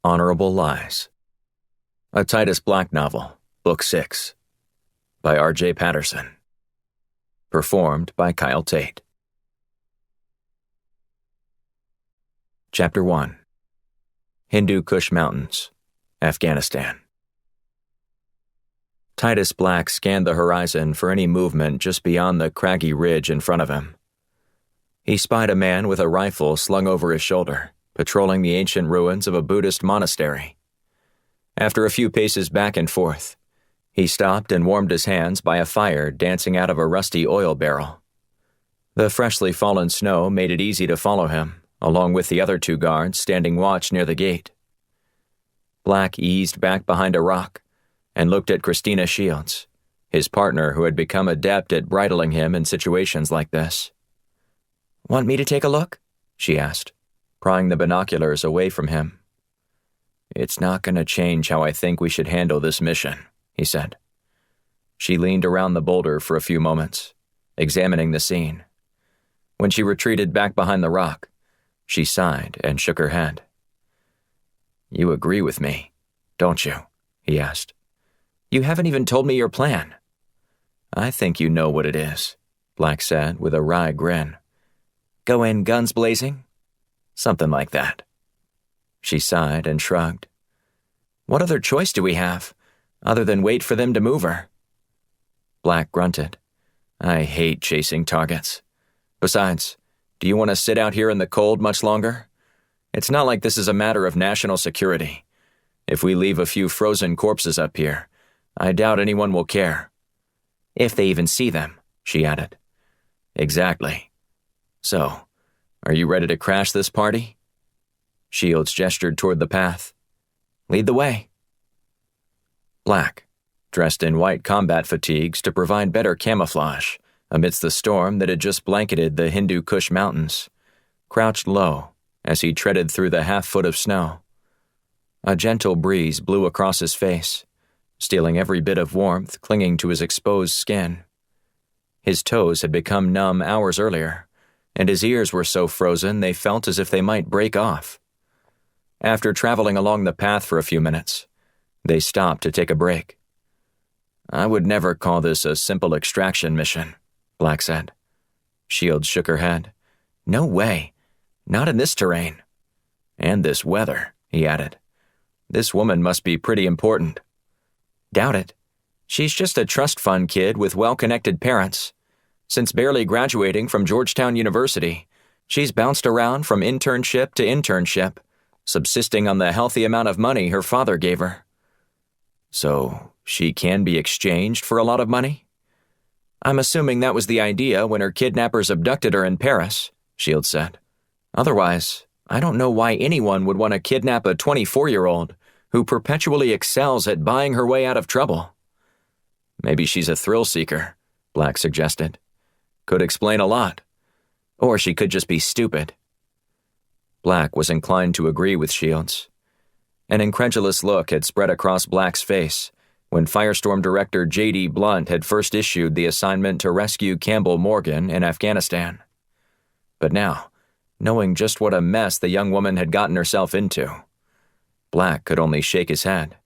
Honorable Lies. A Titus Black novel, Book 6. By R.J. Patterson. Performed by Kyle Tait. Chapter 1. Hindu Kush Mountains, Afghanistan. Titus Black scanned the horizon for any movement just beyond the craggy ridge in front of him. He spied a man with a rifle slung over his shoulder, patrolling the ancient ruins of a Buddhist monastery. After a few paces back and forth, he stopped and warmed his hands by a fire dancing out of a rusty oil barrel. The freshly fallen snow made it easy to follow him, along with the other two guards standing watch near the gate. Black eased back behind a rock and looked at Christina Shields, his partner who had become adept at bridling him in situations like this. "Want me to take a look?" she asked, prying the binoculars away from him. "It's not going to change how I think we should handle this mission," he said. She leaned around the boulder for a few moments, examining the scene. When she retreated back behind the rock, she sighed and shook her head. "You agree with me, don't you?" he asked. "You haven't even told me your plan." "I think you know what it is," Black said with a wry grin. "Go in guns blazing?" "Something like that." She sighed and shrugged. "What other choice do we have, other than wait for them to move her?" Black grunted. "I hate chasing targets. Besides, do you want to sit out here in the cold much longer? It's not like this is a matter of national security. If we leave a few frozen corpses up here, I doubt anyone will care." "If they even see them," she added. "Exactly. So, are you ready to crash this party?" Shields gestured toward the path. "Lead the way." Black, dressed in white combat fatigues to provide better camouflage amidst the storm that had just blanketed the Hindu Kush Mountains, crouched low as he treaded through the half-foot of snow. A gentle breeze blew across his face, stealing every bit of warmth clinging to his exposed skin. His toes had become numb hours earlier, and his ears were so frozen they felt as if they might break off. After traveling along the path for a few minutes, they stopped to take a break. "I would never call this a simple extraction mission," Black said. Shields shook her head. "No way. Not in this terrain." "And this weather," he added. "This woman must be pretty important." "Doubt it. She's just a trust fund kid with well-connected parents. Since barely graduating from Georgetown University, she's bounced around from internship to internship, subsisting on the healthy amount of money her father gave her." "So, she can be exchanged for a lot of money?" "I'm assuming that was the idea when her kidnappers abducted her in Paris," Shields said. "Otherwise, I don't know why anyone would want to kidnap a 24-year-old who perpetually excels at buying her way out of trouble." "Maybe she's a thrill seeker," Black suggested. "Could explain a lot. Or she could just be stupid." Black was inclined to agree with Shields. An incredulous look had spread across Black's face when Firestorm director J.D. Blunt had first issued the assignment to rescue Campbell Morgan in Afghanistan. But now, knowing just what a mess the young woman had gotten herself into, Black could only shake his head.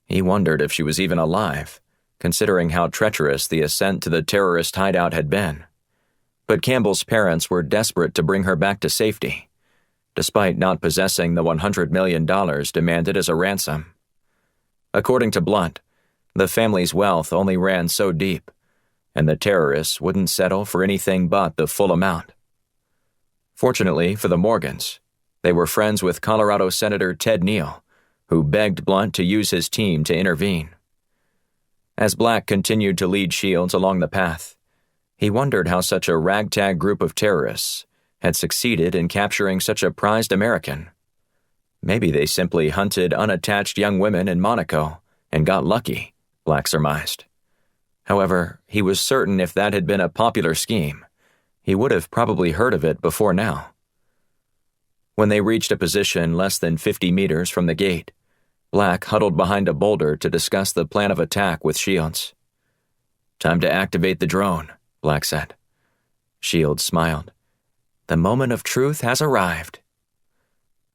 He wondered if she was even alive, considering how treacherous the ascent to the terrorist hideout had been. But Campbell's parents were desperate to bring her back to safety, despite not possessing the $100 million demanded as a ransom. According to Blunt, the family's wealth only ran so deep, and the terrorists wouldn't settle for anything but the full amount. Fortunately for the Morgans, they were friends with Colorado Senator Ted Neal, who begged Blunt to use his team to intervene. As Black continued to lead Shields along the path, he wondered how such a ragtag group of terrorists had succeeded in capturing such a prized American. Maybe they simply hunted unattached young women in Monaco and got lucky, Black surmised. However, he was certain if that had been a popular scheme, he would have probably heard of it before now. When they reached a position less than 50 meters from the gate, Black huddled behind a boulder to discuss the plan of attack with Shields. "Time to activate the drone," Black said. Shields smiled. "The moment of truth has arrived."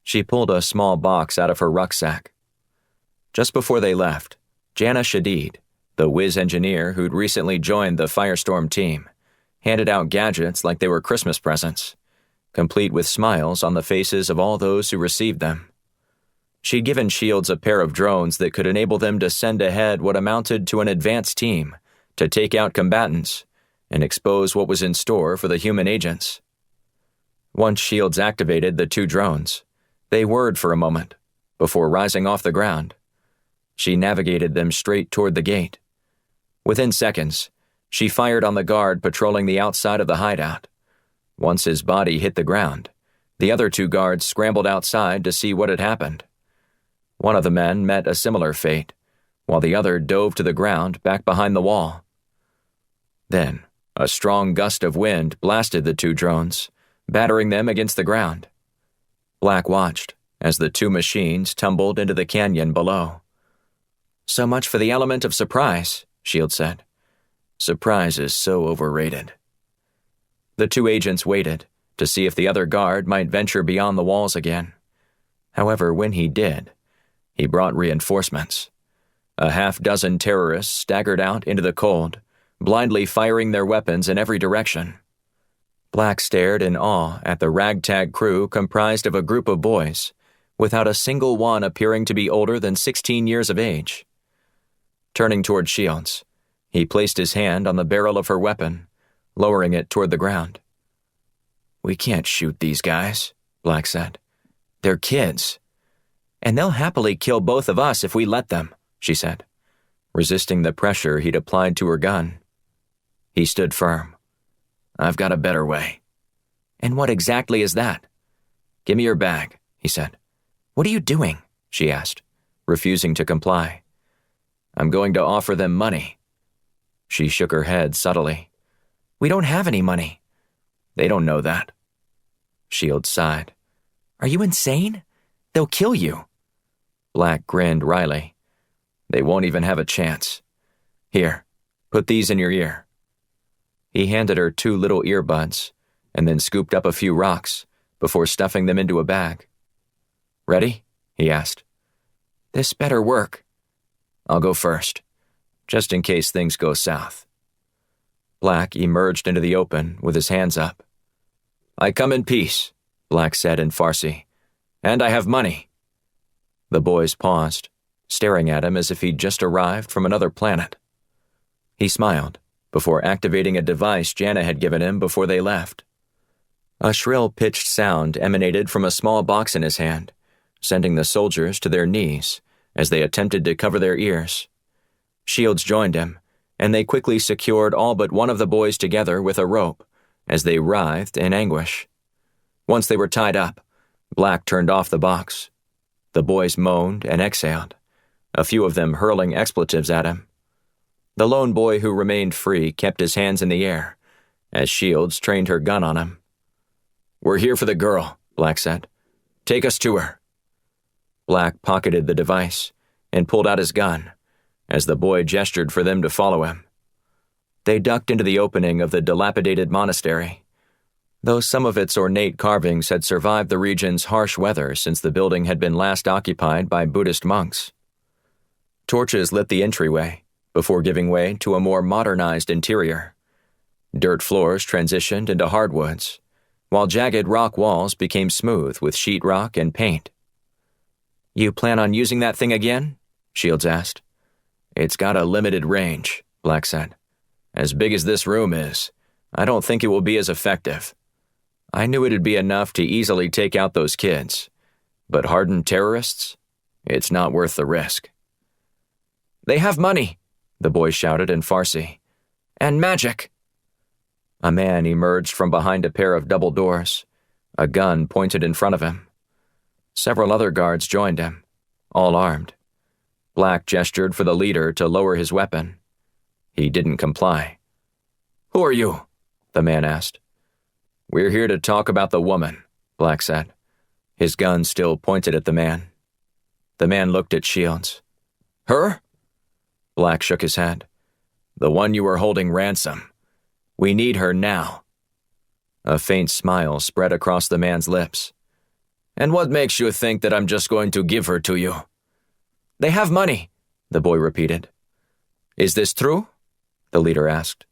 She pulled a small box out of her rucksack. Just before they left, Jana Shadid, the whiz engineer who'd recently joined the Firestorm team, handed out gadgets like they were Christmas presents, complete with smiles on the faces of all those who received them. She'd given Shields a pair of drones that could enable them to send ahead what amounted to an advance team to take out combatants and expose what was in store for the human agents. Once Shields activated the 2 drones, they whirred for a moment before rising off the ground. She navigated them straight toward the gate. Within seconds, she fired on the guard patrolling the outside of the hideout. Once his body hit the ground, the other 2 guards scrambled outside to see what had happened. One of the men met a similar fate, while the other dove to the ground back behind the wall. Then, a strong gust of wind blasted the 2 drones, battering them against the ground. Black watched as the 2 machines tumbled into the canyon below. "So much for the element of surprise," Shields said. "Surprise is so overrated." The 2 agents waited to see if the other guard might venture beyond the walls again. However, when he did, he brought reinforcements. A half-dozen terrorists staggered out into the cold, blindly firing their weapons in every direction. Black stared in awe at the ragtag crew comprised of a group of boys, without a single one appearing to be older than 16 years of age. Turning toward Shields, he placed his hand on the barrel of her weapon, lowering it toward the ground. "We can't shoot these guys," Black said. "They're kids. And they'll happily kill both of us if we let them," she said, resisting the pressure he'd applied to her gun. He stood firm. "I've got a better way." "And what exactly is that?" "Give me your bag," he said. "What are you doing?" she asked, refusing to comply. "I'm going to offer them money." She shook her head subtly. "We don't have any money." "They don't know that." Shields sighed. "Are you insane? They'll kill you." Black grinned wryly. "They won't even have a chance. Here, put these in your ear." He handed her 2 little earbuds and then scooped up a few rocks before stuffing them into a bag. "Ready?" he asked. "This better work." "I'll go first, just in case things go south." Black emerged into the open with his hands up. "I come in peace," Black said in Farsi, "and I have money." The boys paused, staring at him as if he'd just arrived from another planet. He smiled before activating a device Jana had given him before they left. A shrill pitched sound emanated from a small box in his hand, sending the soldiers to their knees as they attempted to cover their ears. Shields joined him, and they quickly secured all but one of the boys together with a rope as they writhed in anguish. Once they were tied up, Black turned off the box. The boys moaned and exhaled, a few of them hurling expletives at him. The lone boy who remained free kept his hands in the air as Shields trained her gun on him. "We're here for the girl," Black said. "Take us to her." Black pocketed the device and pulled out his gun as the boy gestured for them to follow him. They ducked into the opening of the dilapidated monastery. Though some of its ornate carvings had survived the region's harsh weather since the building had been last occupied by Buddhist monks. Torches lit the entryway before giving way to a more modernized interior. Dirt floors transitioned into hardwoods, while jagged rock walls became smooth with sheetrock and paint. "You plan on using that thing again?" Shields asked. "It's got a limited range," Black said. "As big as this room is, I don't think it will be as effective. I knew it'd be enough to easily take out those kids, but hardened terrorists? It's not worth the risk." "They have money," the boy shouted in Farsi. "And magic." A man emerged from behind a pair of double doors, a gun pointed in front of him. Several other guards joined him, all armed. Black gestured for the leader to lower his weapon. He didn't comply. "Who are you?" the man asked. "We're here to talk about the woman," Black said, his gun still pointed at the man. The man looked at Shields. "Her?" Black shook his head. "The one you were holding ransom. We need her now." A faint smile spread across the man's lips. And what makes you think that I'm just going to give her to you?" "They have money," the boy repeated. "Is this true?" the leader asked.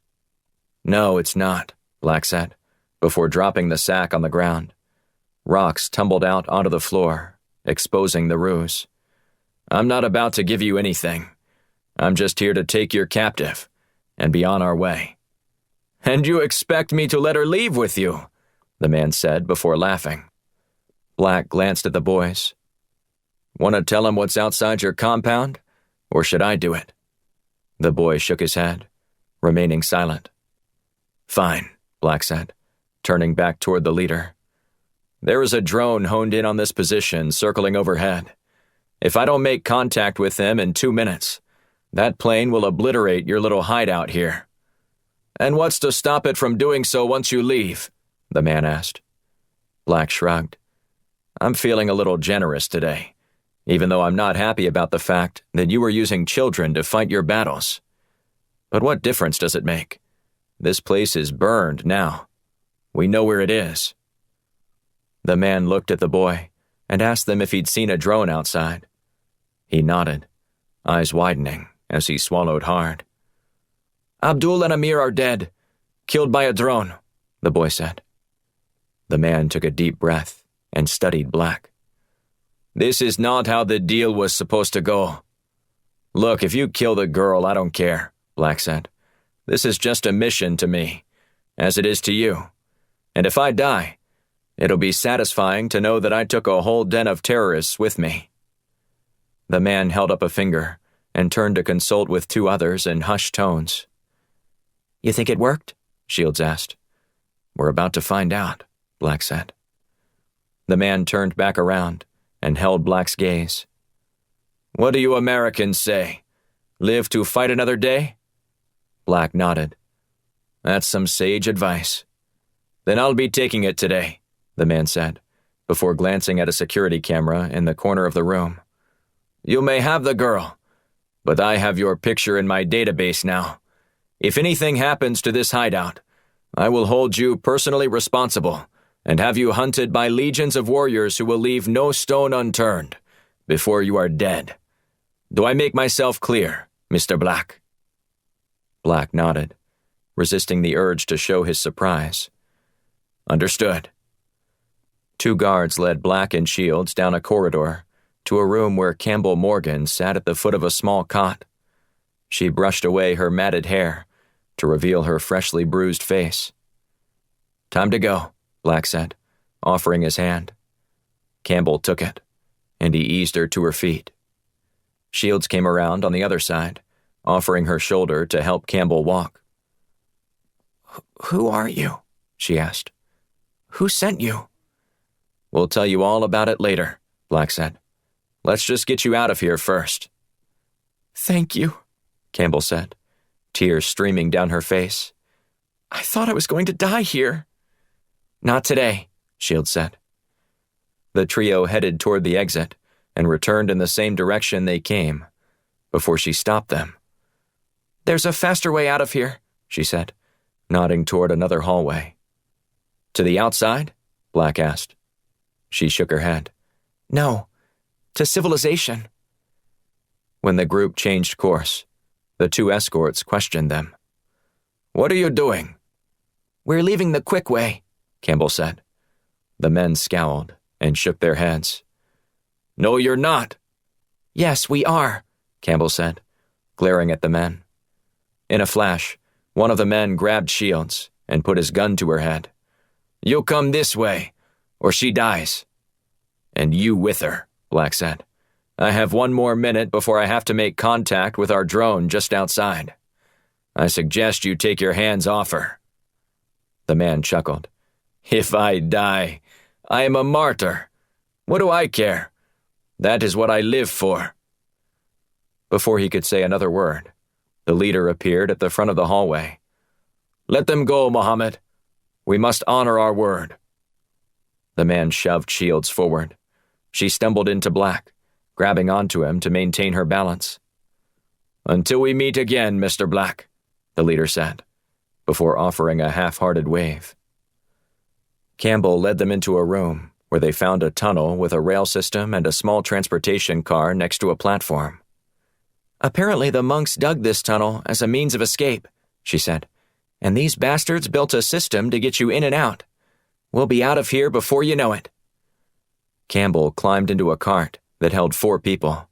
"No, it's not," Black said, before dropping the sack on the ground. Rocks tumbled out onto the floor, exposing the ruse. "I'm not about to give you anything. I'm just here to take your captive and be on our way." "And you expect me to let her leave with you?" the man said before laughing. Black glanced at the boys. "Want to tell him what's outside your compound, or should I do it?" The boy shook his head, remaining silent. "Fine," Black said, turning back toward the leader. "There is a drone honed in on this position, circling overhead. If I don't make contact with them in 2 minutes, that plane will obliterate your little hideout here." "And what's to stop it from doing so once you leave?" the man asked. Black shrugged. "I'm feeling a little generous today, even though I'm not happy about the fact that you were using children to fight your battles. But what difference does it make? This place is burned now. We know where it is." The man looked at the boy and asked them if he'd seen a drone outside. He nodded, eyes widening as he swallowed hard. "Abdul and Amir are dead, killed by a drone," the boy said. The man took a deep breath and studied Black. "This is not how the deal was supposed to go." "Look, if you kill the girl, I don't care," Black said. "This is just a mission to me, as it is to you. And if I die, it'll be satisfying to know that I took a whole den of terrorists with me." The man held up a finger and turned to consult with 2 others in hushed tones. "You think it worked?" Shields asked. "We're about to find out," Black said. The man turned back around and held Black's gaze. "What do you Americans say? Live to fight another day?" Black nodded. "That's some sage advice. Then I'll be taking it today," the man said, before glancing at a security camera in the corner of the room. "You may have the girl, but I have your picture in my database now. If anything happens to this hideout, I will hold you personally responsible and have you hunted by legions of warriors who will leave no stone unturned before you are dead. Do I make myself clear, Mr. Black?" Black nodded, resisting the urge to show his surprise. "Understood." 2 guards led Black and Shields down a corridor to a room where Campbell Morgan sat at the foot of a small cot. She brushed away her matted hair to reveal her freshly bruised face. "Time to go," Black said, offering his hand. Campbell took it, and he eased her to her feet. Shields came around on the other side, offering her shoulder to help Campbell walk. "Who are you?" she asked. "Who sent you?" "We'll tell you all about it later," Black said. "Let's just get you out of here first." "Thank you," Campbell said, tears streaming down her face. "I thought I was going to die here." "Not today," Shields said. The trio headed toward the exit and returned in the same direction they came, before she stopped them. "There's a faster way out of here," she said, nodding toward another hallway. "To the outside?" Black asked. She shook her head. "No, to civilization." When the group changed course, the 2 escorts questioned them. "What are you doing?" "We're leaving the quick way," Campbell said. The men scowled and shook their heads. "No, you're not." "Yes, we are," Campbell said, glaring at the men. In a flash, one of the men grabbed Shields and put his gun to her head. "You come this way, or she dies." "And you with her," Black said. "I have 1 more minute before I have to make contact with our drone just outside. I suggest you take your hands off her." The man chuckled. "If I die, I am a martyr. What do I care? That is what I live for." Before he could say another word, the leader appeared at the front of the hallway. "Let them go, Mohammed. We must honor our word." The man shoved Shields forward. She stumbled into Black, grabbing onto him to maintain her balance. "Until we meet again, Mr. Black," the leader said, before offering a half-hearted wave. Campbell led them into a room where they found a tunnel with a rail system and a small transportation car next to a platform. "Apparently the monks dug this tunnel as a means of escape," she said, "and these bastards built a system to get you in and out. We'll be out of here before you know it." Campbell climbed into a cart that held 4 people.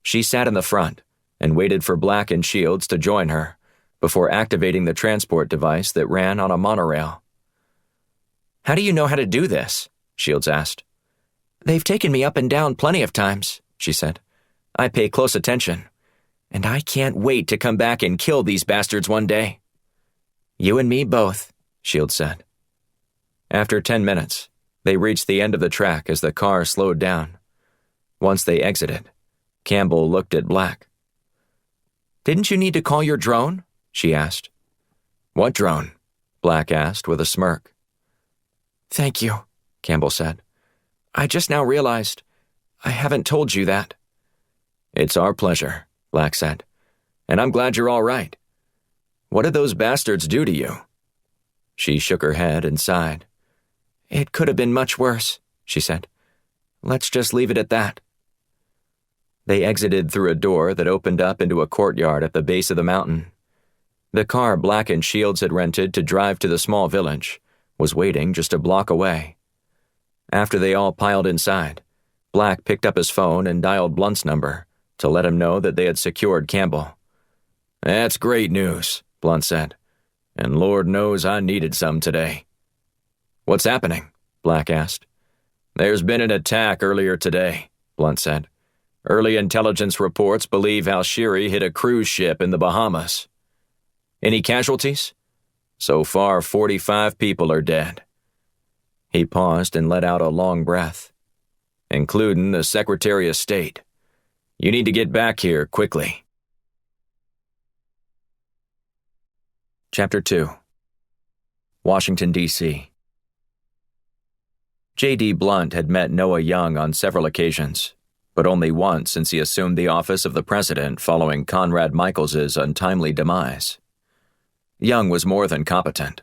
She sat in the front and waited for Black and Shields to join her before activating the transport device that ran on a monorail. "How do you know how to do this?" Shields asked. "They've taken me up and down plenty of times," she said. "I pay close attention, and I can't wait to come back and kill these bastards one day." "You and me both," Shields said. After 10 minutes, they reached the end of the track as the car slowed down. Once they exited, Campbell looked at Black. "Didn't you need to call your drone?" she asked. "What drone?" Black asked with a smirk. "Thank you," Campbell said. "I just now realized I haven't told you that." "It's our pleasure," Black said. "And I'm glad you're all right. What did those bastards do to you?" She shook her head and sighed. "It could have been much worse," she said. "Let's just leave it at that." They exited through a door that opened up into a courtyard at the base of the mountain. The car Black and Shields had rented to drive to the small village was waiting just a block away. After they all piled inside, Black picked up his phone and dialed Blunt's number to let him know that they had secured Campbell. "That's great news," Blunt said. "And Lord knows I needed some today." "What's happening?" Black asked. "There's been an attack earlier today," Blunt said. "Early intelligence reports believe Al-Shiri hit a cruise ship in the Bahamas." "Any casualties?" "So far, 45 people are dead." He paused and let out a long breath. "Including the Secretary of State. You need to get back here quickly." Chapter 2. Washington, D.C. J.D. Blunt had met Noah Young on several occasions, but only once since he assumed the office of the president following Conrad Michaels's untimely demise. Young was more than competent,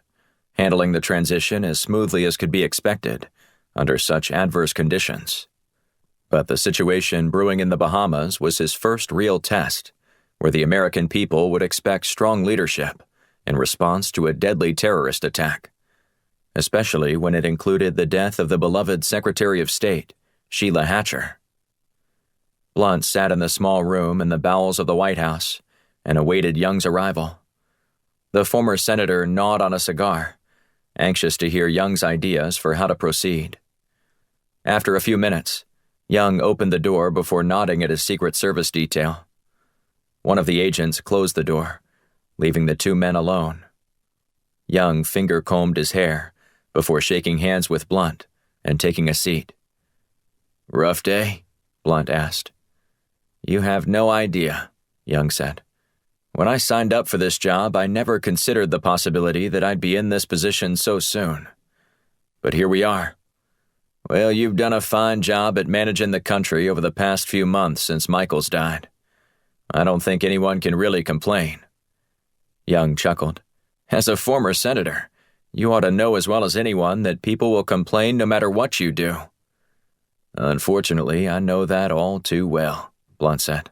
handling the transition as smoothly as could be expected under such adverse conditions. But the situation brewing in the Bahamas was his first real test, where the American people would expect strong leadership in response to a deadly terrorist attack, especially when it included the death of the beloved Secretary of State, Sheila Hatcher. Blunt sat in the small room in the bowels of the White House and awaited Young's arrival. The former senator gnawed on a cigar, anxious to hear Young's ideas for how to proceed. After a few minutes, Young opened the door before nodding at his Secret Service detail. One of the agents closed the door, leaving the 2 men alone. Young finger-combed his hair before shaking hands with Blunt and taking a seat. "Rough day?" Blunt asked. "You have no idea," Young said. "When I signed up for this job, I never considered the possibility that I'd be in this position so soon. But here we are. Well, you've done a fine job at managing the country over the past few months since Michaels died. I don't think anyone can really complain." Young chuckled. "As a former senator, you ought to know as well as anyone that people will complain no matter what you do." "Unfortunately, I know that all too well," Blunt said.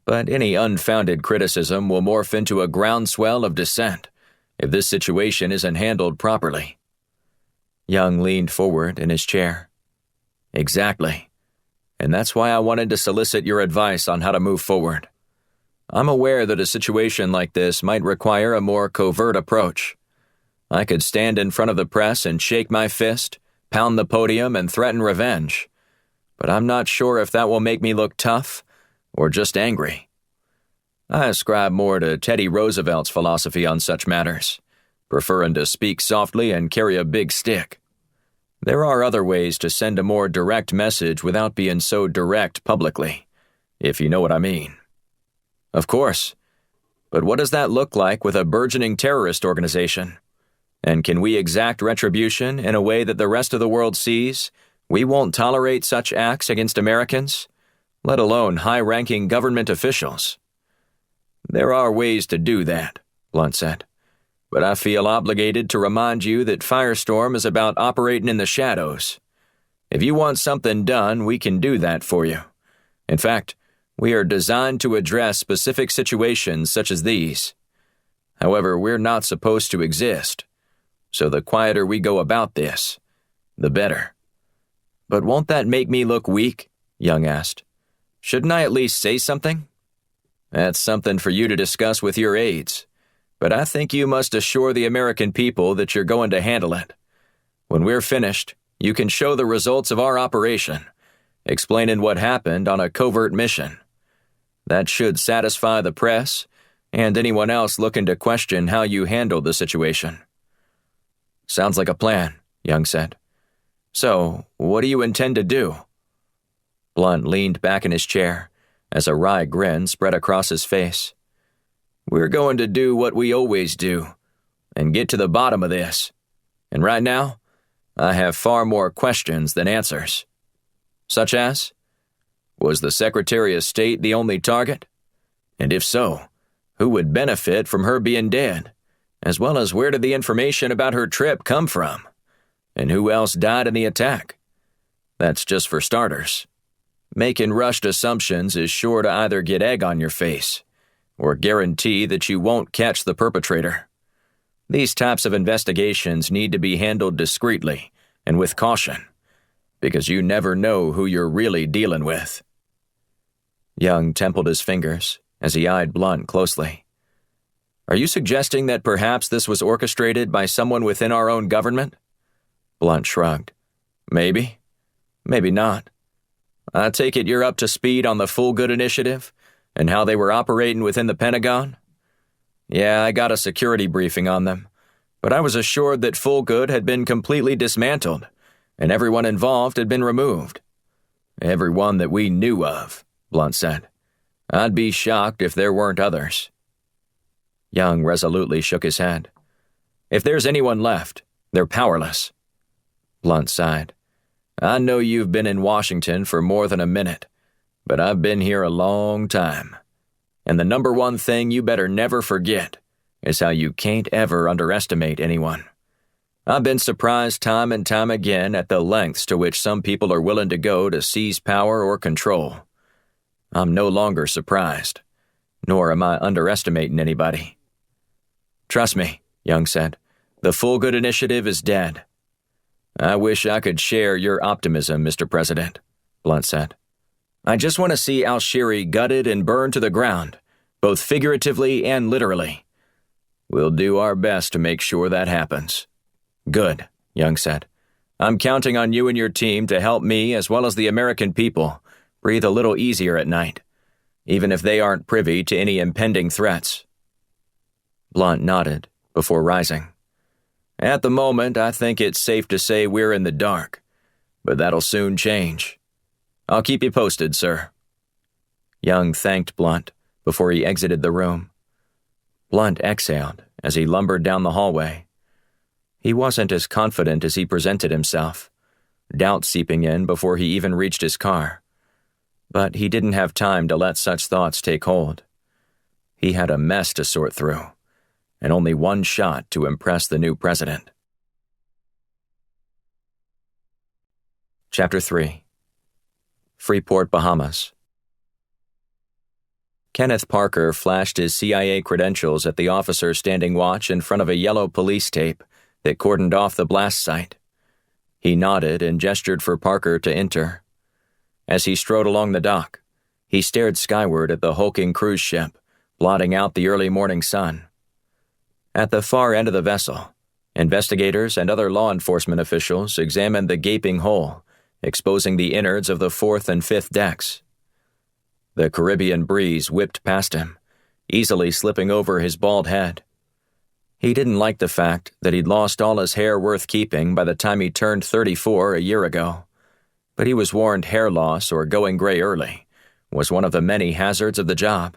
"But any unfounded criticism will morph into a groundswell of dissent if this situation isn't handled properly." Young leaned forward in his chair. "Exactly. And that's why I wanted to solicit your advice on how to move forward. I'm aware that a situation like this might require a more covert approach. I could stand in front of the press and shake my fist, pound the podium, and threaten revenge. But I'm not sure if that will make me look tough or just angry. I ascribe more to Teddy Roosevelt's philosophy on such matters, preferring to speak softly and carry a big stick. There are other ways to send a more direct message without being so direct publicly, if you know what I mean." "Of course. But what does that look like with a burgeoning terrorist organization? And can we exact retribution in a way that the rest of the world sees we won't tolerate such acts against Americans, let alone high-ranking government officials?" "There are ways to do that," Blunt said. "But I feel obligated to remind you that Firestorm is about operating in the shadows. If you want something done, we can do that for you. In fact, we are designed to address specific situations such as these. However, we're not supposed to exist, so the quieter we go about this, the better." "But won't that make me look weak?" Young asked. "Shouldn't I at least say something?" "That's something for you to discuss with your aides, but I think you must assure the American people that you're going to handle it. When we're finished, you can show the results of our operation, explaining what happened on a covert mission. That should satisfy the press and anyone else looking to question how you handled the situation." "Sounds like a plan," Young said. "So, what do you intend to do?" Blunt leaned back in his chair as a wry grin spread across his face. "We're going to do what we always do and get to the bottom of this. And right now, I have far more questions than answers. Such as, was the Secretary of State the only target? And if so, who would benefit from her being dead? As well as where did the information about her trip come from? And who else died in the attack? That's just for starters. Making rushed assumptions is sure to either get egg on your face or guarantee that you won't catch the perpetrator. These types of investigations need to be handled discreetly and with caution, because you never know who you're really dealing with." Young templed his fingers as he eyed Blunt closely. "Are you suggesting that perhaps this was orchestrated by someone within our own government?" Blunt shrugged. "Maybe. Maybe not. I take it you're up to speed on the Full Good Initiative and how they were operating within the Pentagon?" "Yeah, I got a security briefing on them, but I was assured that Full Good had been completely dismantled and everyone involved had been removed." "Everyone that we knew of," Blunt said. "I'd be shocked if there weren't others." Young resolutely shook his head. "If there's anyone left, they're powerless." Blunt sighed. "I know you've been in Washington for more than a minute, but I've been here a long time. And the number one thing you better never forget is how you can't ever underestimate anyone. I've been surprised time and time again at the lengths to which some people are willing to go to seize power or control. I'm no longer surprised, nor am I underestimating anybody." "Trust me," Young said, "the Full Good Initiative is dead." "I wish I could share your optimism, Mr. President," Blunt said. "I just want to see Al-Shiri gutted and burned to the ground, both figuratively and literally. We'll do our best to make sure that happens." "Good," Young said. "I'm counting on you and your team to help me as well as the American people breathe a little easier at night, even if they aren't privy to any impending threats." Blunt nodded before rising. "At the moment, I think it's safe to say we're in the dark, but that'll soon change. I'll keep you posted, sir." Young thanked Blunt before he exited the room. Blunt exhaled as he lumbered down the hallway. He wasn't as confident as he presented himself, doubt seeping in before he even reached his car. But he didn't have time to let such thoughts take hold. He had a mess to sort through, and only one shot to impress the new president. Chapter 3. Freeport, Bahamas. Kenneth Parker flashed his CIA credentials at the officer standing watch in front of a yellow police tape that cordoned off the blast site. He nodded and gestured for Parker to enter. As he strode along the dock, he stared skyward at the hulking cruise ship, blotting out the early morning sun. At the far end of the vessel, investigators and other law enforcement officials examined the gaping hole, exposing the innards of the fourth and fifth decks. The Caribbean breeze whipped past him, easily slipping over his bald head. He didn't like the fact that he'd lost all his hair worth keeping by the time he turned 34 a year ago, but he was warned hair loss or going gray early was one of the many hazards of the job.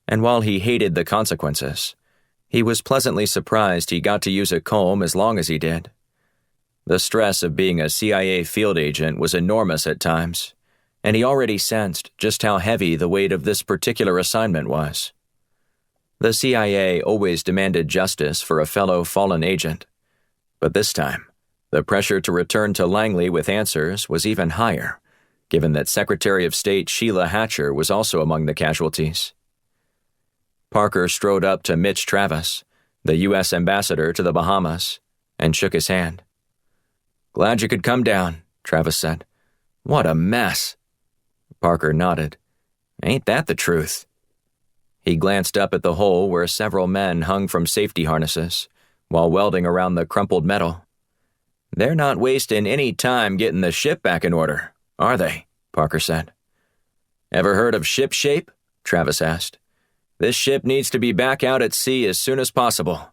And while he hated the consequences, he was pleasantly surprised he got to use a comb as long as he did. The stress of being a CIA field agent was enormous at times, and he already sensed just how heavy the weight of this particular assignment was. The CIA always demanded justice for a fellow fallen agent, but this time, The pressure to return to Langley with answers was even higher, given that Secretary of State Sheila Hatcher was also among the casualties. Parker strode up to Mitch Travis, the U.S. ambassador to the Bahamas, and shook his hand. "Glad you could come down," Travis said. "What a mess." Parker nodded. "Ain't that the truth?" He glanced up at the hole where several men hung from safety harnesses, while welding around the crumpled metal. "They're not wasting any time getting the ship back in order, are they?" Parker said. "Ever heard of ship shape?" Travis asked. "This ship needs to be back out at sea as soon as possible,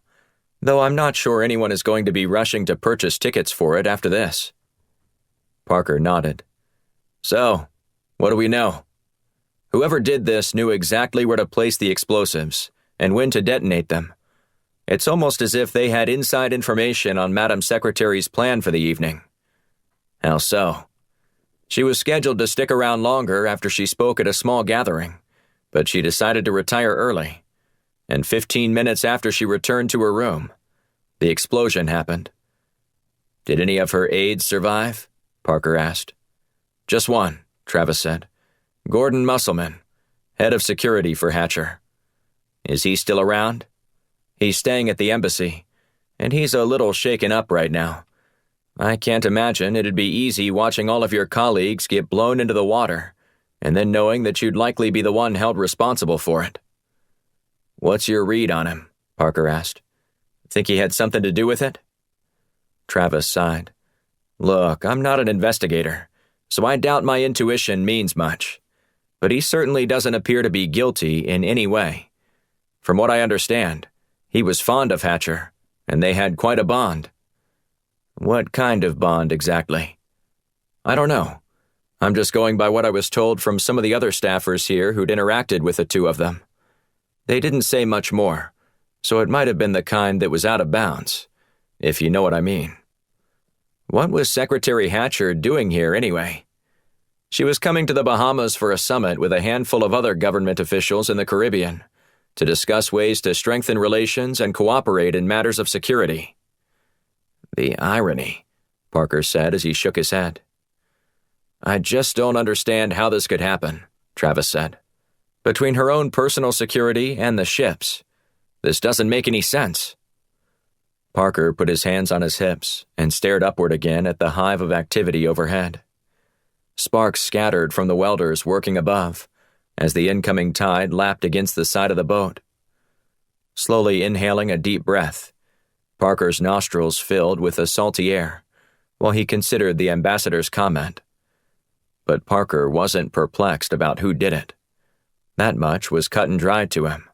though I'm not sure anyone is going to be rushing to purchase tickets for it after this." Parker nodded. "So, what do we know?" "Whoever did this knew exactly where to place the explosives and when to detonate them. It's almost as if they had inside information on Madam Secretary's plan for the evening." "How so?" "She was scheduled to stick around longer after she spoke at a small gathering, but she decided to retire early. And 15 minutes after she returned to her room, the explosion happened." "Did any of her aides survive?" Parker asked. "Just one," Travis said. "Gordon Musselman, head of security for Hatcher." "Is he still around?" "He's staying at the embassy, and he's a little shaken up right now. I can't imagine it'd be easy watching all of your colleagues get blown into the water, and then knowing that you'd likely be the one held responsible for it." "What's your read on him?" Parker asked. "Think he had something to do with it?" Travis sighed. "Look, I'm not an investigator, so I doubt my intuition means much. But he certainly doesn't appear to be guilty in any way. From what I understand, he was fond of Hatcher, and they had quite a bond." "What kind of bond exactly?" "I don't know. I'm just going by what I was told from some of the other staffers here who'd interacted with the two of them. They didn't say much more, so it might have been the kind that was out of bounds, if you know what I mean." "What was Secretary Hatcher doing here anyway?" "She was coming to the Bahamas for a summit with a handful of other government officials in the Caribbean to discuss ways to strengthen relations and cooperate in matters of security." "The irony," Parker said as he shook his head. "I just don't understand how this could happen," Travis said. "Between her own personal security and the ship's, this doesn't make any sense." Parker put his hands on his hips and stared upward again at the hive of activity overhead. Sparks scattered from the welders working above as the incoming tide lapped against the side of the boat. Slowly inhaling a deep breath, Parker's nostrils filled with the salty air while he considered the ambassador's comment. But Parker wasn't perplexed about who did it. That much was cut and dried to him.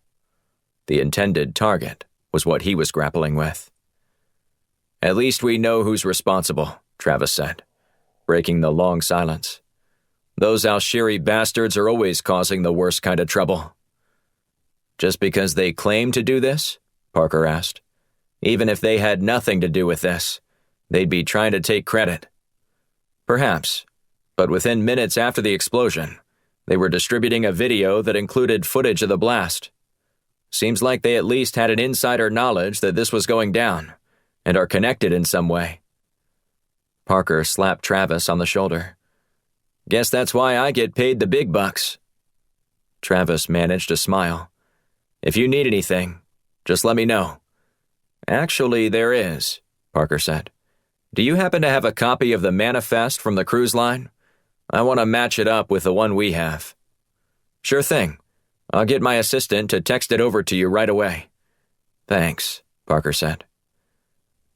The intended target was what he was grappling with. "At least we know who's responsible," Travis said, breaking the long silence. "Those Alshiri bastards are always causing the worst kind of trouble." "Just because they claim to do this?" Parker asked. "Even if they had nothing to do with this, they'd be trying to take credit." "Perhaps, but within minutes after the explosion, they were distributing a video that included footage of the blast. Seems like they at least had an insider knowledge that this was going down, and are connected in some way." Parker slapped Travis on the shoulder. "Guess that's why I get paid the big bucks." Travis managed a smile. "If you need anything, just let me know." "Actually, there is," Parker said. "Do you happen to have a copy of the manifest from the cruise line? I want to match it up with the one we have." "Sure thing. I'll get my assistant to text it over to you right away." "Thanks," Parker said.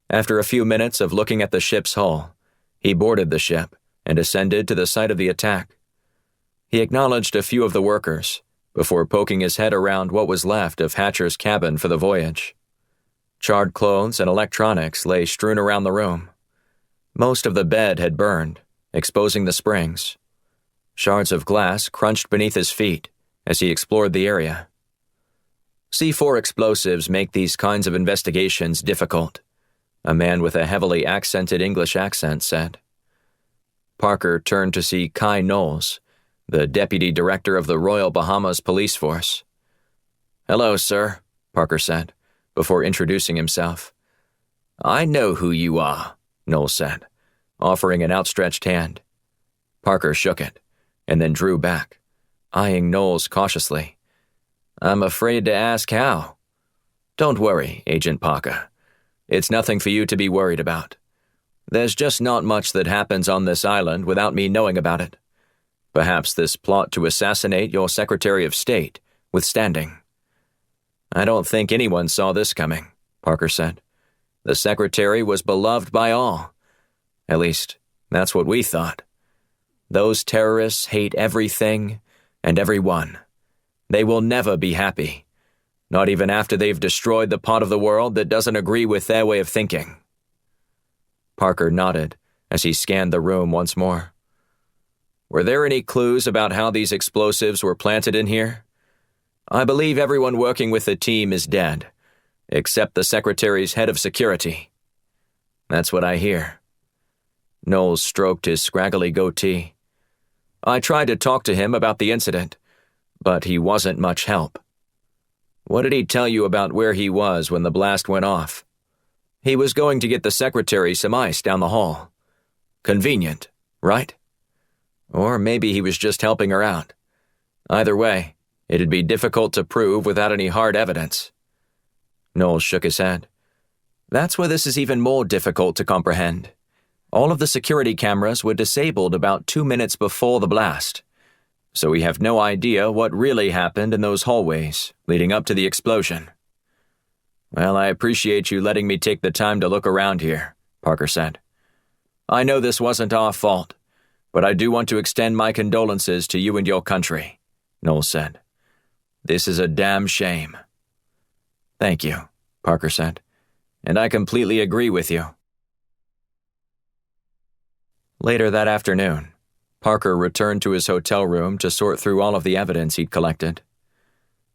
After a few minutes of looking at the ship's hull, he boarded the ship and ascended to the site of the attack. He acknowledged a few of the workers before poking his head around what was left of Hatcher's cabin for the voyage. Charred clothes and electronics lay strewn around the room. Most of the bed had burned, exposing the springs. Shards of glass crunched beneath his feet as he explored the area. C4 explosives make these kinds of investigations difficult, a man with a heavily accented English accent said. Parker turned to see Kai Knowles, the deputy director of the Royal Bahamas Police Force. "Hello, sir," Parker said, before introducing himself. "I know who you are," Knowles said, offering an outstretched hand. Parker shook it, and then drew back, eyeing Knowles cautiously. I'm afraid to ask how. Don't worry, Agent Parker. It's nothing for you to be worried about. There's just not much that happens on this island without me knowing about it. Perhaps this plot to assassinate your Secretary of State, withstanding. I don't think anyone saw this coming, Parker said. The Secretary was beloved by all. At least, that's what we thought. Those terrorists hate everything and everyone. They will never be happy, not even after they've destroyed the part of the world that doesn't agree with their way of thinking. Parker nodded as he scanned the room once more. Were there any clues about how these explosives were planted in here? I believe everyone working with the team is dead, except the Secretary's head of security. That's what I hear. Knowles stroked his scraggly goatee. I tried to talk to him about the incident, but he wasn't much help. What did he tell you about where he was when the blast went off? He was going to get the Secretary some ice down the hall. Convenient, right? Or maybe he was just helping her out. Either way, it'd be difficult to prove without any hard evidence. Knowles shook his head. That's where this is even more difficult to comprehend. All of the security cameras were disabled about 2 minutes before the blast, so we have no idea what really happened in those hallways leading up to the explosion. Well, I appreciate you letting me take the time to look around here, Parker said. I know this wasn't our fault, but I do want to extend my condolences to you and your country, Knowles said. This is a damn shame. Thank you, Parker said, and I completely agree with you. Later that afternoon, Parker returned to his hotel room to sort through all of the evidence he'd collected.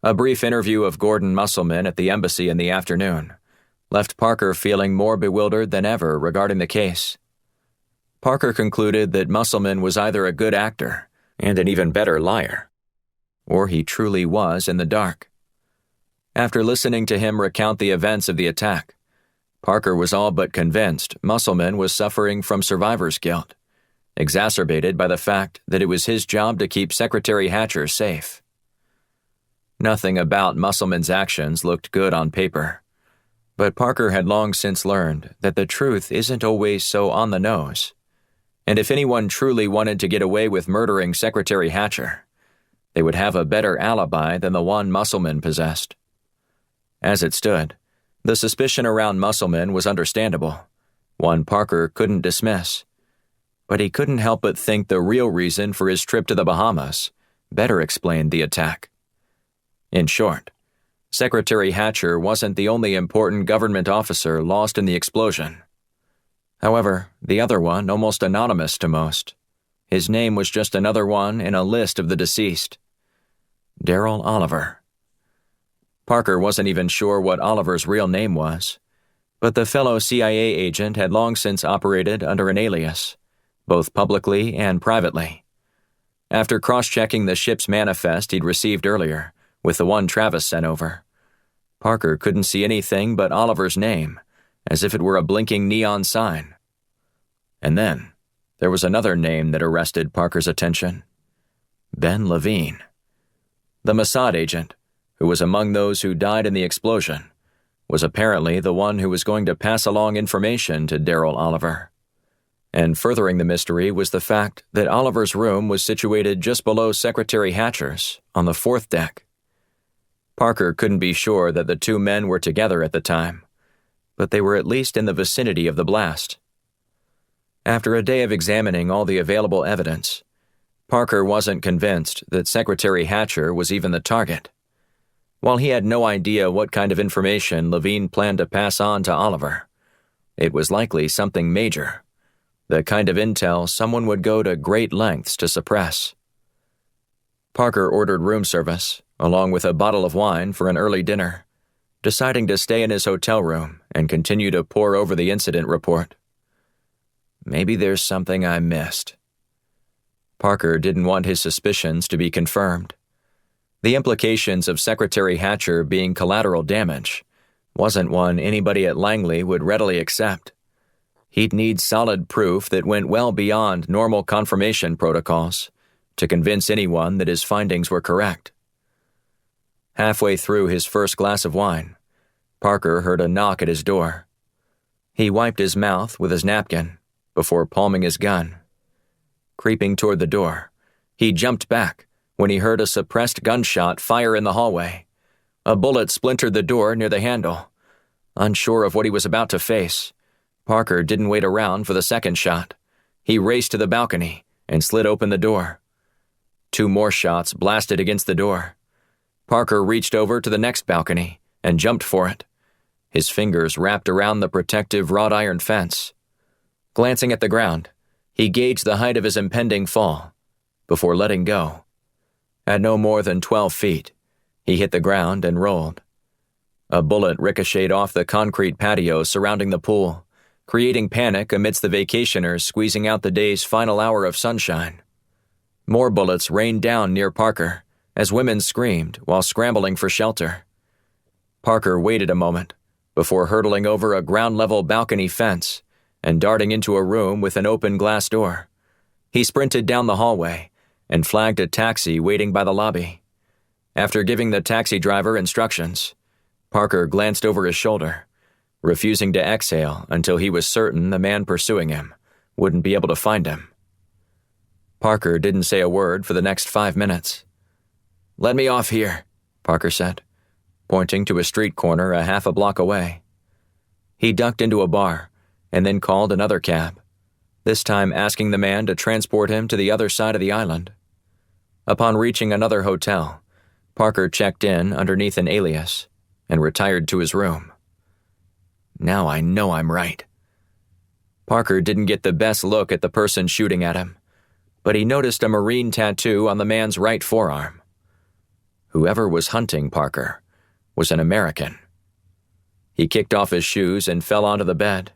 A brief interview of Gordon Musselman at the embassy in the afternoon left Parker feeling more bewildered than ever regarding the case. Parker concluded that Musselman was either a good actor and an even better liar, or he truly was in the dark. After listening to him recount the events of the attack, Parker was all but convinced Musselman was suffering from survivor's guilt, exacerbated by the fact that it was his job to keep Secretary Hatcher safe. Nothing about Musselman's actions looked good on paper, but Parker had long since learned that the truth isn't always so on the nose, and if anyone truly wanted to get away with murdering Secretary Hatcher, they would have a better alibi than the one Musselman possessed. As it stood, the suspicion around Musselman was understandable, one Parker couldn't dismiss, but he couldn't help but think the real reason for his trip to the Bahamas better explained the attack. In short, Secretary Hatcher wasn't the only important government officer lost in the explosion. However, the other one, almost anonymous to most, his name was just another one in a list of the deceased. Daryl Oliver. Parker wasn't even sure what Oliver's real name was, but the fellow CIA agent had long since operated under an alias, both publicly and privately. After cross-checking the ship's manifest he'd received earlier, with the one Travis sent over, Parker couldn't see anything but Oliver's name, as if it were a blinking neon sign. And then, there was another name that arrested Parker's attention. Ben Levine. The Mossad agent, who was among those who died in the explosion, was apparently the one who was going to pass along information to Daryl Oliver. And furthering the mystery was the fact that Oliver's room was situated just below Secretary Hatcher's, on the 4th deck. Parker couldn't be sure that the two men were together at the time, but they were at least in the vicinity of the blast. After a day of examining all the available evidence, Parker wasn't convinced that Secretary Hatcher was even the target. While he had no idea what kind of information Levine planned to pass on to Oliver, it was likely something major, the kind of intel someone would go to great lengths to suppress. Parker ordered room service, along with a bottle of wine for an early dinner, deciding to stay in his hotel room and continue to pore over the incident report. Maybe there's something I missed. Parker didn't want his suspicions to be confirmed. The implications of Secretary Hatcher being collateral damage wasn't one anybody at Langley would readily accept. He'd need solid proof that went well beyond normal confirmation protocols to convince anyone that his findings were correct. Halfway through his first glass of wine, Parker heard a knock at his door. He wiped his mouth with his napkin before palming his gun. Creeping toward the door, he jumped back when he heard a suppressed gunshot fire in the hallway. A bullet splintered the door near the handle. Unsure of what he was about to face, Parker didn't wait around for the second shot. He raced to the balcony and slid open the door. 2 more shots blasted against the door. Parker reached over to the next balcony and jumped for it, his fingers wrapped around the protective wrought iron fence. Glancing at the ground, he gauged the height of his impending fall before letting go. At no more than 12 feet, he hit the ground and rolled. A bullet ricocheted off the concrete patio surrounding the pool, creating panic amidst the vacationers squeezing out the day's final hour of sunshine. More bullets rained down near Parker as women screamed while scrambling for shelter. Parker waited a moment before hurtling over a ground-level balcony fence and darting into a room with an open glass door. He sprinted down the hallway and flagged a taxi waiting by the lobby. After giving the taxi driver instructions, Parker glanced over his shoulder, refusing to exhale until he was certain the man pursuing him wouldn't be able to find him. Parker didn't say a word for the next 5 minutes. "Let me off here," Parker said, pointing to a street corner a half a block away. He ducked into a bar and then called another cab, this time asking the man to transport him to the other side of the island. Upon reaching another hotel, Parker checked in underneath an alias and retired to his room. Now I know I'm right. Parker didn't get the best look at the person shooting at him, but he noticed a marine tattoo on the man's right forearm. Whoever was hunting Parker was an American. He kicked off his shoes and fell onto the bed.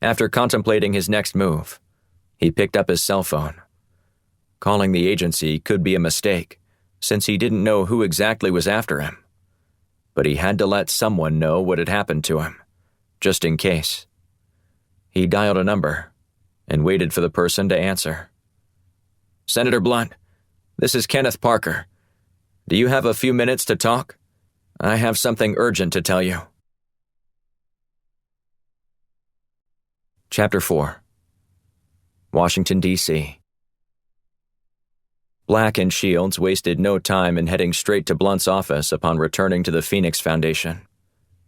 After contemplating his next move, he picked up his cell phone. Calling the agency could be a mistake, since he didn't know who exactly was after him. But he had to let someone know what had happened to him, just in case. He dialed a number and waited for the person to answer. "Senator Blunt, this is Kenneth Parker. Do you have a few minutes to talk? I have something urgent to tell you." Chapter 4. Washington, D.C. Black and Shields wasted no time in heading straight to Blunt's office upon returning to the Phoenix Foundation.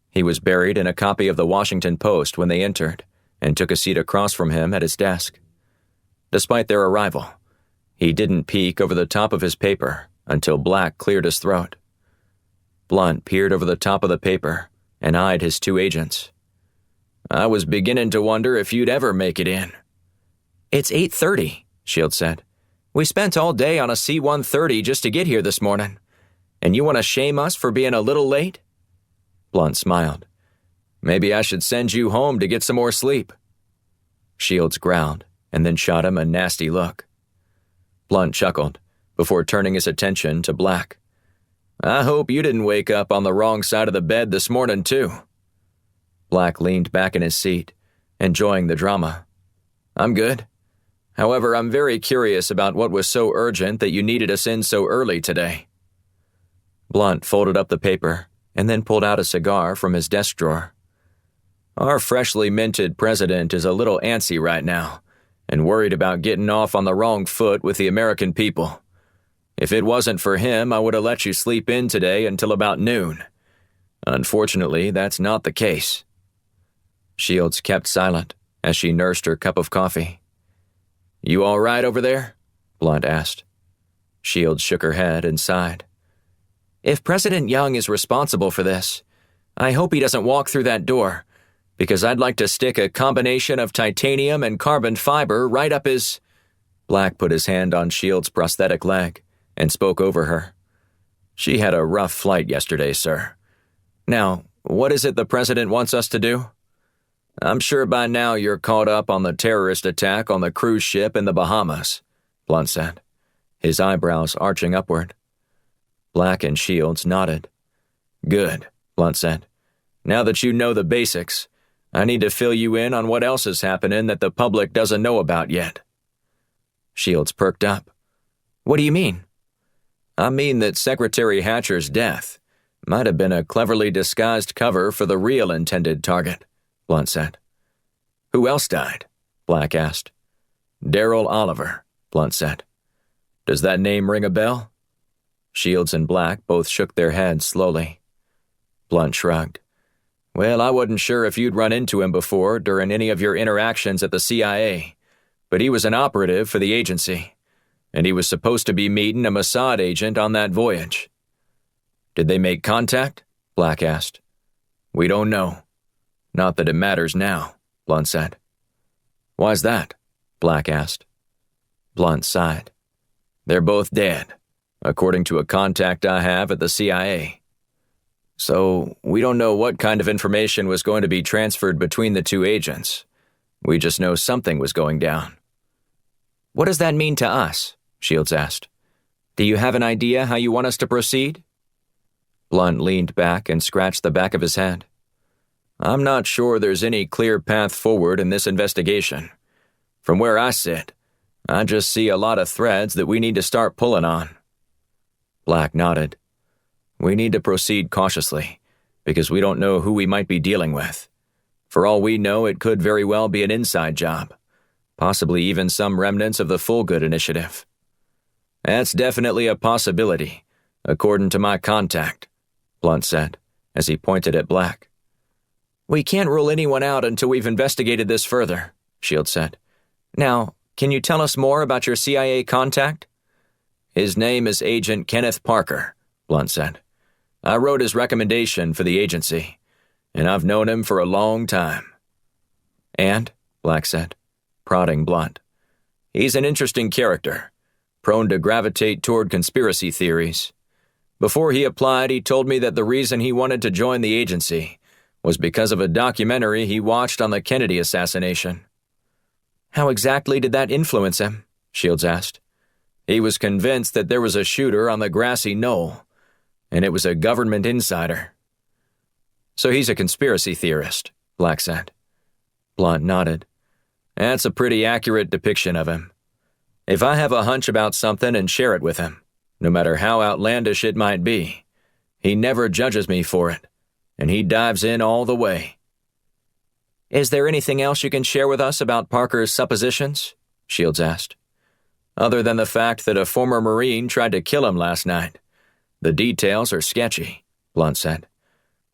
He was buried in a copy of the Washington Post when they entered and took a seat across from him at his desk. Despite their arrival, he didn't peek over the top of his paper until Black cleared his throat. Blunt peered over the top of the paper and eyed his 2 agents. "I was beginning to wonder if you'd ever make it in." "It's 8:30, Shields said. "We spent all day on a C-130 just to get here this morning. And you want to shame us for being a little late?" Blunt smiled. "Maybe I should send you home to get some more sleep." Shields growled and then shot him a nasty look. Blunt chuckled before turning his attention to Black. "I hope you didn't wake up on the wrong side of the bed this morning, too." Black leaned back in his seat, enjoying the drama. "I'm good. However, I'm very curious about what was so urgent that you needed us in so early today." Blunt folded up the paper and then pulled out a cigar from his desk drawer. "Our freshly minted president is a little antsy right now and worried about getting off on the wrong foot with the American people. If it wasn't for him, I would have let you sleep in today until about noon. Unfortunately, that's not the case." Shields kept silent as she nursed her cup of coffee. "You all right over there?" Blunt asked. Shields shook her head and sighed. "If President Young is responsible for this, I hope he doesn't walk through that door, because I'd like to stick a combination of titanium and carbon fiber right up his—" Black put his hand on Shields' prosthetic leg and spoke over her. "She had a rough flight yesterday, sir. Now, what is it the president wants us to do? I'm sure by now you're caught up on the terrorist attack on the cruise ship in the Bahamas," Blunt said, his eyebrows arching upward. Black and Shields nodded. "Good," Blunt said. "Now that you know the basics, I need to fill you in on what else is happening that the public doesn't know about yet." Shields perked up. "What do you mean?" "I mean that Secretary Hatcher's death might have been a cleverly disguised cover for the real intended target," Blunt said. "Who else died?" Black asked. "Darrell Oliver," Blunt said. "Does that name ring a bell?" Shields and Black both shook their heads slowly. Blunt shrugged. "Well, I wasn't sure if you'd run into him before during any of your interactions at the CIA, but he was an operative for the agency, and he was supposed to be meeting a Mossad agent on that voyage." "Did they make contact?" Black asked. "We don't know. Not that it matters now," Blunt said. "Why's that?" Black asked. Blunt sighed. "They're both dead, according to a contact I have at the CIA. So, we don't know what kind of information was going to be transferred between the two agents. We just know something was going down." "What does that mean to us?" Shields asked. "Do you have an idea how you want us to proceed?" Blunt leaned back and scratched the back of his head. "I'm not sure there's any clear path forward in this investigation. From where I sit, I just see a lot of threads that we need to start pulling on." Black nodded. "We need to proceed cautiously, because we don't know who we might be dealing with. For all we know, it could very well be an inside job, possibly even some remnants of the Fullgood initiative." "That's definitely a possibility, according to my contact," Blunt said, as he pointed at Black. "We can't rule anyone out until we've investigated this further," Shields said. "Now, can you tell us more about your CIA contact?" "His name is Agent Kenneth Parker," Blunt said. "I wrote his recommendation for the agency, and I've known him for a long time." "And?" Black said, prodding Blunt. "He's an interesting character, prone to gravitate toward conspiracy theories. Before he applied, he told me that the reason he wanted to join the agency was because of a documentary he watched on the Kennedy assassination." "How exactly did that influence him?" Shields asked. "He was convinced that there was a shooter on the grassy knoll, and it was a government insider." "So he's a conspiracy theorist," Black said. Blunt nodded. "That's a pretty accurate depiction of him. If I have a hunch about something and share it with him, no matter how outlandish it might be, he never judges me for it, and he dives in all the way." "Is there anything else you can share with us about Parker's suppositions?" Shields asked. "Other than the fact that a former Marine tried to kill him last night. The details are sketchy," Blunt said.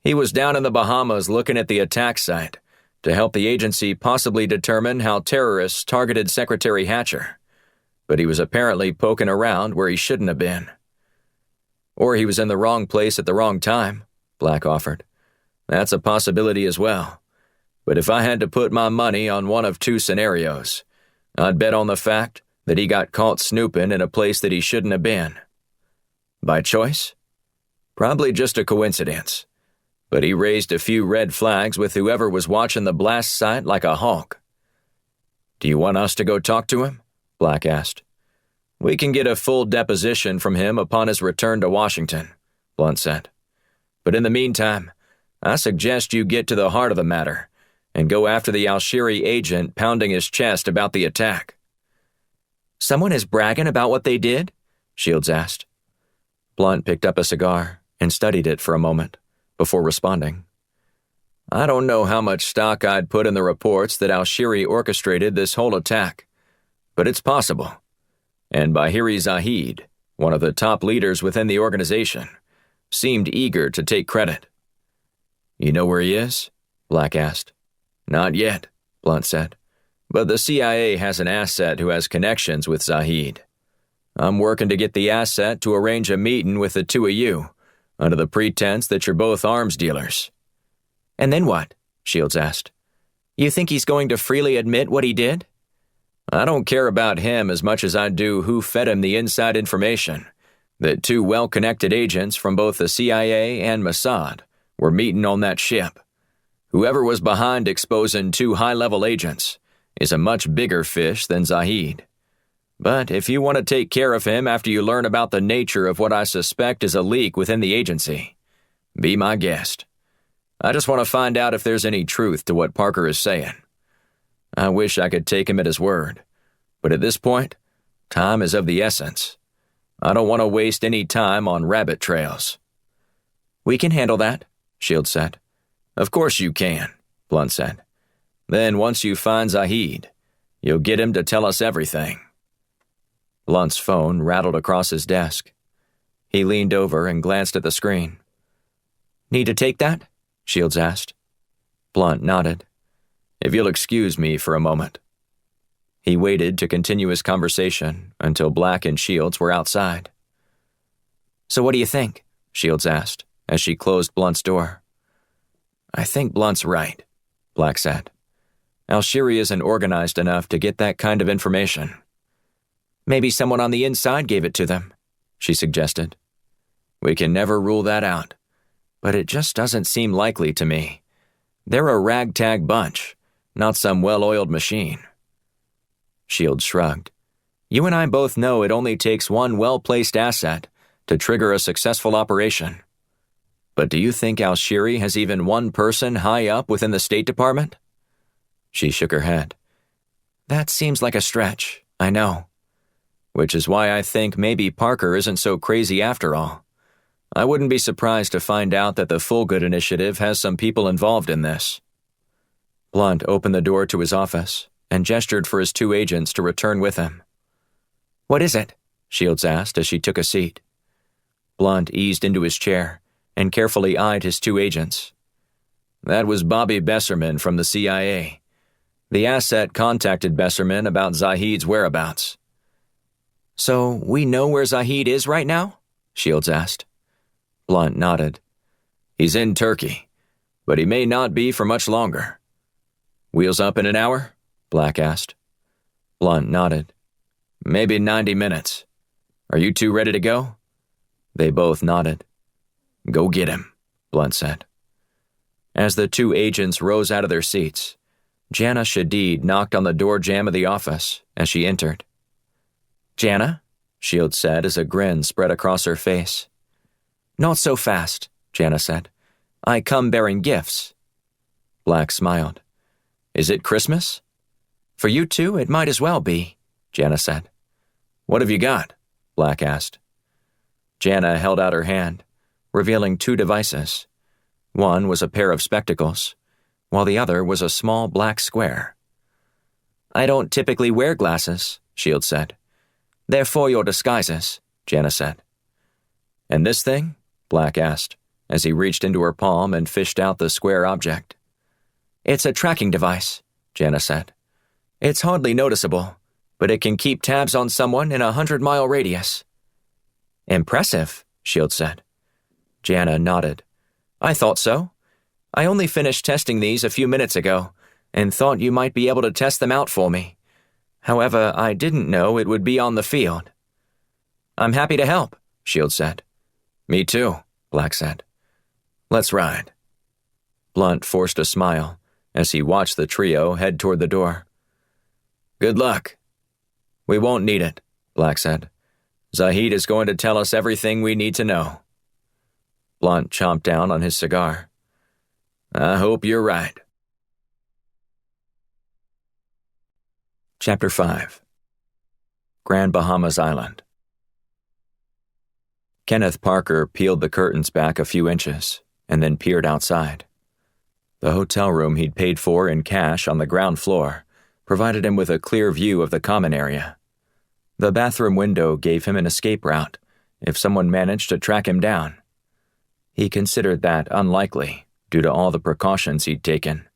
"He was down in the Bahamas looking at the attack site to help the agency possibly determine how terrorists targeted Secretary Hatcher, but he was apparently poking around where he shouldn't have been." "Or he was in the wrong place at the wrong time," Black offered. "That's a possibility as well. But if I had to put my money on one of two scenarios, I'd bet on the fact that he got caught snooping in a place that he shouldn't have been." "By choice?" "Probably just a coincidence. But he raised a few red flags with whoever was watching the blast site like a hawk." "Do you want us to go talk to him?" Black asked. "We can get a full deposition from him upon his return to Washington," Blunt said. "But in the meantime, I suggest you get to the heart of the matter and go after the Alshiri agent pounding his chest about the attack." "Someone is bragging about what they did?" Shields asked. Blunt picked up a cigar and studied it for a moment before responding. "I don't know how much stock I'd put in the reports that Alshiri orchestrated this whole attack, but it's possible. And Bahiri Zahid, one of the top leaders within the organization, seemed eager to take credit." "You know where he is?" Black asked. "Not yet," Blunt said. "But the CIA has an asset who has connections with Zahid. I'm working to get the asset to arrange a meeting with the two of you, under the pretense that you're both arms dealers." "And then what?" Shields asked. "You think he's going to freely admit what he did?" "I don't care about him as much as I do who fed him the inside information that two well-connected agents from both the CIA and Mossad were meeting on that ship. Whoever was behind exposing two high-level agents is a much bigger fish than Zahid. But if you want to take care of him after you learn about the nature of what I suspect is a leak within the agency, be my guest. I just want to find out if there's any truth to what Parker is saying. I wish I could take him at his word, but at this point, time is of the essence. I don't want to waste any time on rabbit trails." "We can handle that," Shields said. "Of course you can," Blunt said. "Then once you find Zahid, you'll get him to tell us everything." Blunt's phone rattled across his desk. He leaned over and glanced at the screen. "Need to take that?" Shields asked. Blunt nodded. "If you'll excuse me for a moment." He waited to continue his conversation until Black and Shields were outside. "So what do you think?" Shields asked as she closed Blunt's door. "I think Blunt's right," Black said. "Al-Shiri isn't organized enough to get that kind of information." "Maybe someone on the inside gave it to them," she suggested. "We can never rule that out, but it just doesn't seem likely to me. They're a ragtag bunch, not some well-oiled machine." Shields shrugged. "You and I both know it only takes one well-placed asset to trigger a successful operation. But do you think Al-Shiri has even one person high up within the State Department?" She shook her head. "That seems like a stretch, I know. Which is why I think maybe Parker isn't so crazy after all. I wouldn't be surprised to find out that the Fullgood Initiative has some people involved in this." Blunt opened the door to his office and gestured for his 2 agents to return with him. "What is it?" Shields asked as she took a seat. Blunt eased into his chair and carefully eyed his 2 agents. "That was Bobby Besserman from the CIA. The asset contacted Besserman about Zahid's whereabouts." "So we know where Zahid is right now?" Shields asked. Blunt nodded. "He's in Turkey, but he may not be for much longer." "Wheels up in an hour?" Black asked. Blunt nodded. "Maybe 90 minutes. Are you 2 ready to go?" They both nodded. "Go get him," Blunt said. As the 2 agents rose out of their seats, Jana Shadid knocked on the door jamb of the office as she entered. "Jana?" Shields said as a grin spread across her face. "Not so fast," Jana said. "I come bearing gifts." Black smiled. "Is it Christmas?" "For you two, it might as well be," Jana said. "What have you got?" Black asked. Jana held out her hand, revealing 2 devices. One was a pair of spectacles, while the other was a small black square. "I don't typically wear glasses," Shields said. "They're for your disguises," Jana said. "And this thing?" Black asked, as he reached into her palm and fished out the square object. "It's a tracking device," Jana said. "It's hardly noticeable, but it can keep tabs on someone in a 100-mile radius." "Impressive," Shields said. Jana nodded. "I thought so. I only finished testing these a few minutes ago, and thought you might be able to test them out for me. However, I didn't know it would be on the field." "I'm happy to help," Shields said. "Me too," Black said. "Let's ride." Blunt forced a smile as he watched the trio head toward the door. "Good luck." "We won't need it," Black said. "Zahid is going to tell us everything we need to know." Blunt chomped down on his cigar. "I hope you're right." Chapter 5. Grand Bahamas Island. Kenneth Parker peeled the curtains back a few inches and then peered outside. The hotel room he'd paid for in cash on the ground floor provided him with a clear view of the common area. The bathroom window gave him an escape route if someone managed to track him down. He considered that unlikely due to all the precautions he'd taken,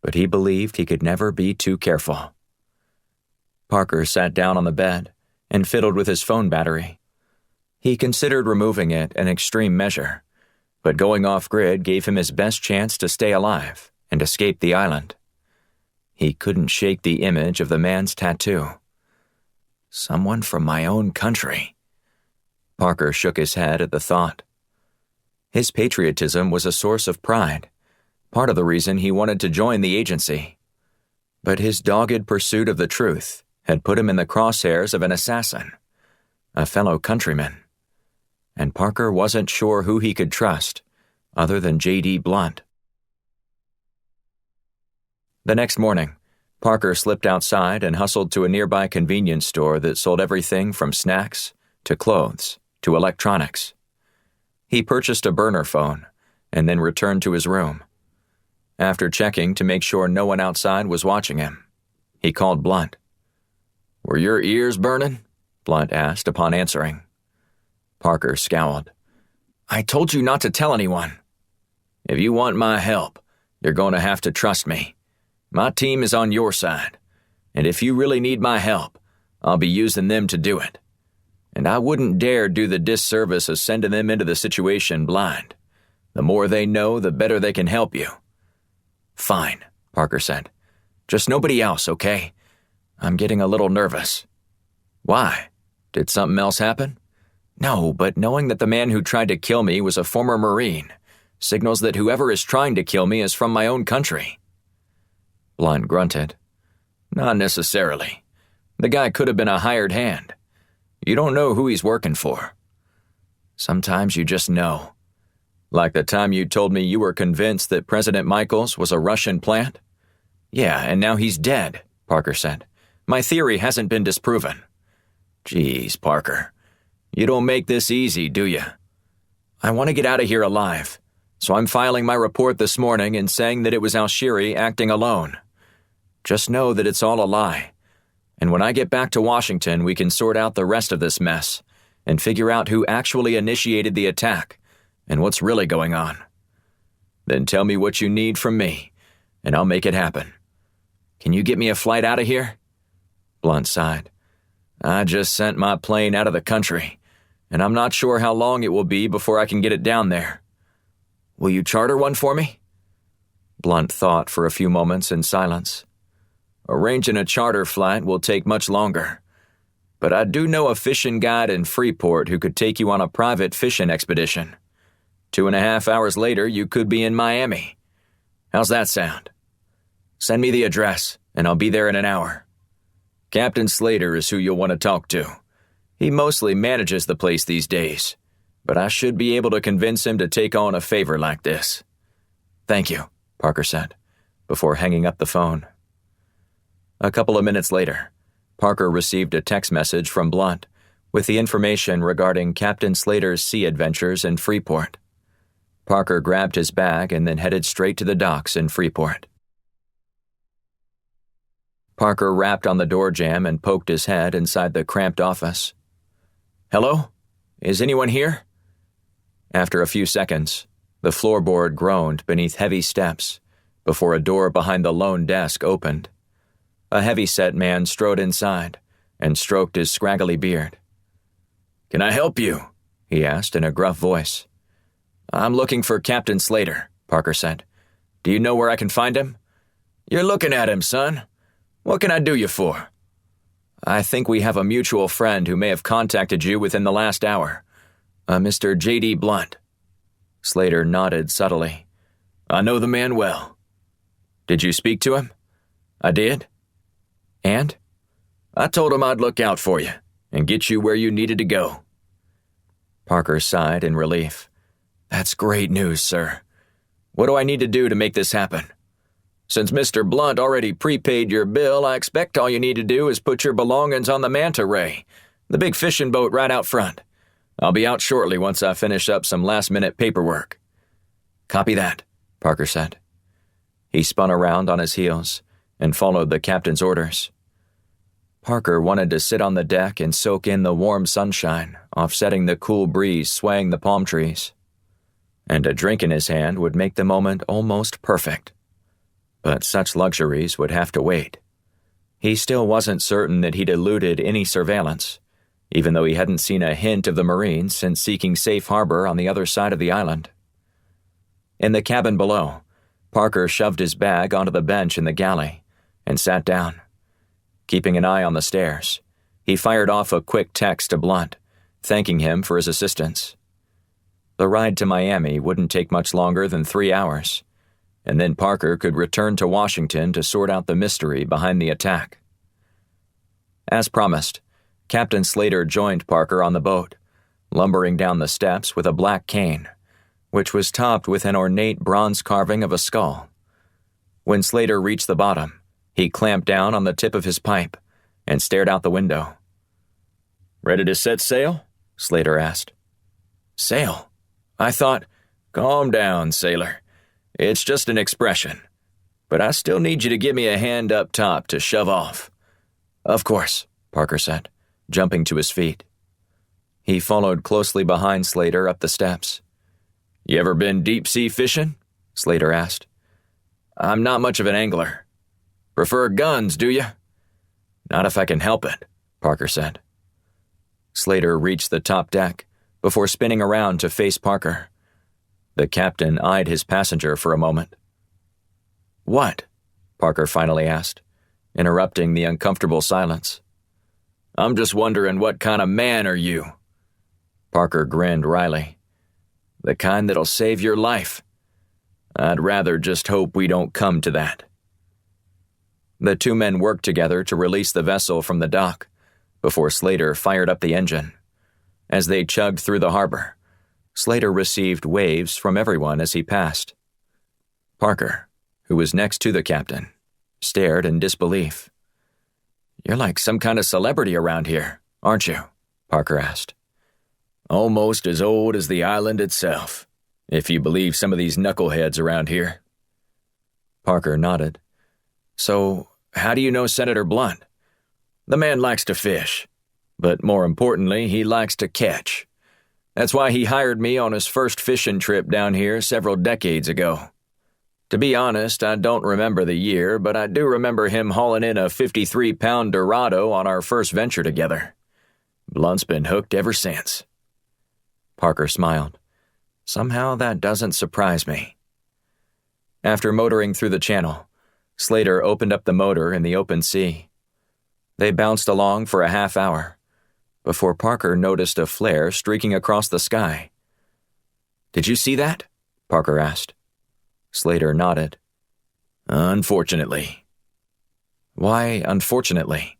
but he believed he could never be too careful. Parker sat down on the bed and fiddled with his phone battery. He considered removing it an extreme measure, but going off-grid gave him his best chance to stay alive and escape the island. He couldn't shake the image of the man's tattoo. Someone from my own country. Parker shook his head at the thought. His patriotism was a source of pride, part of the reason he wanted to join the agency. But his dogged pursuit of the truth had put him in the crosshairs of an assassin, a fellow countryman. And Parker wasn't sure who he could trust, other than J.D. Blunt. The next morning, Parker slipped outside and hustled to a nearby convenience store that sold everything from snacks to clothes to electronics. He purchased a burner phone and then returned to his room. After checking to make sure no one outside was watching him, he called Blunt. "Were your ears burning?" Blunt asked upon answering. Parker scowled. "I told you not to tell anyone." "If you want my help, you're going to have to trust me. My team is on your side, and if you really need my help, I'll be using them to do it. And I wouldn't dare do the disservice of sending them into the situation blind. The more they know, the better they can help you." "Fine," Parker said. "Just nobody else, okay? I'm getting a little nervous." "Why? Did something else happen?" "No, but knowing that the man who tried to kill me was a former Marine signals that whoever is trying to kill me is from my own country." Blunt grunted. "Not necessarily. The guy could have been a hired hand. You don't know who he's working for. Sometimes you just know. Like the time you told me you were convinced that President Michaels was a Russian plant?" "Yeah, and now he's dead," Parker said. "My theory hasn't been disproven." "Geez, Parker. You don't make this easy, do you?" "I want to get out of here alive, so I'm filing my report this morning and saying that it was Alshiri acting alone. Just know that it's all a lie. And when I get back to Washington, we can sort out the rest of this mess and figure out who actually initiated the attack and what's really going on. Then tell me what you need from me, and I'll make it happen. Can you get me a flight out of here?" Blunt sighed. "I just sent my plane out of the country, and I'm not sure how long it will be before I can get it down there. Will you charter one for me?" Blunt thought for a few moments in silence. "Arranging a charter flight will take much longer, but I do know a fishing guide in Freeport who could take you on a private fishing expedition. 2.5 hours later, you could be in Miami. How's that sound? Send me the address, and I'll be there in an hour. Captain Slater is who you'll want to talk to. He mostly manages the place these days, but I should be able to convince him to take on a favor like this." "Thank you," Parker said, before hanging up the phone. A couple of minutes later, Parker received a text message from Blunt with the information regarding Captain Slater's sea adventures in Freeport. Parker grabbed his bag and then headed straight to the docks in Freeport. Parker rapped on the door jamb and poked his head inside the cramped office. "Hello? Is anyone here?" After a few seconds, the floorboard groaned beneath heavy steps before a door behind the lone desk opened. A heavy-set man strode inside and stroked his scraggly beard. "Can I help you?" he asked in a gruff voice. "I'm looking for Captain Slater," Parker said. "Do you know where I can find him?" "You're looking at him, son. What can I do you for?" "I think we have a mutual friend who may have contacted you within the last hour. Mr. J.D. Blunt." Slater nodded subtly. "I know the man well." "Did you speak to him?" "I did." "And?" "I told him I'd look out for you and get you where you needed to go." Parker sighed in relief. "That's great news, sir. What do I need to do to make this happen?" "Since Mr. Blunt already prepaid your bill, I expect all you need to do is put your belongings on the manta ray, the big fishing boat right out front. I'll be out shortly once I finish up some last-minute paperwork." "Copy that," Parker said. He spun around on his heels and followed the captain's orders. Parker wanted to sit on the deck and soak in the warm sunshine, offsetting the cool breeze swaying the palm trees. And a drink in his hand would make the moment almost perfect. But such luxuries would have to wait. He still wasn't certain that he'd eluded any surveillance, even though he hadn't seen a hint of the Marines since seeking safe harbor on the other side of the island. In the cabin below, Parker shoved his bag onto the bench in the galley and sat down. Keeping an eye on the stairs, he fired off a quick text to Blunt, thanking him for his assistance. The ride to Miami wouldn't take much longer than 3 hours, and then Parker could return to Washington to sort out the mystery behind the attack. As promised, Captain Slater joined Parker on the boat, lumbering down the steps with a black cane, which was topped with an ornate bronze carving of a skull. When Slater reached the bottom, he clamped down on the tip of his pipe and stared out the window. "Ready to set sail?" Slater asked. "Sail? I thought—" "Calm down, sailor. It's just an expression. But I still need you to give me a hand up top to shove off." "Of course," Parker said, jumping to his feet. He followed closely behind Slater up the steps. "You ever been deep-sea fishing?" Slater asked. "I'm not much of an angler." "Prefer guns, do you?" "Not if I can help it," Parker said. Slater reached the top deck before spinning around to face Parker. The captain eyed his passenger for a moment. "What?" Parker finally asked, interrupting the uncomfortable silence. "I'm just wondering, what kind of man are you?" Parker grinned wryly. "The kind that'll save your life. I'd rather just hope we don't come to that." The two men worked together to release the vessel from the dock before Slater fired up the engine. As they chugged through the harbor, Slater received waves from everyone as he passed. Parker, who was next to the captain, stared in disbelief. "You're like some kind of celebrity around here, aren't you?" Parker asked. "Almost as old as the island itself, if you believe some of these knuckleheads around here." Parker nodded. "So, how do you know Senator Blunt?" "The man likes to fish, but more importantly, he likes to catch. That's why he hired me on his first fishing trip down here several decades ago. To be honest, I don't remember the year, but I do remember him hauling in a 53-pound Dorado on our first venture together. Blunt's been hooked ever since." Parker smiled. "Somehow that doesn't surprise me." After motoring through the channel, Slater opened up the motor in the open sea. They bounced along for a half hour before Parker noticed a flare streaking across the sky. "Did you see that?" Parker asked. Slater nodded. "Unfortunately." "Why unfortunately?"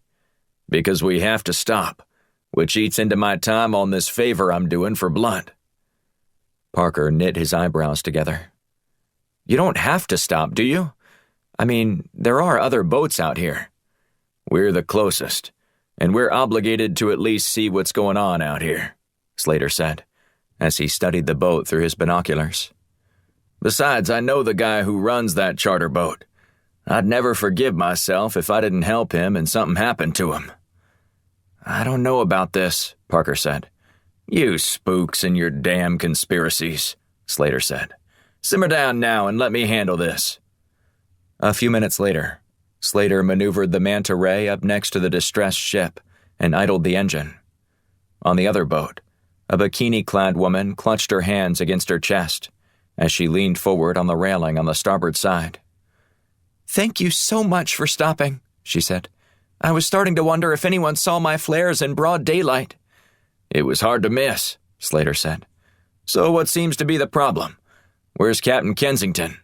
"Because we have to stop, which eats into my time on this favor I'm doing for Blunt." Parker knit his eyebrows together. "You don't have to stop, do you? I mean, there are other boats out here." "We're the closest, and we're obligated to at least see what's going on out here," Slater said, as he studied the boat through his binoculars. "Besides, I know the guy who runs that charter boat. I'd never forgive myself if I didn't help him and something happened to him." "I don't know about this," Parker said. "You spooks and your damn conspiracies," Slater said. "Simmer down now and let me handle this." A few minutes later, Slater maneuvered the manta ray up next to the distressed ship and idled the engine. On the other boat, a bikini-clad woman clutched her hands against her chest as she leaned forward on the railing on the starboard side. "Thank you so much for stopping," she said. "I was starting to wonder if anyone saw my flares in broad daylight." "It was hard to miss," Slater said. "So what seems to be the problem? Where's Captain Kensington?"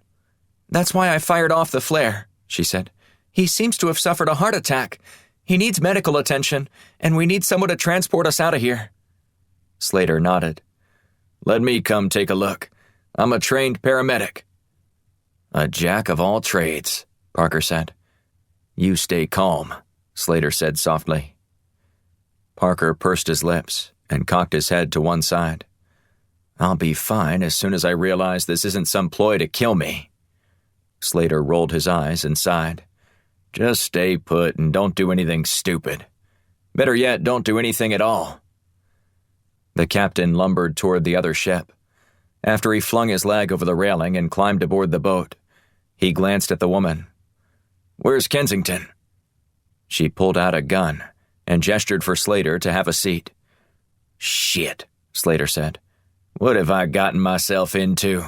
"That's why I fired off the flare," she said. "He seems to have suffered a heart attack. He needs medical attention, and we need someone to transport us out of here." Slater nodded. "Let me come take a look. I'm a trained paramedic." "A jack of all trades," Parker said. "You stay calm," Slater said softly. Parker pursed his lips and cocked his head to one side. "I'll be fine as soon as I realize this isn't some ploy to kill me." Slater rolled his eyes and sighed. "Just stay put and don't do anything stupid. Better yet, don't do anything at all." The captain lumbered toward the other ship. After he flung his leg over the railing and climbed aboard the boat, he glanced at the woman. "Where's Kensington?" She pulled out a gun and gestured for Slater to have a seat. "Shit," Slater said. "What have I gotten myself into?"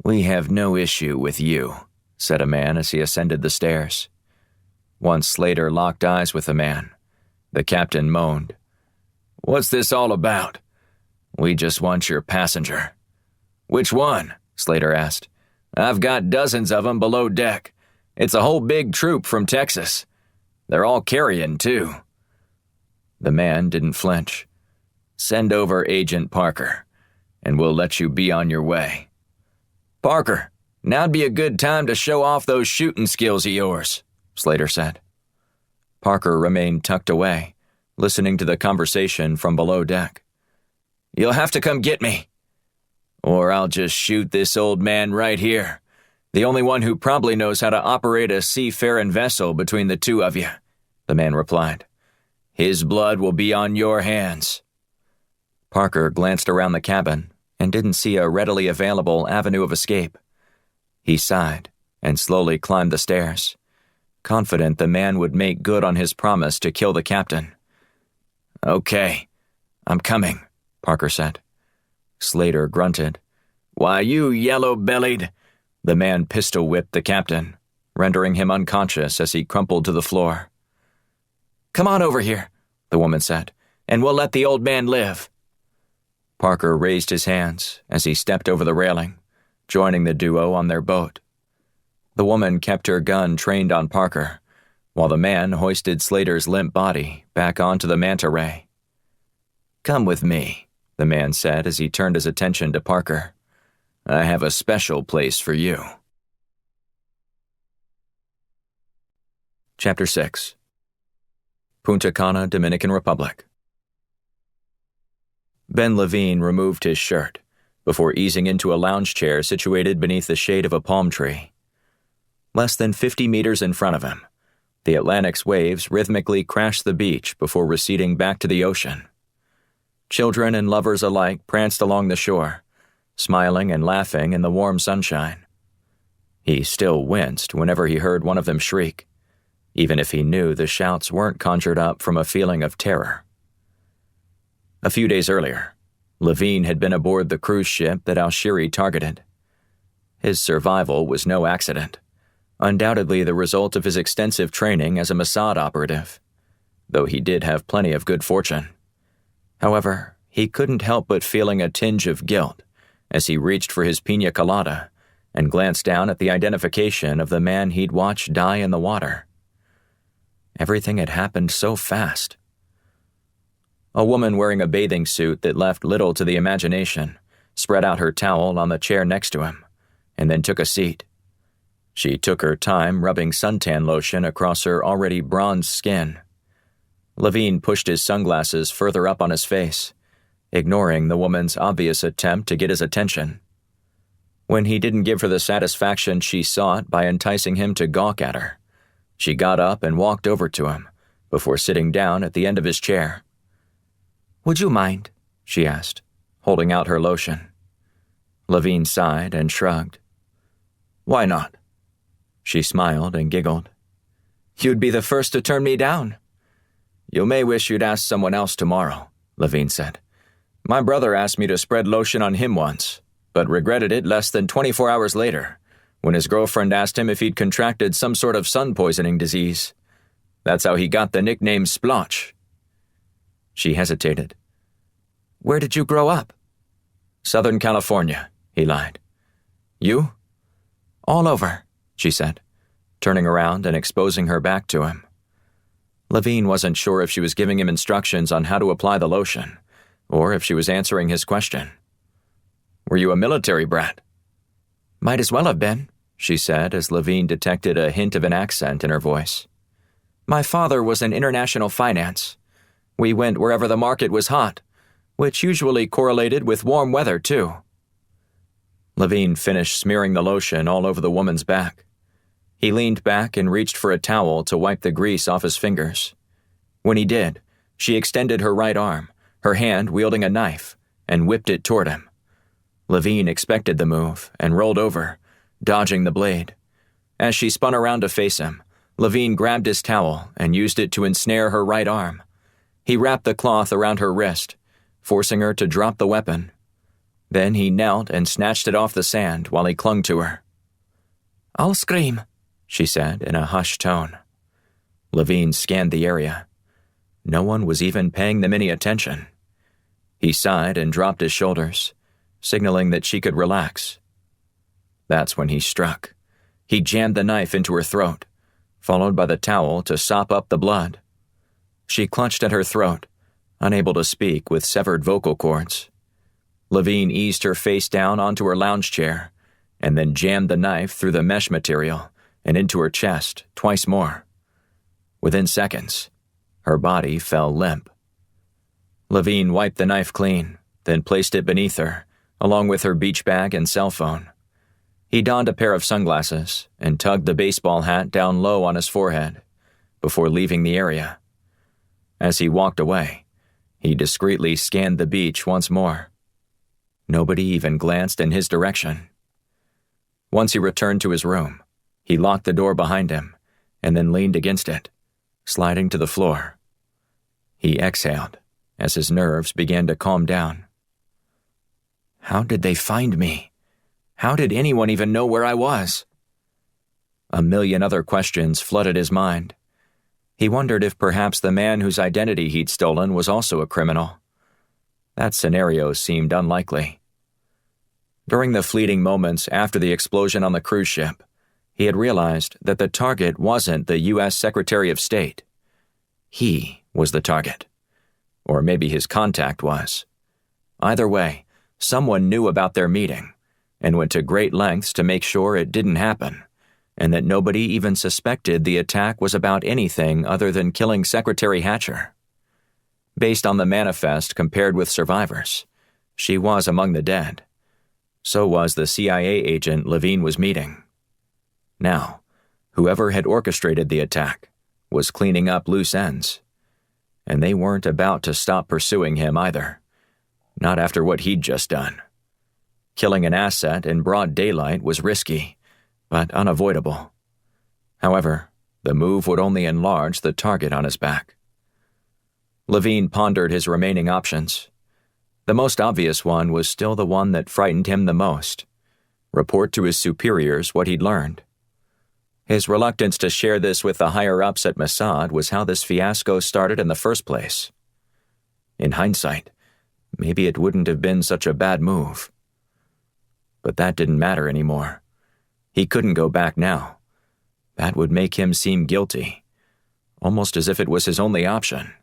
"We have no issue with you," said a man as he ascended the stairs. Once Slater locked eyes with the man, the captain moaned. "What's this all about?" "We just want your passenger." "Which one?" Slater asked. "I've got dozens of them below deck. It's a whole big troop from Texas. They're all carrying, too." The man didn't flinch. "Send over Agent Parker, and we'll let you be on your way." "Parker, Now'd be a good time to show off those shooting skills of yours, Slater said. Parker remained tucked away, listening to the conversation from below deck. You'll have to come get me. Or I'll just shoot this old man right here, the only one who probably knows how to operate a seafaring vessel between the two of you, the man replied. His blood will be on your hands. Parker glanced around the cabin and didn't see a readily available avenue of escape. He sighed and slowly climbed the stairs, confident the man would make good on his promise to kill the captain. Okay, I'm coming, Parker said. Slater grunted. Why, you yellow-bellied... The man pistol-whipped the captain, rendering him unconscious as he crumpled to the floor. Come on over here, the woman said, and we'll let the old man live. Parker raised his hands as he stepped over the railing, joining the duo on their boat. The woman kept her gun trained on Parker, while the man hoisted Slater's limp body back onto the manta ray. Come with me, the man said as he turned his attention to Parker. I have a special place for you. Chapter 6. Punta Cana, Dominican Republic. Ben Levine removed his shirt before easing into a lounge chair situated beneath the shade of a palm tree. Less than 50 meters in front of him, the Atlantic's waves rhythmically crashed the beach before receding back to the ocean. Children and lovers alike pranced along the shore, smiling and laughing in the warm sunshine. He still winced whenever he heard one of them shriek, even if he knew the shouts weren't conjured up from a feeling of terror. A few days earlier, Levine had been aboard the cruise ship that Al-Shiri targeted. His survival was no accident, undoubtedly the result of his extensive training as a Mossad operative, though he did have plenty of good fortune. However, he couldn't help but feeling a tinge of guilt as he reached for his piña colada and glanced down at the identification of the man he'd watched die in the water. Everything had happened so fast. A woman wearing a bathing suit that left little to the imagination spread out her towel on the chair next to him and then took a seat. She took her time rubbing suntan lotion across her already bronzed skin. Levine pushed his sunglasses further up on his face, ignoring the woman's obvious attempt to get his attention. When he didn't give her the satisfaction she sought by enticing him to gawk at her, she got up and walked over to him before sitting down at the end of his chair. Would you mind? She asked, holding out her lotion. Levine sighed and shrugged. Why not? She smiled and giggled. You'd be the first to turn me down. You may wish you'd asked someone else tomorrow, Levine said. My brother asked me to spread lotion on him once, but regretted it less than 24 hours later, when his girlfriend asked him if he'd contracted some sort of sun-poisoning disease. That's how he got the nickname Splotch. She hesitated. Where did you grow up? Southern California, he lied. You? All over, she said, turning around and exposing her back to him. Levine wasn't sure if she was giving him instructions on how to apply the lotion, or if she was answering his question. Were you a military brat? Might as well have been, she said as Levine detected a hint of an accent in her voice. My father was in international finance. We went wherever the market was hot, which usually correlated with warm weather, too. Levine finished smearing the lotion all over the woman's back. He leaned back and reached for a towel to wipe the grease off his fingers. When he did, she extended her right arm, her hand wielding a knife, and whipped it toward him. Levine expected the move and rolled over, dodging the blade. As she spun around to face him, Levine grabbed his towel and used it to ensnare her right arm. He wrapped the cloth around her wrist, forcing her to drop the weapon. Then he knelt and snatched it off the sand while he clung to her. I'll scream, she said in a hushed tone. Levine scanned the area. No one was even paying them any attention. He sighed and dropped his shoulders, signaling that she could relax. That's when he struck. He jammed the knife into her throat, followed by the towel to sop up the blood. She clutched at her throat, unable to speak with severed vocal cords. Levine eased her face down onto her lounge chair and then jammed the knife through the mesh material and into her chest twice more. Within seconds, her body fell limp. Levine wiped the knife clean, then placed it beneath her, along with her beach bag and cell phone. He donned a pair of sunglasses and tugged the baseball hat down low on his forehead before leaving the area. As he walked away, he discreetly scanned the beach once more. Nobody even glanced in his direction. Once he returned to his room, he locked the door behind him and then leaned against it, sliding to the floor. He exhaled as his nerves began to calm down. How did they find me? How did anyone even know where I was? A million other questions flooded his mind. He wondered if perhaps the man whose identity he'd stolen was also a criminal. That scenario seemed unlikely. During the fleeting moments after the explosion on the cruise ship, he had realized that the target wasn't the U.S. Secretary of State. He was the target. Or maybe his contact was. Either way, someone knew about their meeting and went to great lengths to make sure it didn't happen, and that nobody even suspected the attack was about anything other than killing Secretary Hatcher. Based on the manifest compared with survivors, she was among the dead. So was the CIA agent Levine was meeting. Now, whoever had orchestrated the attack was cleaning up loose ends. And they weren't about to stop pursuing him either. Not after what he'd just done. Killing an asset in broad daylight was risky, but unavoidable. However, the move would only enlarge the target on his back. Levine pondered his remaining options. The most obvious one was still the one that frightened him the most. Report to his superiors what he'd learned. His reluctance to share this with the higher-ups at Mossad was how this fiasco started in the first place. In hindsight, maybe it wouldn't have been such a bad move. But that didn't matter anymore. He couldn't go back now. That would make him seem guilty, almost as if it was his only option,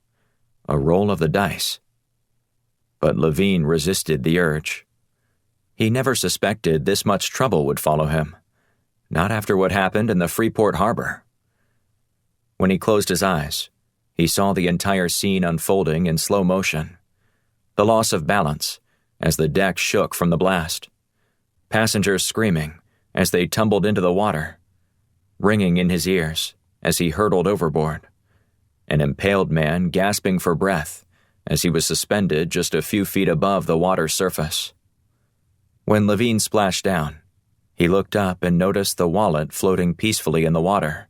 a roll of the dice. But Levine resisted the urge. He never suspected this much trouble would follow him. Not after what happened in the Freeport harbor. When he closed his eyes, he saw the entire scene unfolding in slow motion. The loss of balance as the deck shook from the blast. Passengers screaming as they tumbled into the water. Ringing in his ears as he hurtled overboard. An impaled man gasping for breath as he was suspended just a few feet above the water's surface. When Levine splashed down, he looked up and noticed the wallet floating peacefully in the water.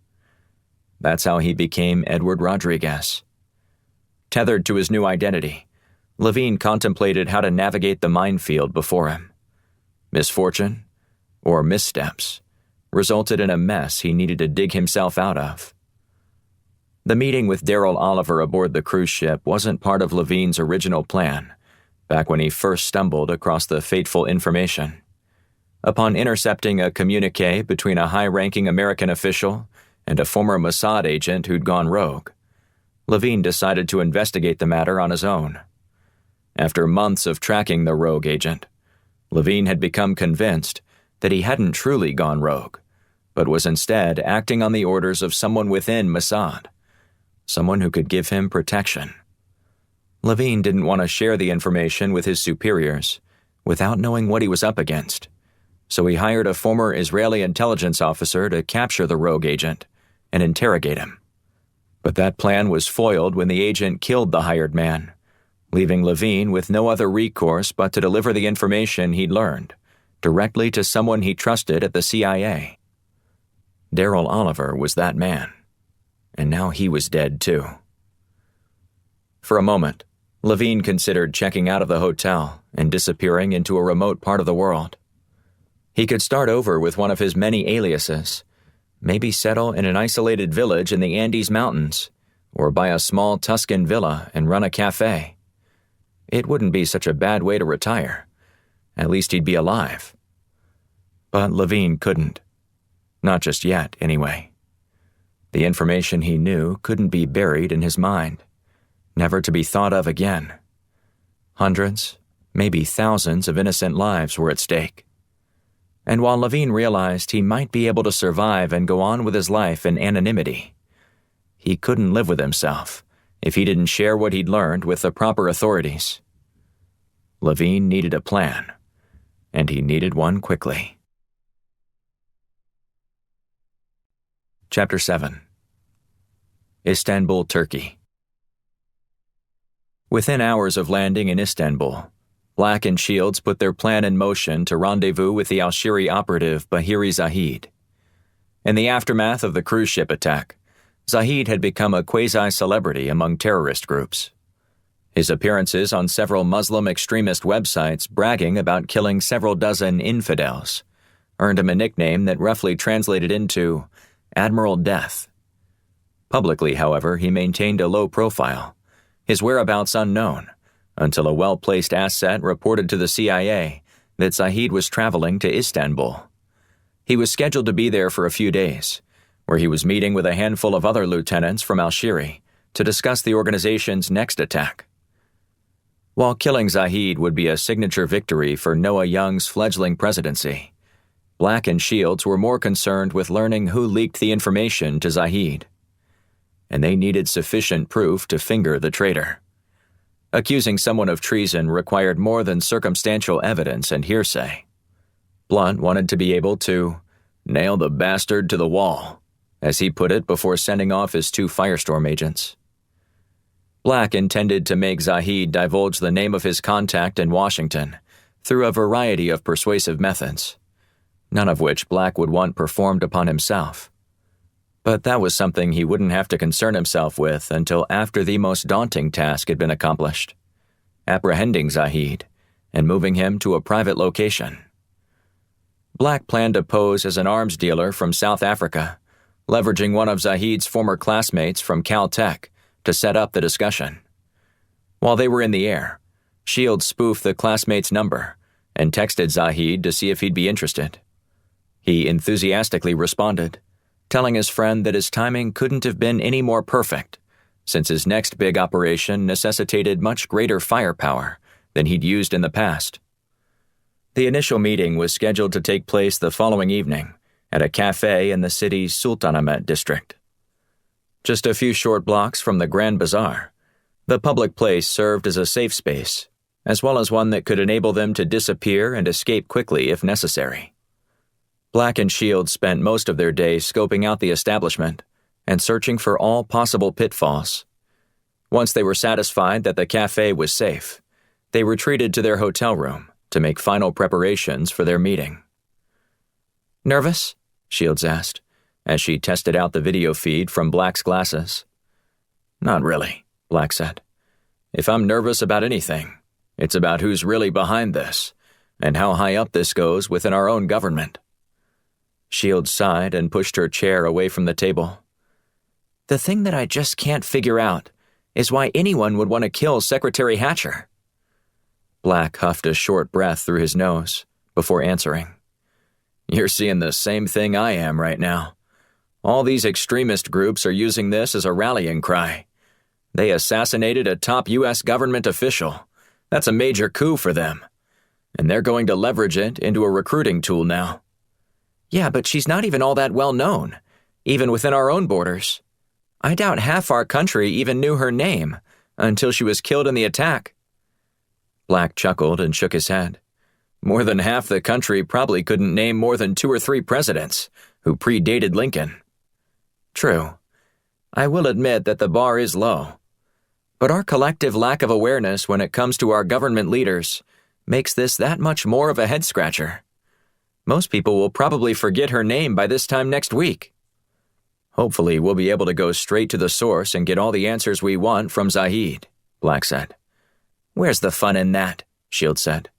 That's how he became Edward Rodriguez. Tethered to his new identity, Levine contemplated how to navigate the minefield before him. Misfortune, or missteps, resulted in a mess he needed to dig himself out of. The meeting with Daryl Oliver aboard the cruise ship wasn't part of Levine's original plan, back when he first stumbled across the fateful information. Upon intercepting a communique between a high-ranking American official and a former Mossad agent who'd gone rogue, Levine decided to investigate the matter on his own. After months of tracking the rogue agent, Levine had become convinced that he hadn't truly gone rogue, but was instead acting on the orders of someone within Mossad, someone who could give him protection. Levine didn't want to share the information with his superiors without knowing what he was up against. So he hired a former Israeli intelligence officer to capture the rogue agent and interrogate him. But that plan was foiled when the agent killed the hired man, leaving Levine with no other recourse but to deliver the information he'd learned directly to someone he trusted at the CIA. Daryl Oliver was that man, and now he was dead too. For a moment, Levine considered checking out of the hotel and disappearing into a remote part of the world. He could start over with one of his many aliases, maybe settle in an isolated village in the Andes Mountains, or buy a small Tuscan villa and run a cafe. It wouldn't be such a bad way to retire. At least he'd be alive. But Levine couldn't. Not just yet, anyway. The information he knew couldn't be buried in his mind, never to be thought of again. Hundreds, maybe thousands of innocent lives were at stake. And while Levine realized he might be able to survive and go on with his life in anonymity, he couldn't live with himself if he didn't share what he'd learned with the proper authorities. Levine needed a plan, and he needed one quickly. Chapter 7. Istanbul, Turkey. Within hours of landing in Istanbul, Black and Shields put their plan in motion to rendezvous with the Alshiri operative Bahiri Zahid. In the aftermath of the cruise ship attack, Zahid had become a quasi-celebrity among terrorist groups. His appearances on several Muslim extremist websites bragging about killing several dozen infidels earned him a nickname that roughly translated into Admiral Death. Publicly, however, he maintained a low profile, his whereabouts unknown, until a well-placed asset reported to the CIA that Zahid was traveling to Istanbul. He was scheduled to be there for a few days, where he was meeting with a handful of other lieutenants from Alshiri to discuss the organization's next attack. While killing Zahid would be a signature victory for Noah Young's fledgling presidency, Black and Shields were more concerned with learning who leaked the information to Zahid, and they needed sufficient proof to finger the traitor. Accusing someone of treason required more than circumstantial evidence and hearsay. Blunt wanted to be able to nail the bastard to the wall, as he put it before sending off his 2 Firestorm agents. Black intended to make Zahid divulge the name of his contact in Washington through a variety of persuasive methods, none of which Black would want performed upon himself. But that was something he wouldn't have to concern himself with until after the most daunting task had been accomplished: apprehending Zahid and moving him to a private location. Black planned to pose as an arms dealer from South Africa, leveraging one of Zahid's former classmates from Cal Tech to set up the discussion. While they were in the air, Shields spoofed the classmate's number and texted Zahid to see if he'd be interested. He enthusiastically responded, telling his friend that his timing couldn't have been any more perfect, since his next big operation necessitated much greater firepower than he'd used in the past. The initial meeting was scheduled to take place the following evening at a cafe in the city's Sultanahmet district. Just a few short blocks from the Grand Bazaar, the public place served as a safe space, as well as one that could enable them to disappear and escape quickly if necessary. Black and Shields spent most of their day scoping out the establishment and searching for all possible pitfalls. Once they were satisfied that the cafe was safe, they retreated to their hotel room to make final preparations for their meeting. "Nervous?" Shields asked, as she tested out the video feed from Black's glasses. "Not really," Black said. "If I'm nervous about anything, it's about who's really behind this and how high up this goes within our own government." Shields sighed and pushed her chair away from the table. "The thing that I just can't figure out is why anyone would want to kill Secretary Hatcher." Black huffed a short breath through his nose before answering. "You're seeing the same thing I am right now. All these extremist groups are using this as a rallying cry. They assassinated a top U.S. government official. That's a major coup for them. And they're going to leverage it into a recruiting tool now." "Yeah, but she's not even all that well known, even within our own borders. I doubt half our country even knew her name until she was killed in the attack." Black chuckled and shook his head. "More than half the country probably couldn't name more than 2 or 3 presidents who predated Lincoln." "True. I will admit that the bar is low. But our collective lack of awareness when it comes to our government leaders makes this that much more of a head-scratcher. Most people will probably forget her name by this time next week." "Hopefully we'll be able to go straight to the source and get all the answers we want from Zahid," Black said. "Where's the fun in that?" Shields said.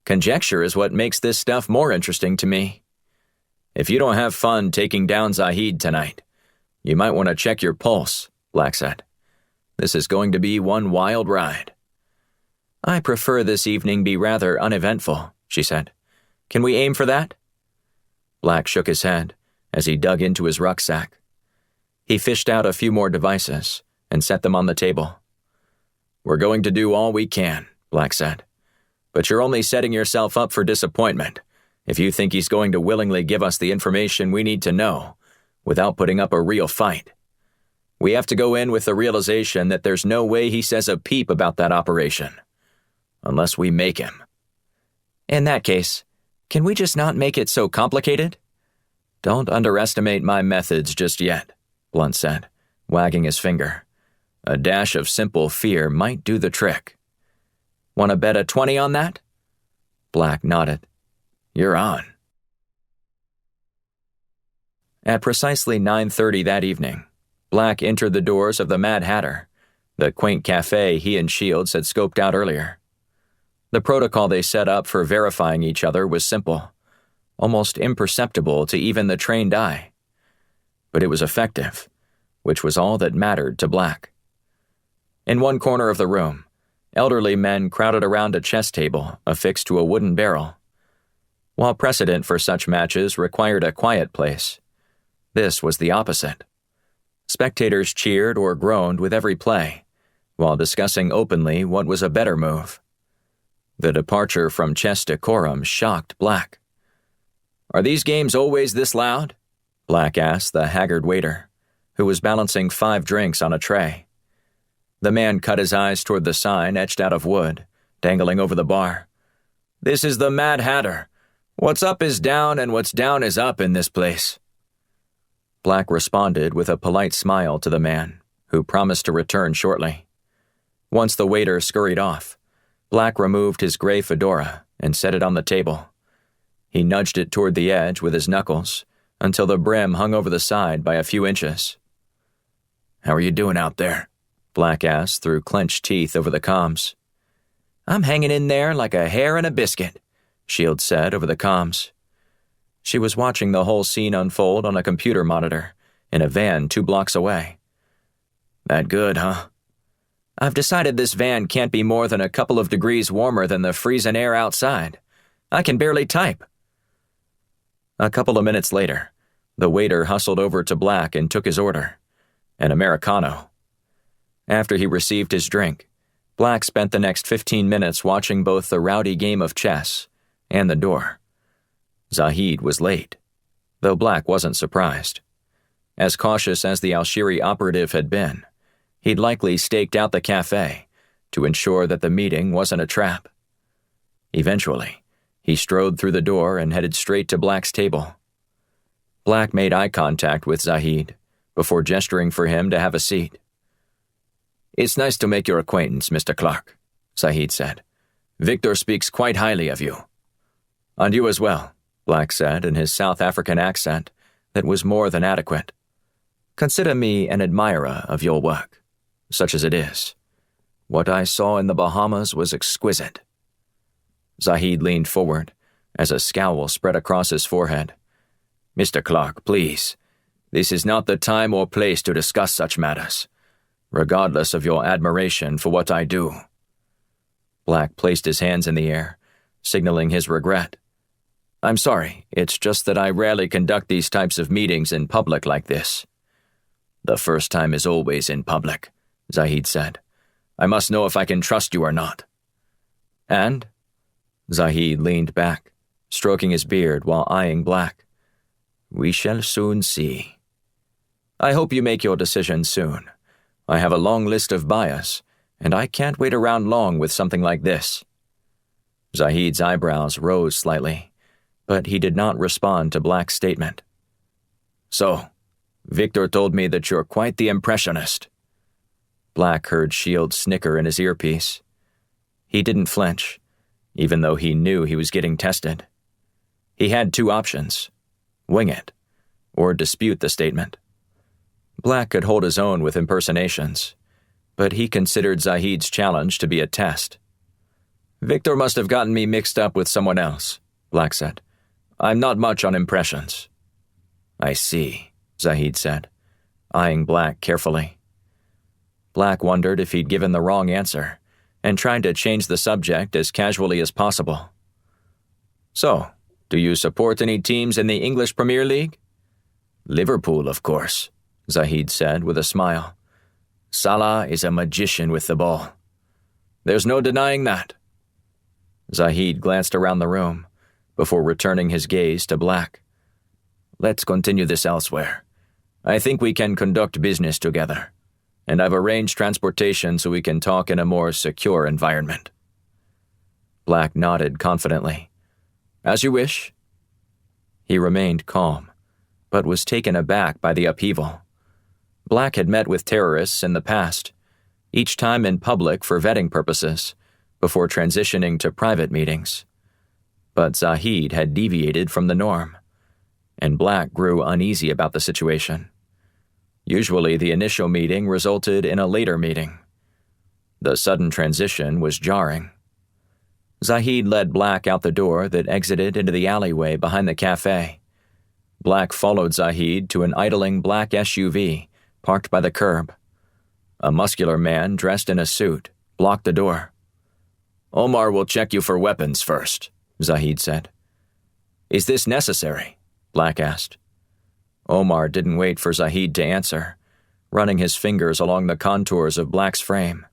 "Conjecture is what makes this stuff more interesting to me." "If you don't have fun taking down Zahid tonight, you might want to check your pulse," Black said. "This is going to be one wild ride." "I prefer this evening be rather uneventful," she said. "Can we aim for that?" Black shook his head as he dug into his rucksack. He fished out a few more devices and set them on the table. "We're going to do all we can," Black said. "But you're only setting yourself up for disappointment if you think he's going to willingly give us the information we need to know without putting up a real fight. We have to go in with the realization that there's no way he says a peep about that operation, unless we make him. In that case, can we just not make it so complicated? Don't underestimate my methods just yet, Blunt said, wagging his finger. A dash of simple fear might do the trick. Want to bet a 20 on that? Black nodded. You're on. At precisely 9:30 that evening, Black entered the doors of the Mad Hatter, the quaint cafe he and Shields had scoped out earlier. The protocol they set up for verifying each other was simple, almost imperceptible to even the trained eye. But it was effective, which was all that mattered to Black. In one corner of the room, elderly men crowded around a chess table affixed to a wooden barrel. While precedent for such matches required a quiet place, this was the opposite. Spectators cheered or groaned with every play, while discussing openly what was a better move. The departure from chess decorum shocked Black. Are these games always this loud? Black asked the haggard waiter, who was balancing 5 drinks on a tray. The man cut his eyes toward the sign etched out of wood, dangling over the bar. This is the Mad Hatter. What's up is down and what's down is up in this place. Black responded with a polite smile to the man, who promised to return shortly. Once the waiter scurried off, Black removed his gray fedora and set it on the table. He nudged it toward the edge with his knuckles until the brim hung over the side by a few inches. How are you doing out there? Black asked through clenched teeth over the comms. I'm hanging in there like a hair in a biscuit, Shields said over the comms. She was watching the whole scene unfold on a computer monitor in a van 2 blocks away. That good, huh? I've decided this van can't be more than a couple of degrees warmer than the freezing air outside. I can barely type. A couple of minutes later, the waiter hustled over to Black and took his order, an Americano. After he received his drink, Black spent the next 15 minutes watching both the rowdy game of chess and the door. Zahid was late, though Black wasn't surprised. As cautious as the Alshiri operative had been, he'd likely staked out the cafe to ensure that the meeting wasn't a trap. Eventually, he strode through the door and headed straight to Black's table. Black made eye contact with Zahid before gesturing for him to have a seat. It's nice to make your acquaintance, Mr. Clark, Zahid said. Victor speaks quite highly of you. And you as well, Black said in his South African accent that was more than adequate. Consider me an admirer of your work, such as it is. What I saw in the Bahamas was exquisite. Zahid leaned forward as a scowl spread across his forehead. Mr. Clark, please, this is not the time or place to discuss such matters, regardless of your admiration for what I do. Black placed his hands in the air, signaling his regret. I'm sorry, it's just that I rarely conduct these types of meetings in public like this. The first time is always in public, Zahid said. I must know if I can trust you or not. And? Zahid leaned back, stroking his beard while eyeing Black. We shall soon see. I hope you make your decision soon. I have a long list of buyers, and I can't wait around long with something like this. Zahid's eyebrows rose slightly, but he did not respond to Black's statement. So, Victor told me that you're quite the impressionist. Black heard Shields snicker in his earpiece. He didn't flinch, even though he knew he was getting tested. He had 2 options: wing it, or dispute the statement. Black could hold his own with impersonations, but he considered Zahid's challenge to be a test. Victor must have gotten me mixed up with someone else, Black said. I'm not much on impressions. I see, Zahid said, eyeing Black carefully. Black wondered if he'd given the wrong answer and tried to change the subject as casually as possible. So, do you support any teams in the English Premier League? Liverpool, of course, Zahid said with a smile. Salah is a magician with the ball. There's no denying that. Zahid glanced around the room, before returning his gaze to Black. "Let's continue this elsewhere. I think we can conduct business together, and I've arranged transportation so we can talk in a more secure environment." Black nodded confidently. "As you wish." He remained calm, but was taken aback by the upheaval. Black had met with terrorists in the past, each time in public for vetting purposes, before transitioning to private meetings. But Zahid had deviated from the norm, and Black grew uneasy about the situation. Usually the initial meeting resulted in a later meeting. The sudden transition was jarring. Zahid led Black out the door that exited into the alleyway behind the cafe. Black followed Zahid to an idling black SUV parked by the curb. A muscular man dressed in a suit blocked the door. "Omar will check you for weapons first," Zahid said. "Is this necessary?" Black asked. Omar didn't wait for Zahid to answer, running his fingers along the contours of Black's frame.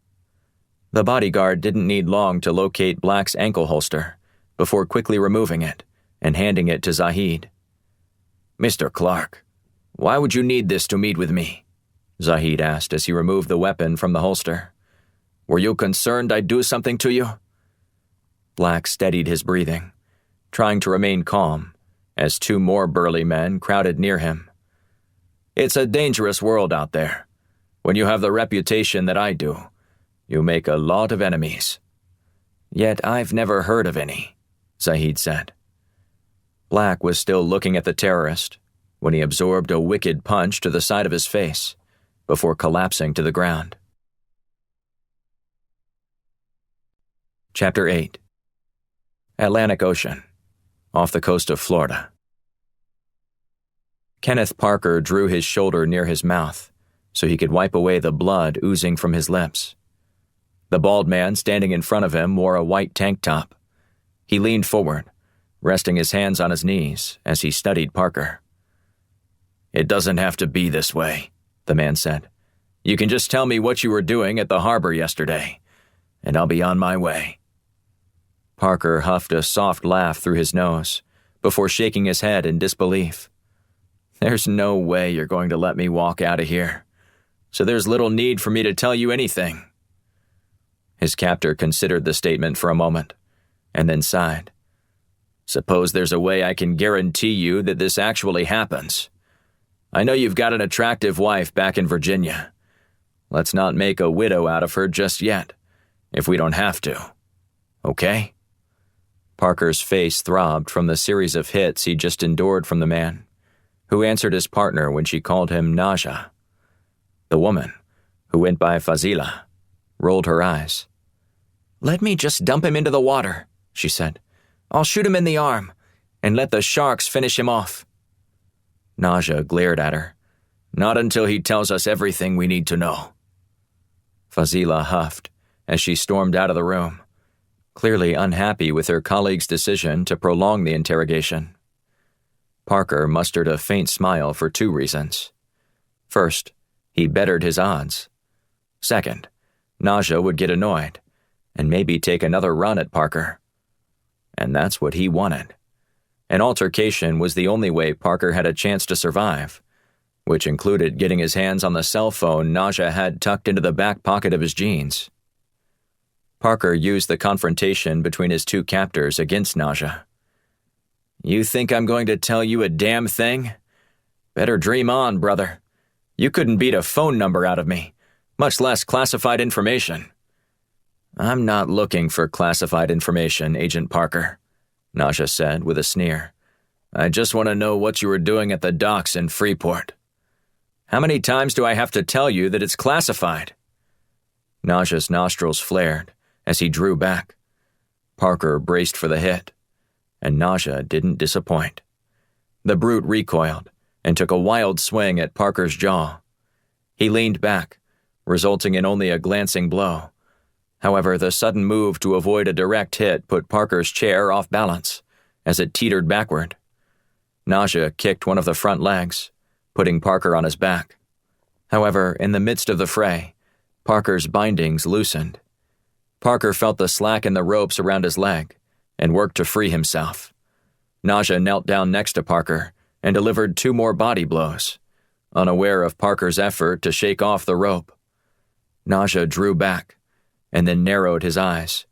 The bodyguard didn't need long to locate Black's ankle holster before quickly removing it and handing it to Zahid. "Mr. Clark, why would you need this to meet with me?" Zahid asked as he removed the weapon from the holster. "Were you concerned I'd do something to you?" Black steadied his breathing, trying to remain calm, as two more burly men crowded near him. "It's a dangerous world out there. When you have the reputation that I do, you make a lot of enemies." "Yet I've never heard of any," Zahid said. Black was still looking at the terrorist when he absorbed a wicked punch to the side of his face before collapsing to the ground. Chapter 8. Atlantic Ocean, off the coast of Florida. Kenneth Parker drew his shoulder near his mouth so he could wipe away the blood oozing from his lips. The bald man standing in front of him wore a white tank top. He leaned forward, resting his hands on his knees as he studied Parker. "It doesn't have to be this way," the man said. "You can just tell me what you were doing at the harbor yesterday, and I'll be on my way." Parker huffed a soft laugh through his nose before shaking his head in disbelief. "There's no way you're going to let me walk out of here, so there's little need for me to tell you anything." His captor considered the statement for a moment, and then sighed. "Suppose there's a way I can guarantee you that this actually happens. I know you've got an attractive wife back in Virginia. Let's not make a widow out of her just yet, if we don't have to. Okay?" Parker's face throbbed from the series of hits he just endured from the man, who answered his partner when she called him Naja. The woman, who went by Fazila, rolled her eyes. "Let me just dump him into the water," she said. "I'll shoot him in the arm, and let the sharks finish him off." Naja glared at her. "Not until he tells us everything we need to know." Fazila huffed as she stormed out of the room, clearly unhappy with her colleague's decision to prolong the interrogation. Parker mustered a faint smile for two reasons. First, he bettered his odds. Second, Naja would get annoyed and maybe take another run at Parker. And that's what he wanted. An altercation was the only way Parker had a chance to survive, which included getting his hands on the cell phone Naja had tucked into the back pocket of his jeans. Parker used the confrontation between his two captors against Naja. "You think I'm going to tell you a damn thing? Better dream on, brother. You couldn't beat a phone number out of me, much less classified information." "I'm not looking for classified information, Agent Parker," Naja said with a sneer. "I just want to know what you were doing at the docks in Freeport." "How many times do I have to tell you that it's classified?" Naja's nostrils flared as he drew back. Parker braced for the hit, and Naja didn't disappoint. The brute recoiled and took a wild swing at Parker's jaw. He leaned back, resulting in only a glancing blow. However, the sudden move to avoid a direct hit put Parker's chair off balance as it teetered backward. Naja kicked one of the front legs, putting Parker on his back. However, in the midst of the fray, Parker's bindings loosened. Parker felt the slack in the ropes around his leg and worked to free himself. Naja knelt down next to Parker and delivered 2 more body blows, unaware of Parker's effort to shake off the rope. Naja drew back and then narrowed his eyes.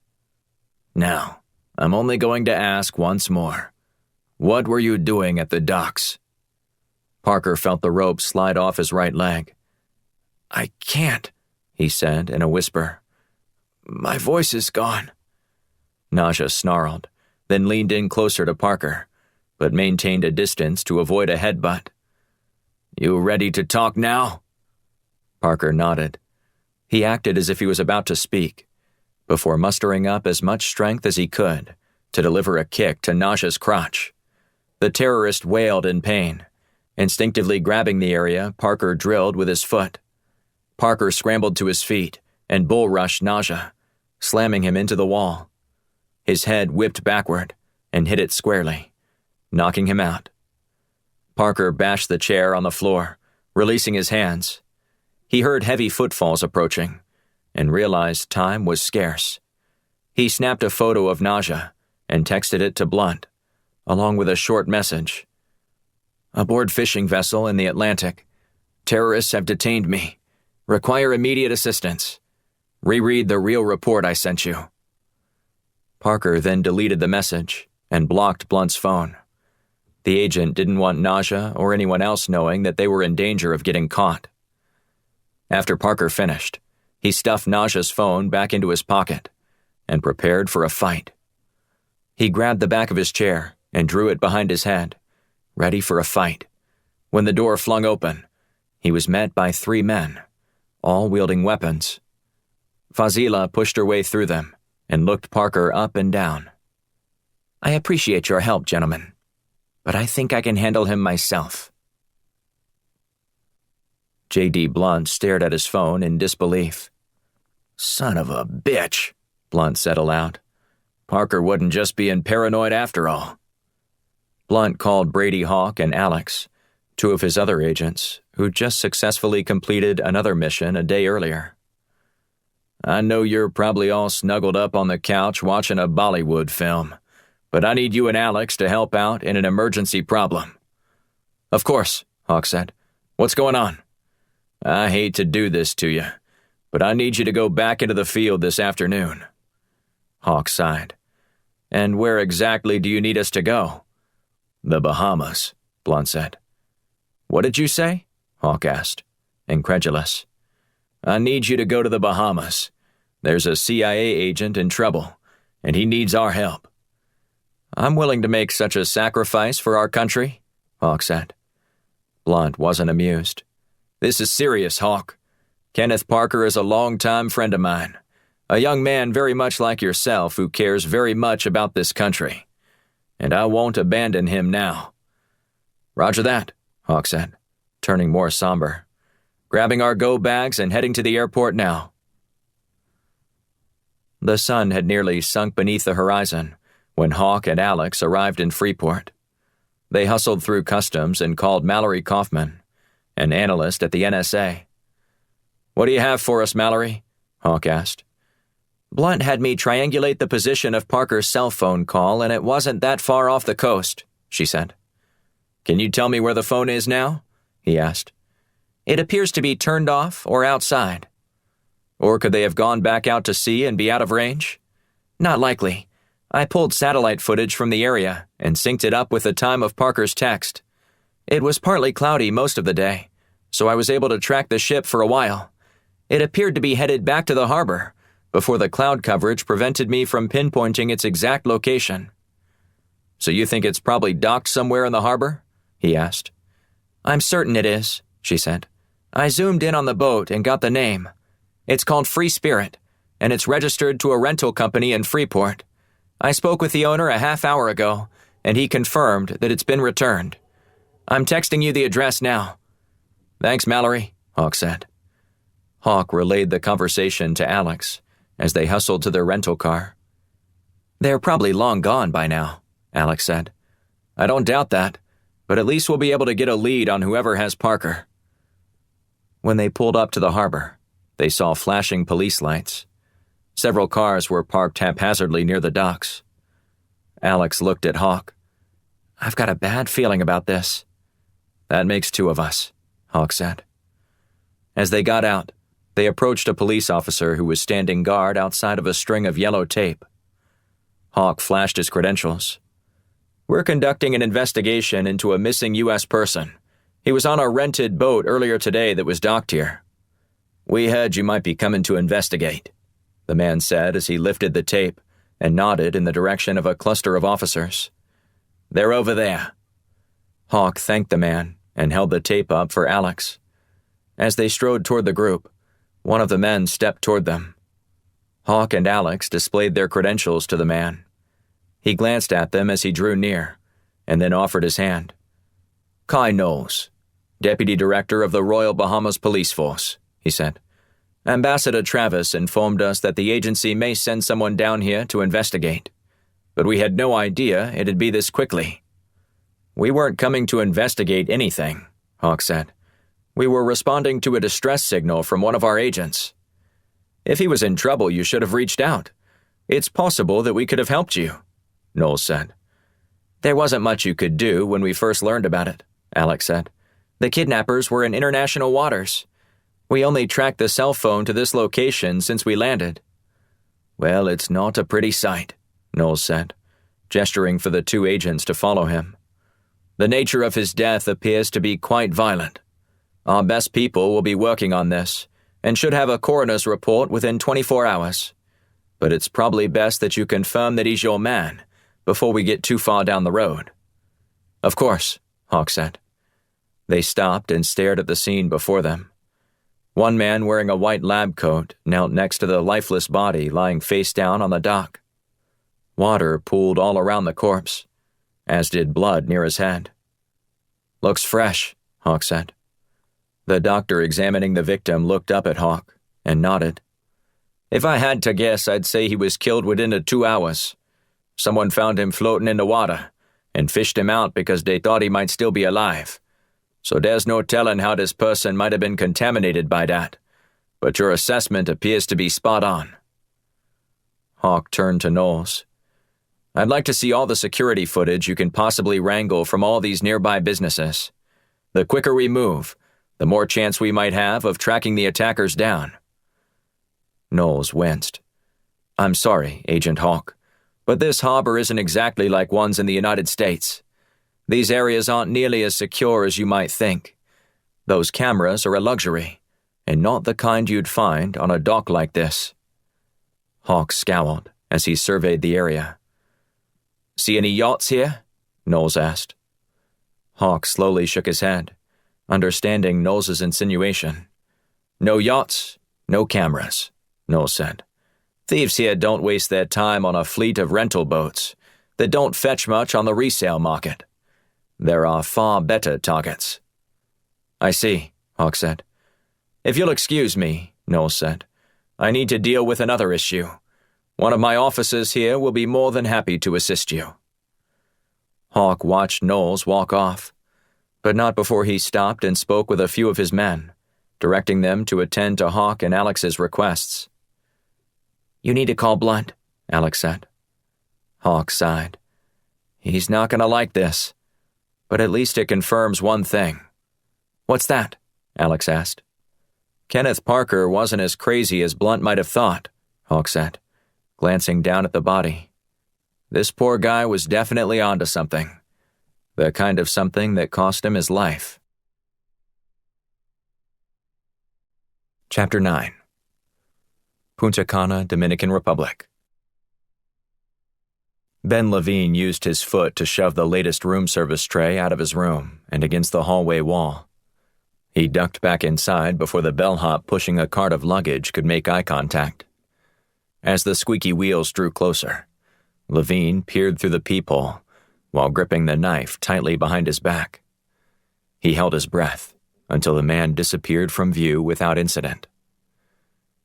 "Now, I'm only going to ask once more. What were you doing at the docks?" Parker felt the rope slide off his right leg. "I can't," he said in a whisper. "My voice is gone." Naja snarled, then leaned in closer to Parker, but maintained a distance to avoid a headbutt. "You ready to talk now?" Parker nodded. He acted as if he was about to speak, before mustering up as much strength as he could to deliver a kick to Naja's crotch. The terrorist wailed in pain. Instinctively grabbing the area, Parker drilled with his foot. Parker scrambled to his feet and bull-rushed Naja, slamming him into the wall. His head whipped backward and hit it squarely, knocking him out. Parker bashed the chair on the floor, releasing his hands. He heard heavy footfalls approaching and realized time was scarce. He snapped a photo of Naja and texted it to Blunt, along with a short message. "Aboard fishing vessel in the Atlantic. Terrorists have detained me. Require immediate assistance. Reread the real report I sent you." Parker then deleted the message and blocked Blunt's phone. The agent didn't want Naja or anyone else knowing that they were in danger of getting caught. After Parker finished, he stuffed Naja's phone back into his pocket and prepared for a fight. He grabbed the back of his chair and drew it behind his head, ready for a fight. When the door flung open, he was met by 3 men, all wielding weapons. Fazila pushed her way through them and looked Parker up and down. "I appreciate your help, gentlemen, but I think I can handle him myself." J.D. Blunt stared at his phone in disbelief. "Son of a bitch," Blunt said aloud. "Parker wasn't just being paranoid after all." Blunt called Brady Hawk and Alex, 2 of his other agents, who'd just successfully completed another mission a day earlier. "I know you're probably all snuggled up on the couch watching a Bollywood film, but I need you and Alex to help out in an emergency problem." "Of course," Hawk said. "What's going on?" "I hate to do this to you, but I need you to go back into the field this afternoon." Hawk sighed. "And where exactly do you need us to go?" "The Bahamas," Blunt said. "What did you say?" Hawk asked, incredulous. "I need you to go to the Bahamas. There's a CIA agent in trouble, and he needs our help." "I'm willing to make such a sacrifice for our country," Hawk said. Blunt wasn't amused. "This is serious, Hawk. Kenneth Parker is a longtime friend of mine, a young man very much like yourself who cares very much about this country, and I won't abandon him now." "Roger that," Hawk said, turning more somber. "Grabbing our go bags and heading to the airport now." The sun had nearly sunk beneath the horizon when Hawk and Alex arrived in Freeport. They hustled through customs and called Mallory Kaufman, an analyst at the NSA. "What do you have for us, Mallory?" Hawk asked. "Blunt had me triangulate the position of Parker's cell phone call, and it wasn't that far off the coast," she said. "Can you tell me where the phone is now?" he asked. "It appears to be turned off or outside." "Or could they have gone back out to sea and be out of range?" "Not likely. I pulled satellite footage from the area and synced it up with the time of Parker's text. It was partly cloudy most of the day, so I was able to track the ship for a while. It appeared to be headed back to the harbor before the cloud coverage prevented me from pinpointing its exact location." "So you think it's probably docked somewhere in the harbor?" he asked. "I'm certain it is," she said. "I zoomed in on the boat and got the name. It's called Free Spirit, and it's registered to a rental company in Freeport. I spoke with the owner a half hour ago, and he confirmed that it's been returned. I'm texting you the address now." "Thanks, Mallory," Hawk said. Hawk relayed the conversation to Alex as they hustled to their rental car. "They're probably long gone by now," Alex said. "I don't doubt that, but at least we'll be able to get a lead on whoever has Parker." When they pulled up to the harbor, they saw flashing police lights. Several cars were parked haphazardly near the docks. Alex looked at Hawk. "I've got a bad feeling about this." "That makes two of us," Hawk said. As they got out, they approached a police officer who was standing guard outside of a string of yellow tape. Hawk flashed his credentials. "We're conducting an investigation into a missing U.S. person. He was on a rented boat earlier today that was docked here." "We heard you might be coming to investigate," the man said as he lifted the tape and nodded in the direction of a cluster of officers. "They're over there." Hawk thanked the man and held the tape up for Alex. As they strode toward the group, one of the men stepped toward them. Hawk and Alex displayed their credentials to the man. He glanced at them as he drew near, and then offered his hand. "Kai Knowles, Deputy Director of the Royal Bahamas Police Force," he said. "Ambassador Travis informed us that the agency may send someone down here to investigate, but we had no idea it'd be this quickly." "We weren't coming to investigate anything," Hawk said. "We were responding to a distress signal from one of our agents. If he was in trouble, you should have reached out. It's possible that we could have helped you," Knowles said. "There wasn't much you could do when we first learned about it," Alex said. "The kidnappers were in international waters. We only tracked the cell phone to this location since we landed." "Well, it's not a pretty sight," Knowles said, gesturing for the two agents to follow him. "The nature of his death appears to be quite violent. Our best people will be working on this and should have a coroner's report within 24 hours. But it's probably best that you confirm that he's your man before we get too far down the road." "Of course," Hawk said. They stopped and stared at the scene before them. One man wearing a white lab coat knelt next to the lifeless body lying face down on the dock. Water pooled all around the corpse, as did blood near his head. "Looks fresh," Hawk said. The doctor examining the victim looked up at Hawk and nodded. "If I had to guess, I'd say he was killed within 2 hours. Someone found him floating in the water and fished him out because they thought he might still be alive. So there's no telling how this person might have been contaminated by that, but your assessment appears to be spot on." Hawk turned to Knowles. "I'd like to see all the security footage you can possibly wrangle from all these nearby businesses. The quicker we move, the more chance we might have of tracking the attackers down." Knowles winced. "I'm sorry, Agent Hawk, but this harbor isn't exactly like ones in the United States. These areas aren't nearly as secure as you might think. Those cameras are a luxury, and not the kind you'd find on a dock like this." Hawk scowled as he surveyed the area. "See any yachts here?" Knowles asked. Hawk slowly shook his head, understanding Knowles' insinuation. "No yachts, no cameras," Knowles said. "Thieves here don't waste their time on a fleet of rental boats that don't fetch much on the resale market. There are far better targets." "I see," Hawk said. "If you'll excuse me," Knowles said, "I need to deal with another issue. One of my officers here will be more than happy to assist you." Hawk watched Knowles walk off, but not before he stopped and spoke with a few of his men, directing them to attend to Hawk and Alex's requests. "You need to call Blunt," Alex said. Hawk sighed. "He's not going to like this, but at least it confirms one thing." "What's that?" Alex asked. "Kenneth Parker wasn't as crazy as Blunt might have thought," Hawk said, glancing down at the body. "This poor guy was definitely onto something. The kind of something that cost him his life." Chapter 9. Punta Cana, Dominican Republic. Ben Levine used his foot to shove the latest room service tray out of his room and against the hallway wall. He ducked back inside before the bellhop pushing a cart of luggage could make eye contact. As the squeaky wheels drew closer, Levine peered through the peephole while gripping the knife tightly behind his back. He held his breath until the man disappeared from view without incident.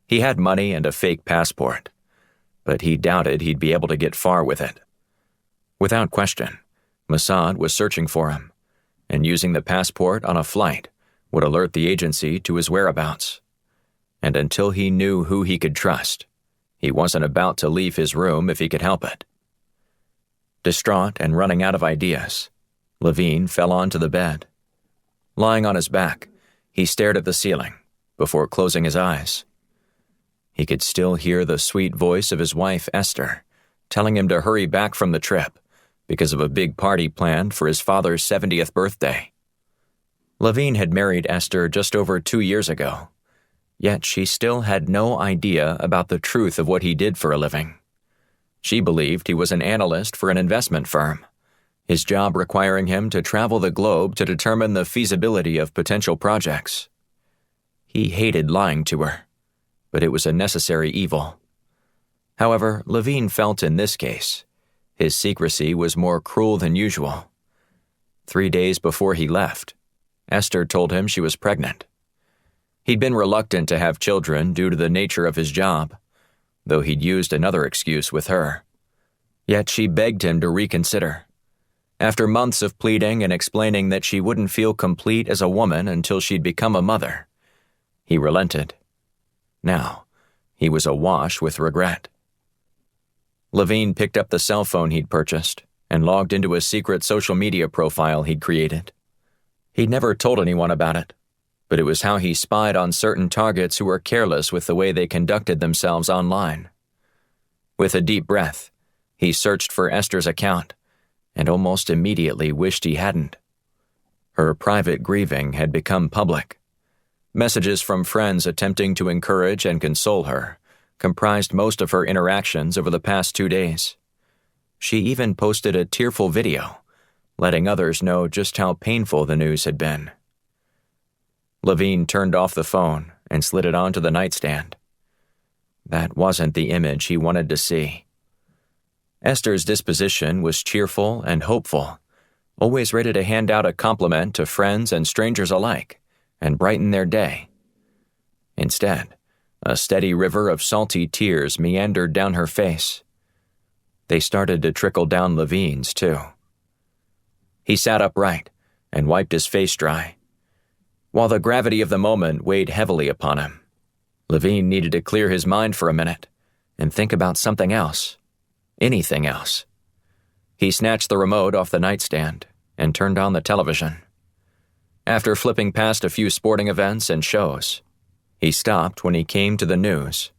He had money and a fake passport, but he doubted he'd be able to get far with it. Without question, Mossad was searching for him, and using the passport on a flight would alert the agency to his whereabouts. And until he knew who he could trust, he wasn't about to leave his room if he could help it. Distraught and running out of ideas, Levine fell onto the bed. Lying on his back, he stared at the ceiling before closing his eyes. He could still hear the sweet voice of his wife, Esther, telling him to hurry back from the trip because of a big party planned for his father's 70th birthday. Levine had married Esther just over 2 years ago, yet she still had no idea about the truth of what he did for a living. She believed he was an analyst for an investment firm, his job requiring him to travel the globe to determine the feasibility of potential projects. He hated lying to her, but it was a necessary evil. However, Levine felt in this case, his secrecy was more cruel than usual. 3 days before he left, Esther told him she was pregnant. He'd been reluctant to have children due to the nature of his job, though he'd used another excuse with her. Yet she begged him to reconsider. After months of pleading and explaining that she wouldn't feel complete as a woman until she'd become a mother, he relented. Now, he was awash with regret. Levine picked up the cell phone he'd purchased and logged into a secret social media profile he'd created. He'd never told anyone about it, but it was how he spied on certain targets who were careless with the way they conducted themselves online. With a deep breath, he searched for Esther's account and almost immediately wished he hadn't. Her private grieving had become public. Messages from friends attempting to encourage and console her comprised most of her interactions over the past 2 days. She even posted a tearful video, letting others know just how painful the news had been. Levine turned off the phone and slid it onto the nightstand. That wasn't the image he wanted to see. Esther's disposition was cheerful and hopeful, always ready to hand out a compliment to friends and strangers alike and brighten their day. Instead, a steady river of salty tears meandered down her face. They started to trickle down Levine's, too. He sat upright and wiped his face dry. While the gravity of the moment weighed heavily upon him, Levine needed to clear his mind for a minute and think about something else. Anything else. He snatched the remote off the nightstand and turned on the television. After flipping past a few sporting events and shows, he stopped when he came to the news.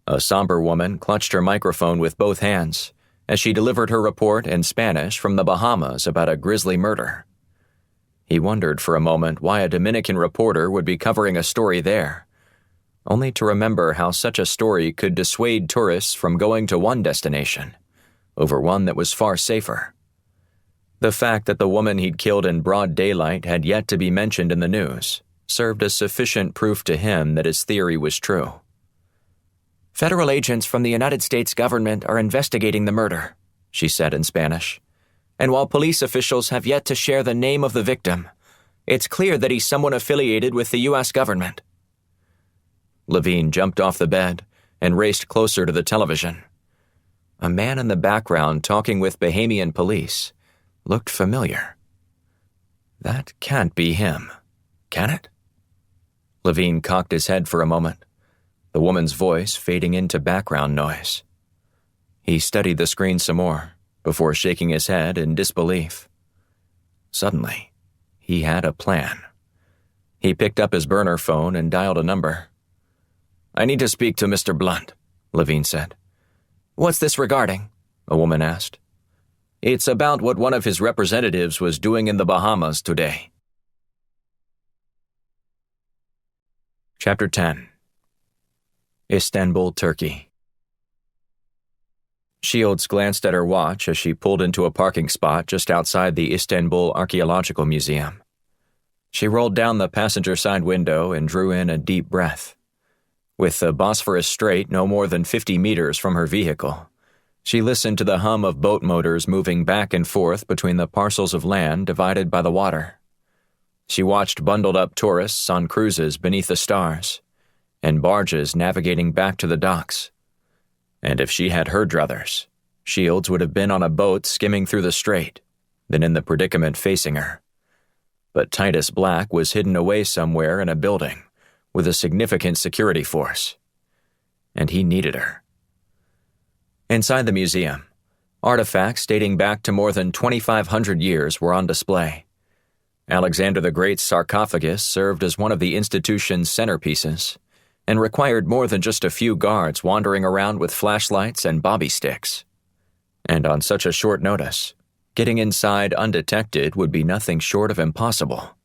A somber woman clutched her microphone with both hands as she delivered her report in Spanish from the Bahamas about a grisly murder. He wondered for a moment why a Dominican reporter would be covering a story there, only to remember how such a story could dissuade tourists from going to one destination over one that was far safer. The fact that the woman he'd killed in broad daylight had yet to be mentioned in the news served as sufficient proof to him that his theory was true. "Federal agents from the United States government are investigating the murder," she said in Spanish. "And while police officials have yet to share the name of the victim, it's clear that he's someone affiliated with the U.S. government." Levine jumped off the bed and raced closer to the television. A man in the background talking with Bahamian police looked familiar. That can't be him, can it? Levine cocked his head for a moment, the woman's voice fading into background noise. He studied the screen some more before shaking his head in disbelief. Suddenly, he had a plan. He picked up his burner phone and dialed a number. "I need to speak to Mr. Blunt," Levine said. "What's this regarding?" a woman asked. "It's about what one of his representatives was doing in the Bahamas today." Chapter 10. Istanbul, Turkey. Shields glanced at her watch as she pulled into a parking spot just outside the Istanbul Archaeological Museum. She rolled down the passenger side window and drew in a deep breath. With the Bosphorus Strait no more than 50 meters from her vehicle, she listened to the hum of boat motors moving back and forth between the parcels of land divided by the water. She watched bundled-up tourists on cruises beneath the stars, and barges navigating back to the docks. And if she had her druthers, Shields would have been on a boat skimming through the strait, than in the predicament facing her. But Titus Black was hidden away somewhere in a building with a significant security force, and he needed her. Inside the museum, Artifacts dating back to more than 2,500 years were on display. Alexander the Great's sarcophagus served as one of the institution's centerpieces and required more than just a few guards wandering around with flashlights and bobby sticks. And on such a short notice, getting inside undetected would be nothing short of impossible.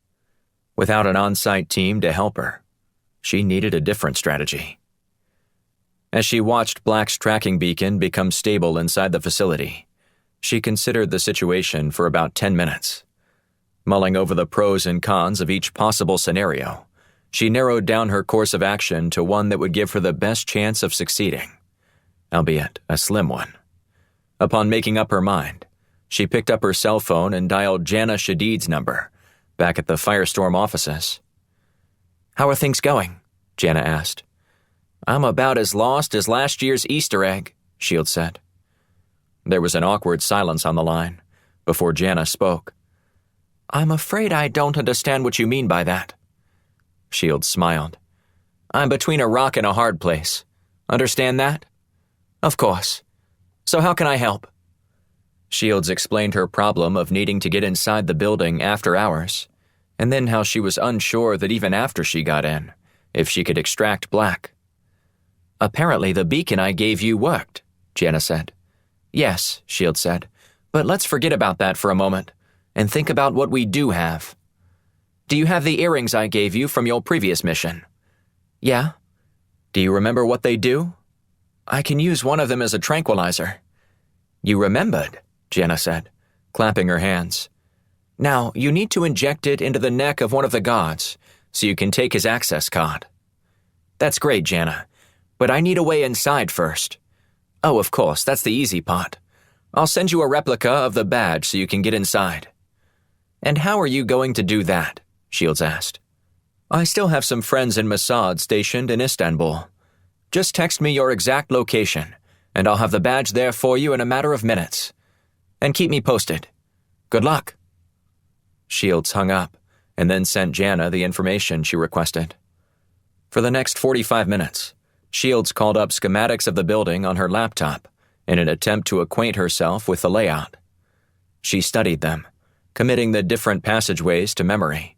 Without an on-site team to help her, she needed a different strategy. As she watched Black's tracking beacon become stable inside the facility, she considered the situation for about 10 minutes. Mulling over the pros and cons of each possible scenario, she narrowed down her course of action to one that would give her the best chance of succeeding, albeit a slim one. Upon making up her mind, she picked up her cell phone and dialed Jana Shadid's number, back at the Firestorm offices. "How are things going?" Jana asked. "I'm about as lost as last year's Easter egg," Shields said. There was an awkward silence on the line before Jana spoke. "I'm afraid I don't understand what you mean by that." Shields smiled. "I'm between a rock and a hard place. Understand that?" "Of course. So how can I help?" Shields explained her problem of needing to get inside the building after hours, and then how she was unsure that even after she got in, if she could extract Black. "Apparently the beacon I gave you worked," Jana said. "Yes," Shields said, "but let's forget about that for a moment and think about what we do have. Do you have the earrings I gave you from your previous mission?" "Yeah." "Do you remember what they do?" "I can use one of them as a tranquilizer." "You remembered," Jana said, clapping her hands. "Now, you need to inject it into the neck of one of the guards so you can take his access card." "That's great, Jana, but I need a way inside first." "Oh, of course, that's the easy part. I'll send you a replica of the badge so you can get inside." "And how are you going to do that?" Shields asked. "I still have some friends in Mossad stationed in Istanbul. Just text me your exact location, and I'll have the badge there for you in a matter of minutes. And keep me posted. Good luck." Shields hung up, and then sent Jana the information she requested. For the next 45 minutes, Shields called up schematics of the building on her laptop in an attempt to acquaint herself with the layout. She studied them, committing the different passageways to memory.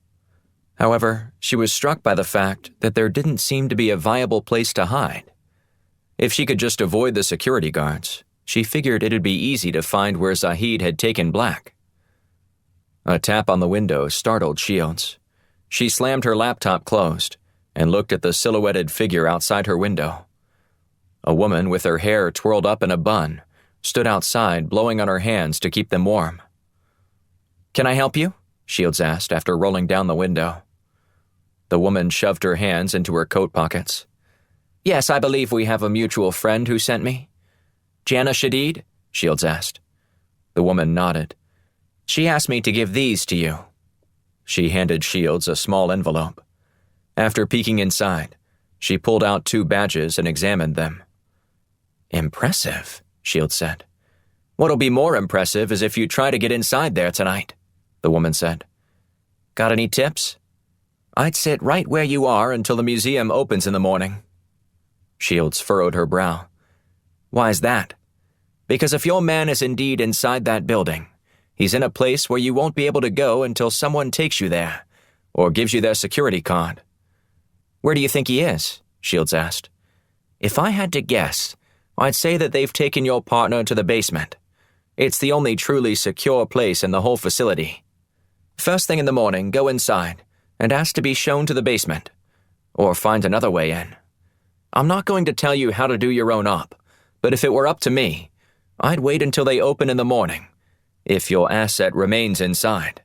However, she was struck by the fact that there didn't seem to be a viable place to hide. If she could just avoid the security guards, she figured it'd be easy to find where Zahid had taken Black. A tap on the window startled Shields. She slammed her laptop closed and looked at the silhouetted figure outside her window. A woman with her hair twirled up in a bun stood outside, blowing on her hands to keep them warm. "Can I help you?" Shields asked after rolling down the window. The woman shoved her hands into her coat pockets. "Yes, I believe we have a mutual friend who sent me." "Jana Shadid?" Shields asked. The woman nodded. "She asked me to give these to you." She handed Shields a small envelope. After peeking inside, she pulled out 2 badges and examined them. "Impressive," Shields said. "What'll be more impressive is if you try to get inside there tonight," the woman said. "Got any tips?" "I'd sit right where you are until the museum opens in the morning." Shields furrowed her brow. "Why's that?" "Because if your man is indeed inside that building, he's in a place where you won't be able to go until someone takes you there, or gives you their security card." "Where do you think he is?" Shields asked. "If I had to guess, I'd say that they've taken your partner to the basement. It's the only truly secure place in the whole facility. First thing in the morning, go inside and ask to be shown to the basement, or find another way in. I'm not going to tell you how to do your own op, but if it were up to me, I'd wait until they open in the morning, if your asset remains inside.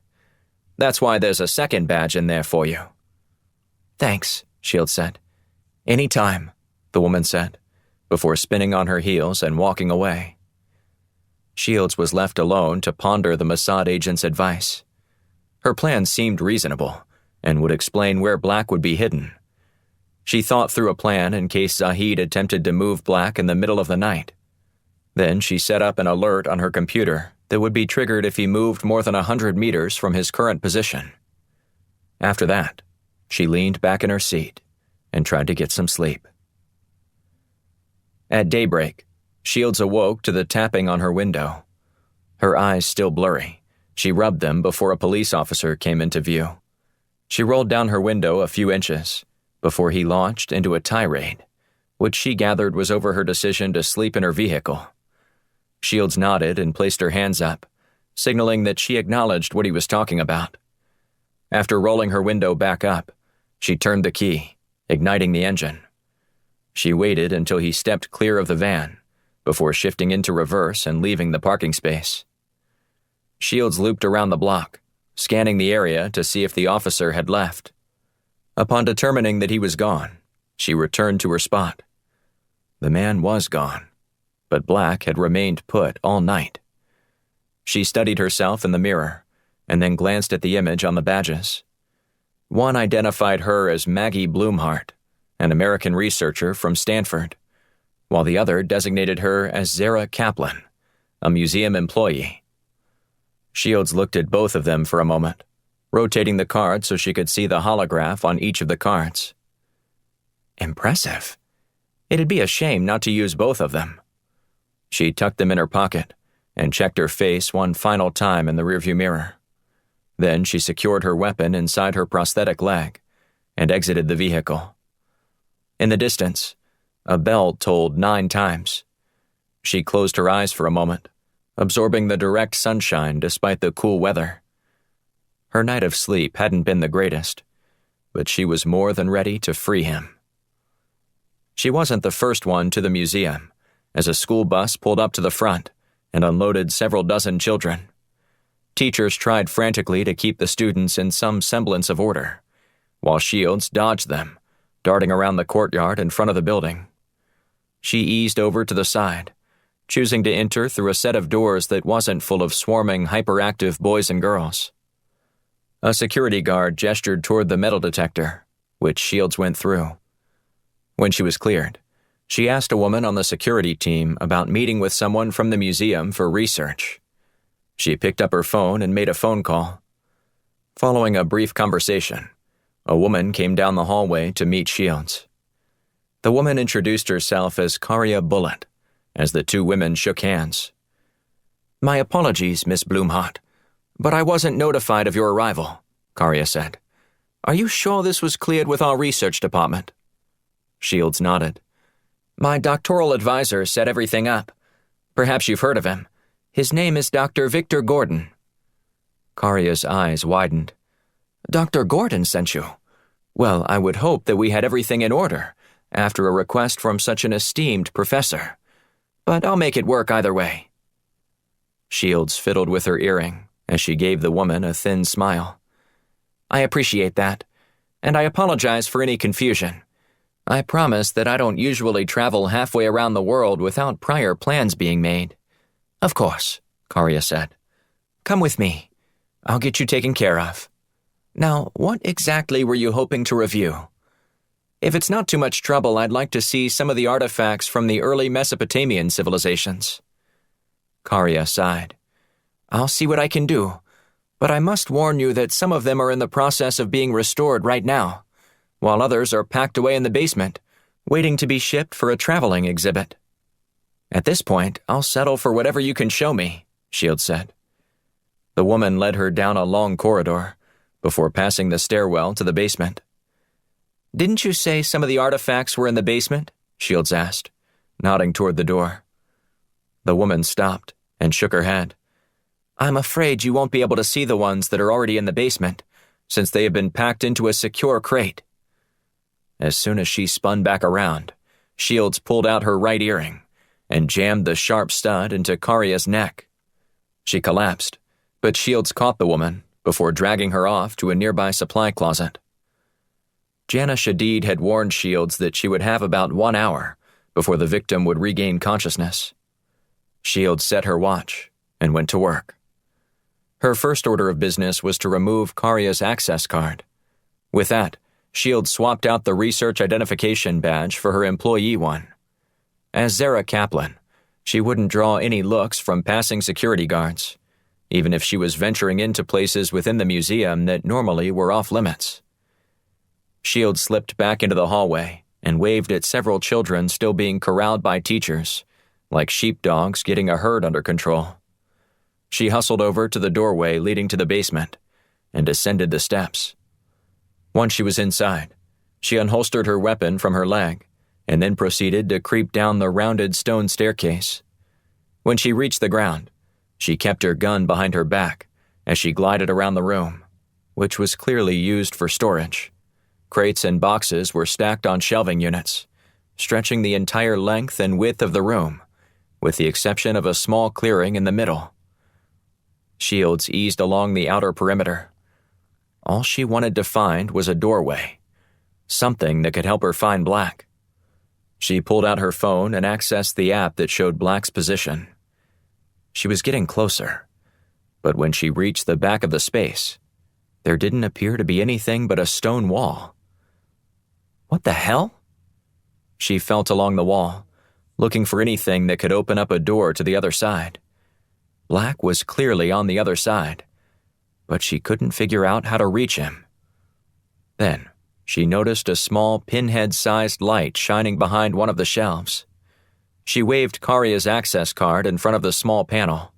That's why there's a second badge in there for you." "Thanks," Shields said. "Any time," the woman said, before spinning on her heels and walking away. Shields was left alone to ponder the Mossad agent's advice. Her plan seemed reasonable and would explain where Black would be hidden. She thought through a plan in case Zahid attempted to move Black in the middle of the night. Then she set up an alert on her computer that would be triggered if he moved more than 100 meters from his current position. After that, she leaned back in her seat and tried to get some sleep. At daybreak, Shields awoke to the tapping on her window. Her eyes still blurry, she rubbed them before a police officer came into view. She rolled down her window a few inches before he launched into a tirade, which she gathered was over her decision to sleep in her vehicle. Shields nodded and placed her hands up, signaling that she acknowledged what he was talking about. After rolling her window back up, she turned the key, igniting the engine. She waited until he stepped clear of the van before shifting into reverse and leaving the parking space. Shields looped around the block, scanning the area to see if the officer had left. Upon determining that he was gone, she returned to her spot. The man was gone, but Black had remained put all night. She studied herself in the mirror and then glanced at the image on the badges. One identified her as Maggie Blumhart, an American researcher from Stanford, while the other designated her as Zara Kaplan, a museum employee. Shields looked at both of them for a moment, rotating the card so she could see the holograph on each of the cards. Impressive. It'd be a shame not to use both of them. She tucked them in her pocket and checked her face one final time in the rearview mirror. Then she secured her weapon inside her prosthetic leg and exited the vehicle. In the distance, a bell tolled 9 times. She closed her eyes for a moment, absorbing the direct sunshine despite the cool weather. Her night of sleep hadn't been the greatest, but she was more than ready to free him. She wasn't the first one to the museum, as a school bus pulled up to the front and unloaded several dozen children. Teachers tried frantically to keep the students in some semblance of order, while Shields dodged them, darting around the courtyard in front of the building. She eased over to the side, choosing to enter through a set of doors that wasn't full of swarming, hyperactive boys and girls. A security guard gestured toward the metal detector, which Shields went through. When she was cleared, she asked a woman on the security team about meeting with someone from the museum for research. She picked up her phone and made a phone call. Following a brief conversation, a woman came down the hallway to meet Shields. The woman introduced herself as Karia Bullitt, as the two women shook hands. "My apologies, Miss Blumhart, but I wasn't notified of your arrival," Karia said. "Are you sure this was cleared with our research department?" Shields nodded. "My doctoral advisor set everything up. Perhaps you've heard of him. His name is Dr. Victor Gordon." Karia's eyes widened. "Dr. Gordon sent you? Well, I would hope that we had everything in order after a request from such an esteemed professor. But I'll make it work either way." Shields fiddled with her earring as she gave the woman a thin smile. "I appreciate that, and I apologize for any confusion. I promise that I don't usually travel halfway around the world without prior plans being made." "Of course," Karia said. "Come with me. I'll get you taken care of. Now, what exactly were you hoping to review? If it's not too much trouble, I'd like to see some of the artifacts from the early Mesopotamian civilizations." Karia sighed. "I'll see what I can do, but I must warn you that some of them are in the process of being restored right now, while others are packed away in the basement, waiting to be shipped for a traveling exhibit." "At this point, I'll settle for whatever you can show me," Shields said. The woman led her down a long corridor before passing the stairwell to the basement. "Didn't you say some of the artifacts were in the basement?" Shields asked, nodding toward the door. The woman stopped and shook her head. "I'm afraid you won't be able to see the ones that are already in the basement, since they have been packed into a secure crate." As soon as she spun back around, Shields pulled out her right earring and jammed the sharp stud into Karia's neck. She collapsed, but Shields caught the woman before dragging her off to a nearby supply closet. Jana Shadid had warned Shields that she would have about 1 hour before the victim would regain consciousness. Shields set her watch and went to work. Her first order of business was to remove Karia's access card. With that, Shields swapped out the research identification badge for her employee one. As Zara Kaplan, she wouldn't draw any looks from passing security guards, even if she was venturing into places within the museum that normally were off-limits. Shields slipped back into the hallway and waved at several children still being corralled by teachers like sheepdogs getting a herd under control. She hustled over to the doorway leading to the basement and ascended the steps. Once she was inside, she unholstered her weapon from her leg and then proceeded to creep down the rounded stone staircase. When she reached the ground, she kept her gun behind her back as she glided around the room, which was clearly used for storage. Crates and boxes were stacked on shelving units, stretching the entire length and width of the room, with the exception of a small clearing in the middle. Shields eased along the outer perimeter. All she wanted to find was a doorway, something that could help her find Black. She pulled out her phone and accessed the app that showed Black's position. She was getting closer, but when she reached the back of the space, there didn't appear to be anything but a stone wall. What the hell? She felt along the wall, looking for anything that could open up a door to the other side. Black was clearly on the other side, but she couldn't figure out how to reach him. Then, she noticed a small pinhead-sized light shining behind one of the shelves. She waved Karya's access card in front of the small panel.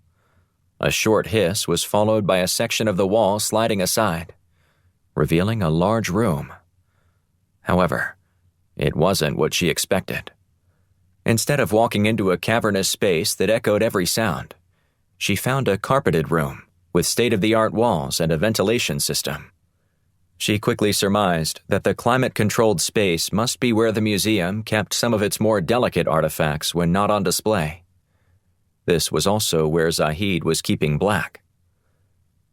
A short hiss was followed by a section of the wall sliding aside, revealing a large room. However, it wasn't what she expected. Instead of walking into a cavernous space that echoed every sound, she found a carpeted room with state-of-the-art walls and a ventilation system. She quickly surmised that the climate-controlled space must be where the museum kept some of its more delicate artifacts when not on display. This was also where Zahid was keeping Black.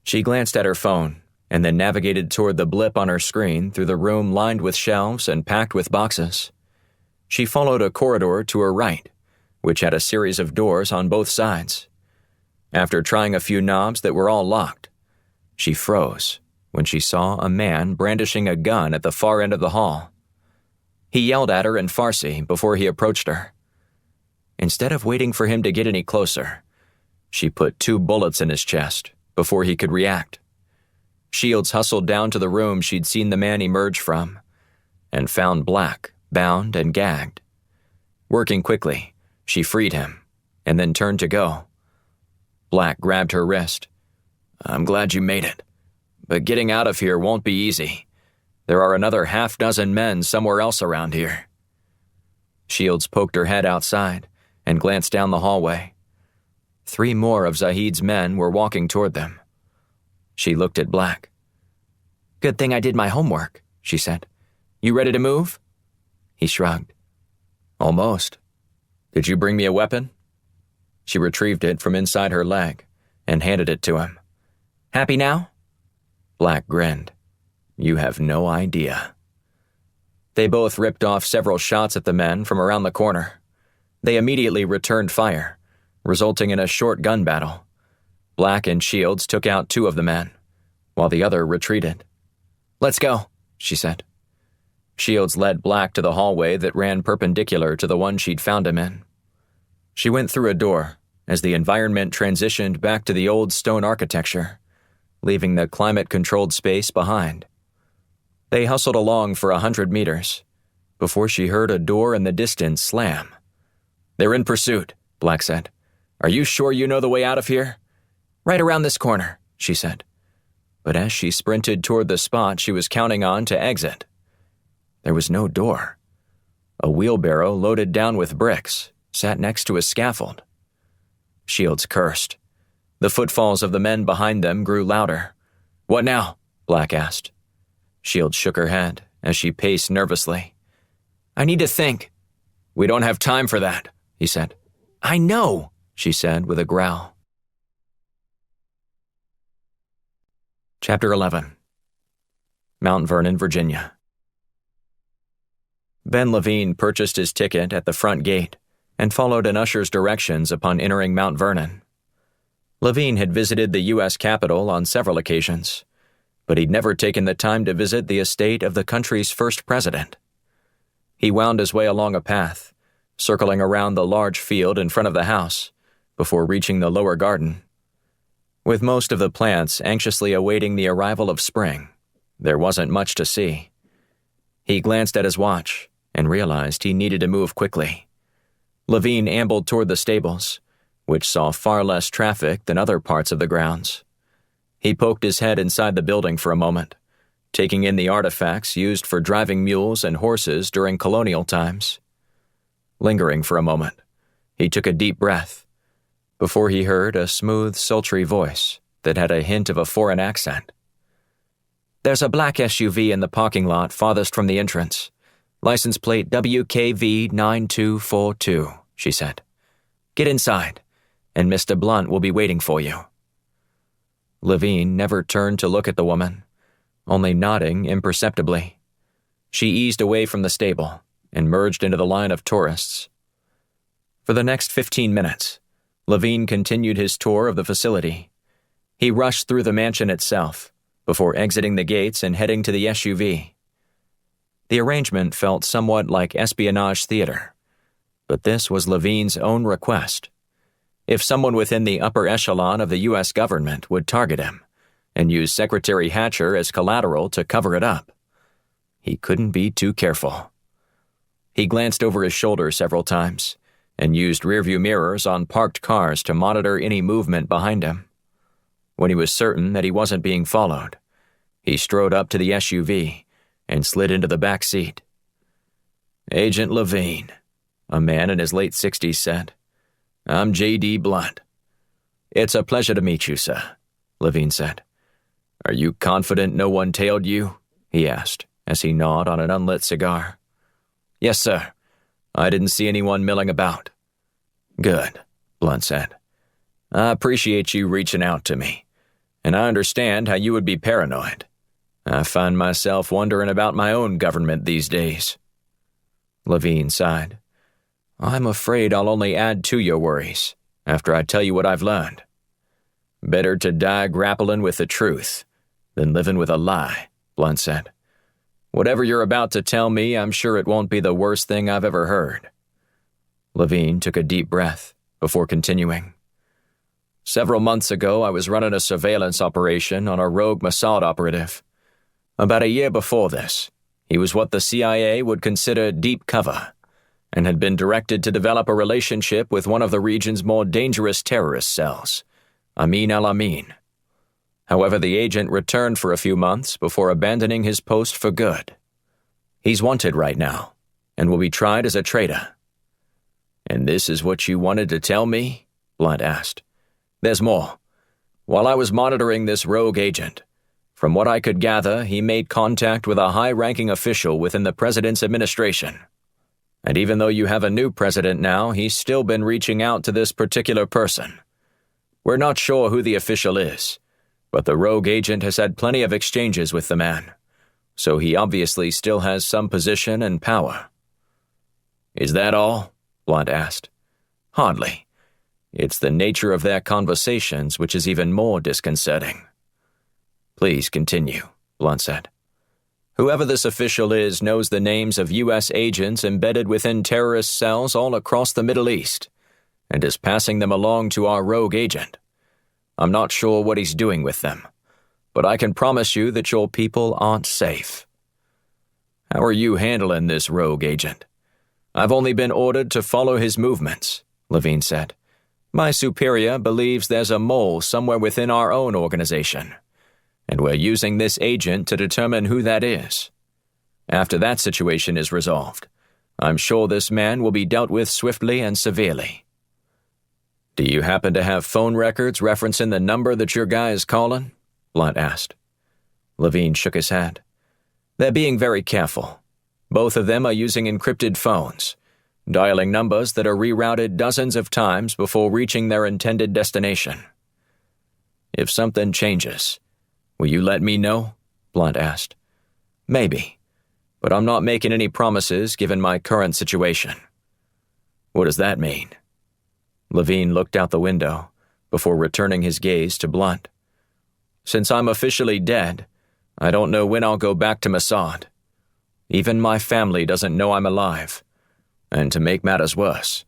She glanced at her phone and then navigated toward the blip on her screen through the room lined with shelves and packed with boxes. She followed a corridor to her right, which had a series of doors on both sides. After trying a few knobs that were all locked, she froze when she saw a man brandishing a gun at the far end of the hall. He yelled at her in Farsi before he approached her. Instead of waiting for him to get any closer, she put 2 bullets in his chest before he could react. Shields hustled down to the room she'd seen the man emerge from and found Black, bound and gagged. Working quickly, she freed him and then turned to go. Black grabbed her wrist. "I'm glad you made it, but getting out of here won't be easy. There are another 6 men somewhere else around here." Shields poked her head outside and glanced down the hallway. 3 more of Zahid's men were walking toward them. She looked at Black. "Good thing I did my homework," she said. "You ready to move?" He shrugged. "Almost. Did you bring me a weapon?" She retrieved it from inside her leg and handed it to him. "Happy now?" Black grinned. "You have no idea." They both ripped off several shots at the men from around the corner. They immediately returned fire, resulting in a short gun battle. Black and Shields took out 2 of the men, while the other retreated. "Let's go," she said. Shields led Black to the hallway that ran perpendicular to the one she'd found him in. She went through a door as the environment transitioned back to the old stone architecture, leaving the climate-controlled space behind. They hustled along for 100 meters before she heard a door in the distance slam. "They're in pursuit," Black said. "Are you sure you know the way out of here?" "Right around this corner," she said. But as she sprinted toward the spot she was counting on to exit, there was no door. A wheelbarrow loaded down with bricks sat next to a scaffold. Shields cursed. The footfalls of the men behind them grew louder. "What now?" Black asked. Shields shook her head as she paced nervously. "I need to think." "We don't have time for that," he said. "I know," she said with a growl. Chapter 11. Mount Vernon, Virginia. Ben Levine purchased his ticket at the front gate and followed an usher's directions upon entering Mount Vernon. Levine had visited the U.S. Capitol on several occasions, but he'd never taken the time to visit the estate of the country's first president. He wound his way along a path, circling around the large field in front of the house, before reaching the lower garden. With most of the plants anxiously awaiting the arrival of spring, there wasn't much to see. He glanced at his watch and realized he needed to move quickly. Levine ambled toward the stables, which saw far less traffic than other parts of the grounds. He poked his head inside the building for a moment, taking in the artifacts used for driving mules and horses during colonial times. Lingering for a moment, he took a deep breath before he heard a smooth, sultry voice that had a hint of a foreign accent. "There's a black SUV in the parking lot farthest from the entrance. License plate WKV9242, she said. "Get inside, and Mr. Blunt will be waiting for you." Levine never turned to look at the woman, only nodding imperceptibly. She eased away from the stable and merged into the line of tourists. For the next 15 minutes, Levine continued his tour of the facility. He rushed through the mansion itself before exiting the gates and heading to the SUV. The arrangement felt somewhat like espionage theater, but this was Levine's own request. If someone within the upper echelon of the U.S. government would target him and use Secretary Hatcher as collateral to cover it up, he couldn't be too careful. He glanced over his shoulder several times and used rearview mirrors on parked cars to monitor any movement behind him. When he was certain that he wasn't being followed, he strode up to the SUV and slid into the back seat. "Agent Levine," a man in his late 60s said. "I'm J.D. Blunt." "It's a pleasure to meet you, sir," Levine said. "Are you confident no one tailed you?" he asked, as he gnawed on an unlit cigar. "Yes, sir. I didn't see anyone milling about." "Good," Blunt said. "I appreciate you reaching out to me, and I understand how you would be paranoid. I find myself wondering about my own government these days." Levine sighed. "I'm afraid I'll only add to your worries after I tell you what I've learned. Better to die grappling with the truth than living with a lie," Blunt said. "Whatever you're about to tell me, I'm sure it won't be the worst thing I've ever heard." Levine took a deep breath before continuing. "Several months ago, I was running a surveillance operation on a rogue Mossad operative. About a year before this, he was what the CIA would consider deep cover and had been directed to develop a relationship with one of the region's more dangerous terrorist cells, Amin al-Amin. However, the agent returned for a few months before abandoning his post for good. He's wanted right now and will be tried as a traitor." "And this is what you wanted to tell me?" Blunt asked. "There's more. While I was monitoring this rogue agent, from what I could gather, he made contact with a high-ranking official within the president's administration. And even though you have a new president now, he's still been reaching out to this particular person. We're not sure who the official is, but the rogue agent has had plenty of exchanges with the man, so he obviously still has some position and power." "Is that all?" Blunt asked. "Hardly. It's the nature of their conversations which is even more disconcerting." "Please continue," Blunt said. "Whoever this official is knows the names of U.S. agents embedded within terrorist cells all across the Middle East and is passing them along to our rogue agent. I'm not sure what he's doing with them, but I can promise you that your people aren't safe." "How are you handling this rogue agent?" "I've only been ordered to follow his movements," Levine said. "My superior believes there's a mole somewhere within our own organization, and we're using this agent to determine who that is. After that situation is resolved, I'm sure this man will be dealt with swiftly and severely." "Do you happen to have phone records referencing the number that your guy is calling?" Blunt asked. Levine shook his head. "They're being very careful. Both of them are using encrypted phones, dialing numbers that are rerouted dozens of times before reaching their intended destination." "If something changes, will you let me know?" Blunt asked. "Maybe, but I'm not making any promises given my current situation." "What does that mean?" Levine looked out the window before returning his gaze to Blunt. "Since I'm officially dead, I don't know when I'll go back to Mossad. Even my family doesn't know I'm alive. And to make matters worse,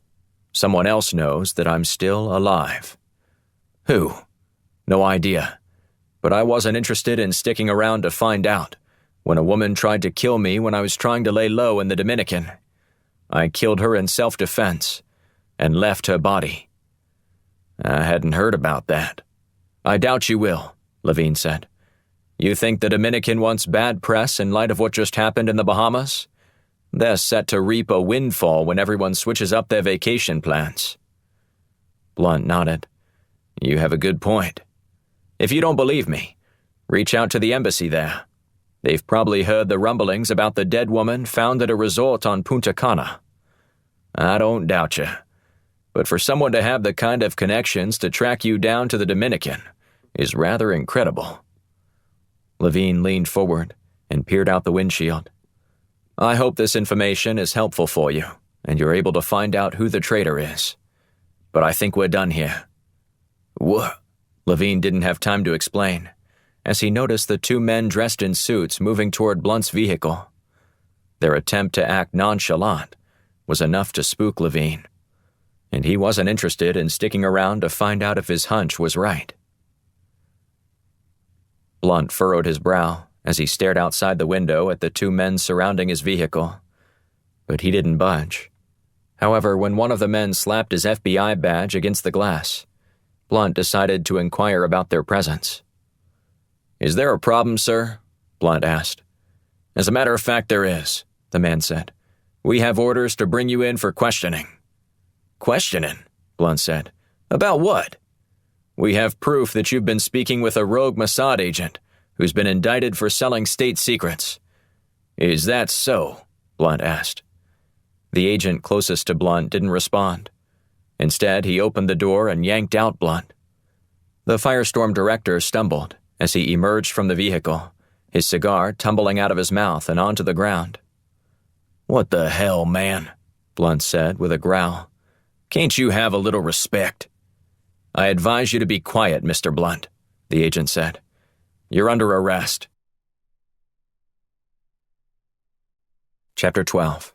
someone else knows that I'm still alive." "Who?" "No idea. But I wasn't interested in sticking around to find out when a woman tried to kill me when I was trying to lay low in the Dominican. I killed her in self-defense, and left her body. I hadn't heard about that. I doubt you will, Levine said. You think the Dominican wants bad press in light of what just happened in the Bahamas? They're set to reap a windfall when everyone switches up their vacation plans. Blunt nodded. You have a good point. If you don't believe me, reach out to the embassy there. They've probably heard the rumblings about the dead woman found at a resort on Punta Cana. I don't doubt you. But for someone to have the kind of connections to track you down to the Dominican is rather incredible. Levine leaned forward and peered out the windshield. I hope this information is helpful for you, and you're able to find out who the traitor is. But I think we're done here. What? Levine didn't have time to explain, as he noticed the two men dressed in suits moving toward Blunt's vehicle. Their attempt to act nonchalant was enough to spook Levine, and he wasn't interested in sticking around to find out if his hunch was right. Blunt furrowed his brow as he stared outside the window at the two men surrounding his vehicle, but he didn't budge. However, when one of the men slapped his FBI badge against the glass, Blunt decided to inquire about their presence. Is there a problem, sir? Blunt asked. As a matter of fact, there is, the man said. We have orders to bring you in for questioning. Questioning? Blunt said. About what? We have proof that you've been speaking with a rogue Mossad agent who's been indicted for selling state secrets. Is that so? Blunt asked. The agent closest to Blunt didn't respond. Instead, he opened the door and yanked out Blunt. The Firestorm director stumbled as he emerged from the vehicle, his cigar tumbling out of his mouth and onto the ground. What the hell, man? Blunt said with a growl. Can't you have a little respect? I advise you to be quiet, Mr. Blunt, the agent said. You're under arrest. Chapter 12.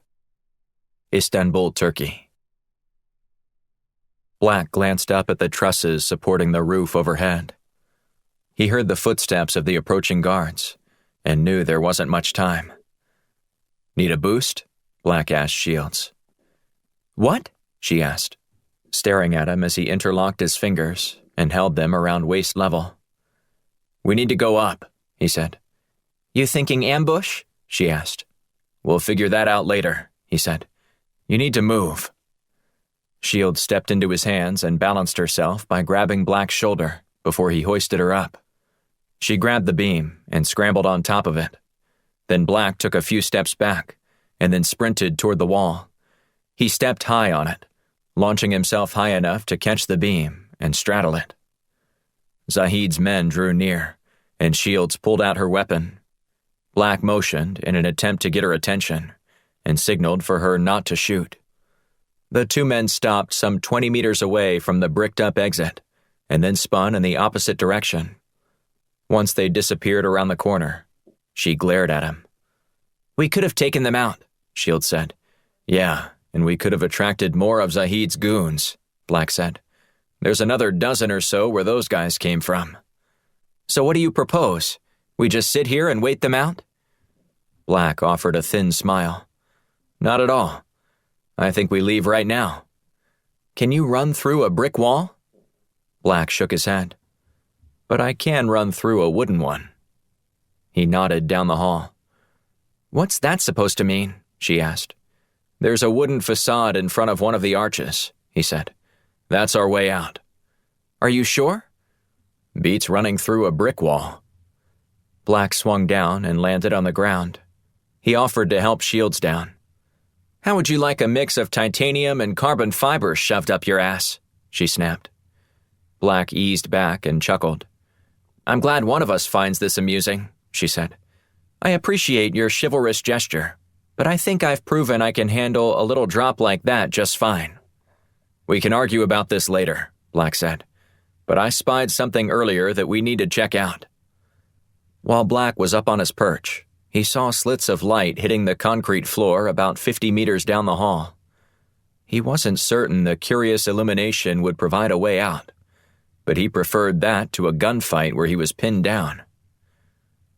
Istanbul, Turkey. Black glanced up at the trusses supporting the roof overhead. He heard the footsteps of the approaching guards and knew there wasn't much time. Need a boost? Black asked Shields. What? She asked, staring at him as he interlocked his fingers and held them around waist level. We need to go up, he said. You thinking ambush? She asked. We'll figure that out later, he said. You need to move. Shields stepped into his hands and balanced herself by grabbing Black's shoulder before he hoisted her up. She grabbed the beam and scrambled on top of it. Then Black took a few steps back and then sprinted toward the wall. He stepped high on it, launching himself high enough to catch the beam and straddle it. Zahid's men drew near, and Shields pulled out her weapon. Black motioned in an attempt to get her attention and signaled for her not to shoot. The two men stopped some 20 meters away from the bricked-up exit and then spun in the opposite direction. Once they disappeared around the corner, she glared at him. We could have taken them out, Shields said. Yeah, and we could have attracted more of Zahid's goons, Black said. There's another dozen or so where those guys came from. So what do you propose? We just sit here and wait them out? Black offered a thin smile. Not at all. I think we leave right now. Can you run through a brick wall? Black shook his head. But I can run through a wooden one. He nodded down the hall. What's that supposed to mean? She asked. There's a wooden facade in front of one of the arches, he said. That's our way out. Are you sure? Beats running through a brick wall. Black swung down and landed on the ground. He offered to help Shields down. How would you like a mix of titanium and carbon fiber shoved up your ass? She snapped. Black eased back and chuckled. I'm glad one of us finds this amusing, she said. I appreciate your chivalrous gesture, but I think I've proven I can handle a little drop like that just fine. We can argue about this later, Black said, but I spied something earlier that we need to check out. While Black was up on his perch, he saw slits of light hitting the concrete floor about 50 meters down the hall. He wasn't certain the curious illumination would provide a way out, but he preferred that to a gunfight where he was pinned down.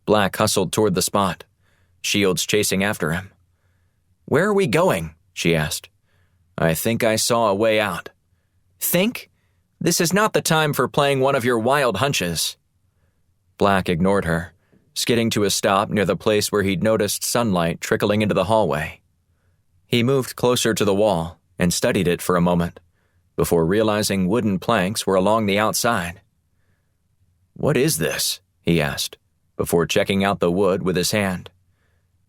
Black hustled toward the spot, Shields chasing after him. Where are we going? She asked. I think I saw a way out." "Think? This is not the time for playing one of your wild hunches." Black ignored her, skidding to a stop near the place where he'd noticed sunlight trickling into the hallway. He moved closer to the wall and studied it for a moment, before realizing wooden planks were along the outside. "What is this?" he asked, before checking out the wood with his hand.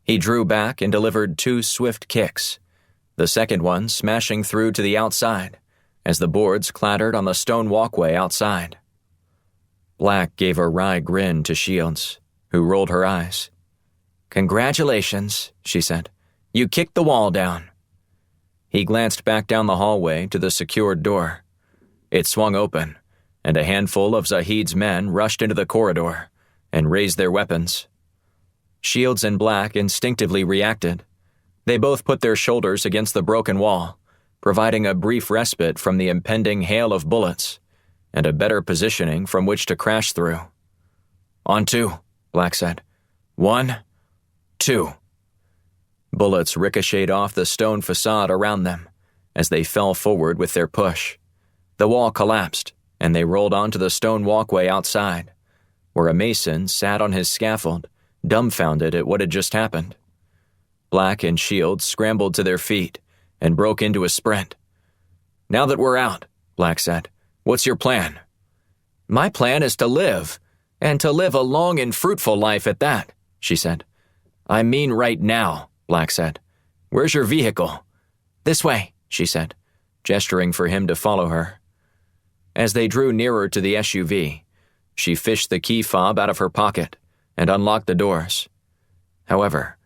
He drew back and delivered 2 swift kicks, the second one smashing through to the outside, as the boards clattered on the stone walkway outside. Black gave a wry grin to Shields, who rolled her eyes. "Congratulations," she said. "You kicked the wall down." He glanced back down the hallway to the secured door. It swung open, and a handful of Zahid's men rushed into the corridor and raised their weapons. Shields and Black instinctively reacted. They both put their shoulders against the broken wall, providing a brief respite from the impending hail of bullets, and a better positioning from which to crash through. "On 2, Black said. 1, 2. Bullets ricocheted off the stone facade around them as they fell forward with their push. The wall collapsed, and they rolled onto the stone walkway outside, where a mason sat on his scaffold, dumbfounded at what had just happened. Black and Shields scrambled to their feet and broke into a sprint. "Now that we're out," Black said, "what's your plan?" "My plan is to live, and to live a long and fruitful life at that," she said. "I mean right now," Black said. "Where's your vehicle?" "This way," she said, gesturing for him to follow her. As they drew nearer to the SUV, she fished the key fob out of her pocket and unlocked the doors. However,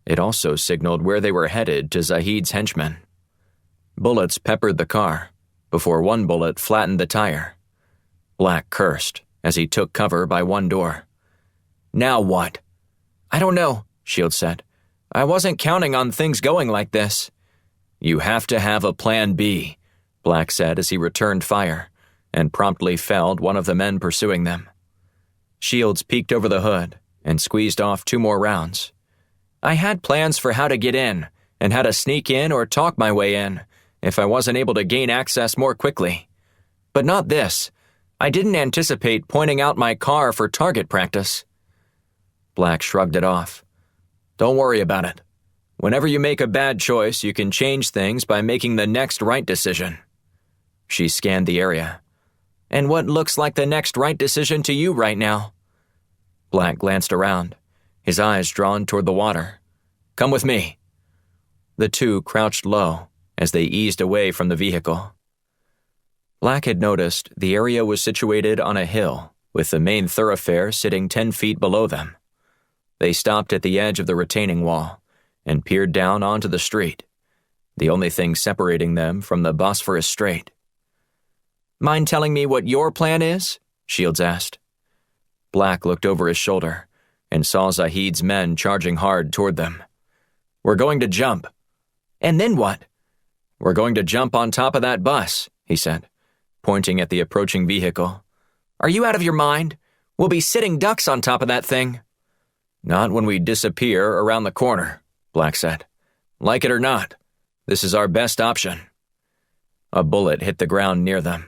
it also signaled where they were headed to Zahid's henchmen. Bullets peppered the car, before one bullet flattened the tire. Black cursed as he took cover by one door. "Now what?" "I don't know," Shields said. "I wasn't counting on things going like this." "You have to have a plan B," Black said as he returned fire, and promptly felled one of the men pursuing them. Shields peeked over the hood and squeezed off 2 more rounds. "I had plans for how to get in, and how to sneak in or talk my way in, if I wasn't able to gain access more quickly. But not this. I didn't anticipate pointing out my car for target practice." Black shrugged it off. "Don't worry about it. Whenever you make a bad choice, you can change things by making the next right decision." She scanned the area. "And what looks like the next right decision to you right now?" Black glanced around, his eyes drawn toward the water. "Come with me." The 2 crouched low as they eased away from the vehicle. Black had noticed the area was situated on a hill, with the main thoroughfare sitting 10 feet below them. They stopped at the edge of the retaining wall and peered down onto the street, the only thing separating them from the Bosphorus Strait. "Mind telling me what your plan is?" Shields asked. Black looked over his shoulder and saw Zahid's men charging hard toward them. "We're going to jump." "And then what?" "We're going to jump on top of that bus," he said, pointing at the approaching vehicle. "Are you out of your mind? We'll be sitting ducks on top of that thing." "Not when we disappear around the corner," Black said. "Like it or not, this is our best option." A bullet hit the ground near them.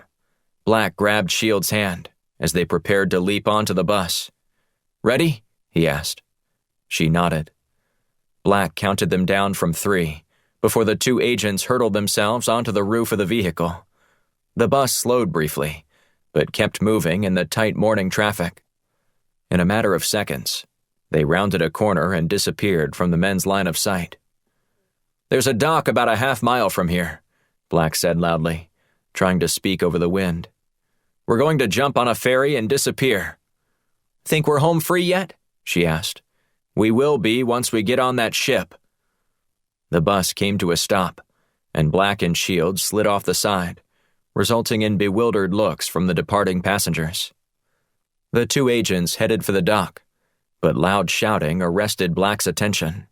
Black grabbed Shields' hand as they prepared to leap onto the bus. "Ready?" he asked. She nodded. Black counted them down from 3 before the 2 agents hurtled themselves onto the roof of the vehicle. The bus slowed briefly, but kept moving in the tight morning traffic. In a matter of seconds, they rounded a corner and disappeared from the men's line of sight. "There's a dock about a half-mile from here," Black said loudly, trying to speak over the wind. "We're going to jump on a ferry and disappear." "Think we're home free yet?" she asked. "We will be once we get on that ship." The bus came to a stop, and Black and Shields slid off the side, resulting in bewildered looks from the departing passengers. The 2 agents headed for the dock, but loud shouting arrested Black's attention.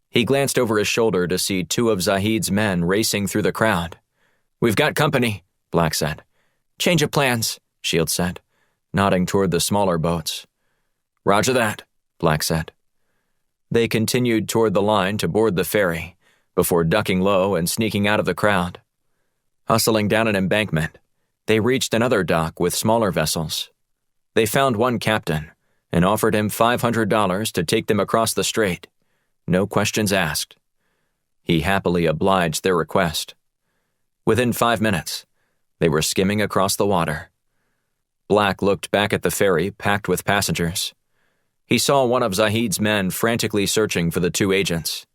He glanced over his shoulder to see 2 of Zahid's men racing through the crowd. "We've got company," Black said. "Change of plans," Shields said, nodding toward the smaller boats. "Roger that," Black said. They continued toward the line to board the ferry, before ducking low and sneaking out of the crowd, Hustling down an embankment, they reached another dock with smaller vessels. They found one captain and offered him $500 to take them across the strait. No questions asked. He happily obliged their request. Within 5 minutes, they were skimming across the water. Black looked back at the ferry packed with passengers. He saw one of Zahid's men frantically searching for the two agents.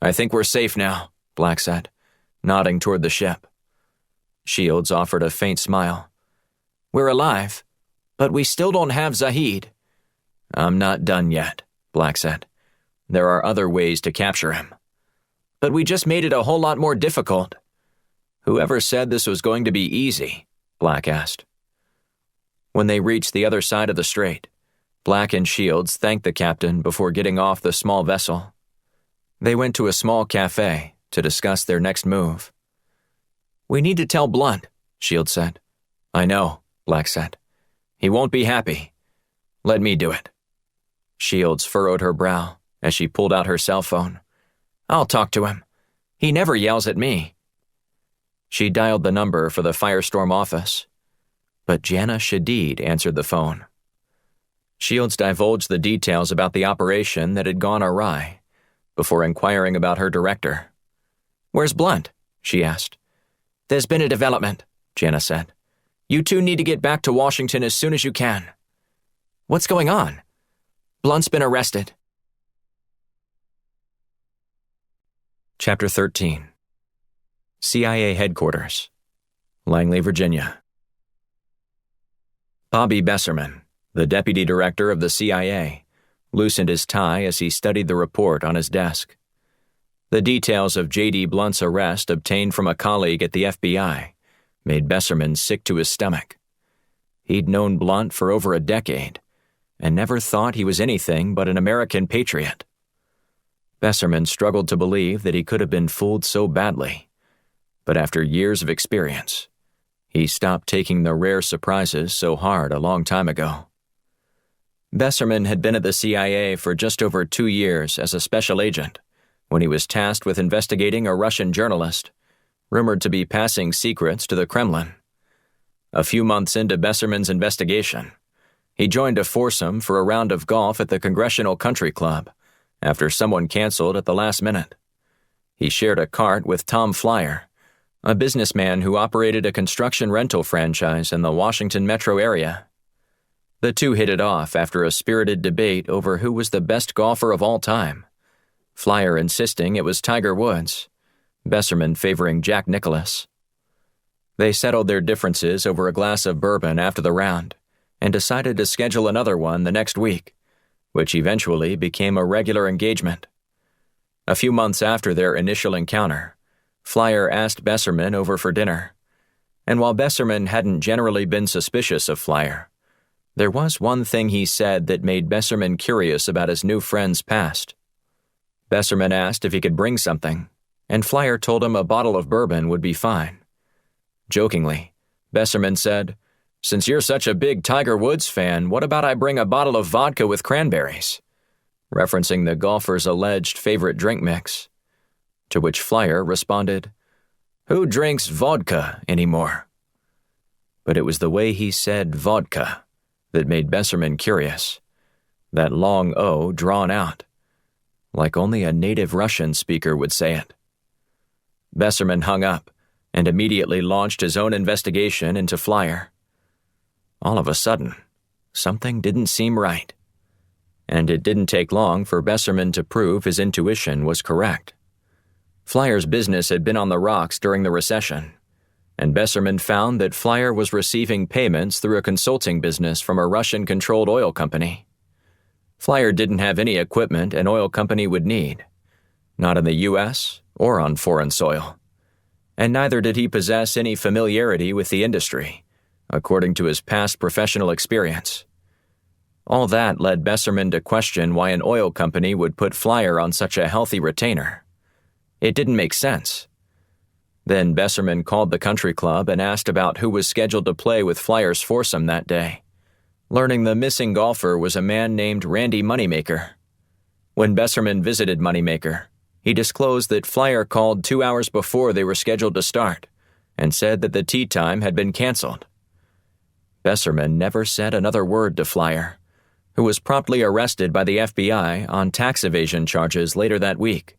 "I think we're safe now," Black said, nodding toward the ship. Shields offered a faint smile. "We're alive, but we still don't have Zahid." "I'm not done yet," Black said. "There are other ways to capture him." "But we just made it a whole lot more difficult." "Whoever said this was going to be easy?" Black asked. When they reached the other side of the strait, Black and Shields thanked the captain before getting off the small vessel. They went to a small cafe to discuss their next move. "We need to tell Blunt," Shields said. "I know," Black said. "He won't be happy. Let me do it." Shields furrowed her brow as she pulled out her cell phone. "I'll talk to him. He never yells at me." She dialed the number for the Firestorm office, but Jana Shadid answered the phone. Shields divulged the details about the operation that had gone awry before inquiring about her director. "Where's Blunt?" she asked. "There's been a development," Jana said. "You two need to get back to Washington as soon as you can." "What's going on?" "Blunt's been arrested." Chapter 13. CIA Headquarters, Langley, Virginia. Bobby Besserman, the deputy director of the CIA, loosened his tie as he studied the report on his desk. The details of J.D. Blunt's arrest obtained from a colleague at the FBI made Besserman sick to his stomach. He'd known Blunt for over a decade and never thought he was anything but an American patriot. Besserman struggled to believe that he could have been fooled so badly, but after years of experience, he stopped taking the rare surprises so hard a long time ago. Besserman had been at the CIA for just over 2 years as a special agent when he was tasked with investigating a Russian journalist, rumored to be passing secrets to the Kremlin. A few months into Besserman's investigation, he joined a foursome for a round of golf at the Congressional Country Club after someone canceled at the last minute. He shared a cart with Tom Flyer, a businessman who operated a construction rental franchise in the Washington metro area. The two hit it off after a spirited debate over who was the best golfer of all time, Flyer insisting it was Tiger Woods, Besserman favoring Jack Nicklaus. They settled their differences over a glass of bourbon after the round and decided to schedule another one the next week, which eventually became a regular engagement. A few months after their initial encounter, Flyer asked Besserman over for dinner, and while Besserman hadn't generally been suspicious of Flyer, there was one thing he said that made Besserman curious about his new friend's past. Besserman asked if he could bring something, and Flyer told him a bottle of bourbon would be fine. Jokingly, Besserman said, "Since you're such a big Tiger Woods fan, what about I bring a bottle of vodka with cranberries?" referencing the golfer's alleged favorite drink mix. To which Flyer responded, "Who drinks vodka anymore?" But it was the way he said vodka that made Besserman curious. That long O drawn out, like only a native Russian speaker would say it. Besserman hung up and immediately launched his own investigation into Flyer. All of a sudden, something didn't seem right. And it didn't take long for Besserman to prove his intuition was correct. Flyer's business had been on the rocks during the recession, and Besserman found that Flyer was receiving payments through a consulting business from a Russian-controlled oil company. Flyer didn't have any equipment an oil company would need, not in the U.S. or on foreign soil, and neither did he possess any familiarity with the industry, according to his past professional experience. All that led Besserman to question why an oil company would put Flyer on such a healthy retainer. It didn't make sense. Then Besserman called the country club and asked about who was scheduled to play with Flyer's foursome that day, learning the missing golfer was a man named Randy Moneymaker. When Besserman visited Moneymaker, he disclosed that Flyer called 2 hours before they were scheduled to start and said that the tea time had been canceled. Besserman never said another word to Flyer, who was promptly arrested by the FBI on tax evasion charges later that week.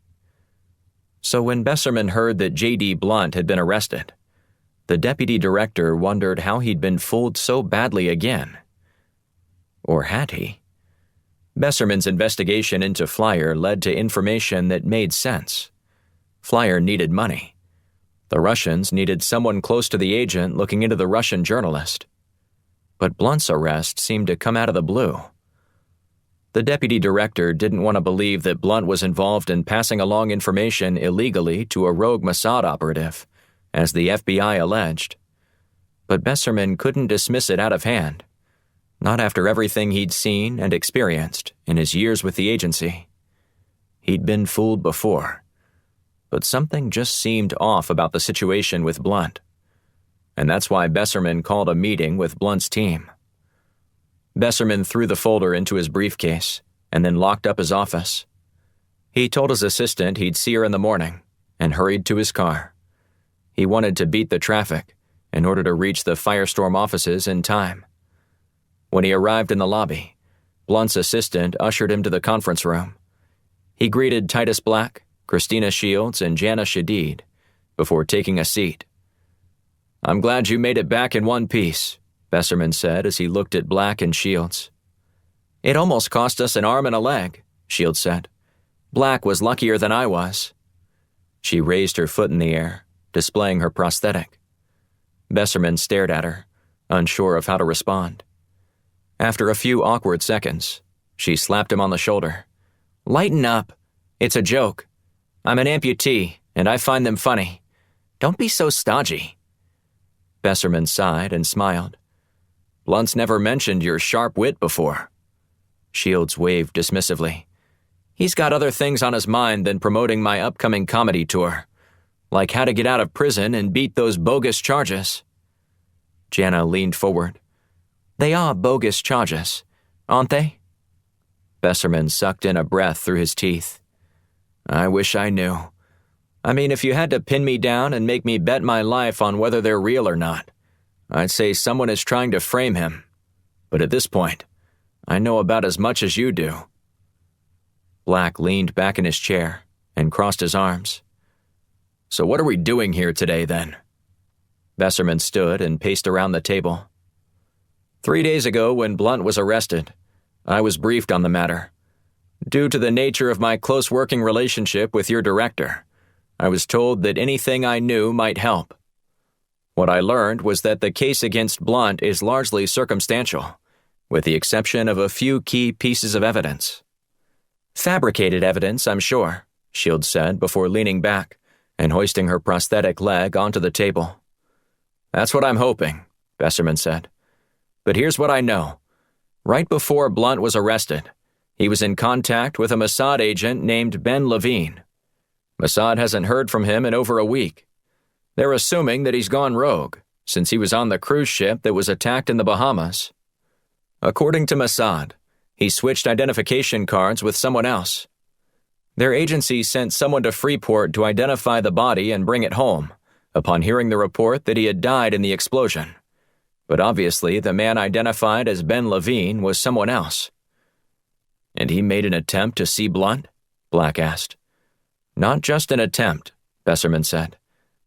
So when Besserman heard that J.D. Blunt had been arrested, the deputy director wondered how he'd been fooled so badly again. Or had he? Besserman's investigation into Flyer led to information that made sense. Flyer needed money. The Russians needed someone close to the agent looking into the Russian journalist. But Blunt's arrest seemed to come out of the blue. The deputy director didn't want to believe that Blunt was involved in passing along information illegally to a rogue Mossad operative, as the FBI alleged. But Besserman couldn't dismiss it out of hand, not after everything he'd seen and experienced in his years with the agency. He'd been fooled before, but something just seemed off about the situation with Blunt. And that's why Besserman called a meeting with Blunt's team. Besserman threw the folder into his briefcase and then locked up his office. He told his assistant he'd see her in the morning and hurried to his car. He wanted to beat the traffic in order to reach the Firestorm offices in time. When he arrived in the lobby, Blunt's assistant ushered him to the conference room. He greeted Titus Black, Christina Shields, and Jana Shadid before taking a seat. "I'm glad you made it back in one piece," Besserman said as he looked at Black and Shields. "It almost cost us an arm and a leg," Shields said. "Black was luckier than I was." She raised her foot in the air, displaying her prosthetic. Besserman stared at her, unsure of how to respond. After a few awkward seconds, she slapped him on the shoulder. "Lighten up. It's a joke. I'm an amputee, and I find them funny. Don't be so stodgy." Besserman sighed and smiled. "Blunt's never mentioned your sharp wit before." Shields waved dismissively. "He's got other things on his mind than promoting my upcoming comedy tour, like how to get out of prison and beat those bogus charges." Jana leaned forward. "They are bogus charges, aren't they?" Besserman sucked in a breath through his teeth. "I wish I knew. I mean, if you had to pin me down and make me bet my life on whether they're real or not, I'd say someone is trying to frame him. But at this point, I know about as much as you do." Black leaned back in his chair and crossed his arms. "So what are we doing here today, then?" Besserman stood and paced around the table. 3 days ago, when Blunt was arrested, I was briefed on the matter. Due to the nature of my close working relationship with your director, I was told that anything I knew might help. What I learned was that the case against Blunt is largely circumstantial, with the exception of a few key pieces of evidence. "Fabricated evidence, I'm sure," Shields said before leaning back and hoisting her prosthetic leg onto the table. "That's what I'm hoping," Besserman said. "But here's what I know. Right before Blunt was arrested, he was in contact with a Mossad agent named Ben Levine. Mossad hasn't heard from him in over a week. They're assuming that he's gone rogue, since he was on the cruise ship that was attacked in the Bahamas. According to Mossad, he switched identification cards with someone else. Their agency sent someone to Freeport to identify the body and bring it home, upon hearing the report that he had died in the explosion. But obviously the man identified as Ben Levine was someone else." "And he made an attempt to see Blunt?" Black asked. "Not just an attempt," Besserman said.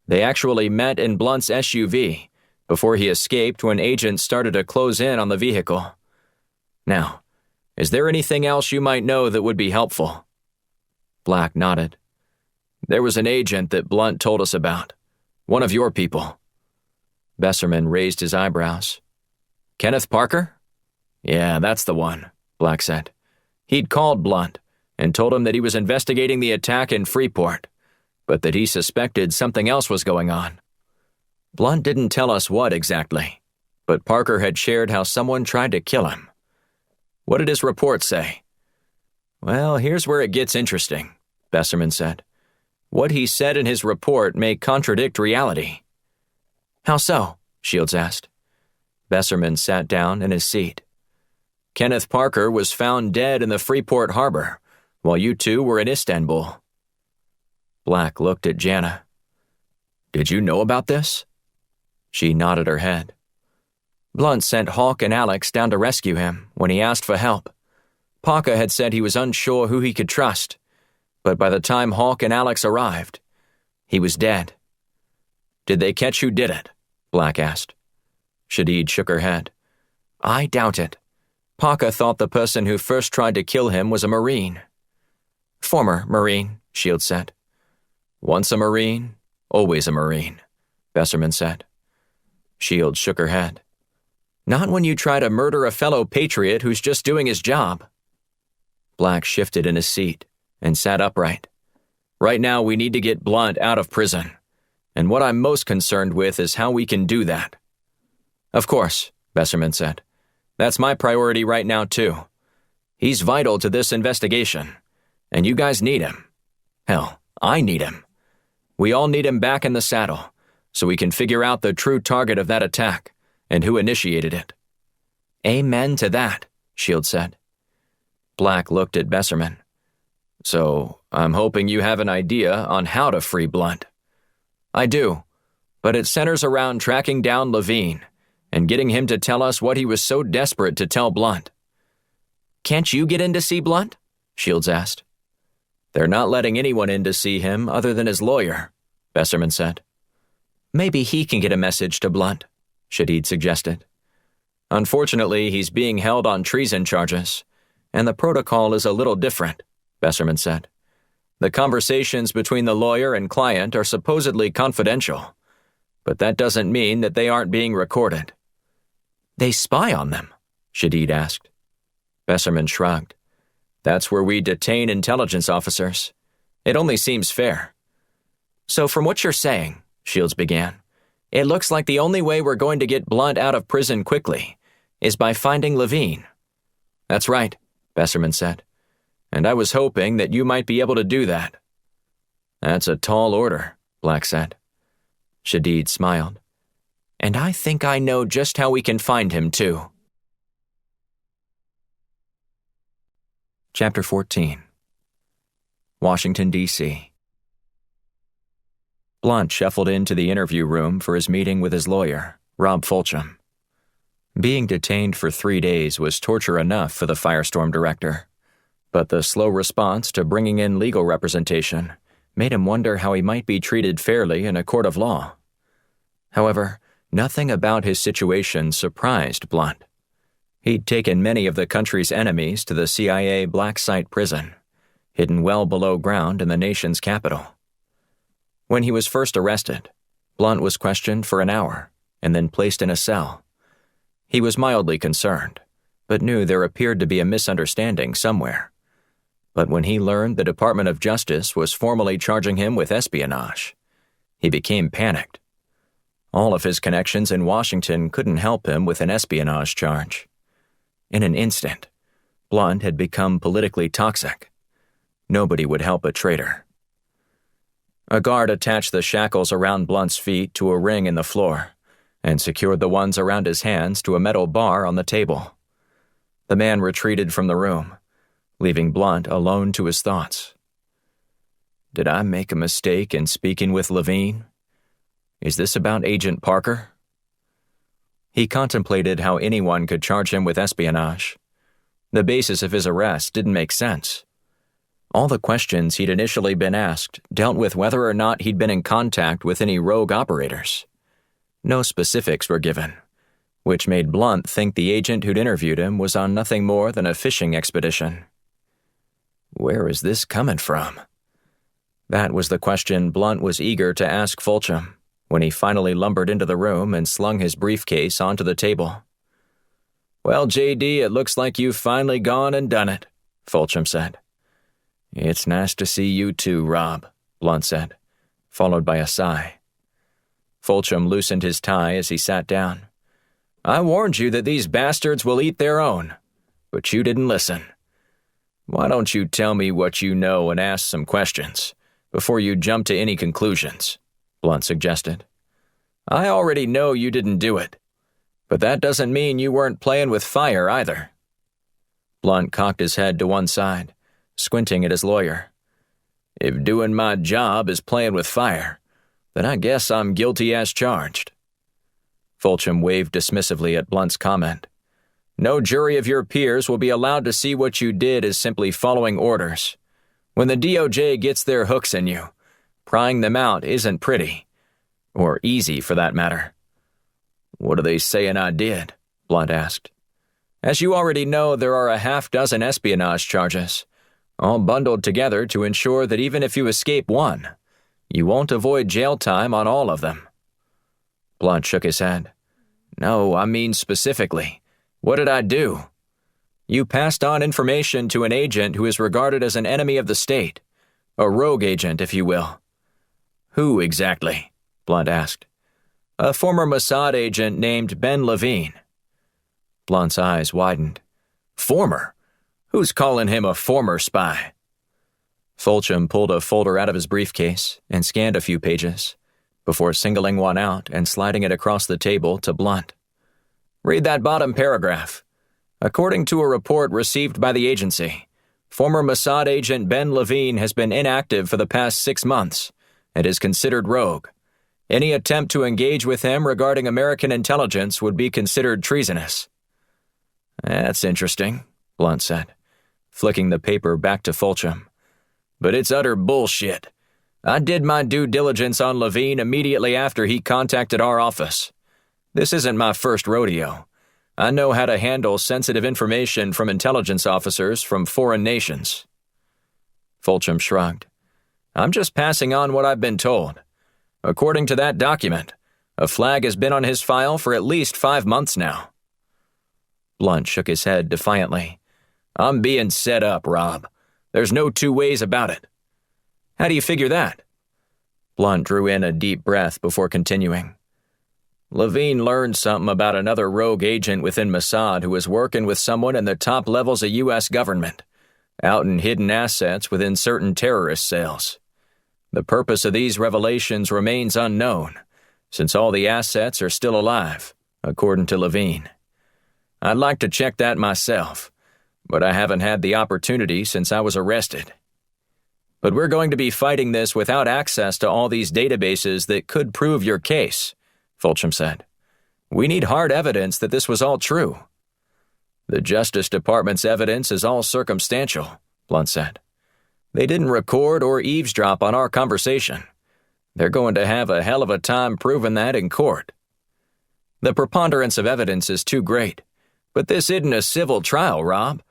"They actually met in Blunt's SUV before he escaped when agents started to close in on the vehicle. Now, is there anything else you might know that would be helpful?" Black nodded. "There was an agent that Blunt told us about. One of your people." Besserman raised his eyebrows. "Kenneth Parker?" "Yeah, that's the one," Black said. "He'd called Blunt and told him that he was investigating the attack in Freeport, but that he suspected something else was going on. Blunt didn't tell us what exactly, but Parker had shared how someone tried to kill him. What did his report say?" "Well, here's where it gets interesting," Besserman said. "What he said in his report may contradict reality." "How so?" Shields asked. Besserman sat down in his seat. "Kenneth Parker was found dead in the Freeport harbor, while you two were in Istanbul." Black looked at Jana. "Did you know about this?" She nodded her head. Blunt sent Hawk and Alex down to rescue him when he asked for help. Parker had said he was unsure who he could trust, but by the time Hawk and Alex arrived, he was dead. Did they catch who did it? Black asked. Shadid shook her head. I doubt it. Parker thought the person who first tried to kill him was a Marine. Former Marine, Shields said. Once a Marine, always a Marine, Besserman said. Shields shook her head. Not when you try to murder a fellow patriot who's just doing his job. Black shifted in his seat and sat upright. Right now we need to get Blunt out of prison, and what I'm most concerned with is how we can do that. Of course, Besserman said. That's my priority right now too. He's vital to this investigation, and you guys need him. Hell, I need him. We all need him back in the saddle, so we can figure out the true target of that attack and who initiated it. Amen to that, Shields said. Black looked at Besserman. So, I'm hoping you have an idea on how to free Blunt. I do, but it centers around tracking down Levine and getting him to tell us what he was so desperate to tell Blunt. Can't you get in to see Blunt? Shields asked. They're not letting anyone in to see him other than his lawyer, Besserman said. Maybe he can get a message to Blunt, Shadid suggested. Unfortunately, he's being held on treason charges, and the protocol is a little different, Besserman said. The conversations between the lawyer and client are supposedly confidential, but that doesn't mean that they aren't being recorded. They spy on them? Shadid asked. Besserman shrugged. That's where we detain intelligence officers. It only seems fair. So from what you're saying, Shields began, it looks like the only way we're going to get Blunt out of prison quickly is by finding Levine. That's right, Besserman said. And I was hoping that you might be able to do that. That's a tall order, Black said. Shadid smiled. And I think I know just how we can find him, too. Chapter 14. Washington, D.C. Blunt shuffled into the interview room for his meeting with his lawyer, Rob Fulcham. Being detained for 3 days was torture enough for the Firestorm director, but the slow response to bringing in legal representation made him wonder how he might be treated fairly in a court of law. However, nothing about his situation surprised Blunt. He'd taken many of the country's enemies to the CIA Black Site prison, hidden well below ground in the nation's capital. When he was first arrested, Blunt was questioned for an hour and then placed in a cell. He was mildly concerned, but knew there appeared to be a misunderstanding somewhere. But when he learned the Department of Justice was formally charging him with espionage, he became panicked. All of his connections in Washington couldn't help him with an espionage charge. In an instant, Blunt had become politically toxic. Nobody would help a traitor. A guard attached the shackles around Blunt's feet to a ring in the floor and secured the ones around his hands to a metal bar on the table. The man retreated from the room, leaving Blunt alone to his thoughts. Did I make a mistake in speaking with Levine? Is this about Agent Parker? He contemplated how anyone could charge him with espionage. The basis of his arrest didn't make sense. All the questions he'd initially been asked dealt with whether or not he'd been in contact with any rogue operators. No specifics were given, which made Blunt think the agent who'd interviewed him was on nothing more than a fishing expedition. Where is this coming from? That was the question Blunt was eager to ask Fulcham when he finally lumbered into the room and slung his briefcase onto the table. Well, J.D., it looks like you've finally gone and done it, Fulcham said. It's nice to see you too, Rob, Blunt said, followed by a sigh. Fulcham loosened his tie as he sat down. I warned you that these bastards will eat their own, but you didn't listen. Why don't you tell me what you know and ask some questions before you jump to any conclusions, Blunt suggested. I already know you didn't do it, but that doesn't mean you weren't playing with fire either. Blunt cocked his head to one side, squinting at his lawyer. If doing my job is playing with fire, then I guess I'm guilty as charged. Fulcham waved dismissively at Blunt's comment. No jury of your peers will be allowed to see what you did as simply following orders. When the DOJ gets their hooks in you, prying them out isn't pretty. Or easy, for that matter. What are they saying I did? Blunt asked. As you already know, there are a half-dozen espionage charges, all bundled together to ensure that even if you escape one, you won't avoid jail time on all of them. Blunt shook his head. No, I mean specifically. What did I do? You passed on information to an agent who is regarded as an enemy of the state. A rogue agent, if you will. Who exactly? Blunt asked. A former Mossad agent named Ben Levine. Blunt's eyes widened. Former? Who's calling him a former spy? Fulcham pulled a folder out of his briefcase and scanned a few pages, before singling one out and sliding it across the table to Blunt. Read that bottom paragraph. According to a report received by the agency, former Mossad agent Ben Levine has been inactive for the past 6 months and is considered rogue. Any attempt to engage with him regarding American intelligence would be considered treasonous. That's interesting, Blunt said, flicking the paper back to Fulcham. But it's utter bullshit. I did my due diligence on Levine immediately after he contacted our office. This isn't my first rodeo. I know how to handle sensitive information from intelligence officers from foreign nations. Fulcham shrugged. I'm just passing on what I've been told. According to that document, a flag has been on his file for at least 5 months now. Blunt shook his head defiantly. I'm being set up, Rob. There's no two ways about it. How do you figure that? Blunt drew in a deep breath before continuing. Levine learned something about another rogue agent within Mossad who was working with someone in the top levels of U.S. government, out in hidden assets within certain terrorist cells. The purpose of these revelations remains unknown, since all the assets are still alive, according to Levine. I'd like to check that myself, but I haven't had the opportunity since I was arrested. But we're going to be fighting this without access to all these databases that could prove your case, Fulcham said. We need hard evidence that this was all true. The Justice Department's evidence is all circumstantial, Blunt said. They didn't record or eavesdrop on our conversation. They're going to have a hell of a time proving that in court. The preponderance of evidence is too great. But this isn't a civil trial, Rob.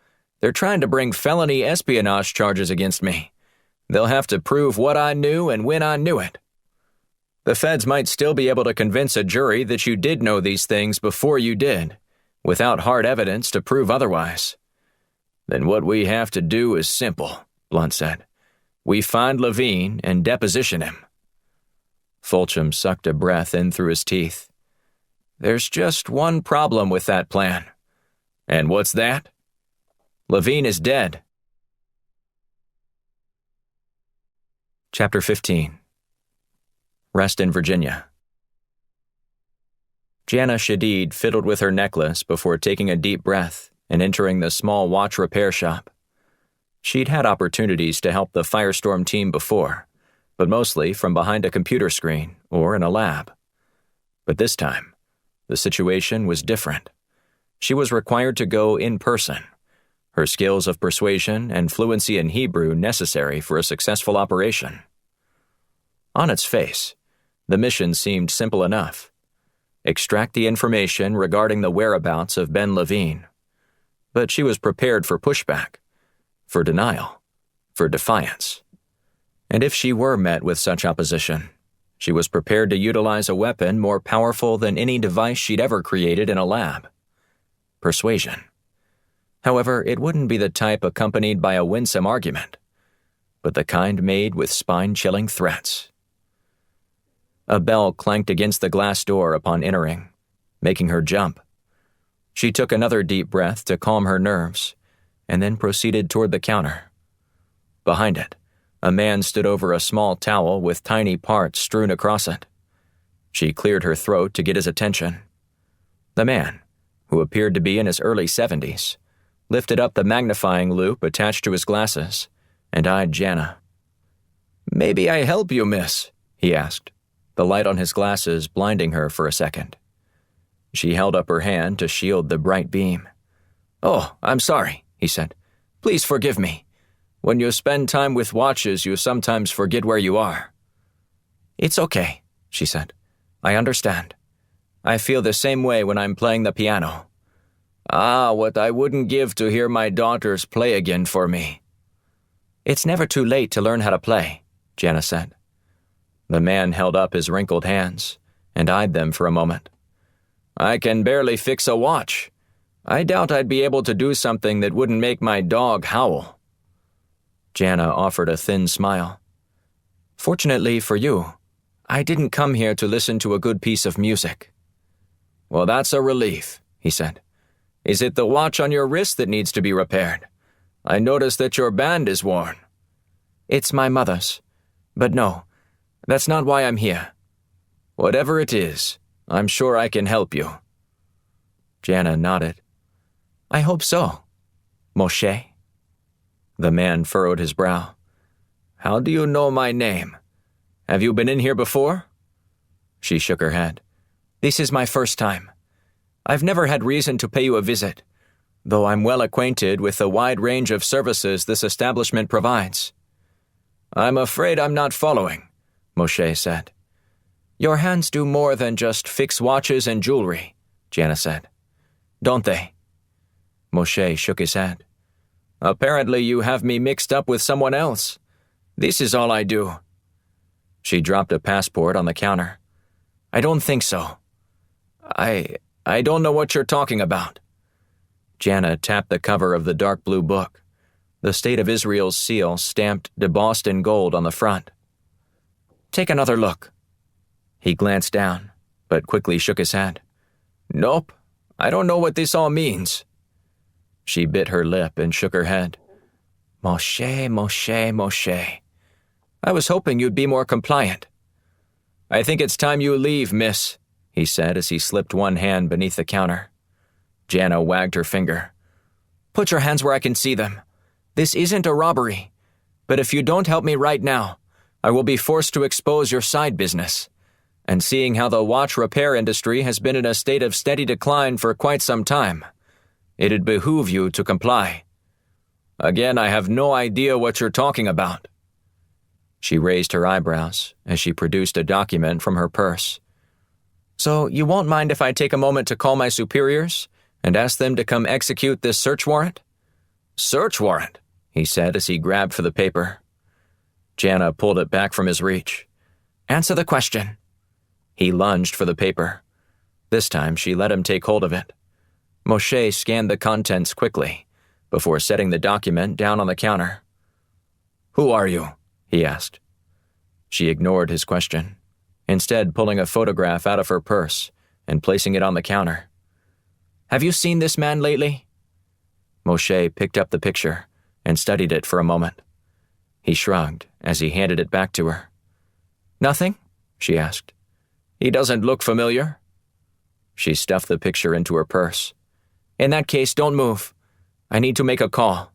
They're trying to bring felony espionage charges against me. They'll have to prove what I knew and when I knew it. The feds might still be able to convince a jury that you did know these things before you did, without hard evidence to prove otherwise. Then what we have to do is simple, Blunt said. We find Levine and deposition him. Fulcham sucked a breath in through his teeth. There's just one problem with that plan. And what's that? Levine is dead. Chapter 15. Rest in Virginia. Jana Shadid fiddled with her necklace before taking a deep breath and entering the small watch repair shop. She'd had opportunities to help the Firestorm team before, but mostly from behind a computer screen or in a lab. But this time, the situation was different. She was required to go in person, her skills of persuasion and fluency in Hebrew necessary for a successful operation. On its face, the mission seemed simple enough. Extract the information regarding the whereabouts of Ben Levine. But she was prepared for pushback, for denial, for defiance. And if she were met with such opposition, she was prepared to utilize a weapon more powerful than any device she'd ever created in a lab. Persuasion. However, it wouldn't be the type accompanied by a winsome argument, but the kind made with spine-chilling threats. A bell clanked against the glass door upon entering, making her jump. She took another deep breath to calm her nerves, and then proceeded toward the counter. Behind it, a man stood over a small towel with tiny parts strewn across it. She cleared her throat to get his attention. The man, who appeared to be in his early 70s, lifted up the magnifying loupe attached to his glasses and eyed Jana. "Maybe I help you, miss?" he asked, the light on his glasses blinding her for a second. She held up her hand to shield the bright beam. "Oh, I'm sorry," he said. "Please forgive me. When you spend time with watches, you sometimes forget where you are." "It's okay," she said. "I understand. I feel the same way when I'm playing the piano. Ah, what I wouldn't give to hear my daughters play again for me." "It's never too late to learn how to play," Jana said. The man held up his wrinkled hands and eyed them for a moment. "I can barely fix a watch. I doubt I'd be able to do something that wouldn't make my dog howl." Jana offered a thin smile. "Fortunately for you, I didn't come here to listen to a good piece of music." "Well, that's a relief," he said. "Is it the watch on your wrist that needs to be repaired? I notice that your band is worn." "It's my mother's. But no, that's not why I'm here." "Whatever it is, I'm sure I can help you." Jana nodded. "I hope so, Moshe." The man furrowed his brow. "How do you know my name? Have you been in here before?" She shook her head. "This is my first time. I've never had reason to pay you a visit, though I'm well acquainted with the wide range of services this establishment provides." "I'm afraid I'm not following," Moshe said. "Your hands do more than just fix watches and jewelry," Jana said. "Don't they?" Moshe shook his head. "Apparently you have me mixed up with someone else. This is all I do." She dropped a passport on the counter. "I don't think so. I don't know what you're talking about." Jana tapped the cover of the dark blue book, the State of Israel's seal stamped debossed in gold on the front. "Take another look." He glanced down, but quickly shook his head. "Nope, I don't know what this all means." She bit her lip and shook her head. "Moshe, Moshe, Moshe. I was hoping you'd be more compliant." "I think it's time you leave, miss," he said as he slipped one hand beneath the counter. Jana wagged her finger. "Put your hands where I can see them. This isn't a robbery. But if you don't help me right now, I will be forced to expose your side business. And seeing how the watch repair industry has been in a state of steady decline for quite some time, it'd behoove you to comply." "Again, I have no idea what you're talking about." She raised her eyebrows as she produced a document from her purse. "So you won't mind if I take a moment to call my superiors and ask them to come execute this search warrant?" "Search warrant?" he said as he grabbed for the paper. Jana pulled it back from his reach. "Answer the question." He lunged for the paper. This time she let him take hold of it. Moshe scanned the contents quickly before setting the document down on the counter. "Who are you?" he asked. She ignored his question, instead pulling a photograph out of her purse and placing it on the counter. "Have you seen this man lately?" Moshe picked up the picture and studied it for a moment. He shrugged as he handed it back to her. "Nothing?" she asked. "He doesn't look familiar." She stuffed the picture into her purse. "In that case, don't move. I need to make a call.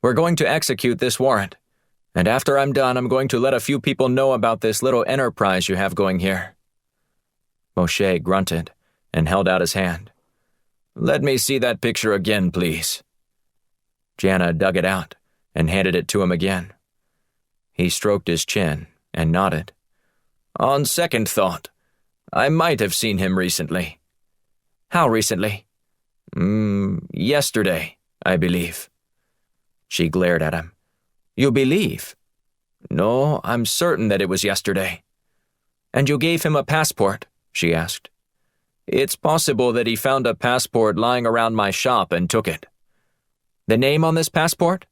We're going to execute this warrant, and after I'm done, I'm going to let a few people know about this little enterprise you have going here." Moshe grunted and held out his hand. "Let me see that picture again, please." Jana dug it out and handed it to him again. He stroked his chin and nodded. "On second thought, I might have seen him recently." "How recently?" Yesterday, I believe." She glared at him. "You believe?" "No, I'm certain that it was yesterday." "And you gave him a passport?" she asked. "It's possible that he found a passport lying around my shop and took it." "The name on this passport?"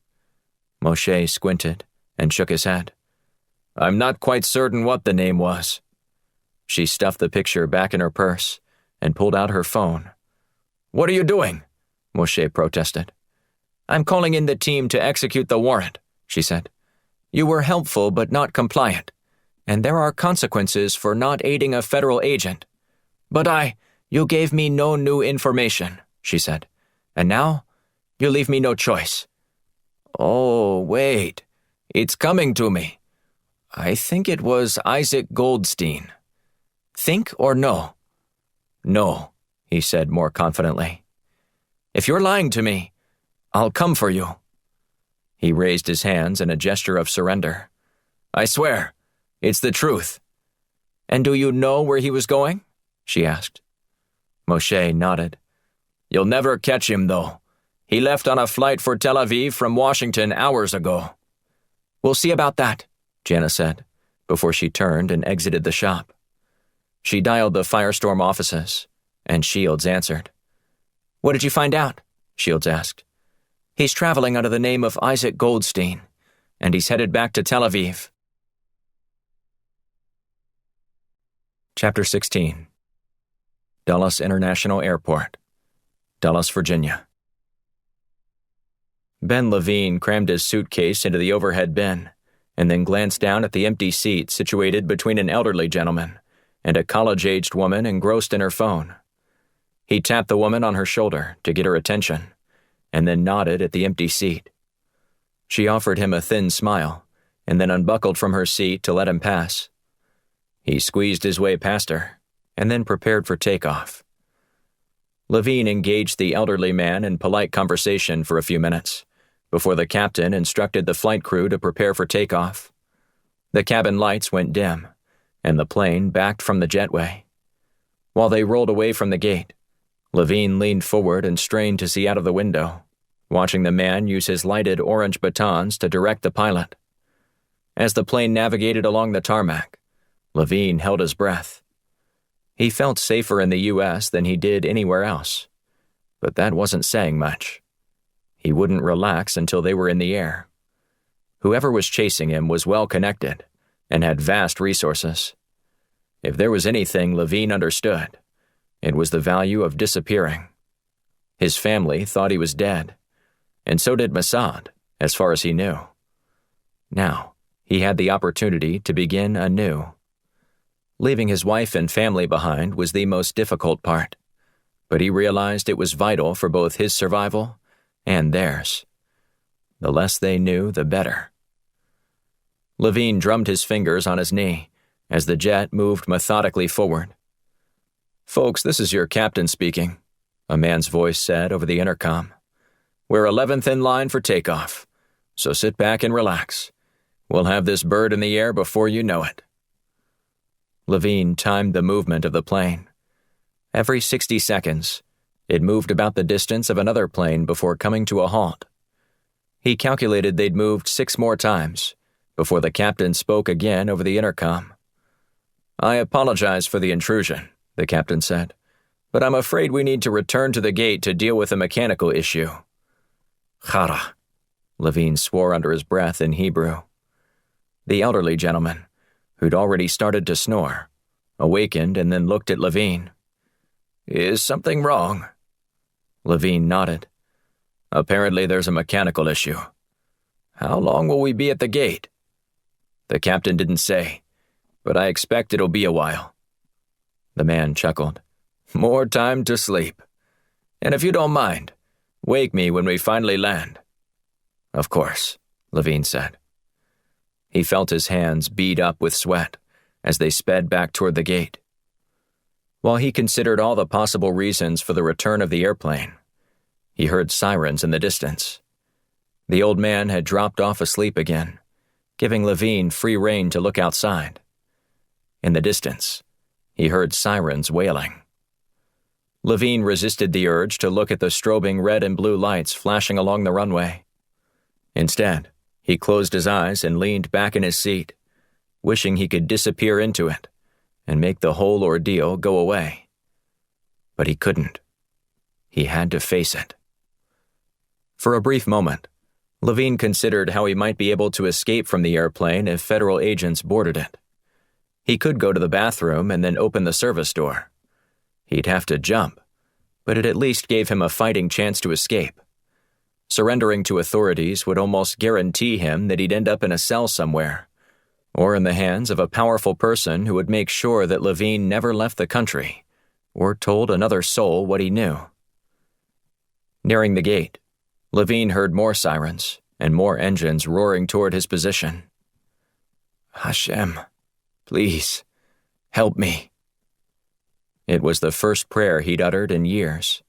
Moshe squinted and shook his head. "I'm not quite certain what the name was." She stuffed the picture back in her purse and pulled out her phone. "What are you doing?" Moshe protested. "I'm calling in the team to execute the warrant," she said. "You were helpful but not compliant, and there are consequences for not aiding a federal agent." "But you gave me no new information," she said. "And now, you leave me no choice." "Oh, wait. It's coming to me. I think it was Isaac Goldstein." "Think or know?" "No," he said more confidently. "If you're lying to me, I'll come for you." He raised his hands in a gesture of surrender. "I swear, it's the truth." "And do you know where he was going?" she asked. Moshe nodded. "You'll never catch him, though. He left on a flight for Tel Aviv from Washington hours ago." "We'll see about that," Jana said, before she turned and exited the shop. She dialed the Firestorm offices, and Shields answered. "What did you find out?" Shields asked. "He's traveling under the name of Isaac Goldstein, and he's headed back to Tel Aviv." Chapter 16. Dulles International Airport, Dulles, Virginia. Ben Levine crammed his suitcase into the overhead bin, and then glanced down at the empty seat situated between an elderly gentleman and a college-aged woman engrossed in her phone. He tapped the woman on her shoulder to get her attention, and then nodded at the empty seat. She offered him a thin smile, and then unbuckled from her seat to let him pass. He squeezed his way past her, and then prepared for takeoff. Levine engaged the elderly man in polite conversation for a few minutes, before the captain instructed the flight crew to prepare for takeoff. The cabin lights went dim, and the plane backed from the jetway. While they rolled away from the gate, Levine leaned forward and strained to see out of the window, watching the man use his lighted orange batons to direct the pilot. As the plane navigated along the tarmac, Levine held his breath. He felt safer in the U.S. than he did anywhere else, but that wasn't saying much. He wouldn't relax until they were in the air. Whoever was chasing him was well connected and had vast resources. If there was anything Levine understood, it was the value of disappearing. His family thought he was dead, and so did Mossad, as far as he knew. Now, he had the opportunity to begin anew. Leaving his wife and family behind was the most difficult part, but he realized it was vital for both his survival and theirs. The less they knew, the better. Levine drummed his fingers on his knee as the jet moved methodically forward. "Folks, this is your captain speaking," a man's voice said over the intercom. "We're 11th in line for takeoff, so sit back and relax. We'll have this bird in the air before you know it." Levine timed the movement of the plane. Every 60 seconds, it moved about the distance of another plane before coming to a halt. He calculated they'd moved 6 more times before the captain spoke again over the intercom. "I apologize for the intrusion," the captain said, "but I'm afraid we need to return to the gate to deal with a mechanical issue." "Chara," Levine swore under his breath in Hebrew. The elderly gentleman, who'd already started to snore, awakened and then looked at Levine. "Is something wrong?" Levine nodded. "Apparently there's a mechanical issue." "How long will we be at the gate?" "The captain didn't say, but I expect it'll be a while." The man chuckled. "More time to sleep. And if you don't mind, wake me when we finally land." "Of course," Levine said. He felt his hands bead up with sweat as they sped back toward the gate. While he considered all the possible reasons for the return of the airplane, he heard sirens in the distance. The old man had dropped off asleep again, giving Levine free rein to look outside. In the distance, he heard sirens wailing. Levine resisted the urge to look at the strobing red and blue lights flashing along the runway. Instead, he closed his eyes and leaned back in his seat, wishing he could disappear into it and make the whole ordeal go away. But he couldn't. He had to face it. For a brief moment, Levine considered how he might be able to escape from the airplane if federal agents boarded it. He could go to the bathroom and then open the service door. He'd have to jump, but it at least gave him a fighting chance to escape. Surrendering to authorities would almost guarantee him that he'd end up in a cell somewhere, or in the hands of a powerful person who would make sure that Levine never left the country, or told another soul what he knew. Nearing the gate, Levine heard more sirens and more engines roaring toward his position. "Hashem, please, help me." It was the first prayer he'd uttered in years.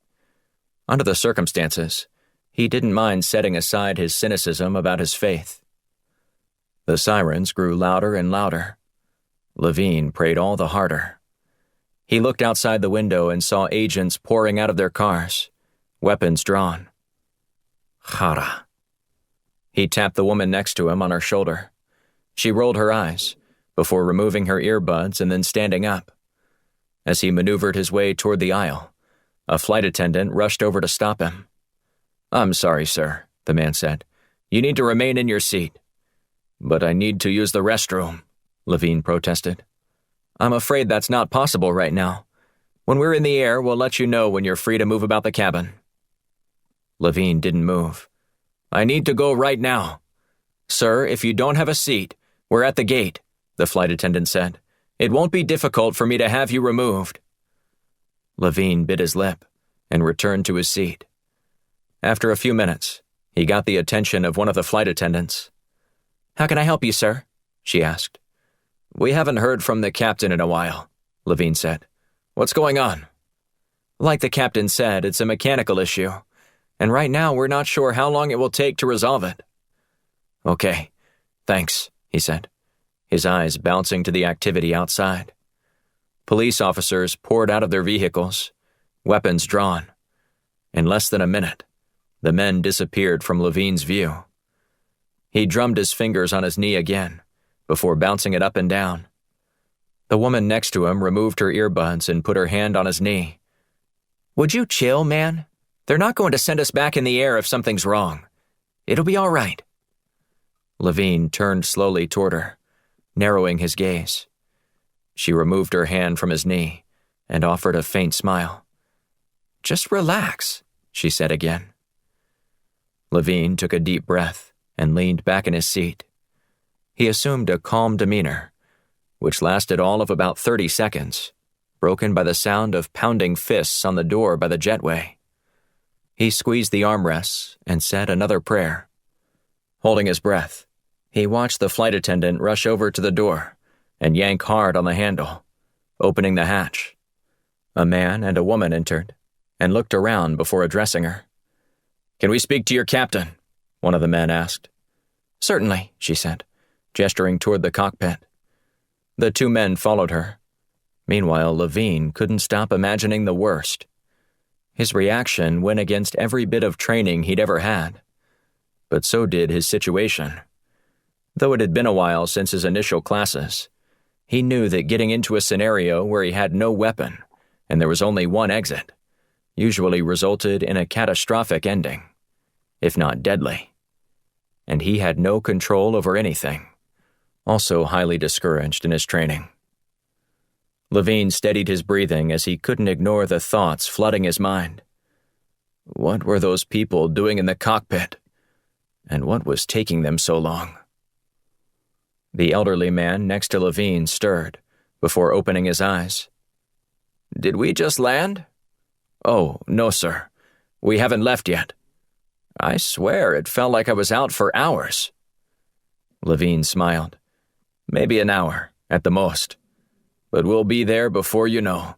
Under the circumstances, he didn't mind setting aside his cynicism about his faith. The sirens grew louder and louder. Levine prayed all the harder. He looked outside the window and saw agents pouring out of their cars, weapons drawn. Chara. He tapped the woman next to him on her shoulder. She rolled her eyes, before removing her earbuds and then standing up. As he maneuvered his way toward the aisle, a flight attendant rushed over to stop him. "I'm sorry, sir," the man said. "You need to remain in your seat." "But I need to use the restroom," Levine protested. "I'm afraid that's not possible right now. When we're in the air, we'll let you know when you're free to move about the cabin." Levine didn't move. "I need to go right now." "Sir, if you don't have a seat, we're at the gate," the flight attendant said. "It won't be difficult for me to have you removed." Levine bit his lip and returned to his seat. After a few minutes, he got the attention of one of the flight attendants. "How can I help you, sir?" she asked. "We haven't heard from the captain in a while," Levine said. "What's going on?" "Like the captain said, it's a mechanical issue, and right now we're not sure how long it will take to resolve it." "Okay, thanks," he said, his eyes bouncing to the activity outside. Police officers poured out of their vehicles, weapons drawn. In less than a minute, the men disappeared from Levine's view. He drummed his fingers on his knee again, before bouncing it up and down. The woman next to him removed her earbuds and put her hand on his knee. "Would you chill, man? They're not going to send us back in the air if something's wrong. It'll be all right." Levine turned slowly toward her, narrowing his gaze. She removed her hand from his knee and offered a faint smile. "Just relax," she said again. Levine took a deep breath and leaned back in his seat. He assumed a calm demeanor, which lasted all of about 30 seconds, broken by the sound of pounding fists on the door by the jetway. He squeezed the armrests and said another prayer. Holding his breath, he watched the flight attendant rush over to the door and yank hard on the handle, opening the hatch. A man and a woman entered and looked around before addressing her. "Can we speak to your captain?" one of the men asked. "Certainly," she said, gesturing toward the cockpit. The two men followed her. Meanwhile, Levine couldn't stop imagining the worst. His reaction went against every bit of training he'd ever had. But so did his situation. Though it had been a while since his initial classes, he knew that getting into a scenario where he had no weapon and there was only one exit usually resulted in a catastrophic ending, if not deadly. And he had no control over anything, also highly discouraged in his training. Levine steadied his breathing as he couldn't ignore the thoughts flooding his mind. What were those people doing in the cockpit? And what was taking them so long? The elderly man next to Levine stirred before opening his eyes. "Did we just land?" "Oh, no, sir. We haven't left yet." "I swear it felt like I was out for hours." Levine smiled. "Maybe an hour, at the most. But we'll be there before you know."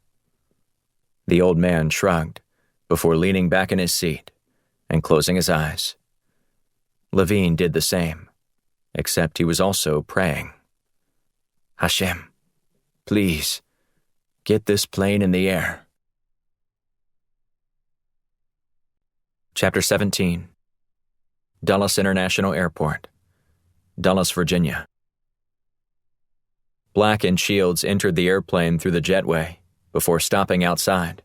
The old man shrugged before leaning back in his seat and closing his eyes. Levine did the same, except he was also praying. "Hashem, please, get this plane in the air." Chapter 17. Dulles International Airport, Dulles, Virginia. Black and Shields entered the airplane through the jetway before stopping outside.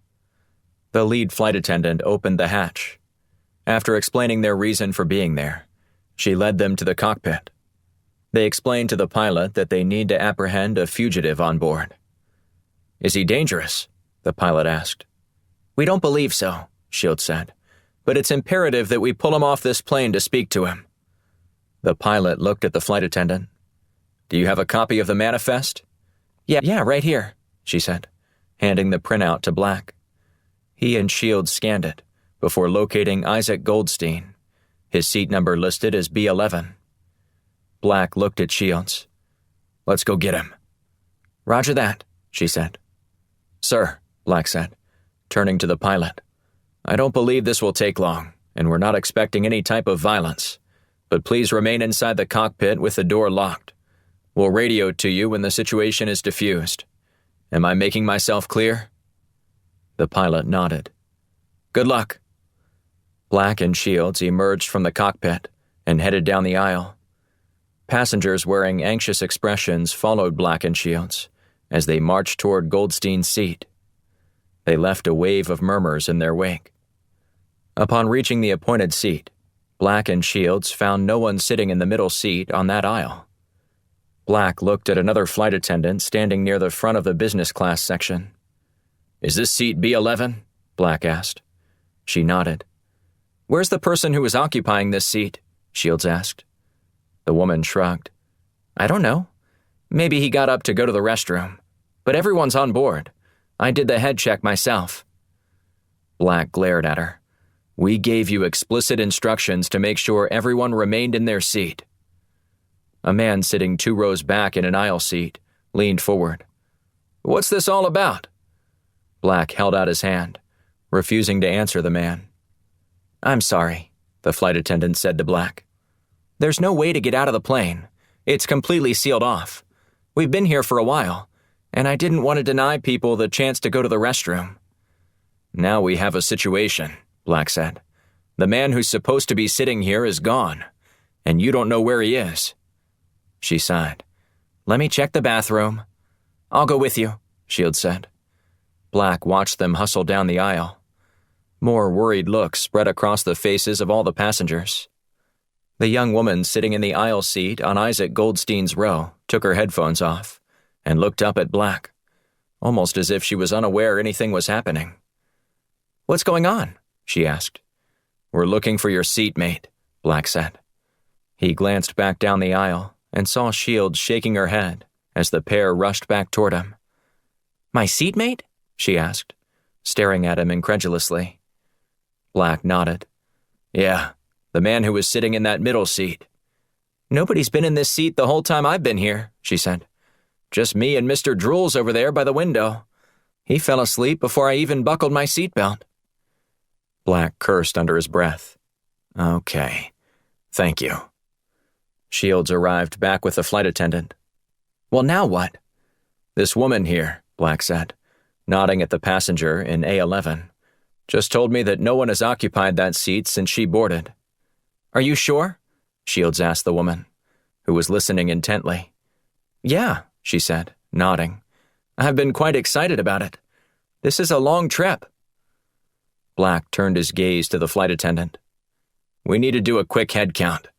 The lead flight attendant opened the hatch. After explaining their reason for being there, she led them to the cockpit. They explained to the pilot that they need to apprehend a fugitive on board. "Is he dangerous?" the pilot asked. "We don't believe so," Shields said, "but it's imperative that we pull him off this plane to speak to him." The pilot looked at the flight attendant. "Do you have a copy of the manifest?" Yeah, right here," she said, handing the printout to Black. He and Shields scanned it before locating Isaac Goldstein, his seat number listed as B11. Black looked at Shields. "Let's go get him." "Roger that," she said. "Sir," Black said, turning to the pilot. "I don't believe this will take long, and we're not expecting any type of violence. But please remain inside the cockpit with the door locked. We'll radio to you when the situation is diffused. Am I making myself clear?" The pilot nodded. "Good luck." Black and Shields emerged from the cockpit and headed down the aisle. Passengers wearing anxious expressions followed Black and Shields as they marched toward Goldstein's seat. They left a wave of murmurs in their wake. Upon reaching the appointed seat, Black and Shields found no one sitting in the middle seat on that aisle. Black looked at another flight attendant standing near the front of the business class section. "Is this seat B11?" Black asked. She nodded. "Where's the person who was occupying this seat?" Shields asked. The woman shrugged. "I don't know. Maybe he got up to go to the restroom. But everyone's on board. I did the head check myself." Black glared at her. "We gave you explicit instructions to make sure everyone remained in their seat." A man sitting 2 rows back in an aisle seat leaned forward. "What's this all about?" Black held out his hand, refusing to answer the man. "I'm sorry," the flight attendant said to Black. "There's no way to get out of the plane. It's completely sealed off. We've been here for a while, and I didn't want to deny people the chance to go to the restroom." "Now we have a situation," Black said. "The man who's supposed to be sitting here is gone, and you don't know where he is." She sighed. "Let me check the bathroom." "I'll go with you," Shields said. Black watched them hustle down the aisle. More worried looks spread across the faces of all the passengers. The young woman sitting in the aisle seat on Isaac Goldstein's row took her headphones off and looked up at Black, almost as if she was unaware anything was happening. "What's going on?" she asked. "We're looking for your seatmate," Black said. He glanced back down the aisle and saw Shields shaking her head as the pair rushed back toward him. "My seatmate?" she asked, staring at him incredulously. Black nodded. "Yeah, the man who was sitting in that middle seat." "Nobody's been in this seat the whole time I've been here," she said. "Just me and Mr. Drools over there by the window. He fell asleep before I even buckled my seatbelt." Black cursed under his breath. "Okay, thank you." Shields arrived back with the flight attendant. "Well, now what?" "This woman here," Black said, nodding at the passenger in A11, "just told me that no one has occupied that seat since she boarded." "Are you sure?" Shields asked the woman, who was listening intently. "Yeah," she said, nodding. "I've been quite excited about it. This is a long trip." Black turned his gaze to the flight attendant. "We need to do a quick head count."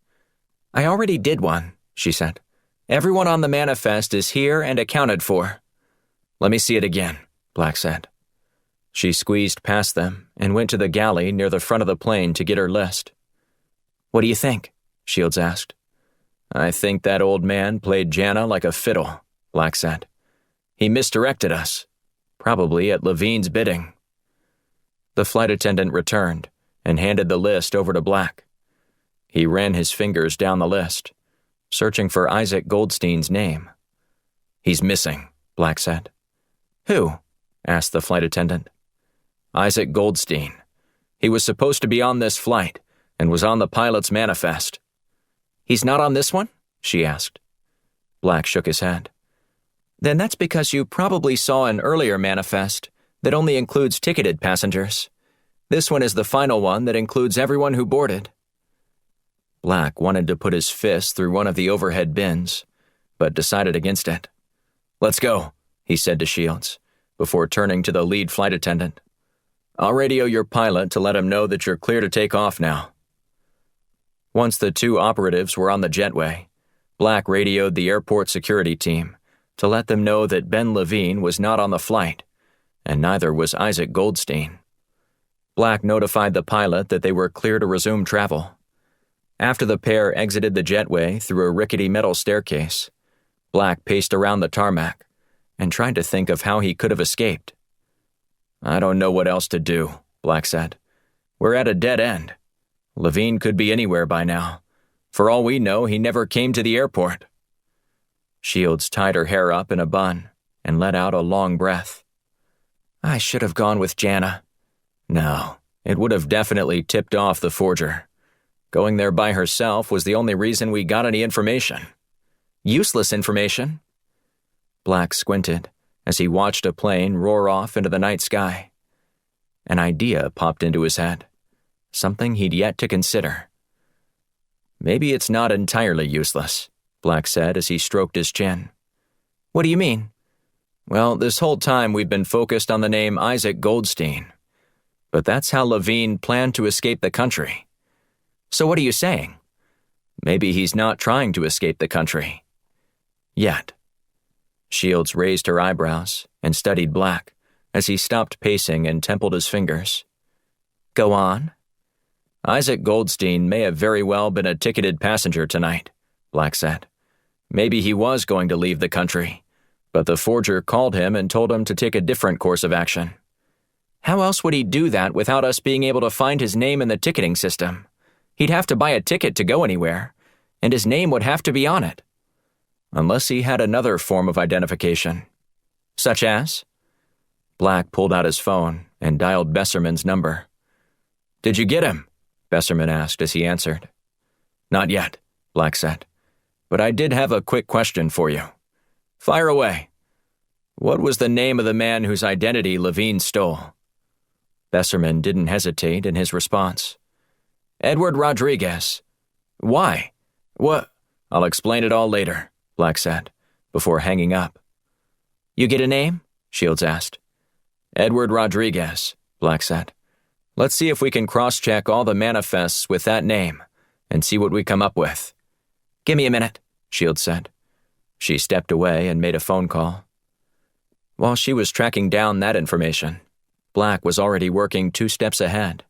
"I already did one," she said. "Everyone on the manifest is here and accounted for." "Let me see it again," Black said. She squeezed past them and went to the galley near the front of the plane to get her list. "What do you think?" Shields asked. "I think that old man played Jana like a fiddle," Black said. "He misdirected us, probably at Levine's bidding." The flight attendant returned and handed the list over to Black. He ran his fingers down the list, searching for Isaac Goldstein's name. "He's missing," Black said. "Who?" asked the flight attendant. "Isaac Goldstein. He was supposed to be on this flight and was on the pilot's manifest." "He's not on this one?" she asked. Black shook his head. "Then that's because you probably saw an earlier manifest that only includes ticketed passengers. This one is the final one that includes everyone who boarded." Black wanted to put his fist through one of the overhead bins, but decided against it. "Let's go," he said to Shields, before turning to the lead flight attendant. "I'll radio your pilot to let him know that you're clear to take off now." Once the 2 operatives were on the jetway, Black radioed the airport security team to let them know that Ben Levine was not on the flight, and neither was Isaac Goldstein. Black notified the pilot that they were clear to resume travel. After the pair exited the jetway through a rickety metal staircase, Black paced around the tarmac and tried to think of how he could have escaped. "I don't know what else to do," Black said. "We're at a dead end. Levine could be anywhere by now. For all we know, he never came to the airport." Shields tied her hair up in a bun and let out a long breath. I should have gone with Jana. No, it would have definitely tipped off the forger. Going there by herself was the only reason we got any information. Useless information. Black squinted as he watched a plane roar off into the night sky. An idea popped into his head, something he'd yet to consider. Maybe it's not entirely useless, Black said as he stroked his chin. What do you mean? Well, this whole time we've been focused on the name Isaac Goldstein. But that's how Levine planned to escape the country. So what are you saying? Maybe he's not trying to escape the country. Yet. Shields raised her eyebrows and studied Black as he stopped pacing and templed his fingers. Go on. Isaac Goldstein may have very well been a ticketed passenger tonight, Black said. Maybe he was going to leave the country, but the forger called him and told him to take a different course of action. How else would he do that without us being able to find his name in the ticketing system? He'd have to buy a ticket to go anywhere, and his name would have to be on it. Unless he had another form of identification. Such as? Black pulled out his phone and dialed Besserman's number. Did you get him? Besserman asked as he answered. Not yet, Black said. But I did have a quick question for you. Fire away. What was the name of the man whose identity Levine stole? Besserman didn't hesitate in his response. Edward Rodriguez. Why? What? I'll explain it all later, Black said, before hanging up. You get a name? Shields asked. Edward Rodriguez, Black said. Let's see if we can cross-check all the manifests with that name and see what we come up with. Give me a minute, Shields said. She stepped away and made a phone call. While she was tracking down that information, Black was already working 2 steps ahead,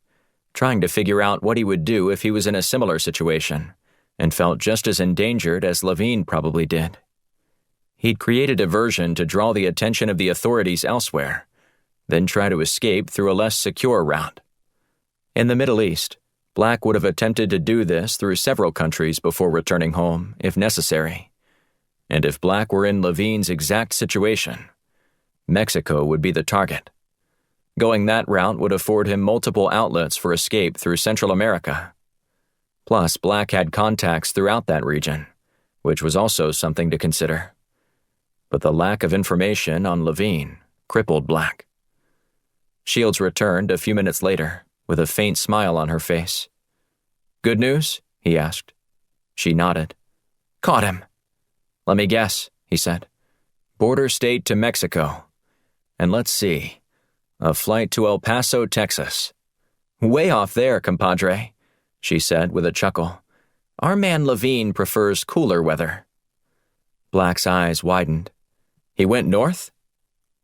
trying to figure out what he would do if he was in a similar situation and felt just as endangered as Levine probably did. He'd create a diversion to draw the attention of the authorities elsewhere, then try to escape through a less secure route. In the Middle East, Black would have attempted to do this through several countries before returning home, if necessary. And if Black were in Levine's exact situation, Mexico would be the target. Going that route would afford him multiple outlets for escape through Central America. Plus, Black had contacts throughout that region, which was also something to consider. But the lack of information on Levine crippled Black. Shields returned a few minutes later, with a faint smile on her face. Good news? He asked. She nodded. Caught him. Let me guess, he said. Border state to Mexico. And let's see. A flight to El Paso, Texas. Way off there, compadre, she said with a chuckle. Our man Levine prefers cooler weather. Black's eyes widened. He went north?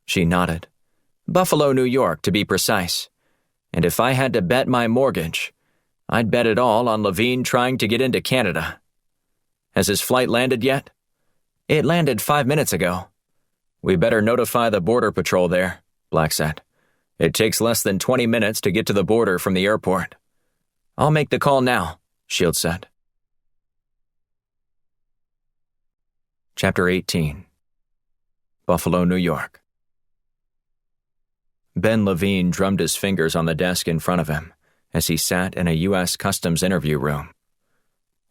She nodded. Buffalo, New York, to be precise. And if I had to bet my mortgage, I'd bet it all on Levine trying to get into Canada. Has his flight landed yet? It landed 5 minutes ago. We better notify the border patrol there, Black said. It takes less than 20 minutes to get to the border from the airport. I'll make the call now, Shields said. Chapter 18. Buffalo, New York. Ben Levine drummed his fingers on the desk in front of him as he sat in a U.S. Customs interview room.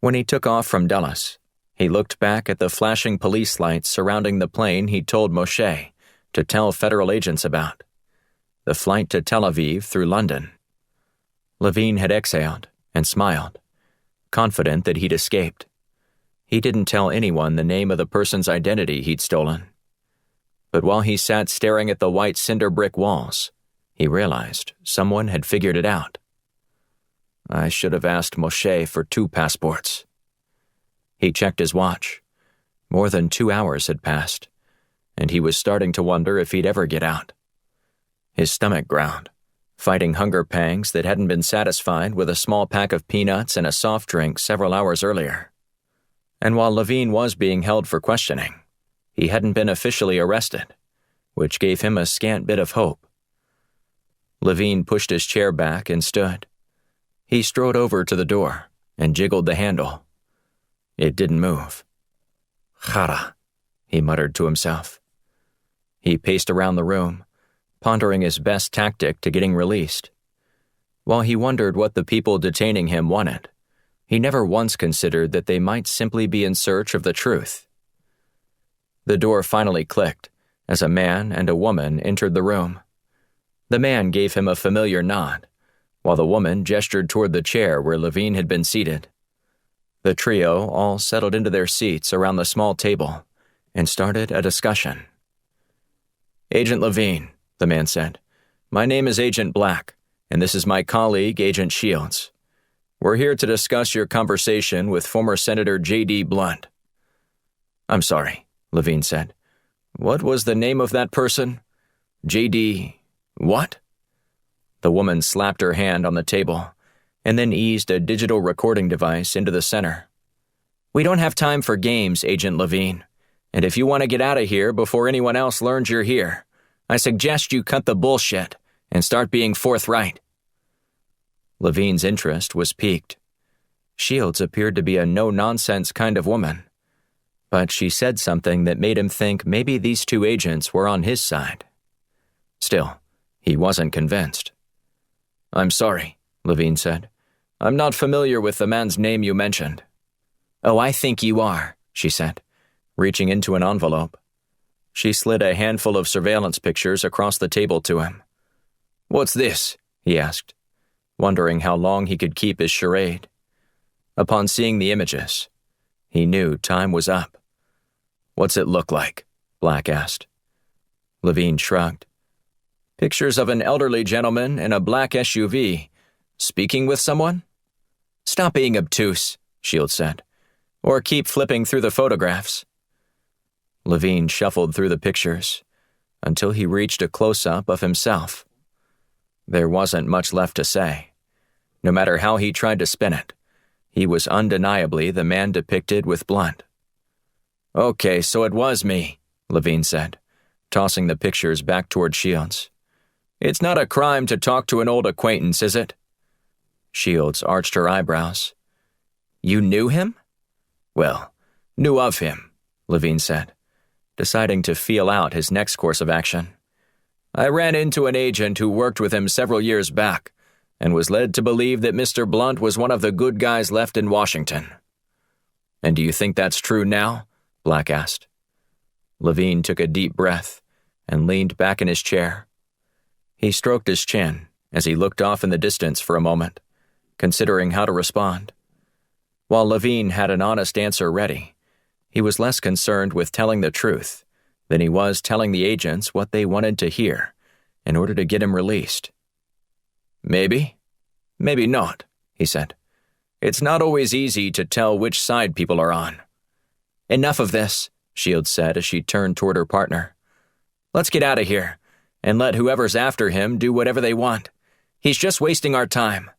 When he took off from Dulles, he looked back at the flashing police lights surrounding the plane he'd told Moshe to tell federal agents about. The flight to Tel Aviv through London. Levine had exhaled and smiled, confident that he'd escaped. He didn't tell anyone the name of the person's identity he'd stolen. But while he sat staring at the white cinder brick walls, he realized someone had figured it out. I should have asked Moshe for 2 passports. He checked his watch. More than 2 hours had passed, and he was starting to wonder if he'd ever get out. His stomach growled, fighting hunger pangs that hadn't been satisfied with a small pack of peanuts and a soft drink several hours earlier. And while Levine was being held for questioning, he hadn't been officially arrested, which gave him a scant bit of hope. Levine pushed his chair back and stood. He strode over to the door and jiggled the handle. It didn't move. Chara, he muttered to himself. He paced around the room, pondering his best tactic to getting released. While he wondered what the people detaining him wanted, he never once considered that they might simply be in search of the truth. The door finally clicked as a man and a woman entered the room. The man gave him a familiar nod, while the woman gestured toward the chair where Levine had been seated. The trio all settled into their seats around the small table and started a discussion. "Agent Levine," the man said, "my name is Agent Black, and this is my colleague, Agent Shields. We're here to discuss your conversation with former Senator J.D. Blunt." "I'm sorry," Levine said. "What was the name of that person? J.D. what?" The woman slapped her hand on the table and then eased a digital recording device into the center. "We don't have time for games, Agent Levine, and if you want to get out of here before anyone else learns you're here, I suggest you cut the bullshit and start being forthright." Levine's interest was piqued. Shields appeared to be a no-nonsense kind of woman, but she said something that made him think maybe these two agents were on his side. Still, he wasn't convinced. "I'm sorry," Levine said. "I'm not familiar with the man's name you mentioned." "Oh, I think you are," she said, reaching into an envelope. She slid a handful of surveillance pictures across the table to him. "What's this?" he asked, wondering how long he could keep his charade. Upon seeing the images, he knew time was up. "What's it look like?" Black asked. Levine shrugged. "Pictures of an elderly gentleman in a black SUV, speaking with someone?" "Stop being obtuse," Shields said, "or keep flipping through the photographs." Levine shuffled through the pictures until he reached a close-up of himself. There wasn't much left to say. No matter how he tried to spin it, he was undeniably the man depicted with Blunt. "Okay, so it was me," Levine said, tossing the pictures back toward Shields. "It's not a crime to talk to an old acquaintance, is it?" Shields arched her eyebrows. "You knew him?" "Well, knew of him," Levine said, deciding to feel out his next course of action. "I ran into an agent who worked with him several years back and was led to believe that Mr. Blunt was one of the good guys left in Washington." "And do you think that's true now?" Black asked. Levine took a deep breath and leaned back in his chair. He stroked his chin as he looked off in the distance for a moment, considering how to respond. While Levine had an honest answer ready, he was less concerned with telling the truth than he was telling the agents what they wanted to hear in order to get him released. "Maybe. Maybe not," he said. "It's not always easy to tell which side people are on." "Enough of this," Shields said as she turned toward her partner. "Let's get out of here and let whoever's after him do whatever they want. He's just wasting our time."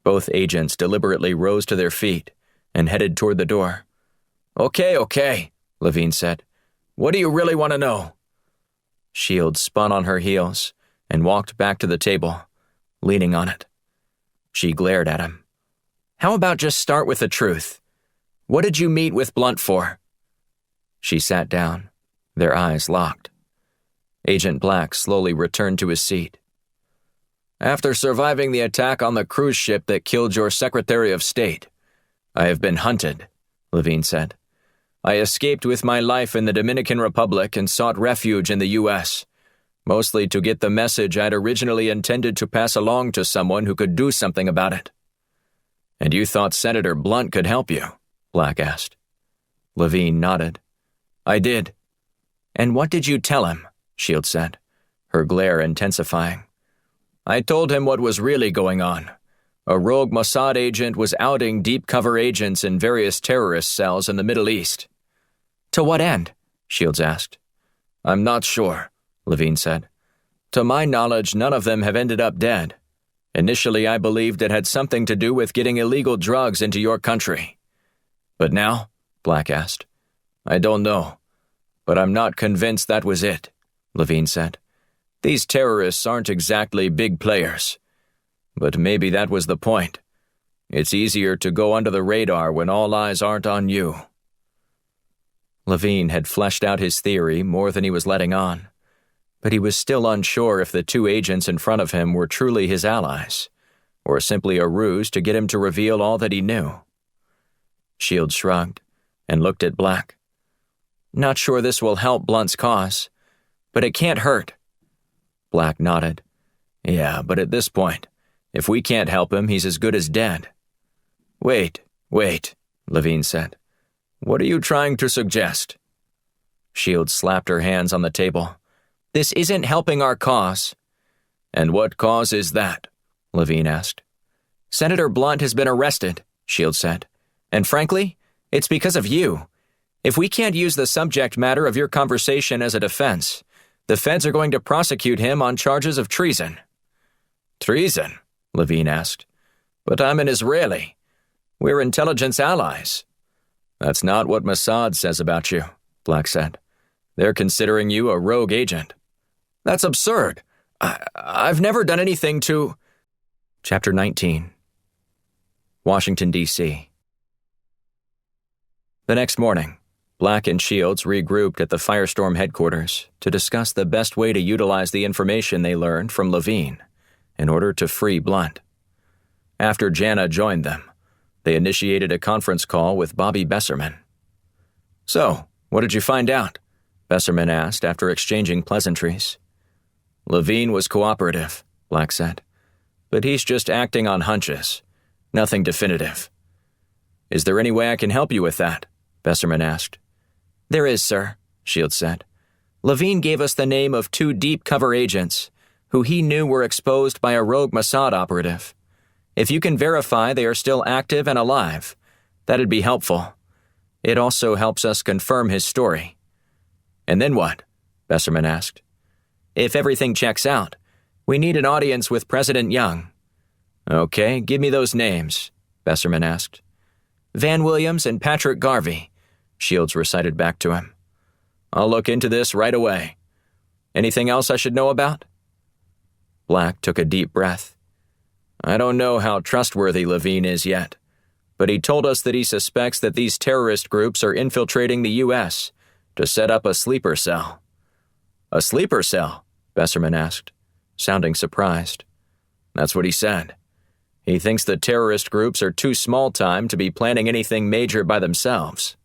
Both agents deliberately rose to their feet and headed toward the door. Okay, Levine said. "What do you really want to know?" Shields spun on her heels and walked back to the table, leaning on it. She glared at him. "How about just start with the truth? What did you meet with Blunt for?" She sat down, their eyes locked. Agent Black slowly returned to his seat. "After surviving the attack on the cruise ship that killed your Secretary of State, I have been hunted," Levine said. "I escaped with my life in the Dominican Republic and sought refuge in the U.S., mostly to get the message I'd originally intended to pass along to someone who could do something about it." "And you thought Senator Blunt could help you?" Black asked. Levine nodded. "I did." "And what did you tell him?" Shields said, her glare intensifying. "I told him what was really going on. A rogue Mossad agent was outing deep-cover agents in various terrorist cells in the Middle East." "To what end?" Shields asked. "I'm not sure," Levine said. "To my knowledge, none of them have ended up dead. Initially, I believed it had something to do with getting illegal drugs into your country. But now?" Black asked. "I don't know. But I'm not convinced that was it," Levine said. "These terrorists aren't exactly big players. But maybe that was the point. It's easier to go under the radar when all eyes aren't on you." Levine had fleshed out his theory more than he was letting on, but he was still unsure if the two agents in front of him were truly his allies, or simply a ruse to get him to reveal all that he knew. Shields shrugged and looked at Black. "Not sure this will help Blunt's cause, but it can't hurt." Black nodded. "Yeah, but at this point, if we can't help him, he's as good as dead." Wait, Levine said. "What are you trying to suggest?" Shields slapped her hands on the table. "This isn't helping our cause." "And what cause is that?" Levine asked. "Senator Blunt has been arrested," Shields said. "And frankly, it's because of you. If we can't use the subject matter of your conversation as a defense, the feds are going to prosecute him on charges of treason." "Treason?" Levine asked. "But I'm an Israeli. We're intelligence allies." "That's not what Mossad says about you," Black said. "They're considering you a rogue agent." "That's absurd. I've never done anything to—" Chapter 19. Washington, D.C. The next morning, Black and Shields regrouped at the Firestorm headquarters to discuss the best way to utilize the information they learned from Levine in order to free Blunt. After Jana joined them, they initiated a conference call with Bobby Besserman. "So, what did you find out?" Besserman asked after exchanging pleasantries. "Levine was cooperative," Black said. "But he's just acting on hunches. Nothing definitive." "Is there any way I can help you with that?" Besserman asked. "There is, sir," Shields said. "Levine gave us the name of 2 deep cover agents who he knew were exposed by a rogue Mossad operative. If you can verify they are still active and alive, that'd be helpful. It also helps us confirm his story." "And then what?" Besserman asked. "If everything checks out, we need an audience with President Young." "Okay, give me those names," Besserman asked. "Van Williams and Patrick Garvey," Shields recited back to him. "I'll look into this right away. Anything else I should know about?" Black took a deep breath. "I don't know how trustworthy Levine is yet, but he told us that he suspects that these terrorist groups are infiltrating the U.S. to set up a sleeper cell." "A sleeper cell?" Besserman asked, sounding surprised. "That's what he said. He thinks the terrorist groups are too small-time to be planning anything major by themselves.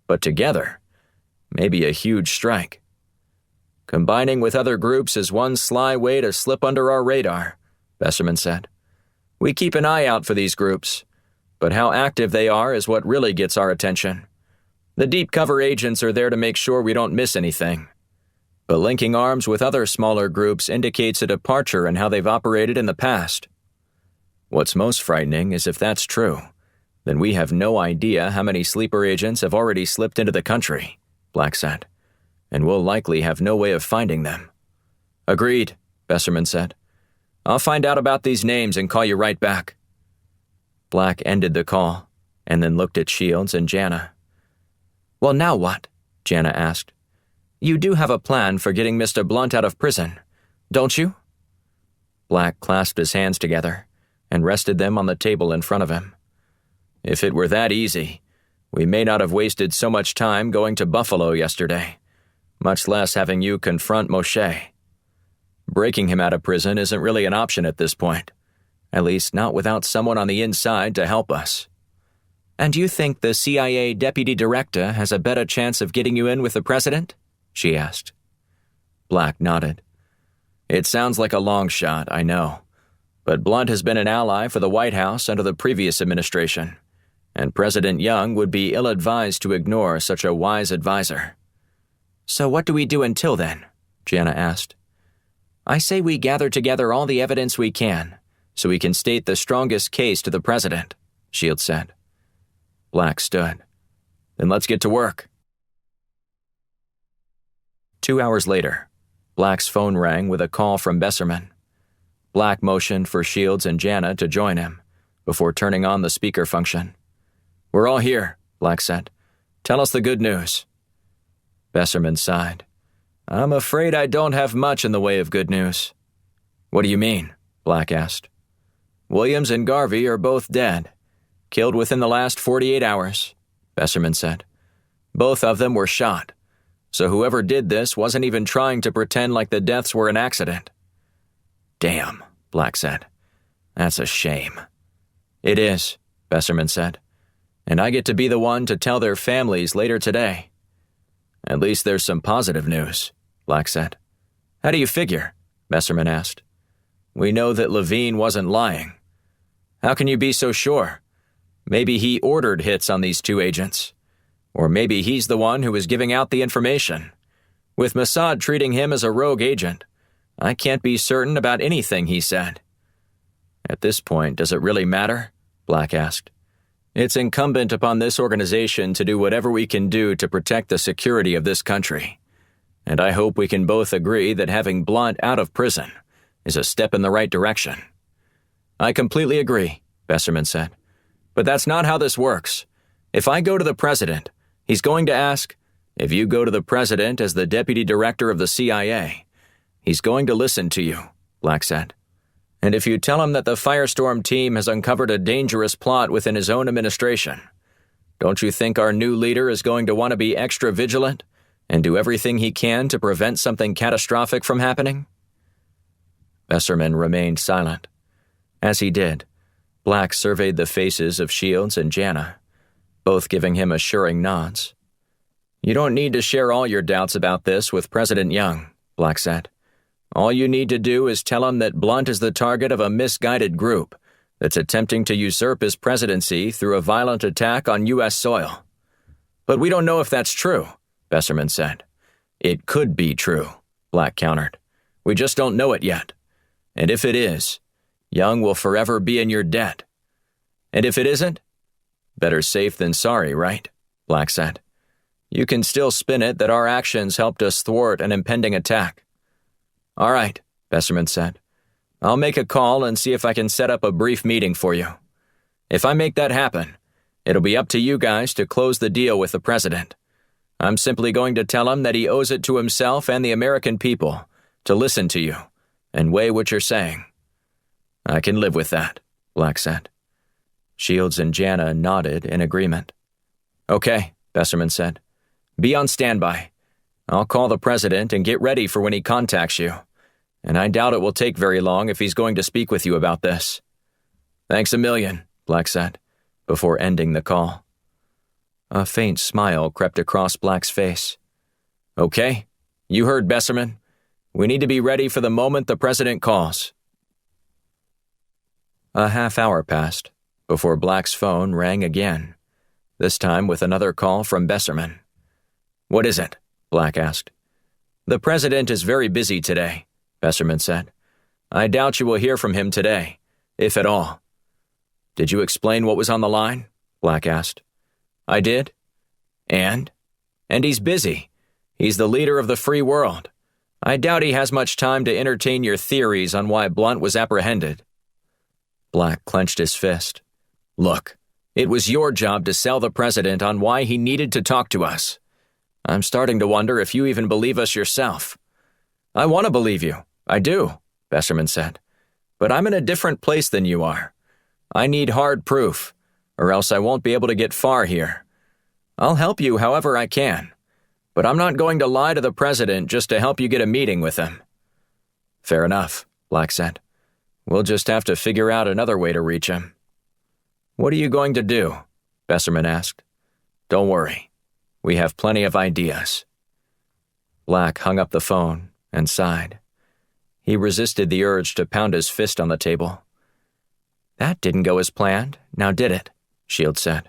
But together, maybe a huge strike. Combining with other groups is one sly way to slip under our radar," Besserman said. "We keep an eye out for these groups, but how active they are is what really gets our attention. The deep cover agents are there to make sure we don't miss anything. But linking arms with other smaller groups indicates a departure in how they've operated in the past. What's most frightening is if that's true, then we have no idea how many sleeper agents have already slipped into the country," Black said, "and we'll likely have no way of finding them." "Agreed," Besserman said. "I'll find out about these names and call you right back." Black ended the call, and then looked at Shields and Jana. "Well, now what?" Jana asked. "You do have a plan for getting Mr. Blunt out of prison, don't you?" Black clasped his hands together and rested them on the table in front of him. "If it were that easy, we may not have wasted so much time going to Buffalo yesterday, much less having you confront Moshe. Breaking him out of prison isn't really an option at this point, at least not without someone on the inside to help us." "And you think the CIA deputy director has a better chance of getting you in with the president?" she asked. Black nodded. "It sounds like a long shot, I know, but Blunt has been an ally for the White House under the previous administration, and President Young would be ill-advised to ignore such a wise advisor." "So what do we do until then?" Jana asked. "I say we gather together all the evidence we can, so we can state the strongest case to the president," Shields said. Black stood. "Then let's get to work." 2 hours later, Black's phone rang with a call from Besserman. Black motioned for Shields and Jana to join him, before turning on the speaker function. "We're all here," Black said. "Tell us the good news." Besserman sighed. "I'm afraid I don't have much in the way of good news." "What do you mean?" Black asked. "Williams and Garvey are both dead, killed within the last 48 hours, Besserman said. "Both of them were shot, So whoever did this wasn't even trying to pretend like the deaths were an accident. Damn, Black said. That's a shame. It is, Besserman said. And I get to be the one to tell their families later today. At least there's some positive news, Black said. How do you figure? Besserman asked. We know that Levine wasn't lying. How can you be so sure? Maybe he ordered hits on these two agents. Or maybe he's the one who was giving out the information. With Mossad treating him as a rogue agent, I can't be certain about anything he said. At this point, does it really matter? Black asked. It's incumbent upon this organization to do whatever we can do to protect the security of this country. And I hope we can both agree that having Blunt out of prison is a step in the right direction. I completely agree, Besserman said. But that's not how this works. If I go to the president, he's going to ask, if you go to the president as the deputy director of the CIA, he's going to listen to you, Black said. And if you tell him that the Firestorm team has uncovered a dangerous plot within his own administration, don't you think our new leader is going to want to be extra vigilant and do everything he can to prevent something catastrophic from happening? Besserman remained silent. As he did, Black surveyed the faces of Shields and Jana, both giving him assuring nods. You don't need to share all your doubts about this with President Young, Black said. All you need to do is tell him that Blunt is the target of a misguided group that's attempting to usurp his presidency through a violent attack on U.S. soil. But we don't know if that's true, Besserman said. It could be true, Black countered. We just don't know it yet. And if it is, Young will forever be in your debt. And if it isn't, better safe than sorry, right? Black said. You can still spin it that our actions helped us thwart an impending attack. All right, Besserman said. I'll make a call and see if I can set up a brief meeting for you. If I make that happen, it'll be up to you guys to close the deal with the president. I'm simply going to tell him that he owes it to himself and the American people to listen to you and weigh what you're saying. I can live with that, Black said. Shields and Jana nodded in agreement. Okay, Besserman said. Be on standby. I'll call the president and get ready for when he contacts you. And I doubt it will take very long if he's going to speak with you about this. Thanks a million, Black said, before ending the call. A faint smile crept across Black's face. Okay, you heard Besserman. We need to be ready for the moment the president calls. A half hour passed before Black's phone rang again, this time with another call from Besserman. What is it? Black asked. The president is very busy today, Besserman said. I doubt you will hear from him today, if at all. Did you explain what was on the line? Black asked. I did. And? And he's busy. He's the leader of the free world. I doubt he has much time to entertain your theories on why Blunt was apprehended. Black clenched his fist. Look, it was your job to sell the president on why he needed to talk to us. I'm starting to wonder if you even believe us yourself. I want to believe you. I do, Besserman said. But I'm in a different place than you are. I need hard proof, or else I won't be able to get far here. I'll help you however I can, but I'm not going to lie to the president just to help you get a meeting with him. Fair enough, Black said. We'll just have to figure out another way to reach him. What are you going to do? Besserman asked. Don't worry. We have plenty of ideas. Black hung up the phone and sighed. He resisted the urge to pound his fist on the table. That didn't go as planned, now did it? Shields said.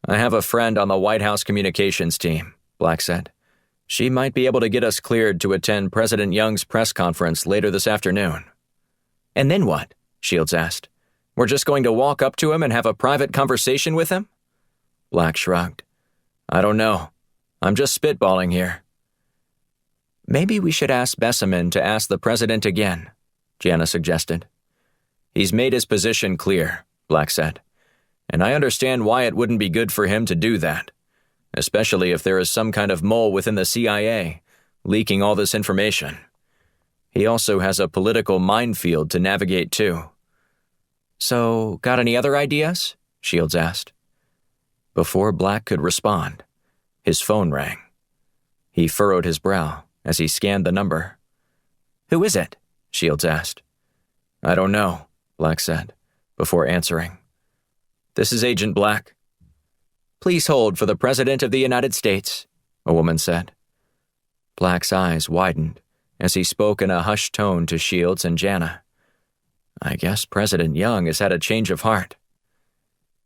I have a friend on the White House communications team, Black said. She might be able to get us cleared to attend President Young's press conference later this afternoon. And then what? Shields asked. We're just going to walk up to him and have a private conversation with him? Black shrugged. I don't know. I'm just spitballing here. Maybe we should ask Besserman to ask the president again, Jana suggested. He's made his position clear, Black said. And I understand why it wouldn't be good for him to do that, especially if there is some kind of mole within the CIA leaking all this information. He also has a political minefield to navigate too. So, got any other ideas? Shields asked. Before Black could respond, his phone rang. He furrowed his brow as he scanned the number. "Who is it?" Shields asked. "I don't know," Black said, before answering. "This is Agent Black." "Please hold for the President of the United States," a woman said. Black's eyes widened as he spoke in a hushed tone to Shields and Jana. I guess President Young has had a change of heart.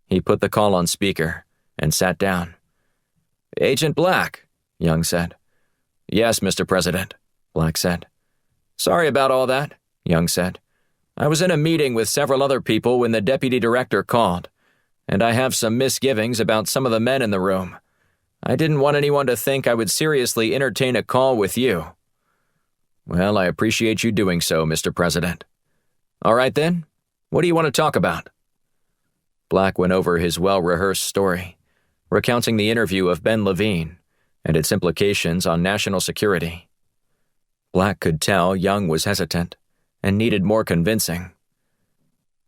He put the call on speaker and sat down. "Agent Black," Young said. "Yes, Mr. President," Black said. "Sorry about all that," Young said. "I was in a meeting with several other people when the deputy director called, and I have some misgivings about some of the men in the room. I didn't want anyone to think I would seriously entertain a call with you." "Well, I appreciate you doing so, Mr. President." "All right then, what do you want to talk about?" Black went over his well-rehearsed story, recounting the interview of Ben Levine and its implications on national security. Black could tell Young was hesitant and needed more convincing.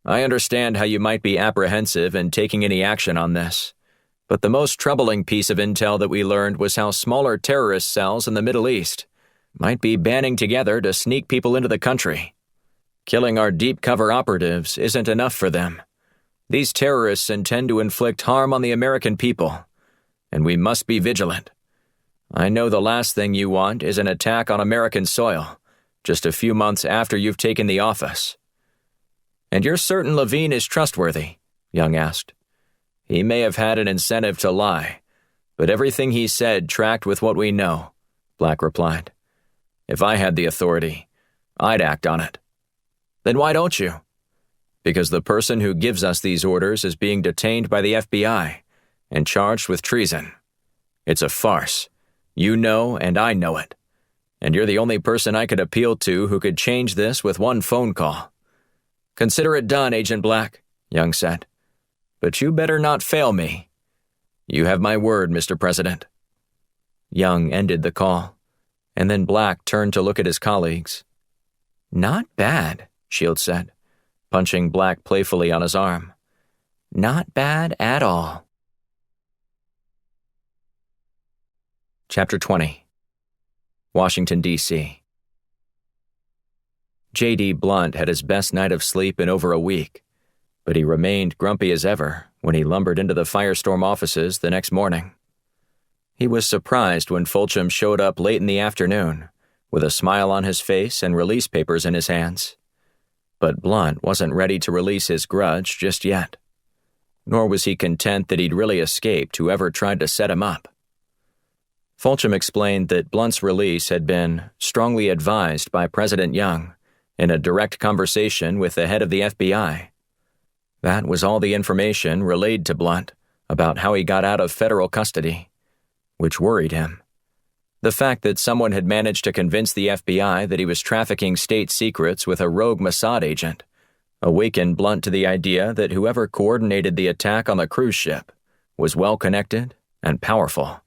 "I understand how you might be apprehensive in taking any action on this, but the most troubling piece of intel that we learned was how smaller terrorist cells in the Middle East might be banding together to sneak people into the country. Killing our deep cover operatives isn't enough for them. These terrorists intend to inflict harm on the American people, and we must be vigilant. I know the last thing you want is an attack on American soil, just a few months after you've taken the office." "And you're certain Levine is trustworthy?" Young asked. "He may have had an incentive to lie, but everything he said tracked with what we know," Black replied. "If I had the authority, I'd act on it." "Then why don't you?" "Because the person who gives us these orders is being detained by the FBI and charged with treason. It's a farce. You know and I know it. And you're the only person I could appeal to who could change this with one phone call." "Consider it done, Agent Black," Young said. "But you better not fail me." "You have my word, Mr. President." Young ended the call, and then Black turned to look at his colleagues. "Not bad," Shields said, punching Black playfully on his arm. "Not bad at all." Chapter 20. Washington, D.C. J.D. Blunt had his best night of sleep in over a week, but he remained grumpy as ever when he lumbered into the Firestorm offices the next morning. He was surprised when Fulcham showed up late in the afternoon, with a smile on his face and release papers in his hands. But Blunt wasn't ready to release his grudge just yet. Nor was he content that he'd really escaped whoever tried to set him up. Fulcham explained that Blunt's release had been strongly advised by President Young in a direct conversation with the head of the FBI. That was all the information relayed to Blunt about how he got out of federal custody, which worried him. The fact that someone had managed to convince the FBI that he was trafficking state secrets with a rogue Mossad agent awakened Blunt to the idea that whoever coordinated the attack on the cruise ship was well-connected and powerful.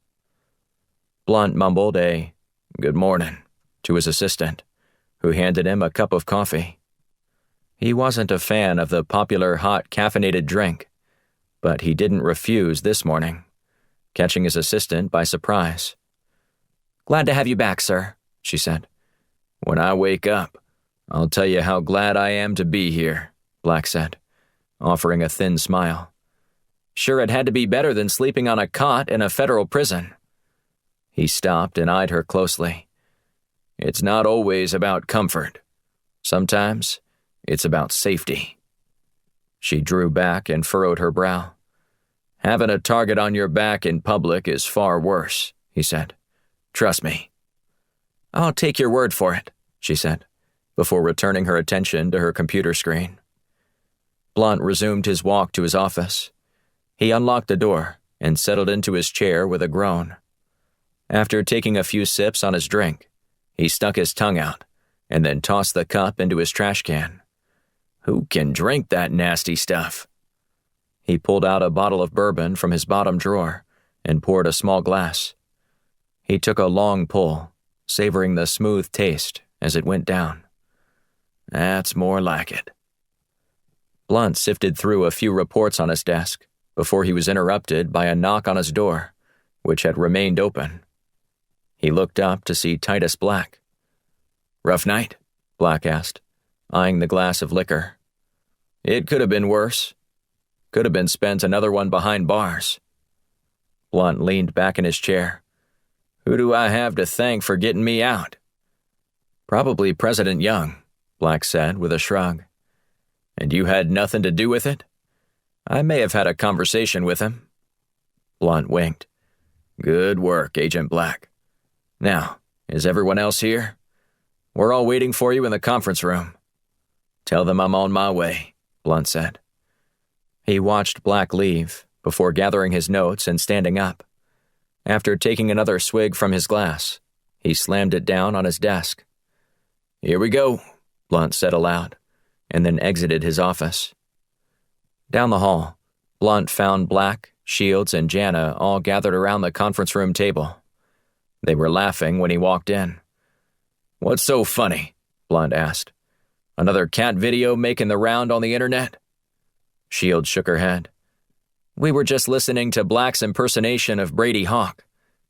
Blunt mumbled a "good morning" to his assistant, who handed him a cup of coffee. He wasn't a fan of the popular hot caffeinated drink, but he didn't refuse this morning, catching his assistant by surprise. "Glad to have you back, sir," she said. "When I wake up, I'll tell you how glad I am to be here," Black said, offering a thin smile. "Sure it had to be better than sleeping on a cot in a federal prison." He stopped and eyed her closely. "It's not always about comfort. Sometimes it's about safety." She drew back and furrowed her brow. "Having a target on your back in public is far worse," he said. "Trust me." "I'll take your word for it," she said, before returning her attention to her computer screen. Blunt resumed his walk to his office. He unlocked the door and settled into his chair with a groan. After taking a few sips on his drink, he stuck his tongue out and then tossed the cup into his trash can. Who can drink that nasty stuff? He pulled out a bottle of bourbon from his bottom drawer and poured a small glass. He took a long pull, savoring the smooth taste as it went down. That's more like it. Blunt sifted through a few reports on his desk before he was interrupted by a knock on his door, which had remained open. He looked up to see Titus Black. "Rough night?" Black asked, eyeing the glass of liquor. "It could have been worse. Could have been spent another one behind bars." Blunt leaned back in his chair. "Who do I have to thank for getting me out?" "Probably President Young," Black said with a shrug. "And you had nothing to do with it?" "I may have had a conversation with him." Blunt winked. "Good work, Agent Black. Now, is everyone else here? We're all waiting for you in the conference room." "Tell them I'm on my way," Blunt said. He watched Black leave before gathering his notes and standing up. After taking another swig from his glass, he slammed it down on his desk. "Here we go," Blunt said aloud, and then exited his office. Down the hall, Blunt found Black, Shields, and Jana all gathered around the conference room table. They were laughing when he walked in. "What's so funny?" Blunt asked. "Another cat video making the round on the internet?" Shields shook her head. "We were just listening to Black's impersonation of Brady Hawk.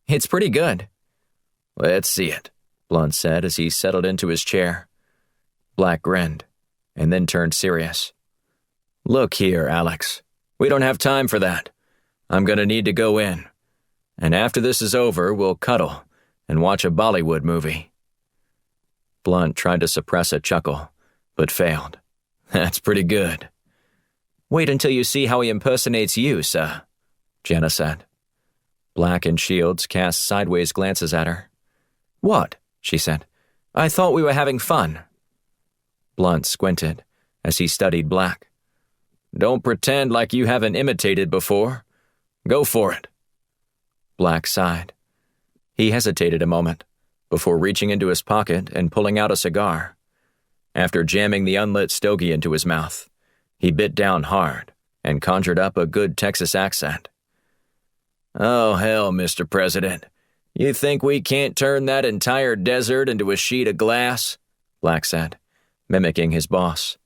It's pretty good." "Let's see it," Blunt said as he settled into his chair. Black grinned, and then turned serious. "Look here, Alex. We don't have time for that. I'm going to need to go in. And after this is over, we'll cuddle and watch a Bollywood movie." Blunt tried to suppress a chuckle, but failed. "That's pretty good." "Wait until you see how he impersonates you, sir," Jana said. Black and Shields cast sideways glances at her. "What?" she said. "I thought we were having fun." Blunt squinted as he studied Black. "Don't pretend like you haven't imitated before. Go for it." Black sighed. He hesitated a moment before reaching into his pocket and pulling out a cigar. After jamming the unlit stogie into his mouth, he bit down hard and conjured up a good Texas accent. "Oh, hell, Mr. President. You think we can't turn that entire desert into a sheet of glass?" Black said, mimicking his boss.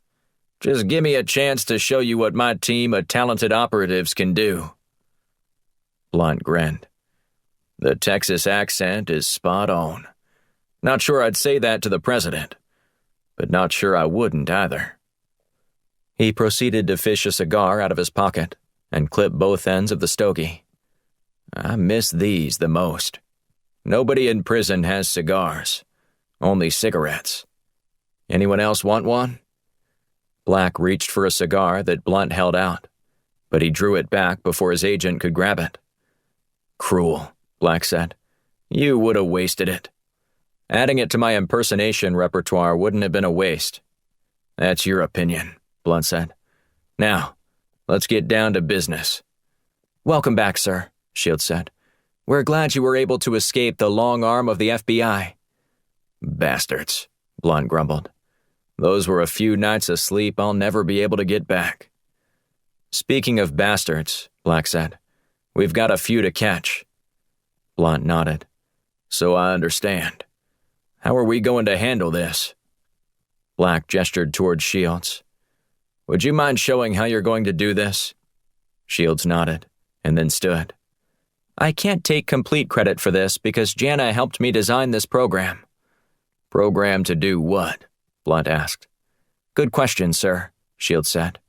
"Just give me a chance to show you what my team of talented operatives can do." Blunt grinned. "The Texas accent is spot on. Not sure I'd say that to the president, but not sure I wouldn't either." He proceeded to fish a cigar out of his pocket and clip both ends of the stogie. "I miss these the most. Nobody in prison has cigars, only cigarettes. Anyone else want one?" Black reached for a cigar that Blunt held out, but he drew it back before his agent could grab it. "Cruel," Black said. "You would have wasted it." "Adding it to my impersonation repertoire wouldn't have been a waste." "That's your opinion," Blunt said. "Now, let's get down to business." "Welcome back, sir," Shields said. "We're glad you were able to escape the long arm of the FBI." "Bastards," Blunt grumbled. "Those were a few nights of sleep I'll never be able to get back." "Speaking of bastards," Black said, "we've got a few to catch." Blunt nodded. "So I understand. How are we going to handle this?" Black gestured toward Shields. "Would you mind showing how you're going to do this?" Shields nodded, and then stood. "I can't take complete credit for this because Jana helped me design this program." "Program to do what?" Blunt asked. "Good question, sir," Shields said,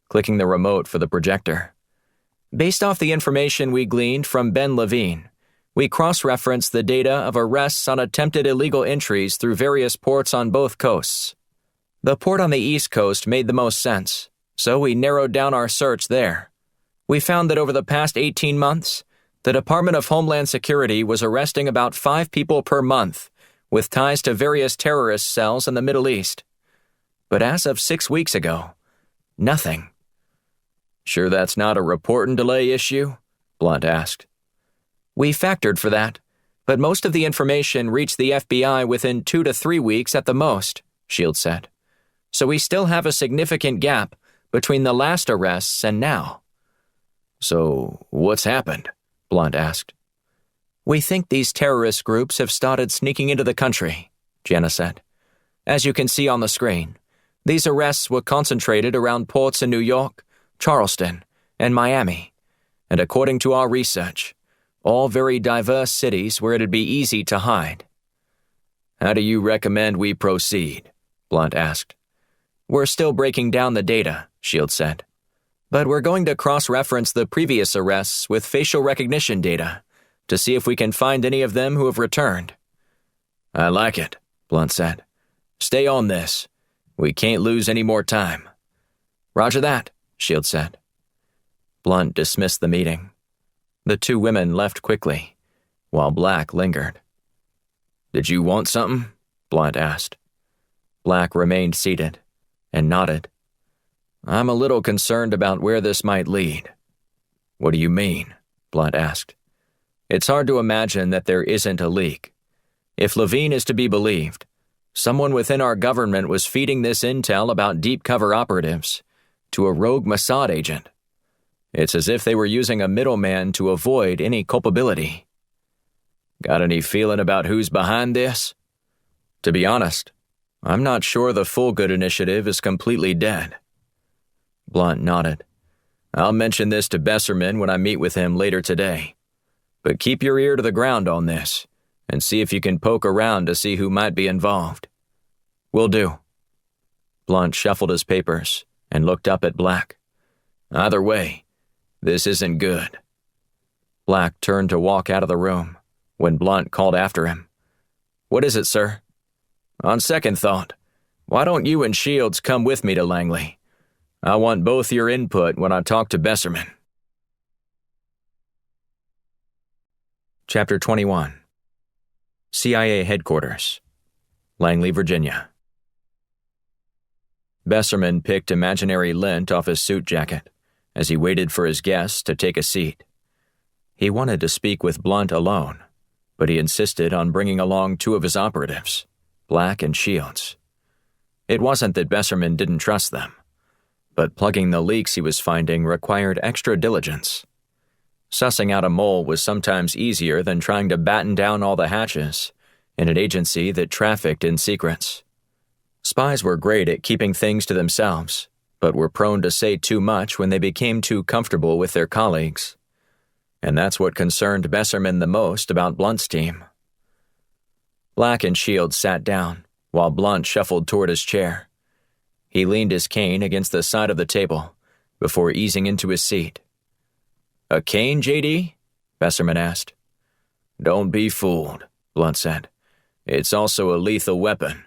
clicking the remote for the projector. "Based off the information we gleaned from Ben Levine, we cross-referenced the data of arrests on attempted illegal entries through various ports on both coasts. The port on the East Coast made the most sense, so we narrowed down our search there. We found that over the past 18 months, the Department of Homeland Security was arresting about 5 people per month with ties to various terrorist cells in the Middle East. But as of 6 weeks ago, nothing." "Sure that's not a report and delay issue?" Blunt asked. "We factored for that, but most of the information reached the FBI within 2 to 3 weeks at the most," Shields said. "So we still have a significant gap between the last arrests and now." "So what's happened?" Blunt asked. "We think these terrorist groups have started sneaking into the country," Jana said. "As you can see on the screen, these arrests were concentrated around ports in New York, Charleston, and Miami, and according to our research, all very diverse cities where it'd be easy to hide. How do you recommend we proceed? Blunt asked. We're still breaking down the data, Shields said. But we're going to cross-reference the previous arrests with facial recognition data to see if we can find any of them who have returned. I like it, Blunt said. Stay on this. We can't lose any more time. Roger that, Shields said. Blunt dismissed the meeting. The two women left quickly, while Black lingered. Did you want something? Blunt asked. Black remained seated and nodded. I'm a little concerned about where this might lead. What do you mean? Blunt asked. It's hard to imagine that there isn't a leak. If Levine is to be believed, someone within our government was feeding this intel about deep cover operatives to a rogue Mossad agent. It's as if they were using a middleman to avoid any culpability. Got any feeling about who's behind this? To be honest, I'm not sure the Full Good initiative is completely dead. Blunt nodded. I'll mention this to Besserman when I meet with him later today. But keep your ear to the ground on this, and see if you can poke around to see who might be involved. Will do. Blunt shuffled his papers and looked up at Black. Either way, this isn't good. Black turned to walk out of the room when Blunt called after him. What is it, sir? On second thought, why don't you and Shields come with me to Langley? I want both your input when I talk to Besserman. Chapter 21. CIA Headquarters, Langley, Virginia. Besserman picked imaginary lint off his suit jacket as he waited for his guests to take a seat. He wanted to speak with Blunt alone, but he insisted on bringing along two of his operatives, Black and Shields. It wasn't that Besserman didn't trust them, but plugging the leaks he was finding required extra diligence. Sussing out a mole was sometimes easier than trying to batten down all the hatches in an agency that trafficked in secrets. Spies were great at keeping things to themselves, but were prone to say too much when they became too comfortable with their colleagues. And that's what concerned Besserman the most about Blunt's team. Black and Shields sat down, while Blunt shuffled toward his chair. He leaned his cane against the side of the table before easing into his seat. A cane, J.D.? Besserman asked. Don't be fooled, Blunt said. It's also a lethal weapon.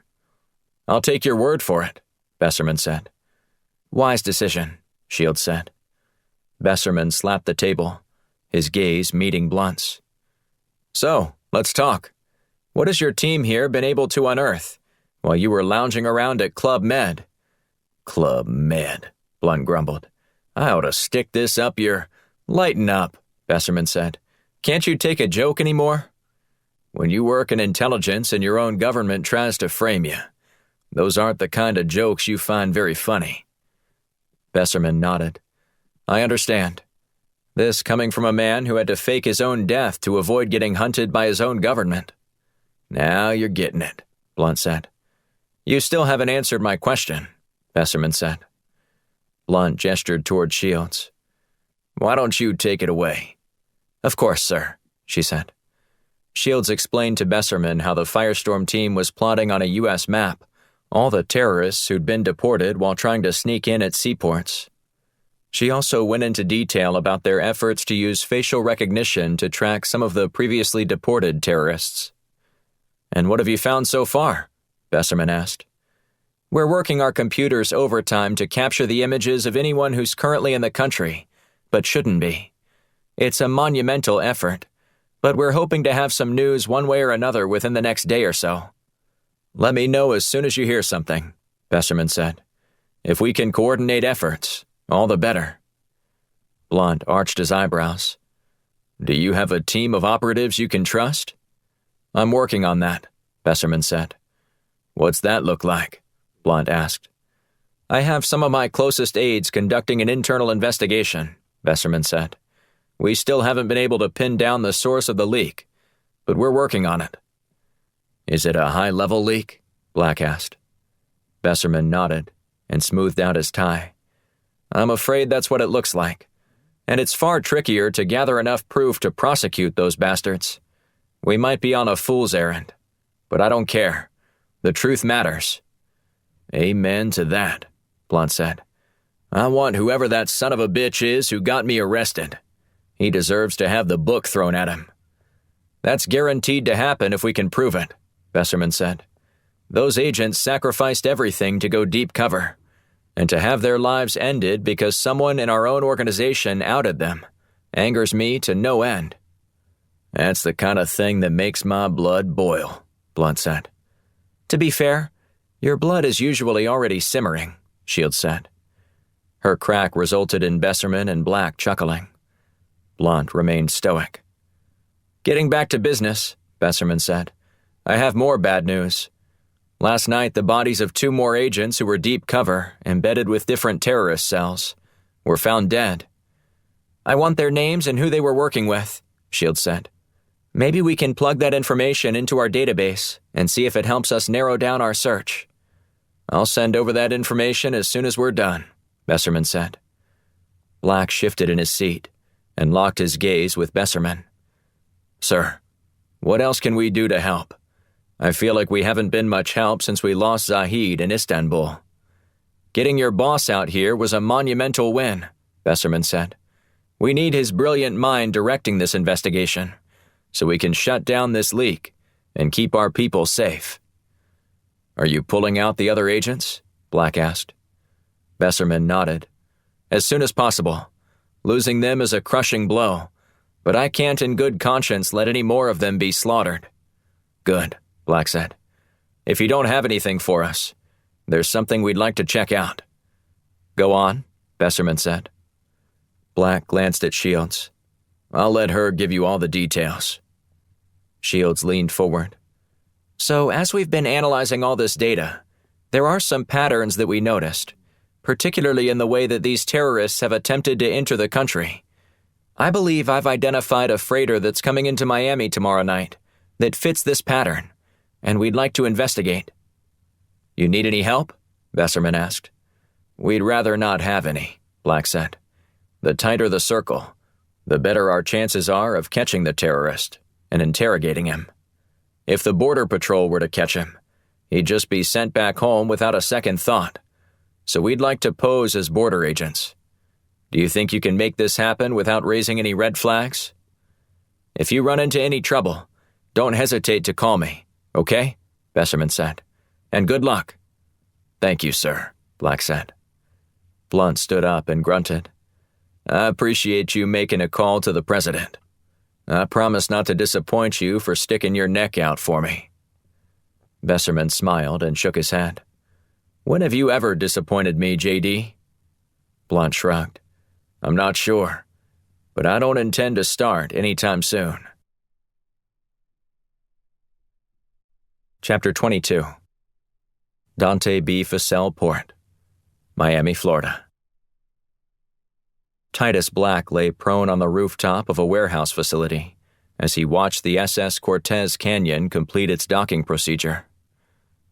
I'll take your word for it, Besserman said. Wise decision, Shields said. Besserman slapped the table, his gaze meeting Blunt's. So, let's talk. What has your team here been able to unearth while you were lounging around at Club Med? Club Med, Blunt grumbled. I ought to stick this up your... Lighten up, Besserman said. Can't you take a joke anymore? When you work in intelligence and your own government tries to frame you, those aren't the kind of jokes you find very funny. Besserman nodded. I understand. This coming from a man who had to fake his own death to avoid getting hunted by his own government. Now you're getting it, Blunt said. You still haven't answered my question, Besserman said. Blunt gestured toward Shields. Why don't you take it away? Of course, sir, she said. Shields explained to Besserman how the Firestorm team was plotting on a U.S. map all the terrorists who'd been deported while trying to sneak in at seaports. She also went into detail about their efforts to use facial recognition to track some of the previously deported terrorists. And what have you found so far? Besserman asked. We're working our computers overtime to capture the images of anyone who's currently in the country, but shouldn't be. It's a monumental effort, but we're hoping to have some news one way or another within the next day or so. Let me know as soon as you hear something, Besserman said. If we can coordinate efforts, all the better. Blunt arched his eyebrows. Do you have a team of operatives you can trust? I'm working on that, Besserman said. What's that look like? Blunt asked. I have some of my closest aides conducting an internal investigation, Besserman said. We still haven't been able to pin down the source of the leak, but we're working on it. Is it a high-level leak? Black asked. Besserman nodded and smoothed out his tie. I'm afraid that's what it looks like. and it's far trickier to gather enough proof to prosecute those bastards. We might be on a fool's errand, but I don't care. The truth matters." "Amen to that," Blunt said. "I want whoever that son of a bitch is who got me arrested. He deserves to have the book thrown at him." "That's guaranteed to happen if we can prove it," Besserman said. "Those agents sacrificed everything to go deep cover, and to have their lives ended because someone in our own organization outed them angers me to no end." "That's the kind of thing that makes my blood boil," Blunt said. "To be fair, your blood is usually already simmering," Shields said. Her crack resulted in Besserman and Black chuckling. Blunt remained stoic. "Getting back to business," Besserman said. "I have more bad news. Last night, the bodies of 2 more agents who were deep cover, embedded with different terrorist cells, were found dead." "I want their names and who they were working with," Shields said. "Maybe we can plug that information into our database and see if it helps us narrow down our search." "I'll send over that information as soon as we're done," Besserman said. Black shifted in his seat and locked his gaze with Besserman. "Sir, what else can we do to help? I feel like we haven't been much help since we lost Zahid in Istanbul." "Getting your boss out here was a monumental win," Besserman said. "We need his brilliant mind directing this investigation, so we can shut down this leak and keep our people safe." "Are you pulling out the other agents?" Black asked. Besserman nodded. "As soon as possible. Losing them is a crushing blow, but I can't in good conscience let any more of them be slaughtered." "Good," Black said. "If you don't have anything for us, there's something we'd like to check out." "Go on," Besserman said. Black glanced at Shields. "I'll let her give you all the details." Shields leaned forward. "So, as we've been analyzing all this data, there are some patterns that we noticed, particularly in the way that these terrorists have attempted to enter the country. I believe I've identified a freighter that's coming into Miami tomorrow night that fits this pattern, and we'd like to investigate." "You need any help?" Besserman asked. "We'd rather not have any," Black said. "The tighter the circle, the better our chances are of catching the terrorist and interrogating him. If the Border Patrol were to catch him, he'd just be sent back home without a second thought. So we'd like to pose as border agents. Do you think you can make this happen without raising any red flags? If you run into any trouble, don't hesitate to call me, okay?" Besserman said. "And good luck." "Thank you, sir," Black said. Blunt stood up and grunted. "I appreciate you making a call to the president. I promise not to disappoint you for sticking your neck out for me." Besserman smiled and shook his head. "When have you ever disappointed me, J.D.?" Blunt shrugged. "I'm not sure, but I don't intend to start anytime soon." Chapter 22. Dante B. Fussell Port, Miami, Florida. Titus Black lay prone on the rooftop of a warehouse facility as he watched the SS Cortez Canyon complete its docking procedure.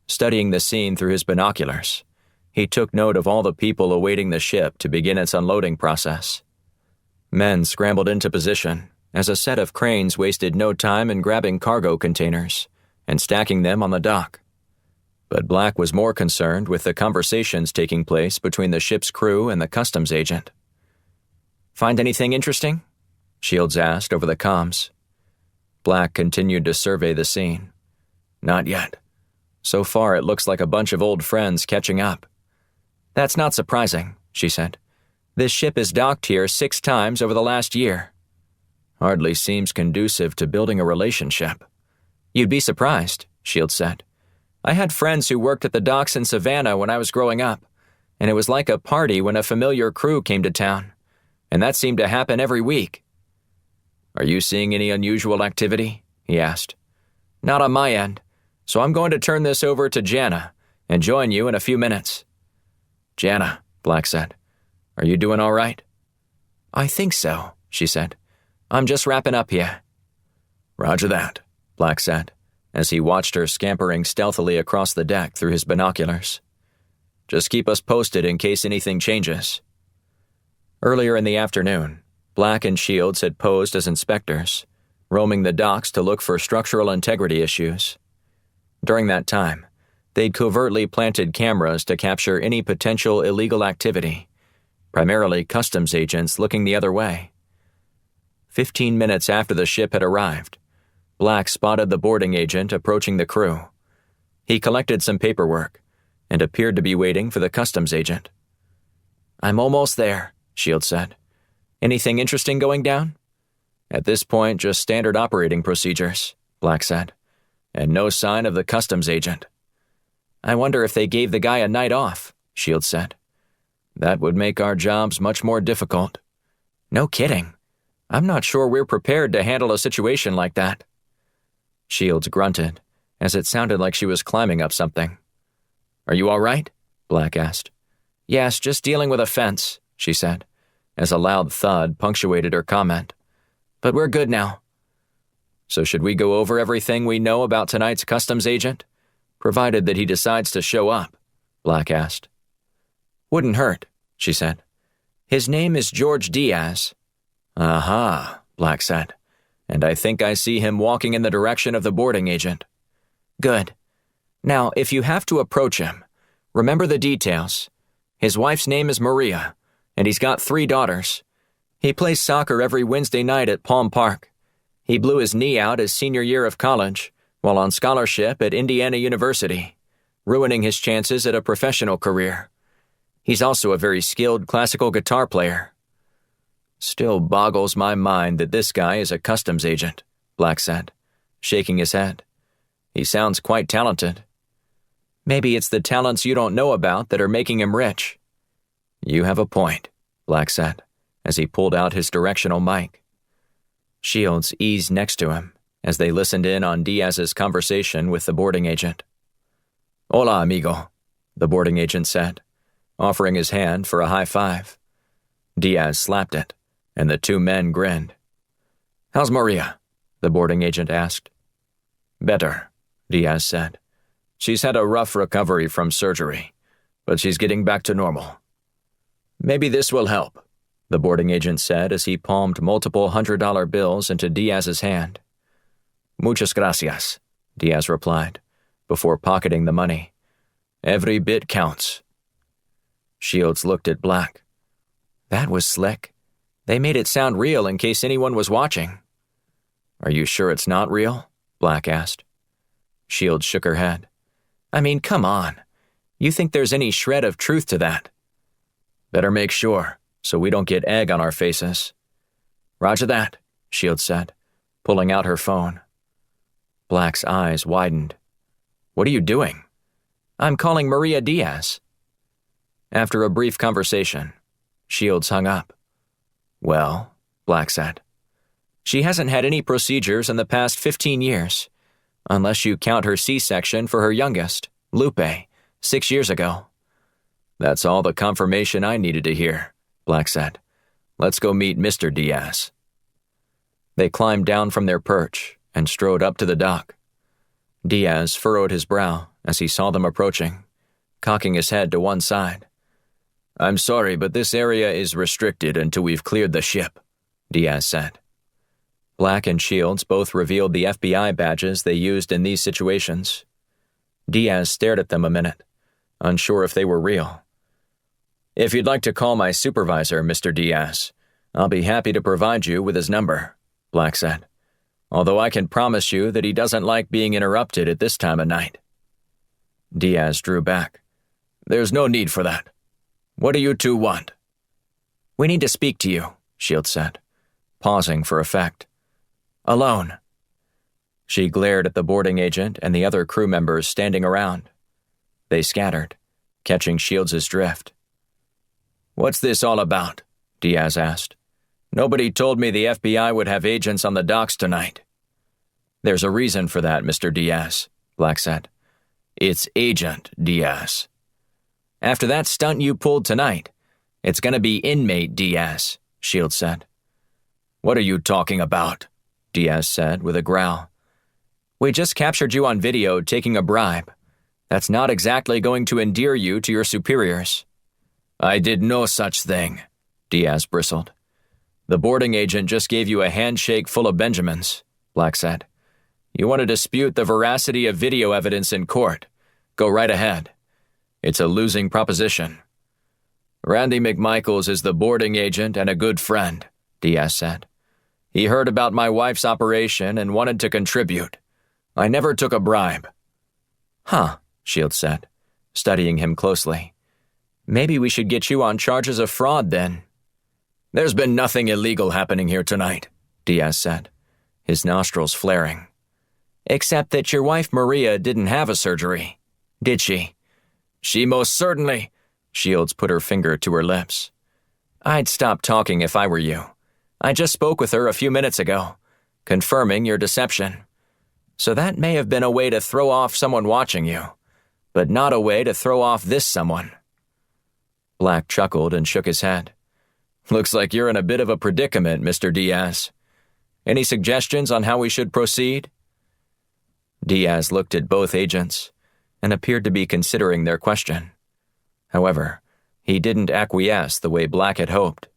Studying the scene through his binoculars, he took note of all the people awaiting the ship to begin its unloading process. Men scrambled into position as a set of cranes wasted no time in grabbing cargo containers and stacking them on the dock. But Black was more concerned with the conversations taking place between the ship's crew and the customs agent. "Find anything interesting?" Shields asked over the comms. Black continued to survey the scene. "Not yet. So far, it looks like a bunch of old friends catching up." "That's not surprising," she said. "This ship has docked here 6 times over the last year." "Hardly seems conducive to building a relationship." "You'd be surprised," Shields said. "I had friends who worked at the docks in Savannah when I was growing up, and it was like a party when a familiar crew came to town, and that seemed to happen every week." "Are you seeing any unusual activity?" he asked. "Not on my end, so I'm going to turn this over to Jana and join you in a few minutes." "Jana," Black said, "are you doing all right?" "I think so," she said. "I'm just wrapping up here." "Roger that," Black said, as he watched her scampering stealthily across the deck through his binoculars. "Just keep us posted in case anything changes." Earlier in the afternoon, Black and Shields had posed as inspectors, roaming the docks to look for structural integrity issues. During that time, they'd covertly planted cameras to capture any potential illegal activity, primarily customs agents looking the other way. 15 minutes after the ship had arrived, Black spotted the boarding agent approaching the crew. He collected some paperwork and appeared to be waiting for the customs agent. "I'm almost there," Shields said. "Anything interesting going down?" "At this point, just standard operating procedures," Black said, "and no sign of the customs agent." "I wonder if they gave the guy a night off," Shields said. "That would make our jobs much more difficult." "No kidding. I'm not sure we're prepared to handle a situation like that." Shields grunted, as it sounded like she was climbing up something. "Are you all right?" Black asked. "Yes, just dealing with a fence," she said, as a loud thud punctuated her comment. "But we're good now." "So should we go over everything we know about tonight's customs agent, provided that he decides to show up?" Black asked. "Wouldn't hurt," she said. "His name is George Diaz." "Aha," Black said, "and I think I see him walking in the direction of the boarding agent." "Good. Now, if you have to approach him, remember the details. His wife's name is Maria, and he's got 3 daughters. He plays soccer every Wednesday night at Palm Park. He blew his knee out his senior year of college, while on scholarship at Indiana University, ruining his chances at a professional career. He's also a very skilled classical guitar player." "Still boggles my mind that this guy is a customs agent," Black said, shaking his head. "He sounds quite talented." "Maybe it's the talents you don't know about that are making him rich." "You have a point," Black said, as he pulled out his directional mic. Shields eased next to him as they listened in on Diaz's conversation with the boarding agent. "Hola, amigo," the boarding agent said, offering his hand for a high five. Diaz slapped it, and the 2 men grinned. "How's Maria?" the boarding agent asked. "Better," Diaz said. "She's had a rough recovery from surgery, but she's getting back to normal." "Maybe this will help," the boarding agent said as he palmed multiple $100 bills into Diaz's hand. "Muchas gracias," Diaz replied, before pocketing the money. "Every bit counts." Shields looked at Black. "That was slick. They made it sound real in case anyone was watching." "Are you sure it's not real?" Black asked. Shields shook her head. "I mean, come on. You think there's any shred of truth to that?" "Better make sure, so we don't get egg on our faces." "Roger that," Shields said, pulling out her phone. Black's eyes widened. "What are you doing?" "I'm calling Maria Diaz." After a brief conversation, Shields hung up. "Well," Black said, "she hasn't had any procedures in the past 15 years, unless you count her C-section for her youngest, Lupe, 6 years ago." "That's all the confirmation I needed to hear," Black said. "Let's go meet Mr. Diaz." They climbed down from their perch and strode up to the dock. Diaz furrowed his brow as he saw them approaching, cocking his head to one side. "I'm sorry, but this area is restricted until we've cleared the ship," Diaz said. Black and Shields both revealed the FBI badges they used in these situations. Diaz stared at them a minute, unsure if they were real. "If you'd like to call my supervisor, Mr. Diaz, I'll be happy to provide you with his number," Black said, "although I can promise you that he doesn't like being interrupted at this time of night." Diaz drew back. "There's no need for that. What do you 2 want?" "We need to speak to you," Shields said, pausing for effect. "Alone." She glared at the boarding agent and the other crew members standing around. They scattered, catching Shields' drift. "What's this all about?" Diaz asked. "Nobody told me the FBI would have agents on the docks tonight." "There's a reason for that, Mr. Diaz," Black said. "It's Agent Diaz. After that stunt you pulled tonight, it's going to be Inmate Diaz," Shields said. "What are you talking about?" Diaz said with a growl. "We just captured you on video taking a bribe. That's not exactly going to endear you to your superiors." "I did no such thing," Diaz bristled. The boarding agent just gave you a handshake full of Benjamins, Black said. You want to dispute the veracity of video evidence in court? Go right ahead. It's a losing proposition. Randy McMichaels is the boarding agent and a good friend, Diaz said. He heard about my wife's operation and wanted to contribute. I never took a bribe. Huh, Shields said, studying him closely. Maybe we should get you on charges of fraud then. There's been nothing illegal happening here tonight, Diaz said, his nostrils flaring. Except that your wife Maria didn't have a surgery, did she? She most certainly, Shields put her finger to her lips. I'd stop talking if I were you. I just spoke with her a few minutes ago, confirming your deception. So that may have been a way to throw off someone watching you, but not a way to throw off this someone. Black chuckled and shook his head. Looks like you're in a bit of a predicament, Mr. Diaz. Any suggestions on how we should proceed? Diaz looked at both agents and appeared to be considering their question. However, he didn't acquiesce the way Black had hoped.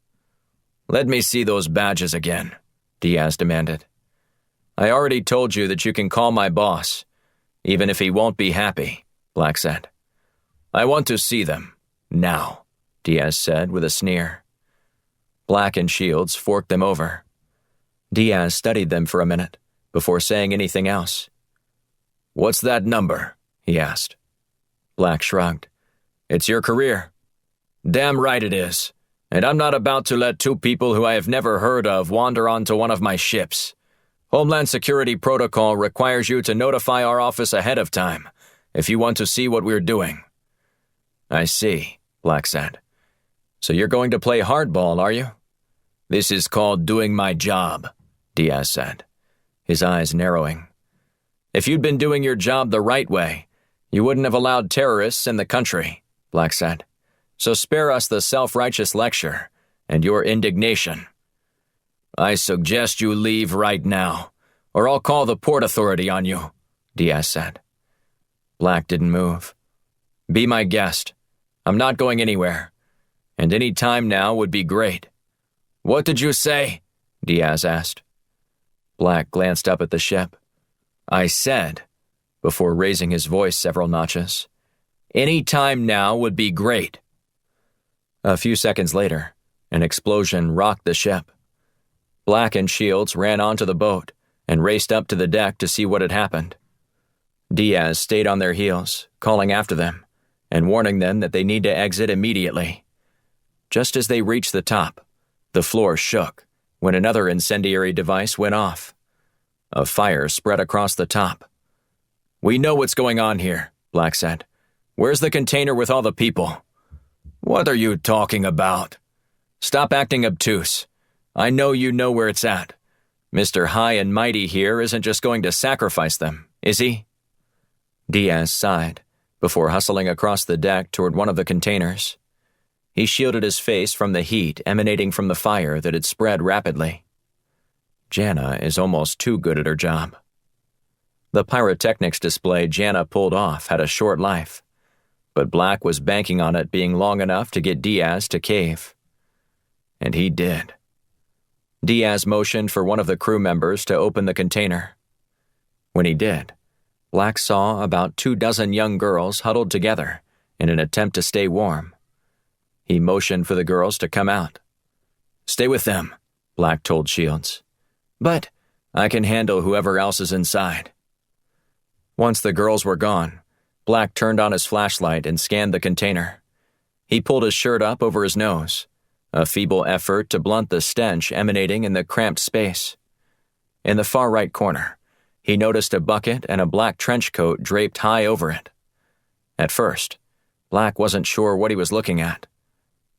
Let me see those badges again, Diaz demanded. I already told you that you can call my boss, even if he won't be happy, Black said. I want to see them, now, Diaz said with a sneer. Black and Shields forked them over. Diaz studied them for a minute before saying anything else. What's that number? He asked. Black shrugged. It's your career. Damn right it is. And I'm not about to let two people who I have never heard of wander onto one of my ships. Homeland Security Protocol requires you to notify our office ahead of time if you want to see what we're doing. I see, Black said. So you're going to play hardball, are you? This is called doing my job, Diaz said, his eyes narrowing. If you'd been doing your job the right way, you wouldn't have allowed terrorists in the country, Black said. So spare us the self-righteous lecture and your indignation. I suggest you leave right now, or I'll call the Port Authority on you, Diaz said. Black didn't move. Be my guest. I'm not going anywhere, and any time now would be great. What did you say? Diaz asked. Black glanced up at the ship. I said, before raising his voice several notches, any time now would be great. A few seconds later, an explosion rocked the ship. Black and Shields ran onto the boat and raced up to the deck to see what had happened. Diaz stayed on their heels, calling after them and warning them that they need to exit immediately. Just as they reached the top, the floor shook when another incendiary device went off. A fire spread across the top. We know what's going on here, Black said. Where's the container with all the people? What are you talking about? Stop acting obtuse. I know you know where it's at. Mr. High and Mighty here isn't just going to sacrifice them, is he? Diaz sighed before hustling across the deck toward one of the containers. He shielded his face from the heat emanating from the fire that had spread rapidly. Jana is almost too good at her job. The pyrotechnics display Jana pulled off had a short life, but Black was banking on it being long enough to get Diaz to cave. And he did. Diaz motioned for one of the crew members to open the container. When he did, Black saw about 24 young girls huddled together in an attempt to stay warm. He motioned for the girls to come out. Stay with them, Black told Shields. But I can handle whoever else is inside. Once the girls were gone, Black turned on his flashlight and scanned the container. He pulled his shirt up over his nose, a feeble effort to blunt the stench emanating in the cramped space. In the far right corner, he noticed a bucket and a black trench coat draped high over it. At first, Black wasn't sure what he was looking at.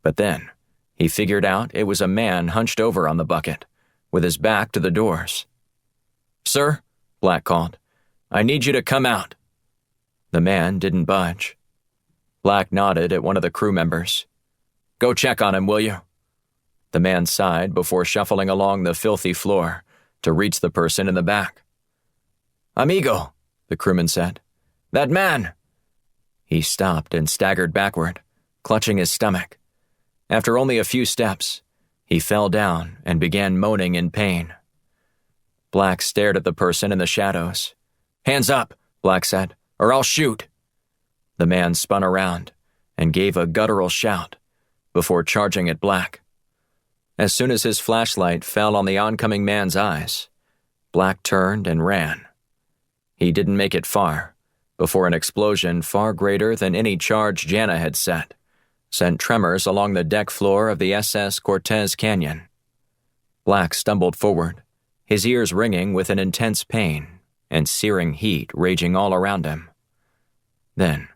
But then, he figured out it was a man hunched over on the bucket, with his back to the doors. Sir, Black called, I need you to come out. The man didn't budge. Black nodded at one of the crew members. Go check on him, will you? The man sighed before shuffling along the filthy floor to reach the person in the back. Amigo, the crewman said. That man! He stopped and staggered backward, clutching his stomach. After only a few steps, He fell down and began moaning in pain. Black stared at the person in the shadows. "Hands up," Black said, "or I'll shoot." The man spun around and gave a guttural shout before charging at Black. As soon as his flashlight fell on the oncoming man's eyes, Black turned and ran. He didn't make it far before an explosion far greater than any charge Jana had set sent tremors along the deck floor of the SS Cortez Canyon. Black stumbled forward, his ears ringing with an intense pain and searing heat raging all around him. Then,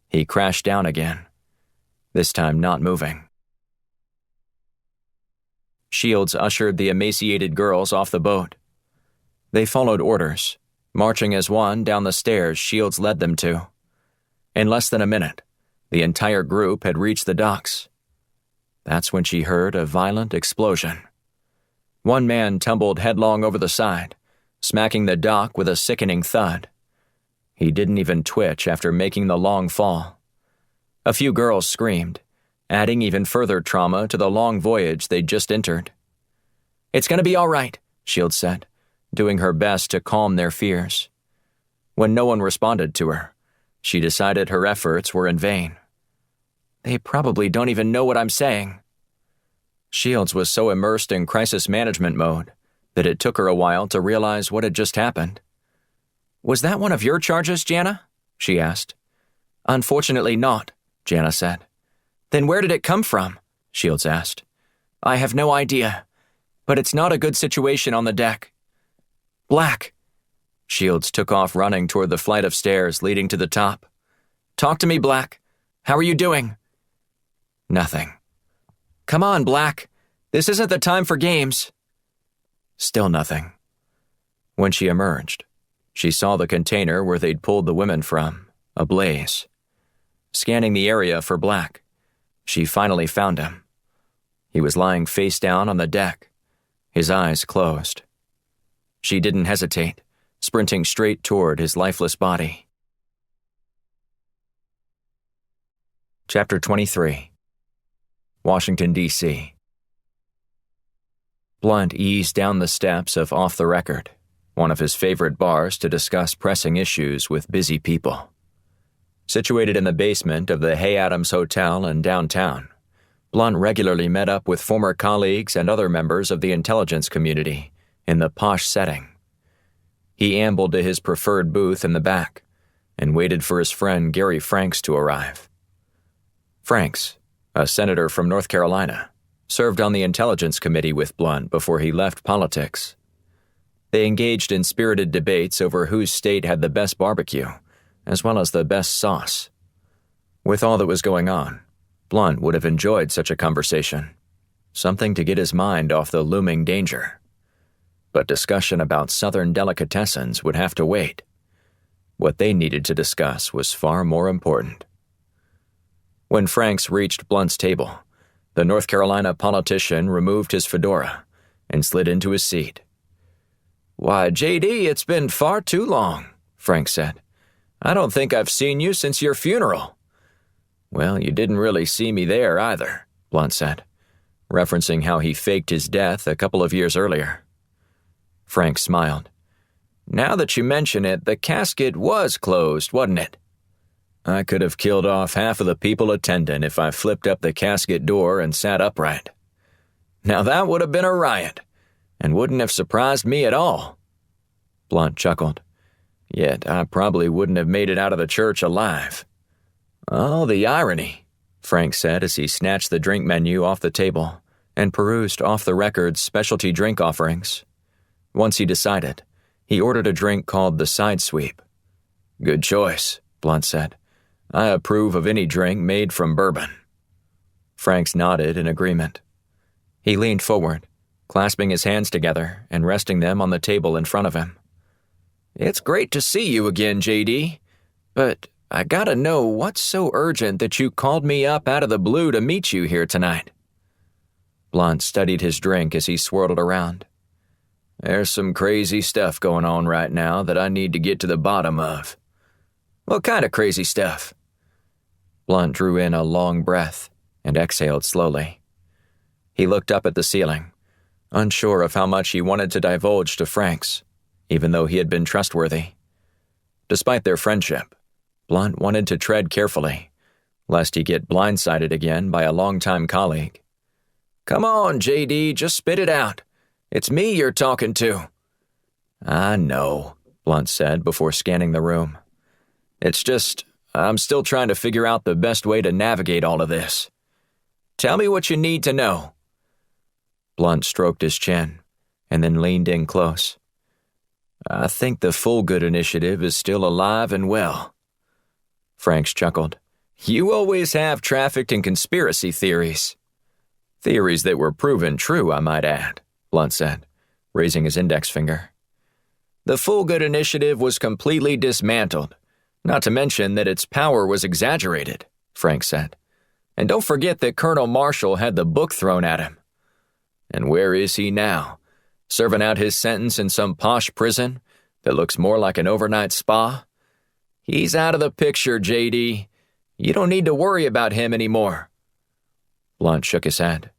he crashed down again, this time not moving. Shields ushered the emaciated girls off the boat. They followed orders, marching as one down the stairs Shields led them to. In less than a minute, the entire group had reached the docks. That's when she heard a violent explosion. One man tumbled headlong over the side, smacking the dock with a sickening thud. He didn't even twitch after making the long fall. A few girls screamed, adding even further trauma to the long voyage they'd just entered. "It's going to be all right," Shields said, doing her best to calm their fears. When no one responded to her, she decided her efforts were in vain. "They probably don't even know what I'm saying." Shields was so immersed in crisis management mode that it took her a while to realize what had just happened. "Was that one of your charges, Jana?" she asked. "Unfortunately not," Jana said. "Then where did it come from?" Shields asked. "I have no idea, but it's not a good situation on the deck." "Black!" Shields took off running toward the flight of stairs leading to the top. "Talk to me, Black. How are you doing?" "Nothing." "Come on, Black. This isn't the time for games." Still nothing. When she emerged, she saw the container where they'd pulled the women from, ablaze. Scanning the area for Black, she finally found him. He was lying face down on the deck, his eyes closed. She didn't hesitate, sprinting straight toward his lifeless body. Chapter 23. Washington, D.C. Blunt eased down the steps of Off the Record, one of his favorite bars to discuss pressing issues with busy people. Situated in the basement of the Hay Adams Hotel in downtown, Blunt regularly met up with former colleagues and other members of the intelligence community in the posh setting. He ambled to his preferred booth in the back and waited for his friend Gary Franks to arrive. Franks, a senator from North Carolina, served on the Intelligence Committee with Blunt before he left politics. They engaged in spirited debates over whose state had the best barbecue, as well as the best sauce. With all that was going on, Blunt would have enjoyed such a conversation, something to get his mind off the looming danger. But discussion about Southern delicatessens would have to wait. What they needed to discuss was far more important. When Franks reached Blunt's table, the North Carolina politician removed his fedora and slid into his seat. "Why, J.D., it's been far too long," Franks said. "I don't think I've seen you since your funeral." "Well, you didn't really see me there either," Blunt said, referencing how he faked his death a couple of years earlier. Franks smiled. "Now that you mention it, the casket was closed, wasn't it? I could have killed off half of the people attending if I flipped up the casket door and sat upright. Now that would have been a riot, and wouldn't have surprised me at all." Blunt chuckled. "Yet I probably wouldn't have made it out of the church alive." "Oh, the irony," Frank said as he snatched the drink menu off the table and perused Off the Record's specialty drink offerings. Once he decided, he ordered a drink called the Side Sweep. "Good choice," Blunt said. "I approve of any drink made from bourbon." Franks nodded in agreement. He leaned forward, clasping his hands together and resting them on the table in front of him. "It's great to see you again, J.D., but I gotta know what's so urgent that you called me up out of the blue to meet you here tonight." Blunt studied his drink as he swirled it around. "There's some crazy stuff going on right now that I need to get to the bottom of." "What kind of crazy stuff?" Blunt drew in a long breath and exhaled slowly. He looked up at the ceiling, unsure of how much he wanted to divulge to Franks, even though he had been trustworthy. Despite their friendship, Blunt wanted to tread carefully, lest he get blindsided again by a longtime colleague. "Come on, JD, just spit it out. It's me you're talking to." "I know," Blunt said before scanning the room. "It's just, I'm still trying to figure out the best way to navigate all of this. Tell me what you need to know." Blunt stroked his chin, and then leaned in close. "I think the Full Good Initiative is still alive and well." Franks chuckled. "You always have trafficked in conspiracy theories." "Theories that were proven true, I might add," Blunt said, raising his index finger. "The Full Good Initiative was completely dismantled, not to mention that its power was exaggerated," Franks said. "And don't forget that Colonel Marshall had the book thrown at him. And where is he now? Serving out his sentence in some posh prison that looks more like an overnight spa? He's out of the picture, JD. You don't need to worry about him anymore." Blunt shook his head.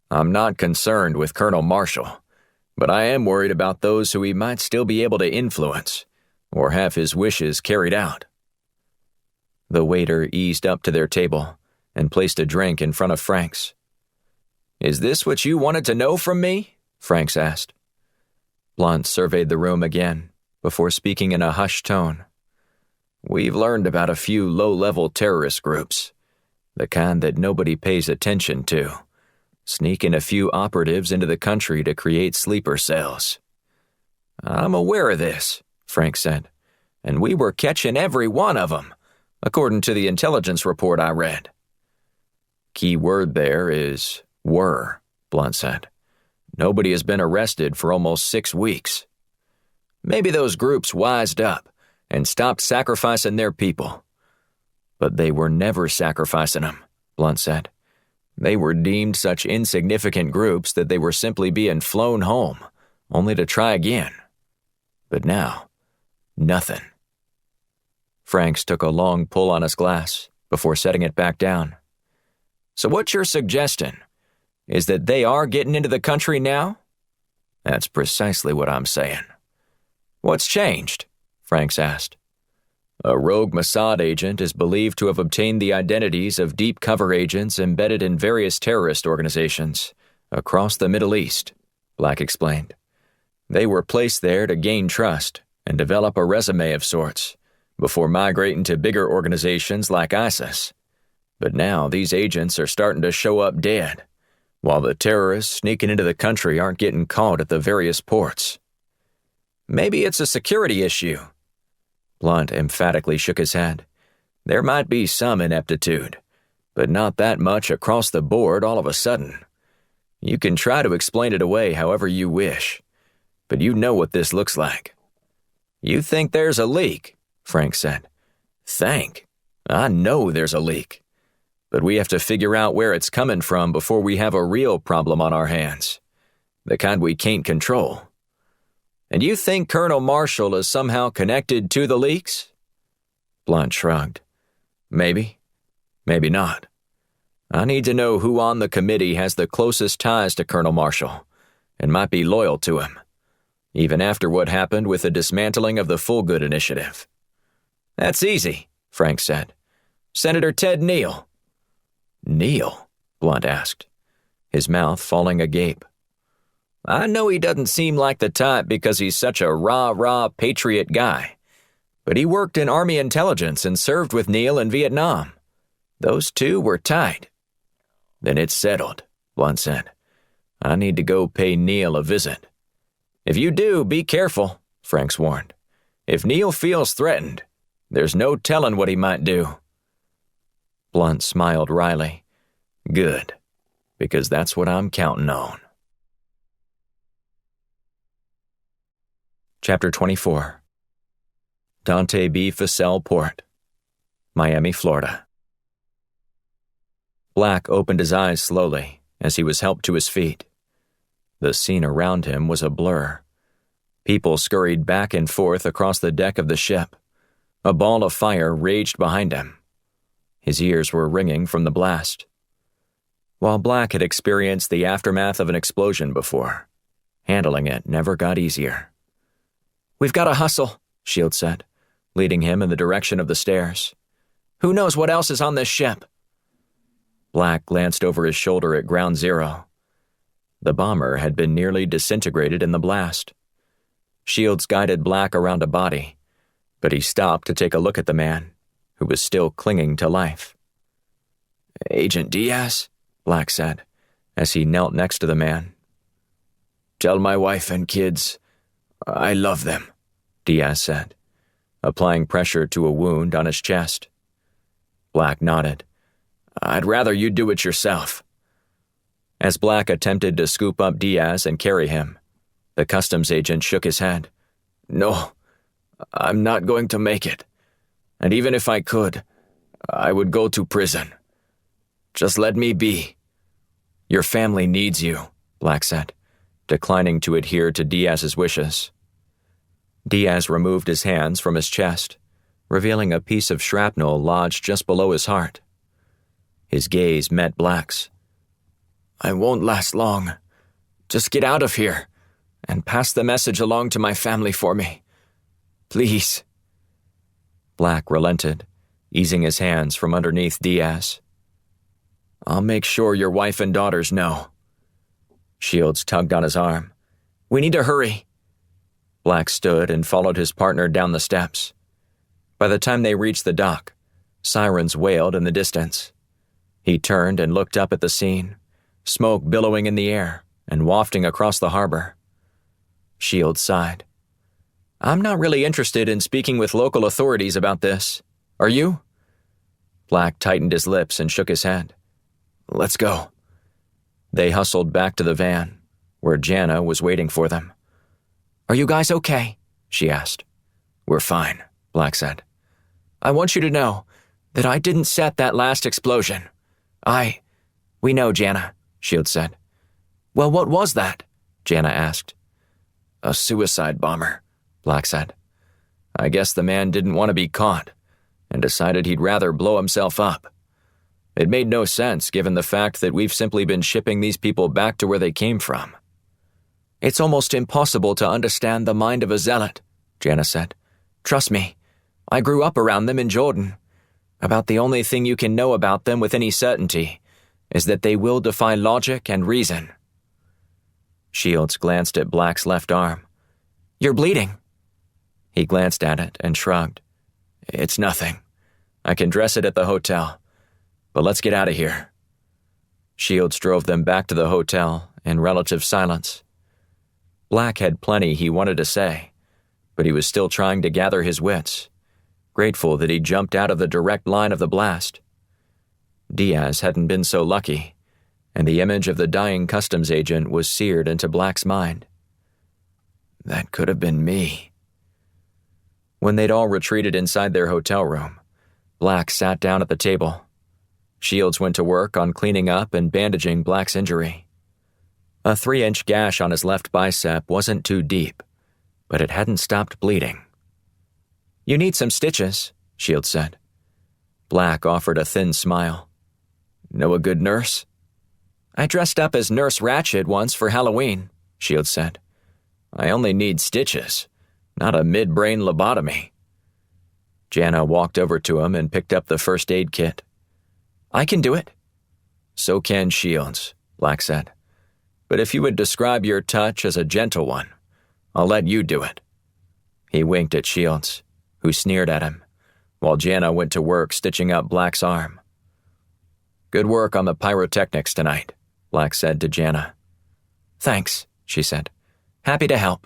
"I'm not concerned with Colonel Marshall, but I am worried about those who he might still be able to influence, or have his wishes carried out." The waiter eased up to their table and placed a drink in front of Franks. "Is this what you wanted to know from me?" Franks asked. Blunt surveyed the room again, before speaking in a hushed tone. "We've learned about a few low-level terrorist groups, the kind that nobody pays attention to, sneaking a few operatives into the country to create sleeper cells." "I'm aware of this," Franks said, "and we were catching every one of them, according to the intelligence report I read." "Key word there is were," Blunt said. "Nobody has been arrested for almost 6 weeks. Maybe those groups wised up and stopped sacrificing their people. But they were never sacrificing them," Blunt said. "They were deemed such insignificant groups that they were simply being flown home, only to try again. But now, nothing." Franks took a long pull on his glass before setting it back down. "So what you're suggesting is that they are getting into the country now?" "That's precisely what I'm saying." "What's changed?" Franks asked. "A rogue Mossad agent is believed to have obtained the identities of deep cover agents embedded in various terrorist organizations across the Middle East," Black explained. "They were placed there to gain trust and develop a resume of sorts before migrating to bigger organizations like ISIS. But now these agents are starting to show up dead, while the terrorists sneaking into the country aren't getting caught at the various ports." "Maybe it's a security issue." Blunt emphatically shook his head. "There might be some ineptitude, but not that much across the board all of a sudden. You can try to explain it away however you wish, but you know what this looks like." "You think there's a leak?" Frank said. "Think? I know there's a leak. But we have to figure out where it's coming from before we have a real problem on our hands, the kind we can't control." "And you think Colonel Marshall is somehow connected to the leaks?" Blunt shrugged. "Maybe. Maybe not. I need to know who on the committee has the closest ties to Colonel Marshall and might be loyal to him, even after what happened with the dismantling of the Full Good Initiative." "That's easy," Frank said. "Senator Ted Neal." "Neal?" Blunt asked, his mouth falling agape. "I know he doesn't seem like the type because he's such a rah-rah patriot guy, but he worked in Army intelligence and served with Neal in Vietnam. Those two were tight." "Then it's settled," Blunt said. "I need to go pay Neal a visit." "If you do, be careful," Franks warned. "If Neal feels threatened, there's no telling what he might do." Blunt smiled wryly. "Good, because that's what I'm counting on." Chapter 24. Dante B. Fussell Port, Miami, Florida. Black opened his eyes slowly as he was helped to his feet. The scene around him was a blur. People scurried back and forth across the deck of the ship. A ball of fire raged behind him. His ears were ringing from the blast. While Black had experienced the aftermath of an explosion before, handling it never got easier. "We've got to hustle," Shields said, leading him in the direction of the stairs. "Who knows what else is on this ship?" Black glanced over his shoulder at Ground Zero. The bomber had been nearly disintegrated in the blast. Shields guided Black around a body, but he stopped to take a look at the man, who was still clinging to life. "Agent Diaz," Black said, as he knelt next to the man. "Tell my wife and kids I love them," Diaz said, applying pressure to a wound on his chest. Black nodded. "I'd rather you do it yourself." As Black attempted to scoop up Diaz and carry him, the customs agent shook his head. "No, I'm not going to make it. And even if I could, I would go to prison. Just let me be." "Your family needs you," Black said, declining to adhere to Diaz's wishes. Diaz removed his hands from his chest, revealing a piece of shrapnel lodged just below his heart. His gaze met Black's. "I won't last long. Just get out of here and pass the message along to my family for me. Please." Black relented, easing his hands from underneath Diaz. "I'll make sure your wife and daughters know." Shields tugged on his arm. "We need to hurry." Black stood and followed his partner down the steps. By the time they reached the dock, sirens wailed in the distance. He turned and looked up at the scene, smoke billowing in the air and wafting across the harbor. Shields sighed. "I'm not really interested in speaking with local authorities about this. Are you?" Black tightened his lips and shook his head. "Let's go." They hustled back to the van, where Jana was waiting for them. "Are you guys okay?" she asked. "We're fine," Black said. "I want you to know that I didn't set that last explosion. We know, Jana," Shields said. "Well, what was that?" Jana asked. "A suicide bomber," Black said. "I guess the man didn't want to be caught and decided he'd rather blow himself up. It made no sense given the fact that we've simply been shipping these people back to where they came from." "It's almost impossible to understand the mind of a zealot," Jana said. "Trust me, I grew up around them in Jordan. About the only thing you can know about them with any certainty is that they will defy logic and reason." Shields glanced at Black's left arm. "You're bleeding." He glanced at it and shrugged. "It's nothing. I can dress it at the hotel. But let's get out of here." Shields drove them back to the hotel in relative silence. Black had plenty he wanted to say, but he was still trying to gather his wits, grateful that he jumped out of the direct line of the blast. Diaz hadn't been so lucky, and the image of the dying customs agent was seared into Black's mind. That could have been me. When they'd all retreated inside their hotel room, Black sat down at the table. Shields went to work on cleaning up and bandaging Black's injury. A 3-inch gash on his left bicep wasn't too deep, but it hadn't stopped bleeding. "You need some stitches," Shields said. Black offered a thin smile. "Know a good nurse?" "I dressed up as Nurse Ratched once for Halloween," Shields said. "I only need stitches, not a mid-brain lobotomy." Jana walked over to him and picked up the first aid kit. "I can do it." "So can Shields," Black said. "But if you would describe your touch as a gentle one, I'll let you do it." He winked at Shields, who sneered at him, while Jana went to work stitching up Black's arm. "Good work on the pyrotechnics tonight," Black said to Jana. "Thanks," she said. "Happy to help."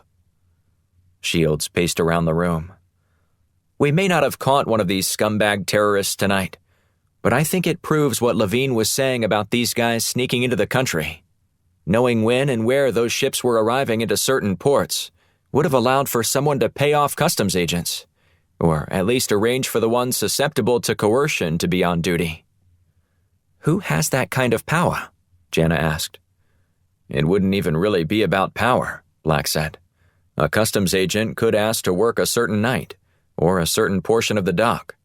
Shields paced around the room. "We may not have caught one of these scumbag terrorists tonight, but I think it proves what Levine was saying about these guys sneaking into the country. Knowing when and where those ships were arriving into certain ports would have allowed for someone to pay off customs agents, or at least arrange for the ones susceptible to coercion to be on duty." "Who has that kind of power?" Jana asked. "It wouldn't even really be about power," Black said. "A customs agent could ask to work a certain night, or a certain portion of the dock.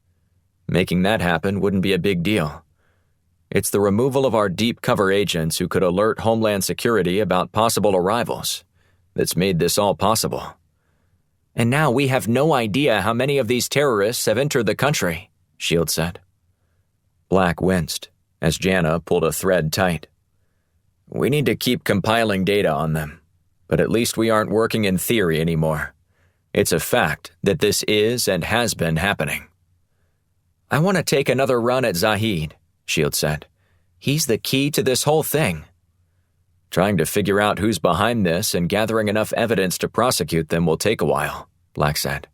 Making that happen wouldn't be a big deal. It's the removal of our deep cover agents who could alert Homeland Security about possible arrivals that's made this all possible. And now we have no idea how many of these terrorists have entered the country, Shields said. Black winced as Jana pulled a thread tight. We need to keep compiling data on them, but at least we aren't working in theory anymore. It's a fact that this is and has been happening. I want to take another run at Zahid, Shields said. He's the key to this whole thing. Trying to figure out who's behind this and gathering enough evidence to prosecute them will take a while, Black said.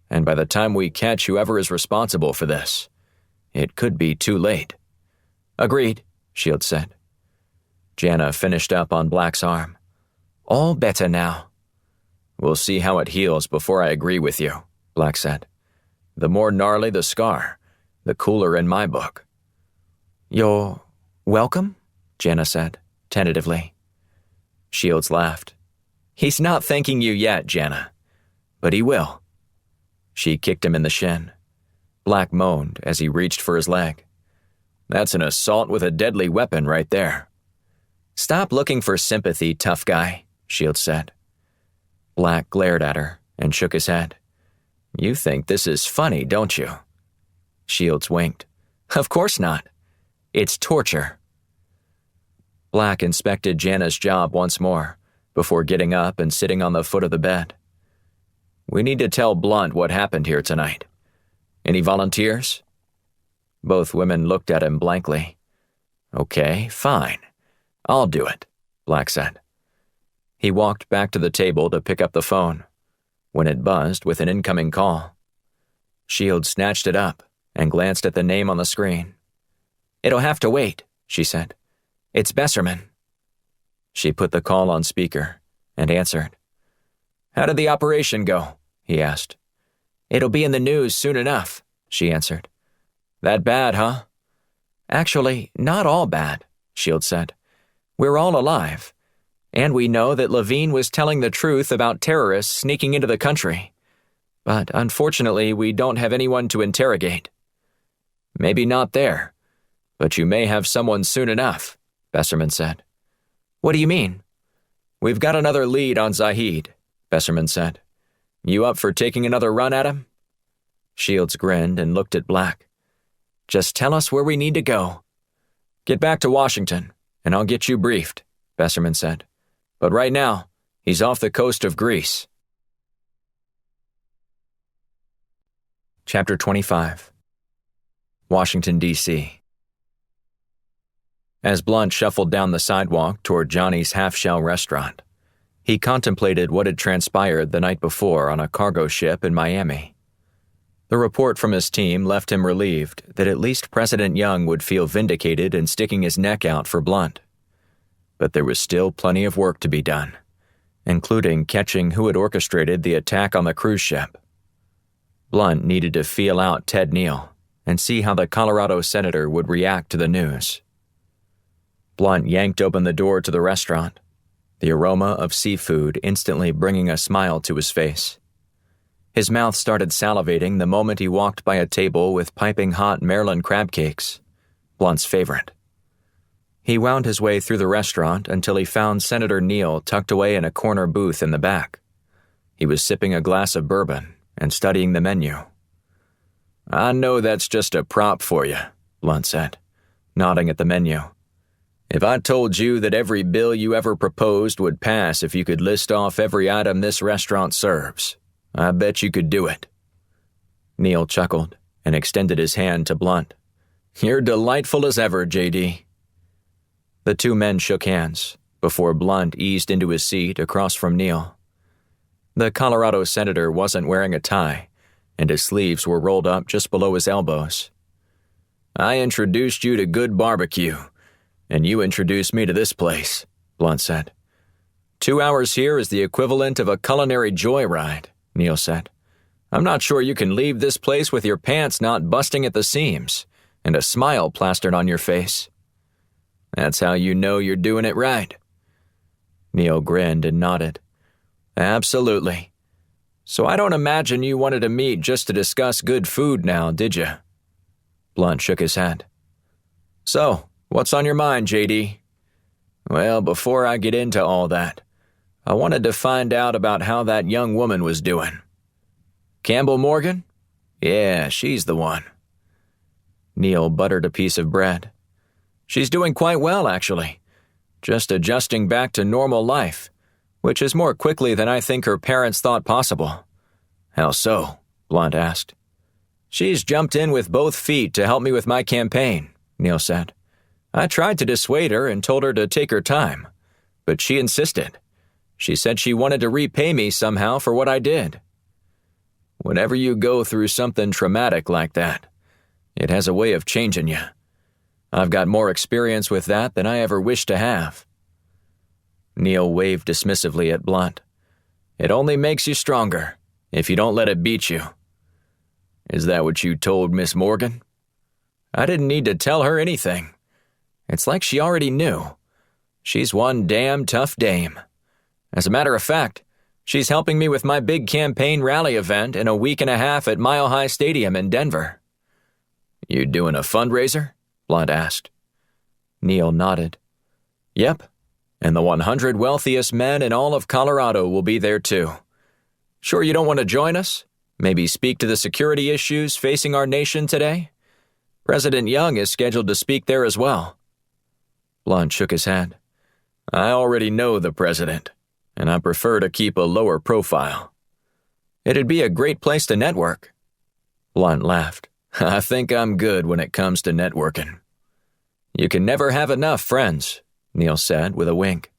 And by the time we catch whoever is responsible for this, it could be too late. Agreed, Shields said. Jana finished up on Black's arm. All better now. We'll see how it heals before I agree with you, Black said. The more gnarly the scar, the cooler in my book. You're welcome, Jana said, tentatively. Shields laughed. He's not thanking you yet, Jana, but he will. She kicked him in the shin. Black moaned as he reached for his leg. That's an assault with a deadly weapon right there. Stop looking for sympathy, tough guy, Shields said. Black glared at her and shook his head. You think this is funny, don't you? Shields winked. Of course not. It's torture. Black inspected Jana's job once more, before getting up and sitting on the foot of the bed. We need to tell Blunt what happened here tonight. Any volunteers? Both women looked at him blankly. Okay, fine. I'll do it, Black said. He walked back to the table to pick up the phone, when it buzzed with an incoming call. Shields snatched it up and glanced at the name on the screen. It'll have to wait, she said. It's Besserman. She put the call on speaker and answered. How did the operation go? He asked. It'll be in the news soon enough, she answered. That bad, huh? Actually, not all bad, Shields said. We're all alive, and we know that Levine was telling the truth about terrorists sneaking into the country. But unfortunately, we don't have anyone to interrogate. Maybe not there, but you may have someone soon enough, Besserman said. What do you mean? We've got another lead on Zahid, Besserman said. You up for taking another run at him? Shields grinned and looked at Black. Just tell us where we need to go. Get back to Washington, and I'll get you briefed, Besserman said. But right now, he's off the coast of Greece. Chapter 25. Washington, D.C. As Blunt shuffled down the sidewalk toward Johnny's half-shell restaurant, he contemplated what had transpired the night before on a cargo ship in Miami. The report from his team left him relieved that at least President Young would feel vindicated in sticking his neck out for Blunt. But there was still plenty of work to be done, including catching who had orchestrated the attack on the cruise ship. Blunt needed to feel out Ted Neal and see how the Colorado senator would react to the news. Blunt yanked open the door to the restaurant, the aroma of seafood instantly bringing a smile to his face. His mouth started salivating the moment he walked by a table with piping hot Maryland crab cakes, Blunt's favorite. He wound his way through the restaurant until he found Senator Neal tucked away in a corner booth in the back. He was sipping a glass of bourbon and studying the menu. I know that's just a prop for you, Blunt said, nodding at the menu. If I told you that every bill you ever proposed would pass if you could list off every item this restaurant serves, I bet you could do it. Neal chuckled and extended his hand to Blunt. You're delightful as ever, J.D. The two men shook hands before Blunt eased into his seat across from Neal. The Colorado senator wasn't wearing a tie, and his sleeves were rolled up just below his elbows. I introduced you to good barbecue, and you introduced me to this place, Blunt said. 2 hours here is the equivalent of a culinary joyride, Neal said. I'm not sure you can leave this place with your pants not busting at the seams and a smile plastered on your face. That's how you know you're doing it right. Neal grinned and nodded. Absolutely. So I don't imagine you wanted to meet just to discuss good food now, did you? Blunt shook his head. So, What's on your mind, JD? Well, before I get into all that, I wanted to find out about how that young woman was doing. Campbell Morgan? Yeah, she's the one. Neil buttered a piece of bread. She's doing quite well, actually. Just adjusting back to normal life, which is more quickly than I think her parents thought possible. How so? Blunt asked. She's jumped in with both feet to help me with my campaign, Neil said. I tried to dissuade her and told her to take her time, but she insisted. She said she wanted to repay me somehow for what I did. Whenever you go through something traumatic like that, it has a way of changing you. I've got more experience with that than I ever wished to have. Neil waved dismissively at Blunt. It only makes you stronger, if you don't let it beat you. Is that what you told Miss Morgan? I didn't need to tell her anything. It's like she already knew. She's one damn tough dame. As a matter of fact, she's helping me with my big campaign rally event in a week and a half at Mile High Stadium in Denver. You doing a fundraiser? Blunt asked. Neil nodded. Yep, and the 100 wealthiest men in all of Colorado will be there too. Sure you don't want to join us? Maybe speak to the security issues facing our nation today? President Young is scheduled to speak there as well. Blunt shook his head. I already know the president, and I prefer to keep a lower profile. It'd be a great place to network. Blunt laughed. I think I'm good when it comes to networking. You can never have enough friends, Neil said with a wink.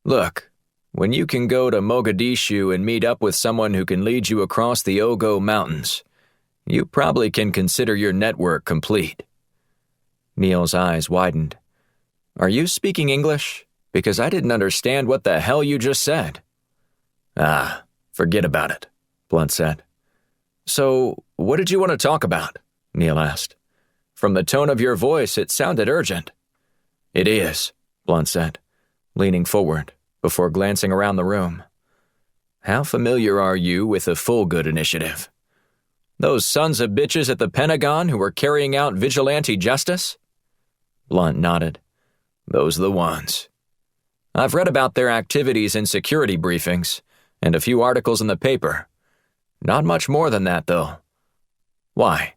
Look, when you can go to Mogadishu and meet up with someone who can lead you across the Ogo Mountains, you probably can consider your network complete. Neil's eyes widened. Are you speaking English? Because I didn't understand what the hell you just said. Ah, forget about it, Blunt said. So, what did you want to talk about? Neil asked. From the tone of your voice, it sounded urgent. It is, Blunt said, leaning forward before glancing around the room. How familiar are you with the Full Good Initiative? Those sons of bitches at the Pentagon who were carrying out vigilante justice? Blunt nodded. Those are the ones. I've read about their activities in security briefings, and a few articles in the paper. Not much more than that, though. Why?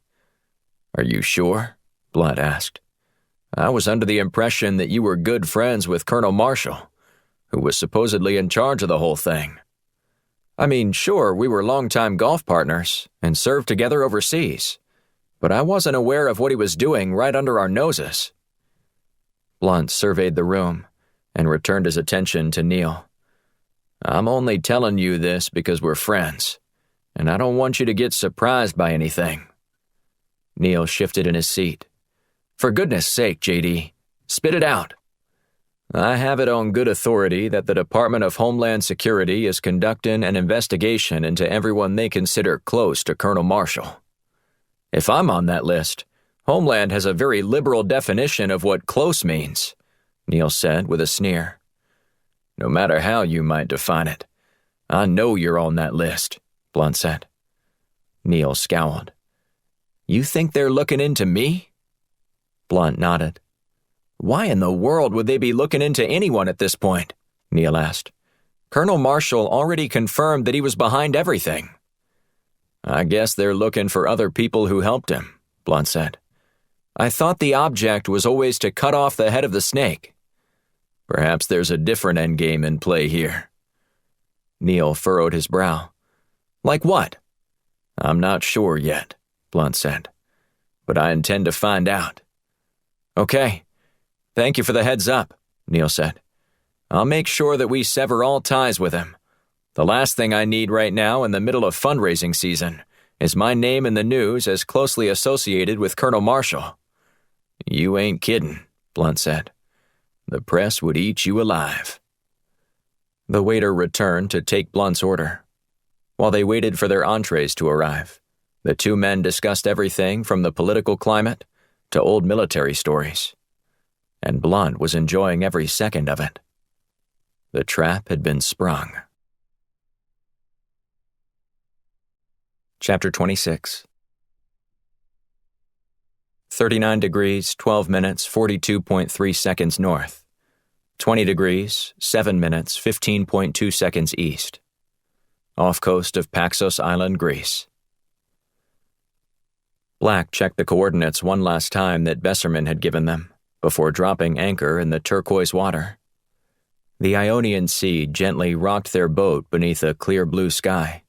Are you sure? Blunt asked. I was under the impression that you were good friends with Colonel Marshall, who was supposedly in charge of the whole thing. I mean, sure, we were longtime golf partners and served together overseas, but I wasn't aware of what he was doing right under our noses. Blunt surveyed the room and returned his attention to Neil. I'm only telling you this because we're friends, and I don't want you to get surprised by anything. Neil shifted in his seat. For goodness sake, JD, spit it out. I have it on good authority that the Department of Homeland Security is conducting an investigation into everyone they consider close to Colonel Marshall. If I'm on that list, Homeland has a very liberal definition of what close means, Neil said with a sneer. No matter how you might define it, I know you're on that list, Blunt said. Neil scowled. You think they're looking into me? Blunt nodded. Why in the world would they be looking into anyone at this point? Neil asked. Colonel Marshall already confirmed that he was behind everything. I guess they're looking for other people who helped him, Blunt said. I thought the object was always to cut off the head of the snake. Perhaps there's a different endgame in play here. Neil furrowed his brow. Like what? I'm not sure yet, Blunt said. But I intend to find out. Okay. Thank you for the heads up, Neil said. I'll make sure that we sever all ties with him. The last thing I need right now in the middle of fundraising season is my name in the news as closely associated with Colonel Marshall. You ain't kidding, Blunt said. The press would eat you alive. The waiter returned to take Blunt's order. While they waited for their entrees to arrive, the two men discussed everything from the political climate to old military stories. And Blunt was enjoying every second of it. The trap had been sprung. Chapter 26. 39 degrees, 12 minutes, 42.3 seconds north. 20 degrees, 7 minutes, 15.2 seconds east. Off coast of Paxos Island, Greece. Black checked the coordinates one last time that Besserman had given them, before dropping anchor in the turquoise water. The Ionian Sea gently rocked their boat beneath a clear blue sky.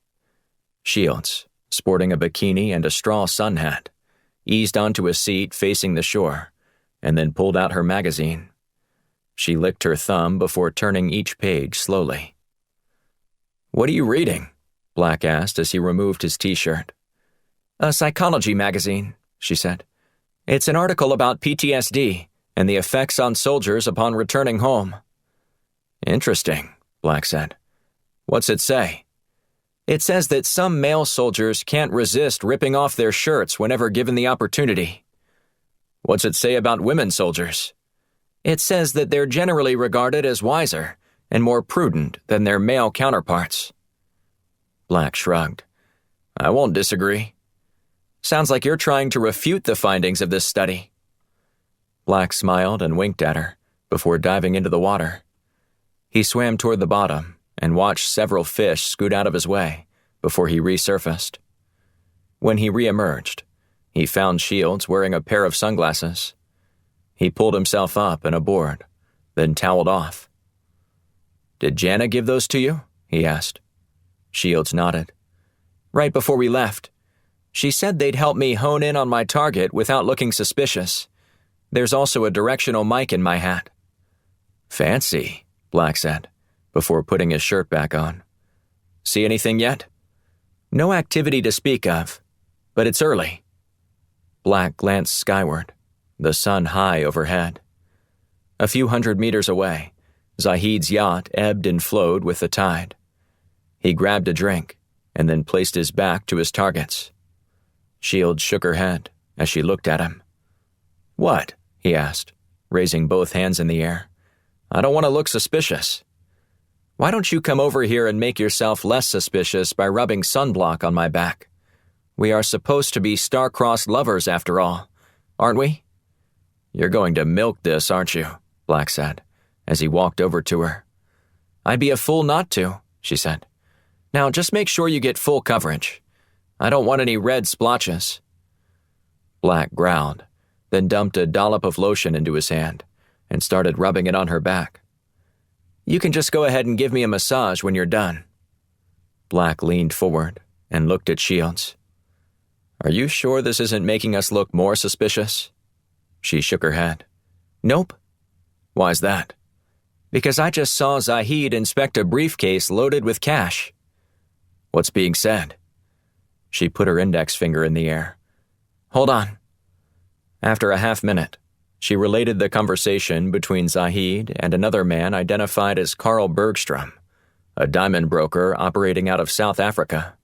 Shields, sporting a bikini and a straw sun hat, eased onto a seat facing the shore, and then pulled out her magazine. She licked her thumb before turning each page slowly. "What are you reading?" Black asked as he removed his t-shirt. "A psychology magazine," she said. "It's an article about PTSD and the effects on soldiers upon returning home." "Interesting," Black said. "What's it say?" "It says that some male soldiers can't resist ripping off their shirts whenever given the opportunity." "What's it say about women soldiers?" "It says that they're generally regarded as wiser and more prudent than their male counterparts." Black shrugged. "I won't disagree. Sounds like you're trying to refute the findings of this study." Black smiled and winked at her before diving into the water. He swam toward the bottom and watched several fish scoot out of his way before he resurfaced. When he reemerged, he found Shields wearing a pair of sunglasses. He pulled himself up and aboard, then toweled off. "Did Jana give those to you?" he asked. Shields nodded. "Right before we left. She said they'd help me hone in on my target without looking suspicious. There's also a directional mic in my hat." "Fancy," Black said, before putting his shirt back on. "See anything yet?" "No activity to speak of, but it's early." Black glanced skyward, the sun high overhead. A few hundred meters away, Zahid's yacht ebbed and flowed with the tide. He grabbed a drink and then placed his back to his targets. Shields shook her head as she looked at him. "What?" he asked, raising both hands in the air. "I don't want to look suspicious." "Why don't you come over here and make yourself less suspicious by rubbing sunblock on my back? We are supposed to be star-crossed lovers after all, aren't we?" "You're going to milk this, aren't you?" Black said, as he walked over to her. "I'd be a fool not to," she said. "Now just make sure you get full coverage. I don't want any red splotches." Black growled, then dumped a dollop of lotion into his hand and started rubbing it on her back. "You can just go ahead and give me a massage when you're done." Black leaned forward and looked at Shields. "Are you sure this isn't making us look more suspicious?" She shook her head. "Nope." "Why's that?" "Because I just saw Zahid inspect a briefcase loaded with cash." "What's being said?" She put her index finger in the air. "Hold on." After a half-minute, she related the conversation between Zahid and another man identified as Carl Bergstrom, a diamond broker operating out of South Africa.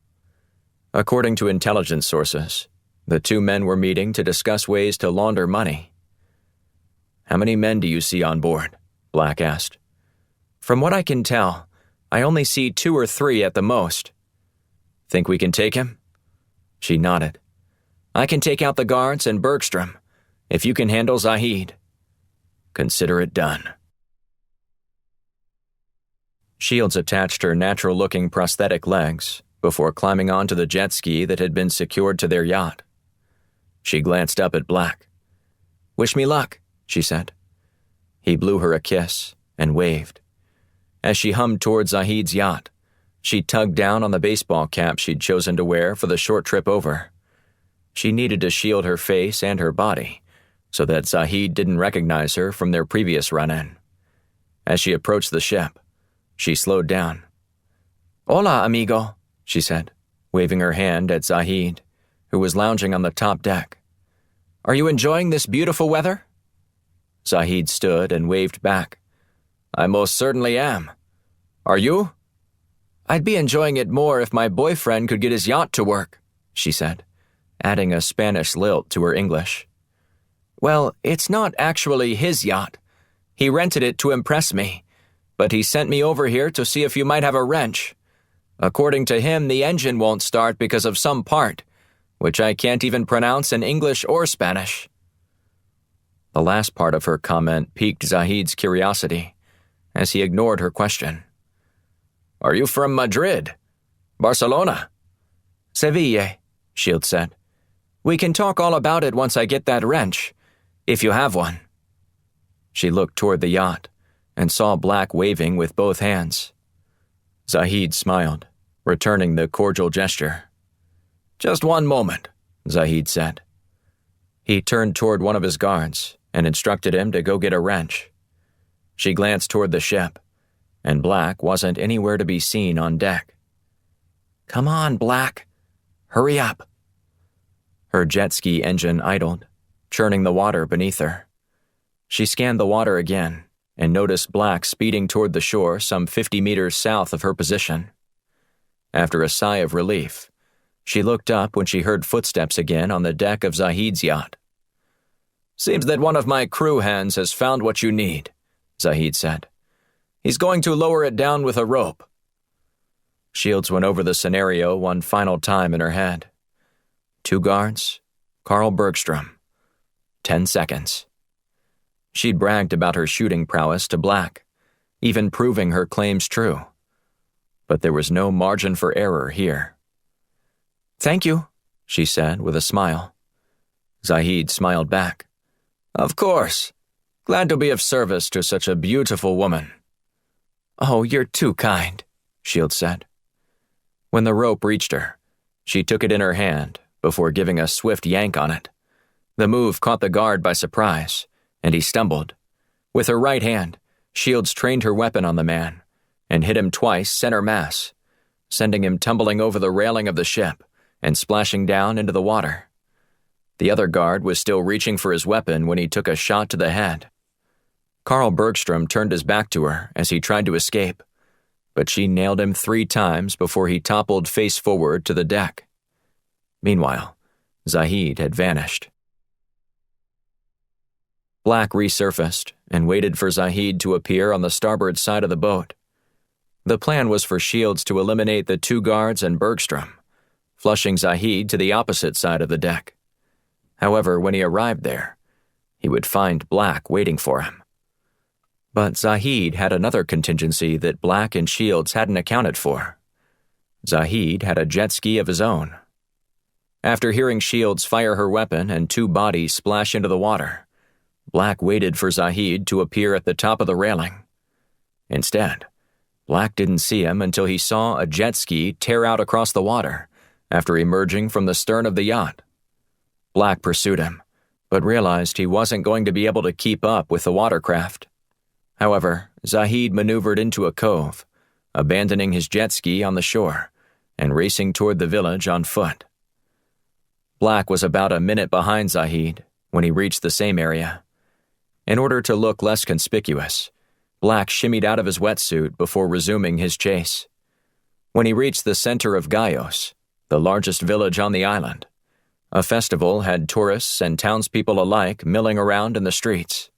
According to intelligence sources, the two men were meeting to discuss ways to launder money. "How many men do you see on board?" Black asked. "From what I can tell, I only see 2 or 3 at the most." "Think we can take him?" She nodded. "I can take out the guards and Bergstrom, if you can handle Zahid." "Consider it done." Shields attached her natural-looking prosthetic legs before climbing onto the jet ski that had been secured to their yacht. She glanced up at Black. "Wish me luck," she said. He blew her a kiss and waved. As she hummed towards Zahid's yacht, she tugged down on the baseball cap she'd chosen to wear for the short trip over. She needed to shield her face and her body so that Zahid didn't recognize her from their previous run-in. As she approached the ship, she slowed down. "Hola, amigo," she said, waving her hand at Zahid, who was lounging on the top deck. "Are you enjoying this beautiful weather?" Zahid stood and waved back. "I most certainly am. Are you?" "I'd be enjoying it more if my boyfriend could get his yacht to work," she said, adding a Spanish lilt to her English. "Well, it's not actually his yacht. He rented it to impress me, but he sent me over here to see if you might have a wrench. According to him, the engine won't start because of some part, which I can't even pronounce in English or Spanish." The last part of her comment piqued Zahid's curiosity, as he ignored her question. "Are you from Madrid? Barcelona?" "Seville," Shields said. "We can talk all about it once I get that wrench, if you have one." She looked toward the yacht and saw Black waving with both hands. Zahid smiled, returning the cordial gesture. "Just one moment," Zahid said. He turned toward one of his guards and instructed him to go get a wrench. She glanced toward the ship, and Black wasn't anywhere to be seen on deck. "Come on, Black. Hurry up." Her jet ski engine idled, churning the water beneath her. She scanned the water again and noticed Black speeding toward the shore some 50 meters south of her position. After a sigh of relief, she looked up when she heard footsteps again on the deck of Zahid's yacht. "Seems that one of my crew hands has found what you need," Zahid said. "He's going to lower it down with a rope." Shields went over the scenario one final time in her head. 2 guards, Carl Bergstrom. 10 seconds. She'd bragged about her shooting prowess to Black, even proving her claims true. But there was no margin for error here. "Thank you," she said with a smile. Zahid smiled back. "Of course. Glad to be of service to such a beautiful woman." "Oh, you're too kind," Shields said. When the rope reached her, she took it in her hand before giving a swift yank on it. The move caught the guard by surprise, and he stumbled. With her right hand, Shields trained her weapon on the man and hit him twice center mass, sending him tumbling over the railing of the ship and splashing down into the water. The other guard was still reaching for his weapon when he took a shot to the head. Carl Bergstrom turned his back to her as he tried to escape, but she nailed him 3 times before he toppled face forward to the deck. Meanwhile, Zahid had vanished. Black resurfaced and waited for Zahid to appear on the starboard side of the boat. The plan was for Shields to eliminate the 2 guards and Bergstrom, flushing Zahid to the opposite side of the deck. However, when he arrived there, he would find Black waiting for him. But Zahid had another contingency that Black and Shields hadn't accounted for. Zahid had a jet ski of his own. After hearing Shields fire her weapon and 2 bodies splash into the water, Black waited for Zahid to appear at the top of the railing. Instead, Black didn't see him until he saw a jet ski tear out across the water after emerging from the stern of the yacht. Black pursued him, but realized he wasn't going to be able to keep up with the watercraft. However, Zahid maneuvered into a cove, abandoning his jet ski on the shore and racing toward the village on foot. Black was about a minute behind Zahid when he reached the same area. In order to look less conspicuous, Black shimmied out of his wetsuit before resuming his chase. When he reached the center of Gaios, the largest village on the island, a festival had tourists and townspeople alike milling around in the streets.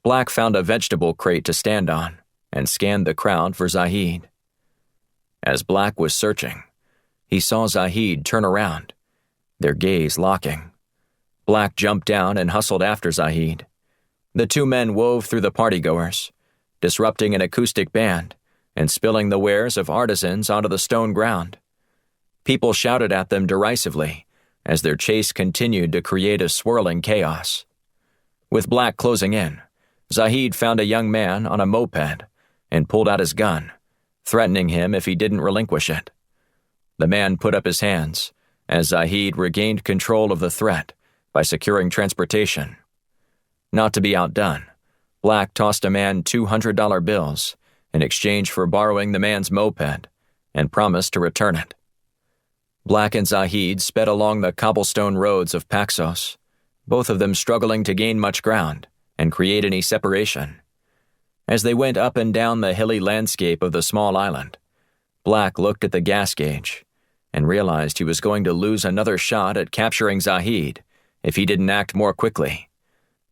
Black found a vegetable crate to stand on and scanned the crowd for Zahid. As Black was searching, he saw Zahid turn around, their gaze locking. Black jumped down and hustled after Zahid. The 2 men wove through the partygoers, disrupting an acoustic band and spilling the wares of artisans onto the stone ground. People shouted at them derisively as their chase continued to create a swirling chaos. With Black closing in, Zahid found a young man on a moped and pulled out his gun, threatening him if he didn't relinquish it. The man put up his hands as Zahid regained control of the threat by securing transportation. Not to be outdone, Black tossed a man $200 bills in exchange for borrowing the man's moped and promised to return it. Black and Zahid sped along the cobblestone roads of Paxos, both of them struggling to gain much ground and create any separation. As they went up and down the hilly landscape of the small island, Black looked at the gas gauge and realized he was going to lose another shot at capturing Zahid if he didn't act more quickly.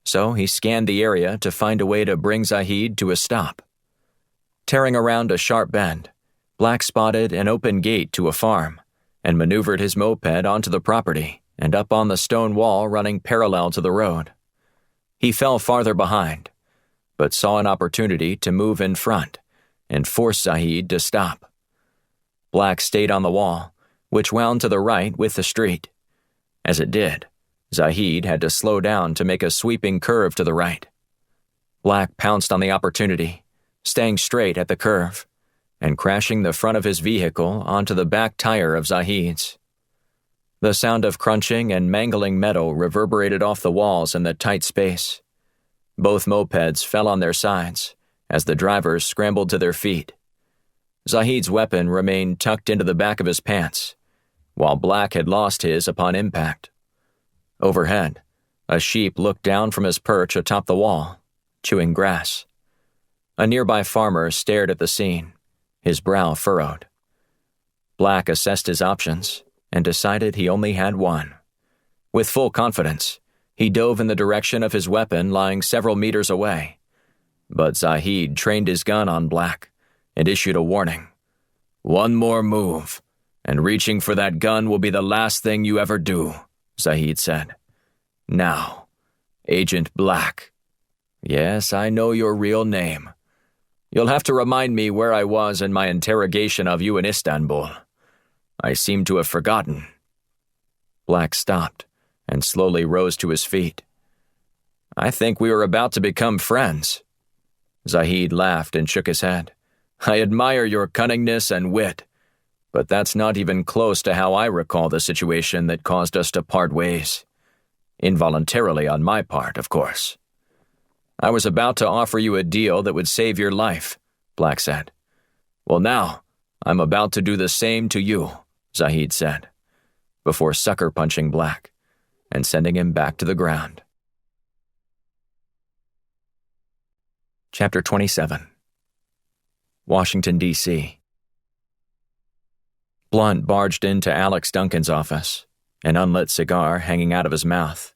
So he scanned the area to find a way to bring Zahid to a stop. Tearing around a sharp bend, Black spotted an open gate to a farm and maneuvered his moped onto the property and up on the stone wall running parallel to the road. He fell farther behind, but saw an opportunity to move in front and force Zahid to stop. Black stayed on the wall, which wound to the right with the street. As it did, Zahid had to slow down to make a sweeping curve to the right. Black pounced on the opportunity, staying straight at the curve, and crashing the front of his vehicle onto the back tire of Zahid's. The sound of crunching and mangling metal reverberated off the walls in the tight space. Both mopeds fell on their sides as the drivers scrambled to their feet. Zahid's weapon remained tucked into the back of his pants, while Black had lost his upon impact. Overhead, a sheep looked down from his perch atop the wall, chewing grass. A nearby farmer stared at the scene, his brow furrowed. Black assessed his options and decided he only had one. With full confidence, he dove in the direction of his weapon lying several meters away. But Zahid trained his gun on Black and issued a warning. "One more move, and reaching for that gun will be the last thing you ever do," Zahid said. "Now, Agent Black. Yes, I know your real name. You'll have to remind me where I was in my interrogation of you in Istanbul. I seem to have forgotten." Black stopped and slowly rose to his feet. "I think we were about to become friends." Zahid laughed and shook his head. "I admire your cunningness and wit, but that's not even close to how I recall the situation that caused us to part ways. Involuntarily on my part, of course." "I was about to offer you a deal that would save your life," Black said. "Well, now, I'm about to do the same to you," Zahid said, before sucker-punching Black and sending him back to the ground. Chapter 27. Washington, D.C. Blunt barged into Alex Duncan's office, an unlit cigar hanging out of his mouth.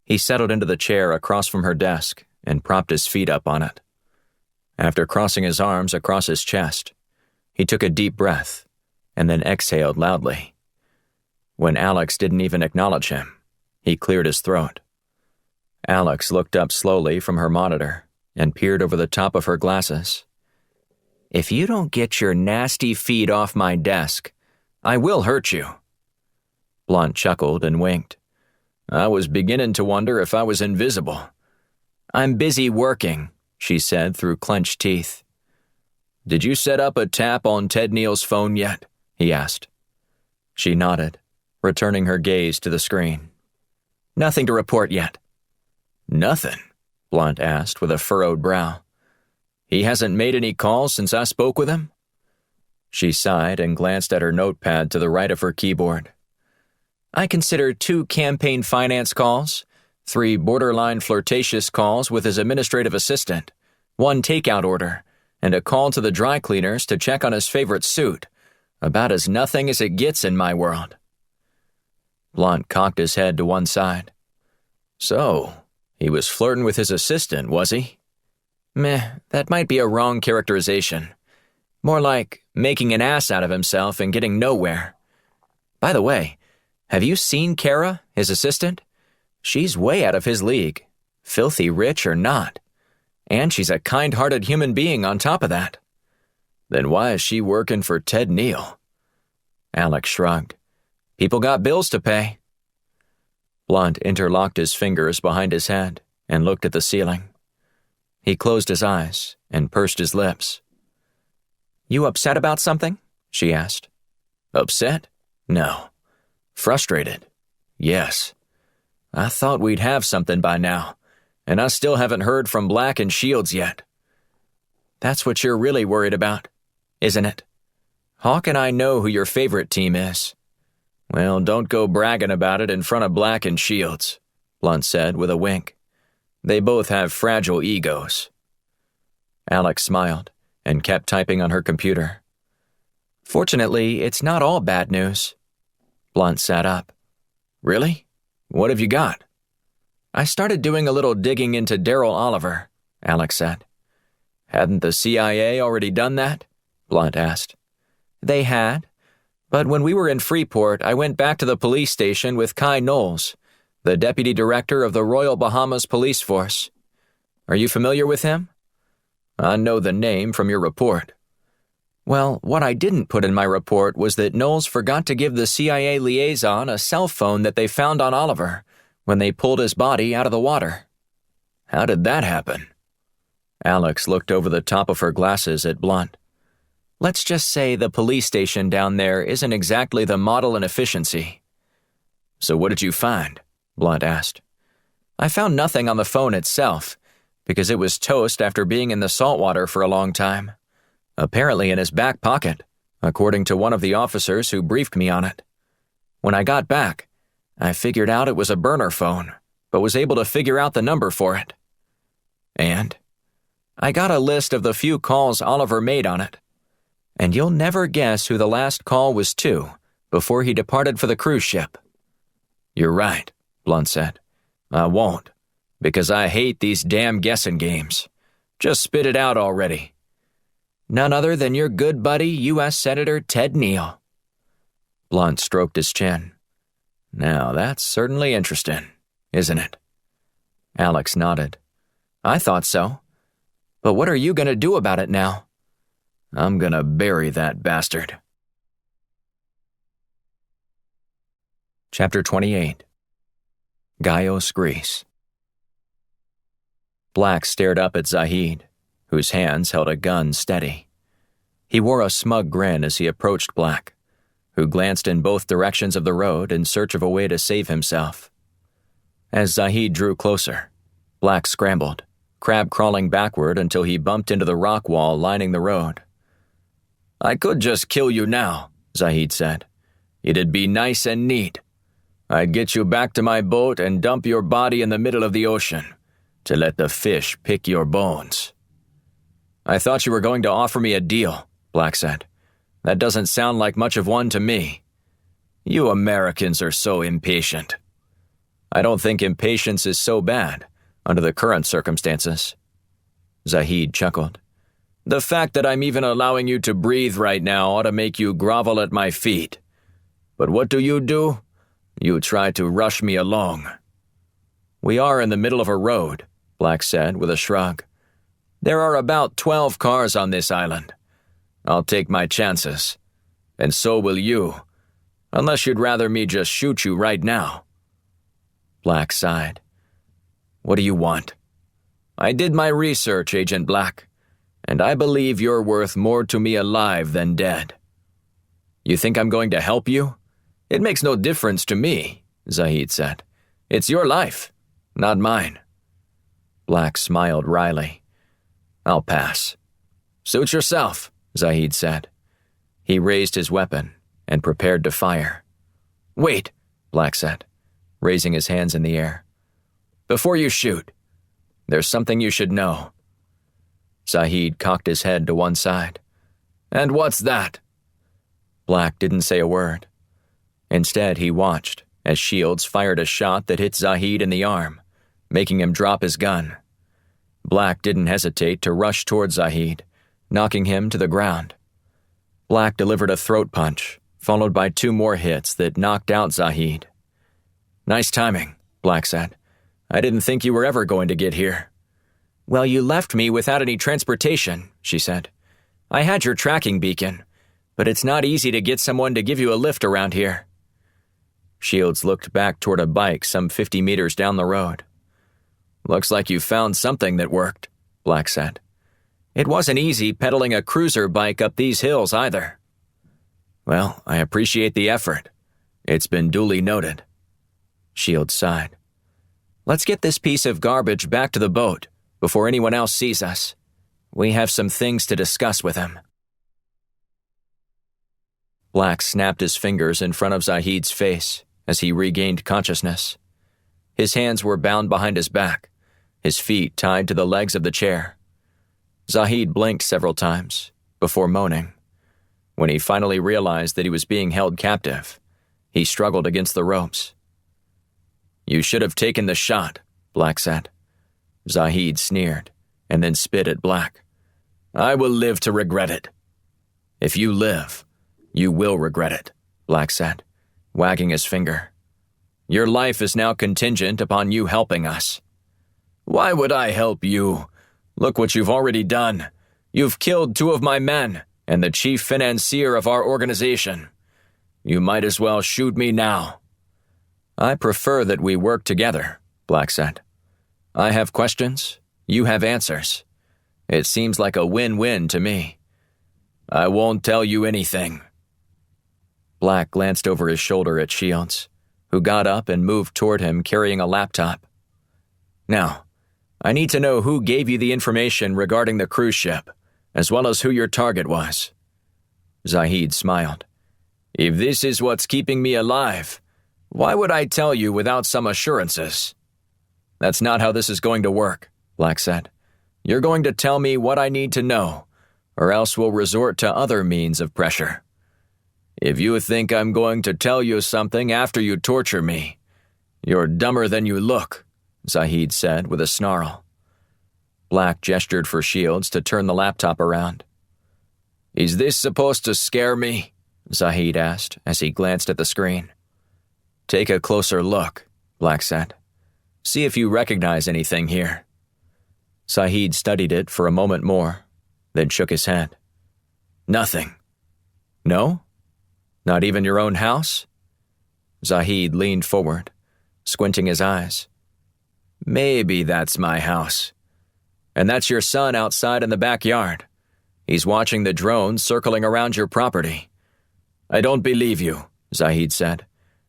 He settled into the chair across from her desk and propped his feet up on it. After crossing his arms across his chest, he took a deep breath and then exhaled loudly. When Alex didn't even acknowledge him, he cleared his throat. Alex looked up slowly from her monitor and peered over the top of her glasses. "If you don't get your nasty feet off my desk, I will hurt you." Blunt chuckled and winked. "I was beginning to wonder if I was invisible." "I'm busy working," she said through clenched teeth. "Did you set up a tap on Ted Neal's phone yet?" he asked. She nodded, returning her gaze to the screen. "Nothing to report yet." "Nothing?" Blunt asked with a furrowed brow. "He hasn't made any calls since I spoke with him?" She sighed and glanced at her notepad to the right of her keyboard. "I consider 2 campaign finance calls, 3 borderline flirtatious calls with his administrative assistant, 1 takeout order, and a call to the dry cleaners to check on his favorite suit. About as nothing as it gets in my world." Blunt cocked his head to one side. "So, he was flirting with his assistant, was he?" "Meh, that might be a wrong characterization. More like making an ass out of himself and getting nowhere. By the way, have you seen Kara, his assistant? She's way out of his league, filthy rich or not. And she's a kind-hearted human being on top of that." "Then why is she working for Ted Neal?" Alex shrugged. "People got bills to pay." Blunt interlocked his fingers behind his head and looked at the ceiling. He closed his eyes and pursed his lips. "You upset about something?" she asked. "Upset? No. Frustrated? Yes. I thought we'd have something by now, and I still haven't heard from Black and Shields yet." "That's what you're really worried about, isn't it? Hawk and I know who your favorite team is." "Well, don't go bragging about it in front of Black and Shields," Blunt said with a wink. "They both have fragile egos." Alex smiled and kept typing on her computer. "Fortunately, it's not all bad news." Blunt sat up. "Really? What have you got?" "I started doing a little digging into Daryl Oliver," Alex said. "Hadn't the CIA already done that?" Blunt asked. "They had. But when we were in Freeport, I went back to the police station with Kai Knowles. the deputy director of the Royal Bahamas Police Force. Are you familiar with him? I know the name from your report. Well, what I didn't put in my report was that Knowles forgot to give the CIA liaison a cell phone that they found on Oliver when they pulled his body out of the water. How did that happen? Alex looked over the top of her glasses at Blunt. Let's just say the police station down there isn't exactly the model in efficiency. So what did you find? Blunt asked. I found nothing on the phone itself, because it was toast after being in the saltwater for a long time. Apparently in his back pocket, according to one of the officers who briefed me on it. When I got back, I figured out it was a burner phone, but was able to figure out the number for it. And I got a list of the few calls Oliver made on it. And you'll never guess who the last call was to before he departed for the cruise ship. You're right, Blunt said. I won't, because I hate these damn guessing games. Just spit it out already. None other than your good buddy, U.S. Senator Ted Neal. Blunt stroked his chin. Now that's certainly interesting, isn't it? Alex nodded. I thought so. But what are you going to do about it now? I'm going to bury that bastard. Chapter 28. Gaios, Greece. Black stared up at Zahid, whose hands held a gun steady. He wore a smug grin as he approached Black, who glanced in both directions of the road in search of a way to save himself. As Zahid drew closer, Black scrambled, crab-crawling backward until he bumped into the rock wall lining the road. I could just kill you now, Zahid said. It'd be nice and neat. I'd get you back to my boat and dump your body in the middle of the ocean to let the fish pick your bones. I thought you were going to offer me a deal, Black said. That doesn't sound like much of one to me. You Americans are so impatient. I don't think impatience is so bad under the current circumstances. Zahid chuckled. The fact that I'm even allowing you to breathe right now ought to make you grovel at my feet. But what do? You try to rush me along. We are in the middle of a road, Black said with a shrug. There are about 12 cars on this island. I'll take my chances. And so will you. Unless you'd rather me just shoot you right now. Black sighed. What do you want? I did my research, Agent Black. And I believe you're worth more to me alive than dead. You think I'm going to help you? It makes no difference to me, Zahid said. It's your life, not mine. Black smiled wryly. I'll pass. Suit yourself, Zahid said. He raised his weapon and prepared to fire. Wait, Black said, raising his hands in the air. Before you shoot, there's something you should know. Zahid cocked his head to one side. And what's that? Black didn't say a word. Instead, he watched as Shields fired a shot that hit Zahid in the arm, making him drop his gun. Black didn't hesitate to rush toward Zahid, knocking him to the ground. Black delivered a throat punch, followed by 2 more hits that knocked out Zahid. Nice timing, Black said. I didn't think you were ever going to get here. Well, you left me without any transportation, she said. I had your tracking beacon, but it's not easy to get someone to give you a lift around here. Shields looked back toward a bike some 50 meters down the road. Looks like you found something that worked, Black said. It wasn't easy pedaling a cruiser bike up these hills either. Well, I appreciate the effort. It's been duly noted. Shields sighed. Let's get this piece of garbage back to the boat before anyone else sees us. We have some things to discuss with him. Black snapped his fingers in front of Zahid's face as he regained consciousness. His hands were bound behind his back, his feet tied to the legs of the chair. Zahid blinked several times before moaning. When he finally realized that he was being held captive, he struggled against the ropes. You should have taken the shot, Black said. Zahid sneered and then spit at Black. I will live to regret it. If you live, you will regret it, Black said, wagging his finger. Your life is now contingent upon you helping us." "Why would I help you? Look what you've already done. You've killed 2 of my men and the chief financier of our organization. You might as well shoot me now." "I prefer that we work together," Black said. "I have questions, you have answers. It seems like a win-win to me." "I won't tell you anything." Black glanced over his shoulder at Shields, who got up and moved toward him carrying a laptop. "Now, I need to know who gave you the information regarding the cruise ship, as well as who your target was." Zahid smiled. "If this is what's keeping me alive, why would I tell you without some assurances?" "That's not how this is going to work," Black said. "You're going to tell me what I need to know, or else we'll resort to other means of pressure." "If you think I'm going to tell you something after you torture me, you're dumber than you look," Zahid said with a snarl. Black gestured for Shields to turn the laptop around. "Is this supposed to scare me?" Zahid asked as he glanced at the screen. "Take a closer look," Black said. "See if you recognize anything here." Zahid studied it for a moment more, then shook his head. "Nothing." "No? Not even your own house?" Zahid leaned forward, squinting his eyes. "Maybe that's my house. And that's your son outside in the backyard. He's watching the drones circling around your property." "I don't believe you," Zahid said.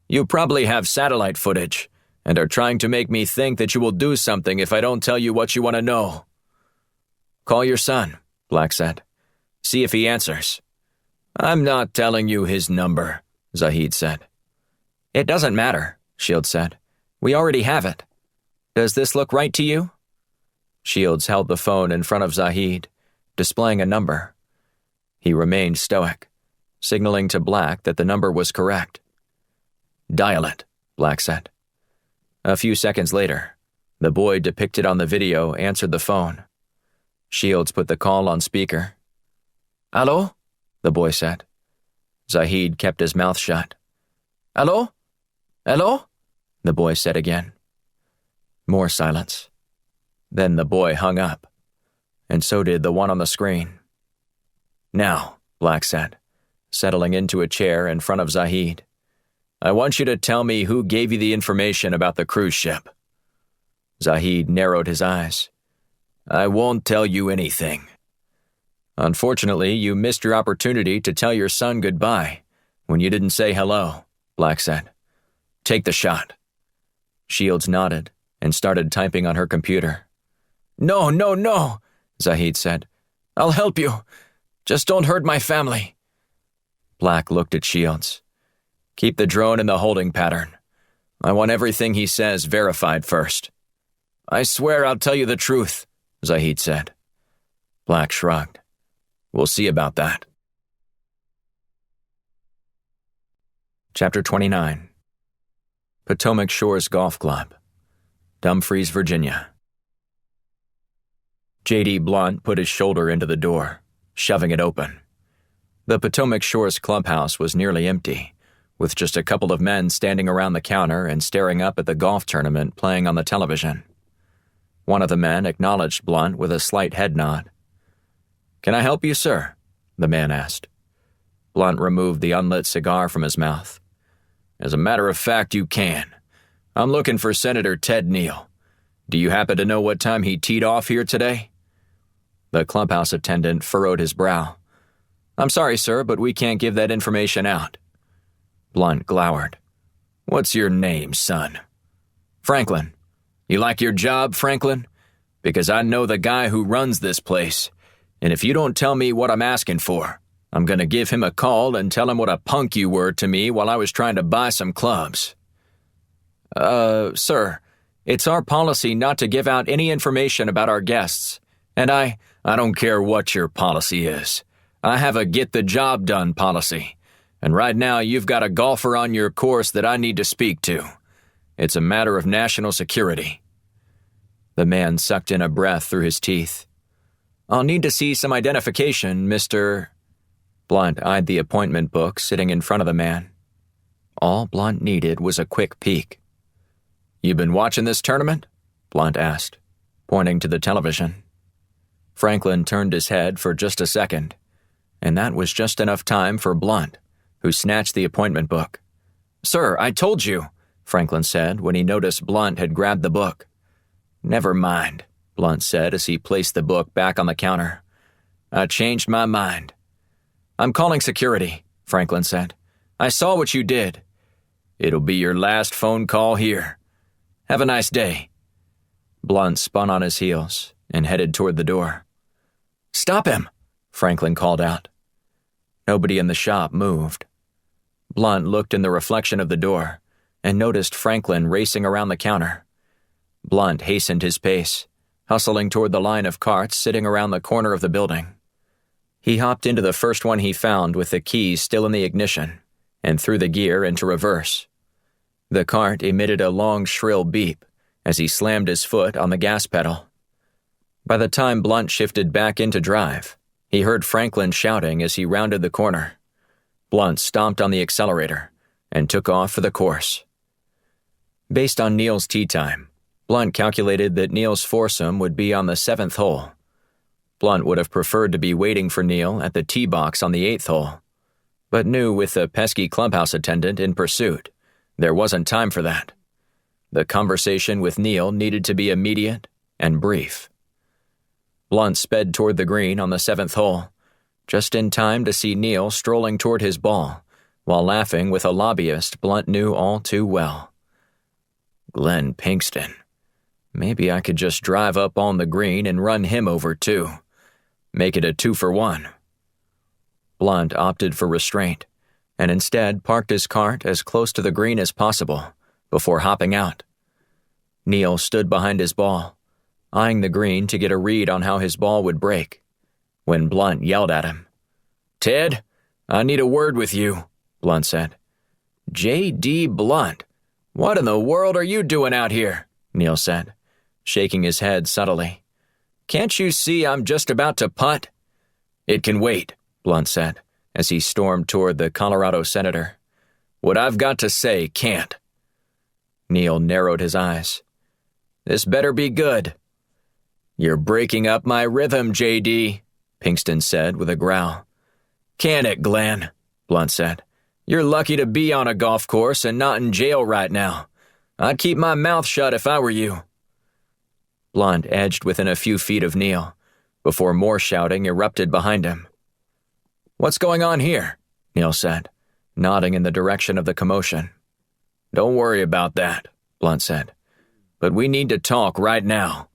"You probably have satellite footage and are trying to make me think that you will do something if I don't tell you what you want to know." "Call your son," Black said. "See if he answers." "I'm not telling you his number," Zahid said. "It doesn't matter," Shields said. "We already have it. Does this look right to you?" Shields held the phone in front of Zahid, displaying a number. He remained stoic, signaling to Black that the number was correct. "Dial it," Black said. A few seconds later, the boy depicted on the video answered the phone. Shields put the call on speaker. "Hello?" the boy said. Zahid kept his mouth shut. "Hello? Hello?" the boy said again. More silence. Then the boy hung up, and so did the one on the screen. "Now," Black said, settling into a chair in front of Zahid, "I want you to tell me who gave you the information about the cruise ship." Zahid narrowed his eyes. "I won't tell you anything." "Unfortunately, you missed your opportunity to tell your son goodbye when you didn't say hello," Black said. "Take the shot." Shields nodded and started typing on her computer. "No, no, no," Zahid said. "I'll help you. Just don't hurt my family." Black looked at Shields. "Keep the drone in the holding pattern. I want everything he says verified first." "I swear I'll tell you the truth," Zahid said. Black shrugged. "We'll see about that." Chapter 29. Potomac Shores Golf Club, Dumfries, Virginia. J.D. Blunt put his shoulder into the door, shoving it open. The Potomac Shores clubhouse was nearly empty, with just a couple of men standing around the counter and staring up at the golf tournament playing on the television. One of the men acknowledged Blunt with a slight head nod. "Can I help you, sir?" the man asked. Blunt removed the unlit cigar from his mouth. "As a matter of fact, you can. I'm looking for Senator Ted Neal. Do you happen to know what time he teed off here today?" The clubhouse attendant furrowed his brow. "I'm sorry, sir, but we can't give that information out." Blunt glowered. "What's your name, son?" "Franklin. You like your job, Franklin? Because I know the guy who runs this place, and if you don't tell me what I'm asking for, I'm going to give him a call and tell him what a punk you were to me while I was trying to buy some clubs." Sir, it's our policy not to give out any information about our guests, and I don't care what your policy is. I have a get-the-job-done policy, and right now you've got a golfer on your course that I need to speak to. It's a matter of national security." The man sucked in a breath through his teeth. "I'll need to see some identification, Mr. Blunt eyed the appointment book sitting in front of the man. All Blunt needed was a quick peek, "You been watching this tournament?" Blunt asked, pointing to the television. Franklin turned his head for just a second, and that was just enough time for Blunt, who snatched the appointment book. "Sir, I told you," Franklin said when he noticed Blunt had grabbed the book. "Never mind," Blunt said as he placed the book back on the counter. "I changed my mind." "I'm calling security," Franklin said. "I saw what you did." "It'll be your last phone call here. Have a nice day." Blunt spun on his heels and headed toward the door. "Stop him!" Franklin called out. Nobody in the shop moved. Blunt looked in the reflection of the door and noticed Franklin racing around the counter. Blunt hastened his pace, hustling toward the line of carts sitting around the corner of the building. He hopped into the first one he found with the keys still in the ignition and threw the gear into reverse. The cart emitted a long, shrill beep as he slammed his foot on the gas pedal. By the time Blunt shifted back into drive, he heard Franklin shouting as he rounded the corner. Blunt stomped on the accelerator and took off for the course. Based on Neil's tee time, Blunt calculated that Neil's foursome would be on the 7th hole. Blunt would have preferred to be waiting for Neil at the tee box on the 8th hole, but knew with the pesky clubhouse attendant in pursuit, there wasn't time for that. The conversation with Neil needed to be immediate and brief. Blunt sped toward the green on the 7th hole, just in time to see Neil strolling toward his ball, while laughing with a lobbyist Blunt knew all too well. Glenn Pinkston. Maybe I could just drive up on the green and run him over too. Make it a 2-for-1. Blunt opted for restraint, and instead parked his cart as close to the green as possible before hopping out. Neil stood behind his ball, eyeing the green to get a read on how his ball would break, when Blunt yelled at him. "Ted, I need a word with you," Blunt said. "J.D. Blunt, what in the world are you doing out here?" Neil said, shaking his head subtly. "Can't you see I'm just about to putt?" "It can wait," Blunt said, as he stormed toward the Colorado senator. "What I've got to say can't." Neil narrowed his eyes. "This better be good." "You're breaking up my rhythm, J.D., Pinkston said with a growl. "Can it, Glenn?" Blunt said. "You're lucky to be on a golf course and not in jail right now. I'd keep my mouth shut if I were you." Blunt edged within a few feet of Neil, before more shouting erupted behind him. "What's going on here?" Neil said, nodding in the direction of the commotion. "Don't worry about that," Blunt said. "But we need to talk right now."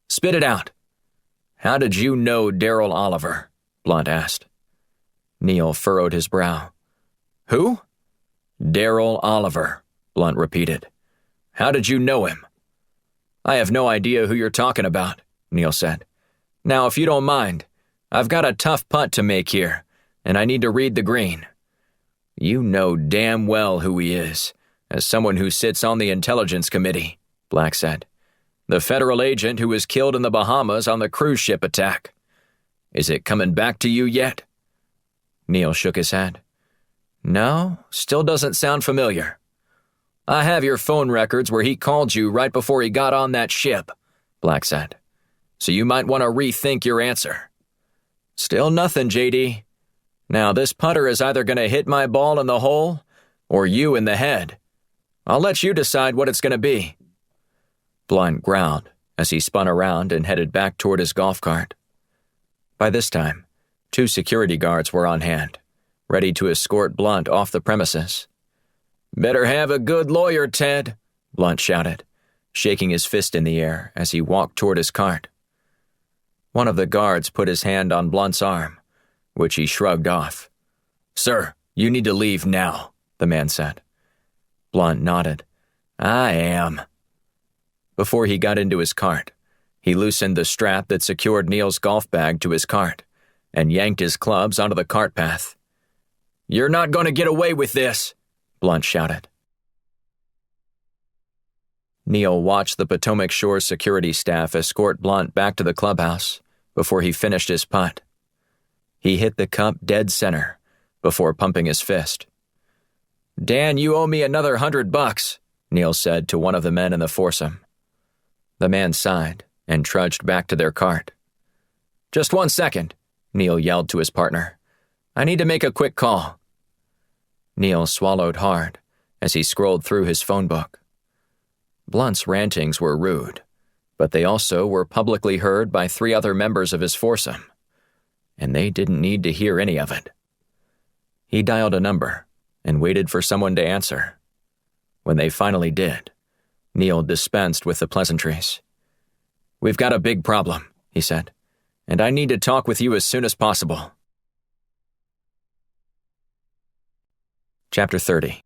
"Spit it out." "How did you know Darrell Oliver?" Blunt asked. Neil furrowed his brow. "Who?" "Darrell Oliver," Blunt repeated. "How did you know him?" "I have no idea who you're talking about," Neil said. "Now, if you don't mind, I've got a tough putt to make here, and I need to read the green." "You know damn well who he is, as someone who sits on the Intelligence Committee," Black said. "The federal agent who was killed in the Bahamas on the cruise ship attack. Is it coming back to you yet?" Neil shook his head. "No, still doesn't sound familiar." "I have your phone records where he called you right before he got on that ship," Black said. "So you might want to rethink your answer." "Still nothing, J.D. Now this putter is either going to hit my ball in the hole or you in the head. I'll let you decide what it's going to be." Blunt growled as he spun around and headed back toward his golf cart. By this time, 2 security guards were on hand, ready to escort Blunt off the premises. "Better have a good lawyer, Ted," Blunt shouted, shaking his fist in the air as he walked toward his cart. One of the guards put his hand on Blunt's arm, which he shrugged off. "Sir, you need to leave now," the man said. Blunt nodded. "I am." Before he got into his cart, he loosened the strap that secured Neil's golf bag to his cart and yanked his clubs onto the cart path. "You're not going to get away with this," Blunt shouted. Neil watched the Potomac Shore security staff escort Blunt back to the clubhouse before he finished his putt. He hit the cup dead center before pumping his fist. "Dan, you owe me another $100, Neil said to one of the men in the foursome. The man sighed and trudged back to their cart. "Just 1 second," Neil yelled to his partner. "I need to make a quick call." Neil swallowed hard as he scrolled through his phone book. Blunt's rantings were rude, but they also were publicly heard by 3 other members of his foursome, and they didn't need to hear any of it. He dialed a number and waited for someone to answer. When they finally did, Neil dispensed with the pleasantries. "We've got a big problem," he said, "and I need to talk with you as soon as possible." Chapter 30.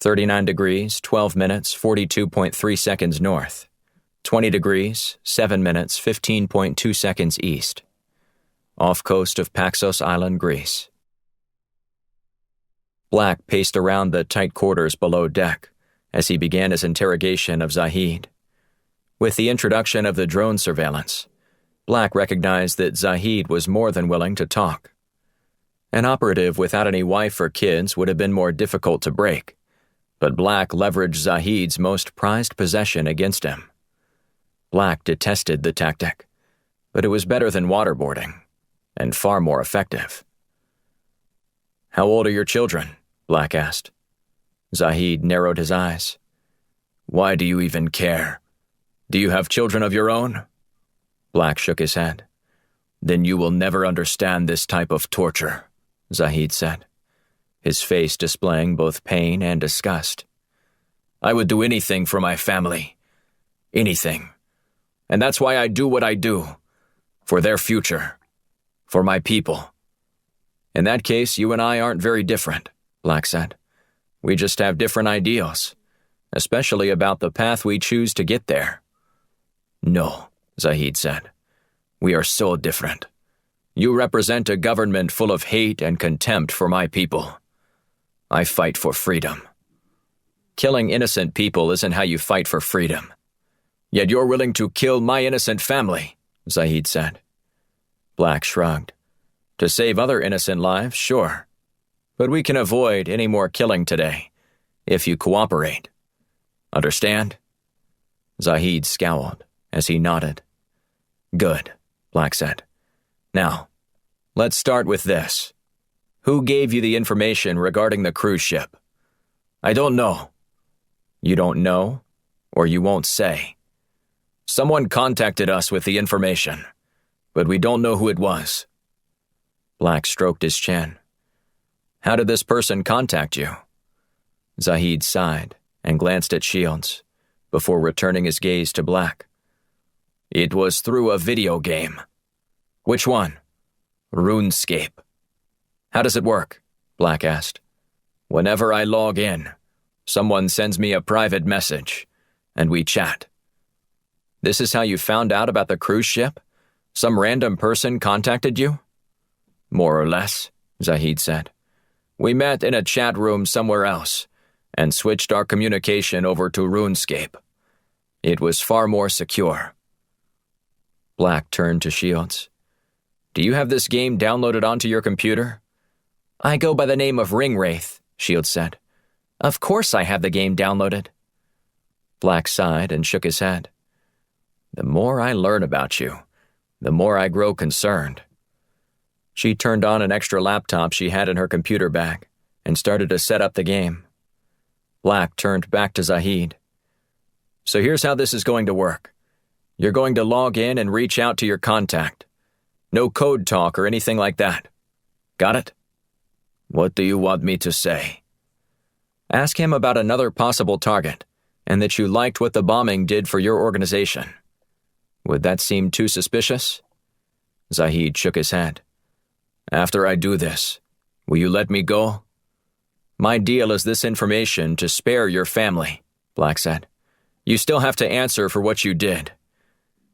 39 degrees, 12 minutes, 42.3 seconds north. 20 degrees, 7 minutes, 15.2 seconds east. Off coast of Paxos Island, Greece. Black paced around the tight quarters below deck as he began his interrogation of Zahid. With the introduction of the drone surveillance, Black recognized that Zahid was more than willing to talk. An operative without any wife or kids would have been more difficult to break, but Black leveraged Zahid's most prized possession against him. Black detested the tactic, but it was better than waterboarding, and far more effective. "How old are your children?" Black asked. Zahid narrowed his eyes. "Why do you even care? Do you have children of your own?" Black shook his head. "Then you will never understand this type of torture," Zahid said, his face displaying both pain and disgust. "I would do anything for my family. Anything. And that's why I do what I do. For their future. For my people." "In that case, you and I aren't very different," Black said. "We just have different ideals, especially about the path we choose to get there." "No," Zahid said. "We are so different. You represent a government full of hate and contempt for my people. I fight for freedom." "Killing innocent people isn't how you fight for freedom. Yet you're willing to kill my innocent family," Zahid said. Black shrugged. "To save other innocent lives, sure. But we can avoid any more killing today, if you cooperate. Understand?" Zahid scowled as he nodded. "Good," Black said. "Now, let's start with this. Who gave you the information regarding the cruise ship?" "I don't know." "You don't know, or you won't say?" "Someone contacted us with the information, but we don't know who it was." Black stroked his chin. "How did this person contact you?" Zahid sighed and glanced at Shields, before returning his gaze to Black. "It was through a video game." "Which one?" "RuneScape." "How does it work?" Black asked. "Whenever I log in, someone sends me a private message, and we chat." "This is how you found out about the cruise ship? Some random person contacted you?" "More or less," Zahid said. "We met in a chat room somewhere else, and switched our communication over to RuneScape. It was far more secure." Black turned to Shields. "Do you have this game downloaded onto your computer?" "I go by the name of Ringwraith," Shields said. "Of course I have the game downloaded." Black sighed and shook his head. "The more I learn about you, the more I grow concerned." She turned on an extra laptop she had in her computer bag and started to set up the game. Black turned back to Zahid. "So here's how this is going to work. You're going to log in and reach out to your contact. No code talk or anything like that. Got it?" "What do you want me to say?" "Ask him about another possible target, and that you liked what the bombing did for your organization. Would that seem too suspicious?" Zahid shook his head. "After I do this, will you let me go?" "My deal is this information to spare your family," Black said. "You still have to answer for what you did."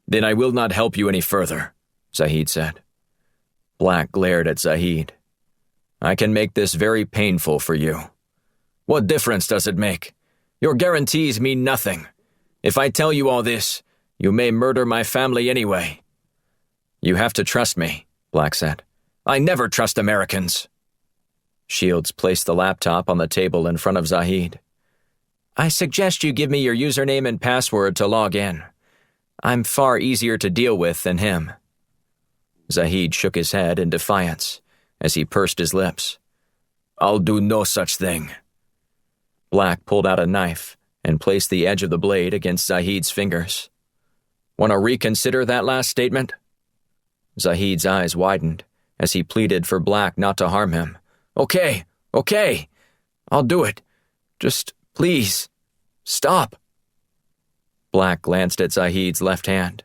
"Then I will not help you any further," Zahid said. Black glared at Zahid. "I can make this very painful for you." "What difference does it make? Your guarantees mean nothing. If I tell you all this, you may murder my family anyway." "You have to trust me," Black said. "I never trust Americans." Shields placed the laptop on the table in front of Zahid. I suggest you give me your username and password to log in. I'm far easier to deal with than him." Zahid shook his head in defiance as he pursed his lips. "I'll do no such thing." Black pulled out a knife and placed the edge of the blade against Zahid's fingers. "Want to reconsider that last statement?" Zahid's eyes widened as he pleaded for Black not to harm him. Okay, I'll do it. Just, please, stop." Black glanced at Zahid's left hand.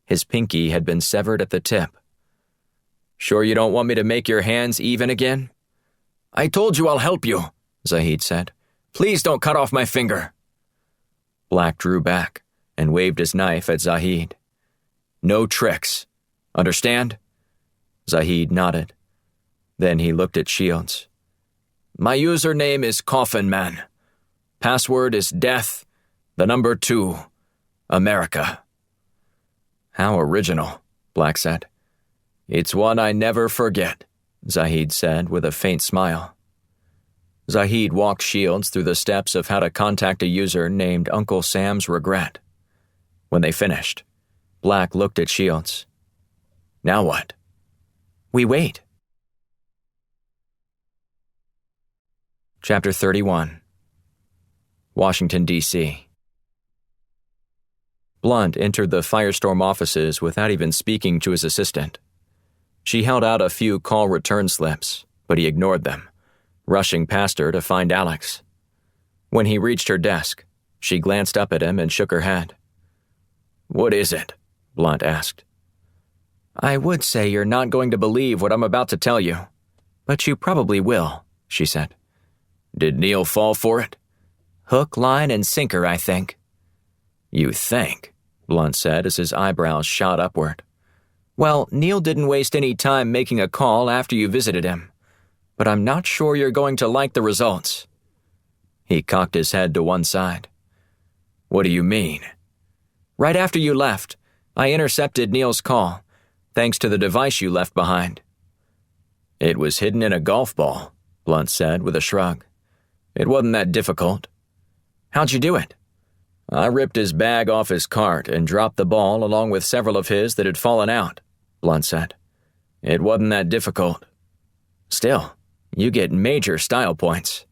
His pinky had been severed at the tip. "Sure you don't want me to make your hands even again?" "I told you I'll help you," Zahid said. "Please don't cut off my finger." Black drew back and waved his knife at Zahid. "No tricks. Understand?" Zahid nodded. Then he looked at Shields. "My username is Coffin Man. Password is death, the number 2, America." "How original," Black said. "It's one I never forget," Zahid said with a faint smile. Zahid walked Shields through the steps of how to contact a user named Uncle Sam's Regret. When they finished, Black looked at Shields. "Now what?" "We wait." Chapter 31. Washington, D.C. Blunt entered the Firestorm offices without even speaking to his assistant. She held out a few call return slips, but he ignored them, rushing past her to find Alex. When he reached her desk, she glanced up at him and shook her head. "What is it?" Blunt asked. "I would say you're not going to believe what I'm about to tell you, but you probably will," she said. "Did Neil fall for it?" "Hook, line, and sinker, I think." "You think?" Blunt said as his eyebrows shot upward. "Well, Neil didn't waste any time making a call after you visited him, but I'm not sure you're going to like the results." He cocked his head to one side. "What do you mean?" "Right after you left, I intercepted Neil's call, thanks to the device you left behind." "It was hidden in a golf ball," Blunt said with a shrug. "It wasn't that difficult." "How'd you do it?" "I ripped his bag off his cart and dropped the ball along with several of his that had fallen out," Blunt said. "It wasn't that difficult." "Still, you get major style points."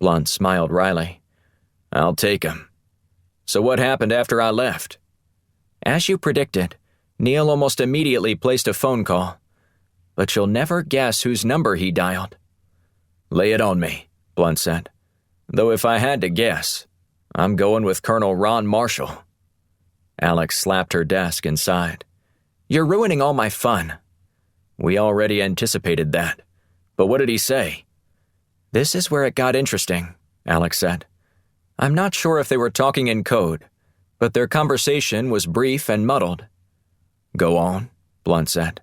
Blunt smiled wryly. "I'll take 'em. So what happened after I left?" "As you predicted, Neil almost immediately placed a phone call. But you'll never guess whose number he dialed." "Lay it on me," Blunt said. "Though if I had to guess, I'm going with Colonel Ron Marshall." Alex slapped her desk and sighed. "You're ruining all my fun." "We already anticipated that. But what did he say?" "This is where it got interesting," Alex said. "I'm not sure if they were talking in code, but their conversation was brief and muddled." "Go on," Blunt said,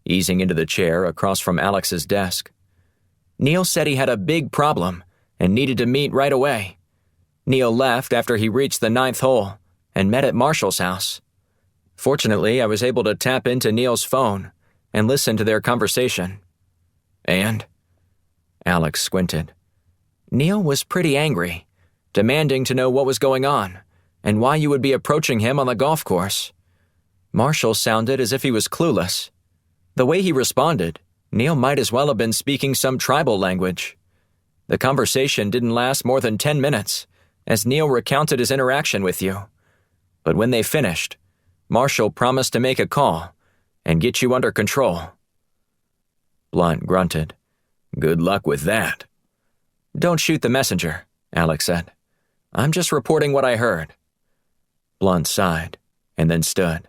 easing into the chair across from Alex's desk. "Neil said he had a big problem and needed to meet right away. Neil left after he reached the 9th hole and met at Marshall's house. Fortunately, I was able to tap into Neil's phone and listen to their conversation." "And?" Alex squinted. "Neil was pretty angry, demanding to know what was going on and why you would be approaching him on the golf course. Marshall sounded as if he was clueless. The way he responded, Neil might as well have been speaking some tribal language. The conversation didn't last more than 10 minutes, as Neil recounted his interaction with you. But when they finished, Marshall promised to make a call and get you under control." Blunt grunted. "Good luck with that." "Don't shoot the messenger," Alex said. "I'm just reporting what I heard." Blunt sighed and then stood.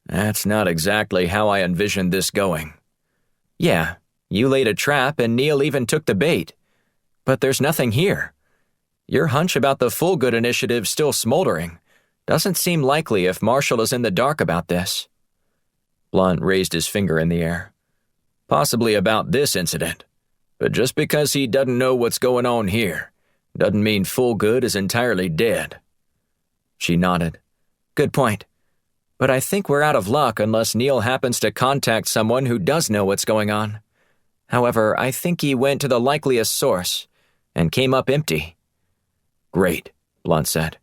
"That's not exactly how I envisioned this going." "Yeah, you laid a trap and Neil even took the bait. But there's nothing here. Your hunch about the Full Good initiative still smoldering. Doesn't seem likely if Marshall is in the dark about this." Blunt raised his finger in the air. "Possibly about this incident. But just because he doesn't know what's going on here, doesn't mean Full Good is entirely dead." She nodded. "Good point. But I think we're out of luck unless Neil happens to contact someone who does know what's going on. However, I think he went to the likeliest source and came up empty." Great, Blunt said.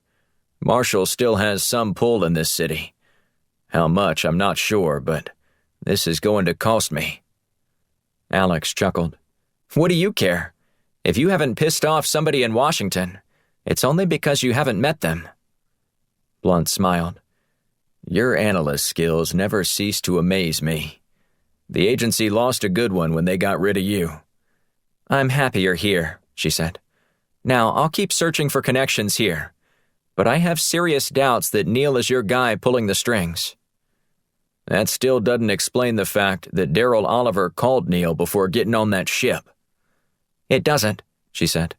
Marshall still has some pull in this city. How much, I'm not sure, but this is going to cost me. Alex chuckled. What do you care? If you haven't pissed off somebody in Washington, it's only because you haven't met them. Blunt smiled. Your analyst skills never cease to amaze me. The agency lost a good one when they got rid of you. I'm happy you're here, she said. Now, I'll keep searching for connections here, but I have serious doubts that Neil is your guy pulling the strings. That still doesn't explain the fact that Daryl Oliver called Neil before getting on that ship. It doesn't, she said.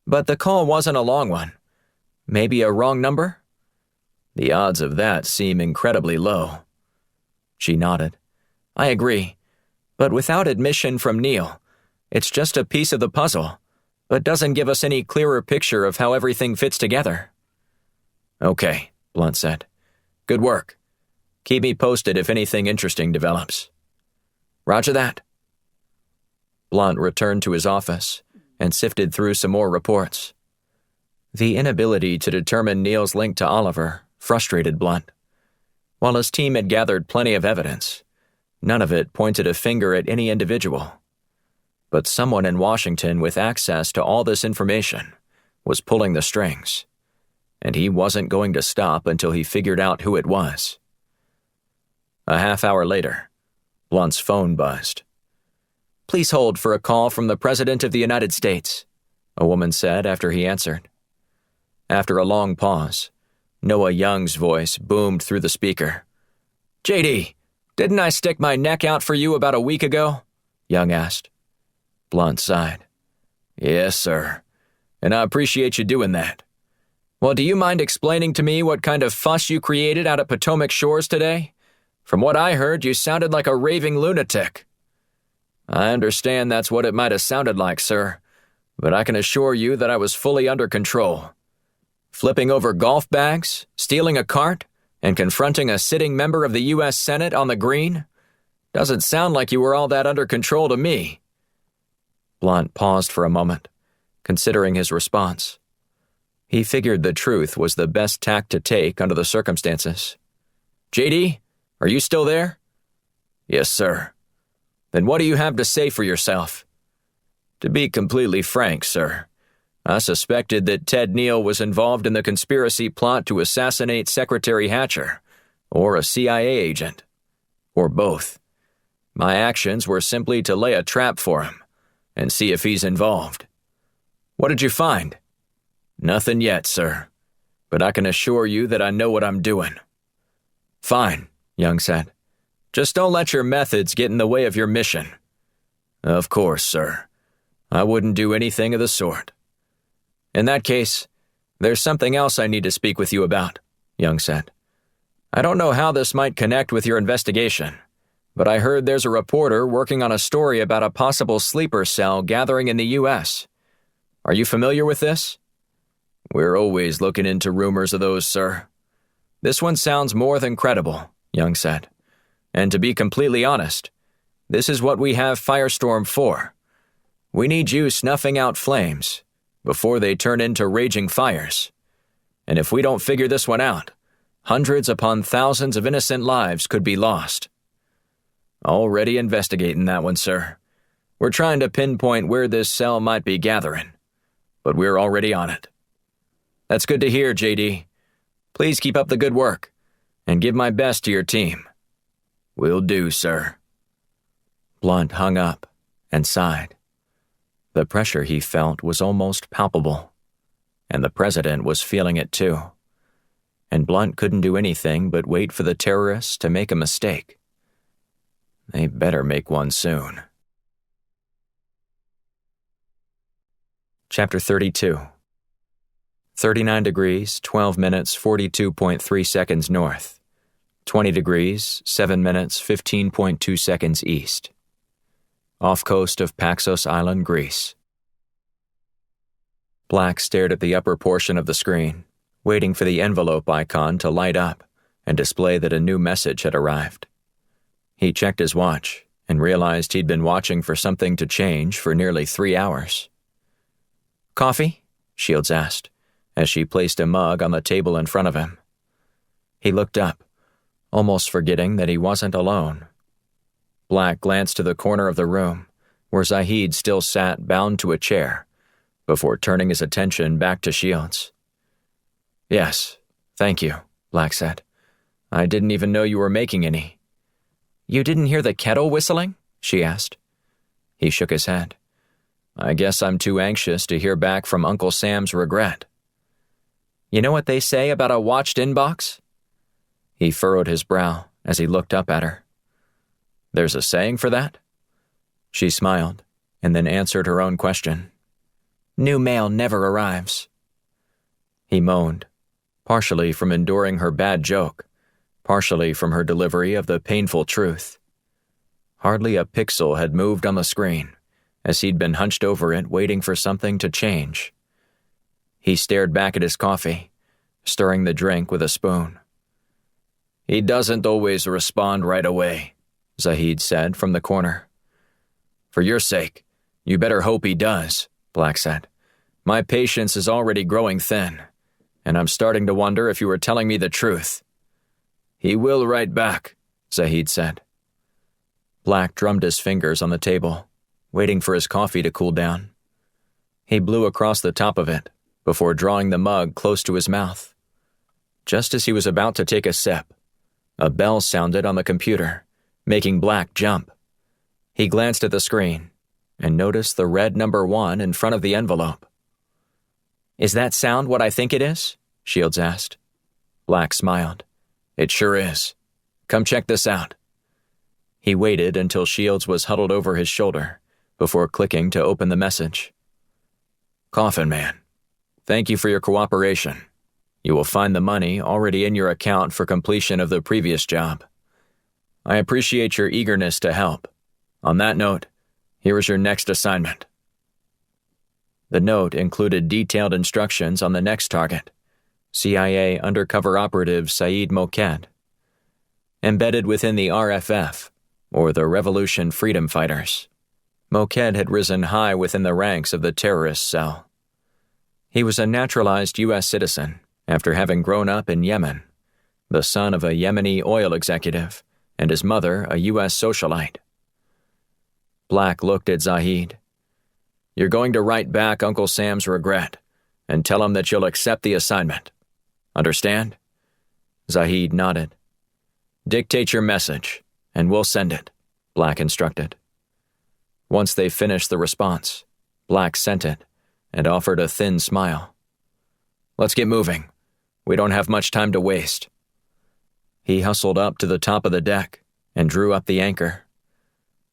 But the call wasn't a long one. Maybe a wrong number? The odds of that seem incredibly low. She nodded. I agree. But without admission from Neil, it's just a piece of the puzzle, but doesn't give us any clearer picture of how everything fits together. Okay, Blunt said. Good work. Keep me posted if anything interesting develops. Roger that. Blunt returned to his office and sifted through some more reports. The inability to determine Neil's link to Oliver frustrated Blunt. While his team had gathered plenty of evidence, none of it pointed a finger at any individual. But someone in Washington with access to all this information was pulling the strings, and he wasn't going to stop until he figured out who it was. A half-hour later, Blunt's phone buzzed. Please hold for a call from the President of the United States, a woman said after he answered. After a long pause, Noah Young's voice boomed through the speaker. JD, didn't I stick my neck out for you about a week ago? Young asked. Blunt sighed. Yes, sir. And I appreciate you doing that. Well, do you mind explaining to me what kind of fuss you created out at Potomac Shores today? From what I heard, you sounded like a raving lunatic. I understand that's what it might have sounded like, sir, but I can assure you that I was fully under control. Flipping over golf bags, stealing a cart, and confronting a sitting member of the U.S. Senate on the green? Doesn't sound like you were all that under control to me. Blunt paused for a moment, considering his response. He figured the truth was the best tack to take under the circumstances. JD, are you still there? Yes, sir. Then what do you have to say for yourself? To be completely frank, sir, I suspected that Ted Neal was involved in the conspiracy plot to assassinate Secretary Hatcher, or a CIA agent, or both. My actions were simply to lay a trap for him and see if he's involved. What did you find? Nothing yet, sir, but I can assure you that I know what I'm doing. Fine, Young said. Just don't let your methods get in the way of your mission. Of course, sir. I wouldn't do anything of the sort. In that case, there's something else I need to speak with you about, Young said. I don't know how this might connect with your investigation, but I heard there's a reporter working on a story about a possible sleeper cell gathering in the U.S. Are you familiar with this? We're always looking into rumors of those, sir. This one sounds more than credible, Young said. And to be completely honest, this is what we have Firestorm for. We need you snuffing out flames before they turn into raging fires. And if we don't figure this one out, hundreds upon thousands of innocent lives could be lost. Already investigating that one, sir. We're trying to pinpoint where this cell might be gathering, but we're already on it. That's good to hear, JD. Please keep up the good work, and give my best to your team. Will do, sir. Blunt hung up and sighed. The pressure he felt was almost palpable, and the president was feeling it too. And Blunt couldn't do anything but wait for the terrorists to make a mistake. They better make one soon. Chapter 32. 39 degrees, 12 minutes, 42.3 seconds north. 20 degrees, 7 minutes, 15.2 seconds east. Off coast of Paxos Island, Greece. Black stared at the upper portion of the screen, waiting for the envelope icon to light up and display that a new message had arrived. He checked his watch and realized he'd been watching for something to change for nearly 3 hours. Coffee? Shields asked, as she placed a mug on the table in front of him. He looked up, almost forgetting that he wasn't alone. Black glanced to the corner of the room, where Zahid still sat bound to a chair, before turning his attention back to Shields. "Yes, thank you," Black said. "I didn't even know you were making any." "You didn't hear the kettle whistling?" she asked. He shook his head. "I guess I'm too anxious to hear back from Uncle Sam's regret." "You know what they say about a watched inbox?" He furrowed his brow as he looked up at her. "There's a saying for that?" She smiled, and then answered her own question. "New mail never arrives." He moaned, partially from enduring her bad joke, partially from her delivery of the painful truth. Hardly a pixel had moved on the screen, as he'd been hunched over it waiting for something to change. He stared back at his coffee, stirring the drink with a spoon. "He doesn't always respond right away," Zahid said from the corner. "For your sake, you better hope he does," Black said. "My patience is already growing thin, and I'm starting to wonder if you were telling me the truth." "He will write back," Zahid said. Black drummed his fingers on the table, waiting for his coffee to cool down. He blew across the top of it, before drawing the mug close to his mouth. Just as he was about to take a sip, a bell sounded on the computer, making Black jump. He glanced at the screen and noticed the red number 1 in front of the envelope. "Is that sound what I think it is?" Shields asked. Black smiled. "It sure is. Come check this out." He waited until Shields was huddled over his shoulder before clicking to open the message. "Coffin Man, thank you for your cooperation. You will find the money already in your account for completion of the previous job. I appreciate your eagerness to help. On that note, here is your next assignment." The note included detailed instructions on the next target, CIA undercover operative Saeed Moked. Embedded within the RFF, or the Revolution Freedom Fighters, Moked had risen high within the ranks of the terrorist cell. He was a naturalized U.S. citizen after having grown up in Yemen, the son of a Yemeni oil executive and his mother a U.S. socialite. Black looked at Zahid. "You're going to write back Uncle Sam's regret and tell him that you'll accept the assignment. Understand?" Zahid nodded. "Dictate your message, and we'll send it," Black instructed. Once they finished the response, Black sent it and offered a thin smile. "Let's get moving. We don't have much time to waste." He hustled up to the top of the deck and drew up the anchor.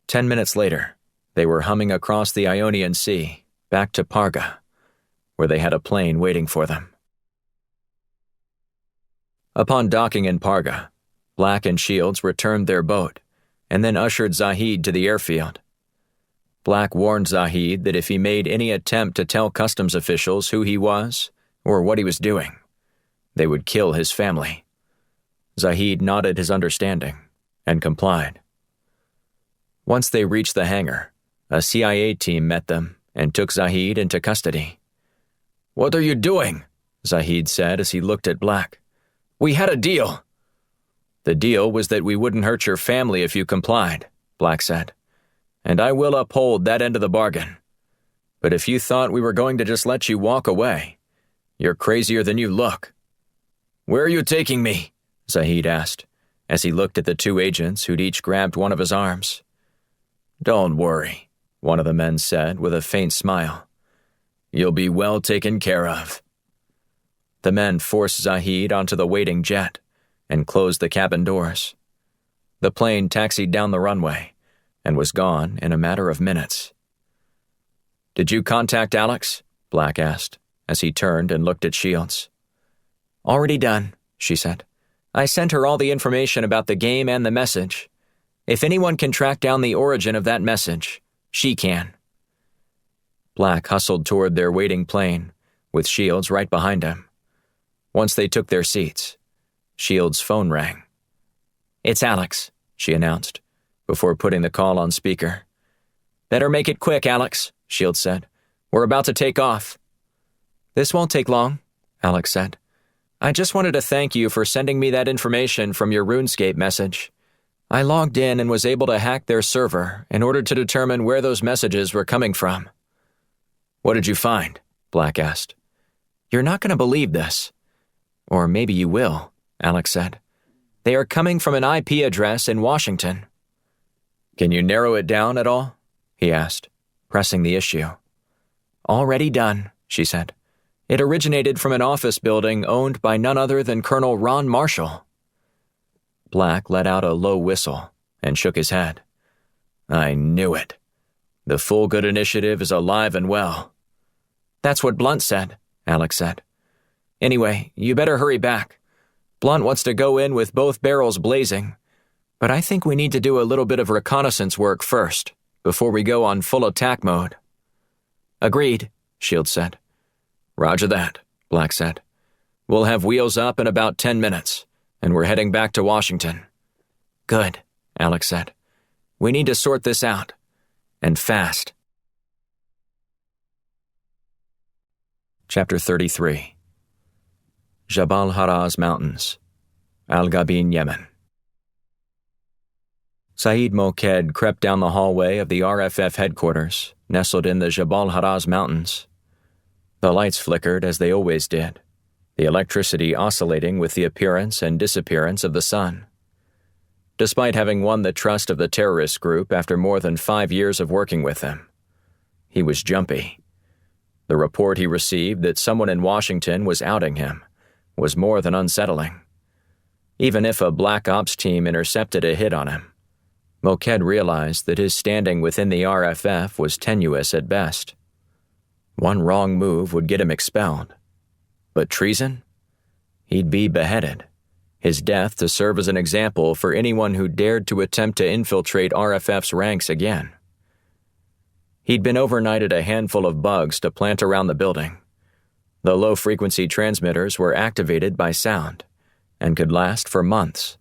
10 minutes later, they were humming across the Ionian Sea, back to Parga, where they had a plane waiting for them. Upon docking in Parga, Black and Shields returned their boat and then ushered Zahid to the airfield. Black warned Zahid that if he made any attempt to tell customs officials who he was or what he was doing, they would kill his family. Zahid nodded his understanding and complied. Once they reached the hangar, a CIA team met them and took Zahid into custody. "What are you doing?" Zahid said as he looked at Black. "We had a deal." "The deal was that we wouldn't hurt your family if you complied," Black said. "And I will uphold that end of the bargain. But if you thought we were going to just let you walk away, you're crazier than you look." "Where are you taking me?" Zahid asked, as he looked at the two agents who'd each grabbed one of his arms. "Don't worry," one of the men said with a faint smile. "You'll be well taken care of." The men forced Zahid onto the waiting jet and closed the cabin doors. The plane taxied down the runway and was gone in a matter of minutes. "Did you contact Alex?" Black asked, as he turned and looked at Shields. "Already done," she said. "I sent her all the information about the game and the message. If anyone can track down the origin of that message, she can." Black hustled toward their waiting plane, with Shields right behind him. Once they took their seats, Shields' phone rang. "It's Alex," she announced, before putting the call on speaker. "Better make it quick, Alex," Shields said. "We're about to take off." "This won't take long," Alex said. "I just wanted to thank you for sending me that information from your RuneScape message. I logged in and was able to hack their server in order to determine where those messages were coming from." "What did you find?" Black asked. "You're not going to believe this. Or maybe you will," Alex said. "They are coming from an IP address in Washington." "Can you narrow it down at all?" he asked, pressing the issue. "Already done," she said. "It originated from an office building owned by none other than Colonel Ron Marshall." Black let out a low whistle and shook his head. "I knew it. The Full Good Initiative is alive and well." "That's what Blunt said," Alex said. "Anyway, you better hurry back. Blunt wants to go in with both barrels blazing, but I think we need to do a little bit of reconnaissance work first, before we go on full attack mode." "Agreed," Shields said. "Roger that," Black said. "We'll have wheels up in about 10 minutes, and we're heading back to Washington." "Good," Alex said. "We need to sort this out. And fast." Chapter 33. Jabal Haraz Mountains, Al Gabin, Yemen. Saeed Moked crept down the hallway of the RFF headquarters, nestled in the Jabal Haraz Mountains. The lights flickered as they always did, the electricity oscillating with the appearance and disappearance of the sun. Despite having won the trust of the terrorist group after more than 5 years of working with them, he was jumpy. The report he received that someone in Washington was outing him was more than unsettling. Even if a Black Ops team intercepted a hit on him, Moked realized that his standing within the RFF was tenuous at best. One wrong move would get him expelled. But treason? He'd be beheaded, his death to serve as an example for anyone who dared to attempt to infiltrate RFF's ranks again. He'd been overnighted a handful of bugs to plant around the building. The low-frequency transmitters were activated by sound and could last for months.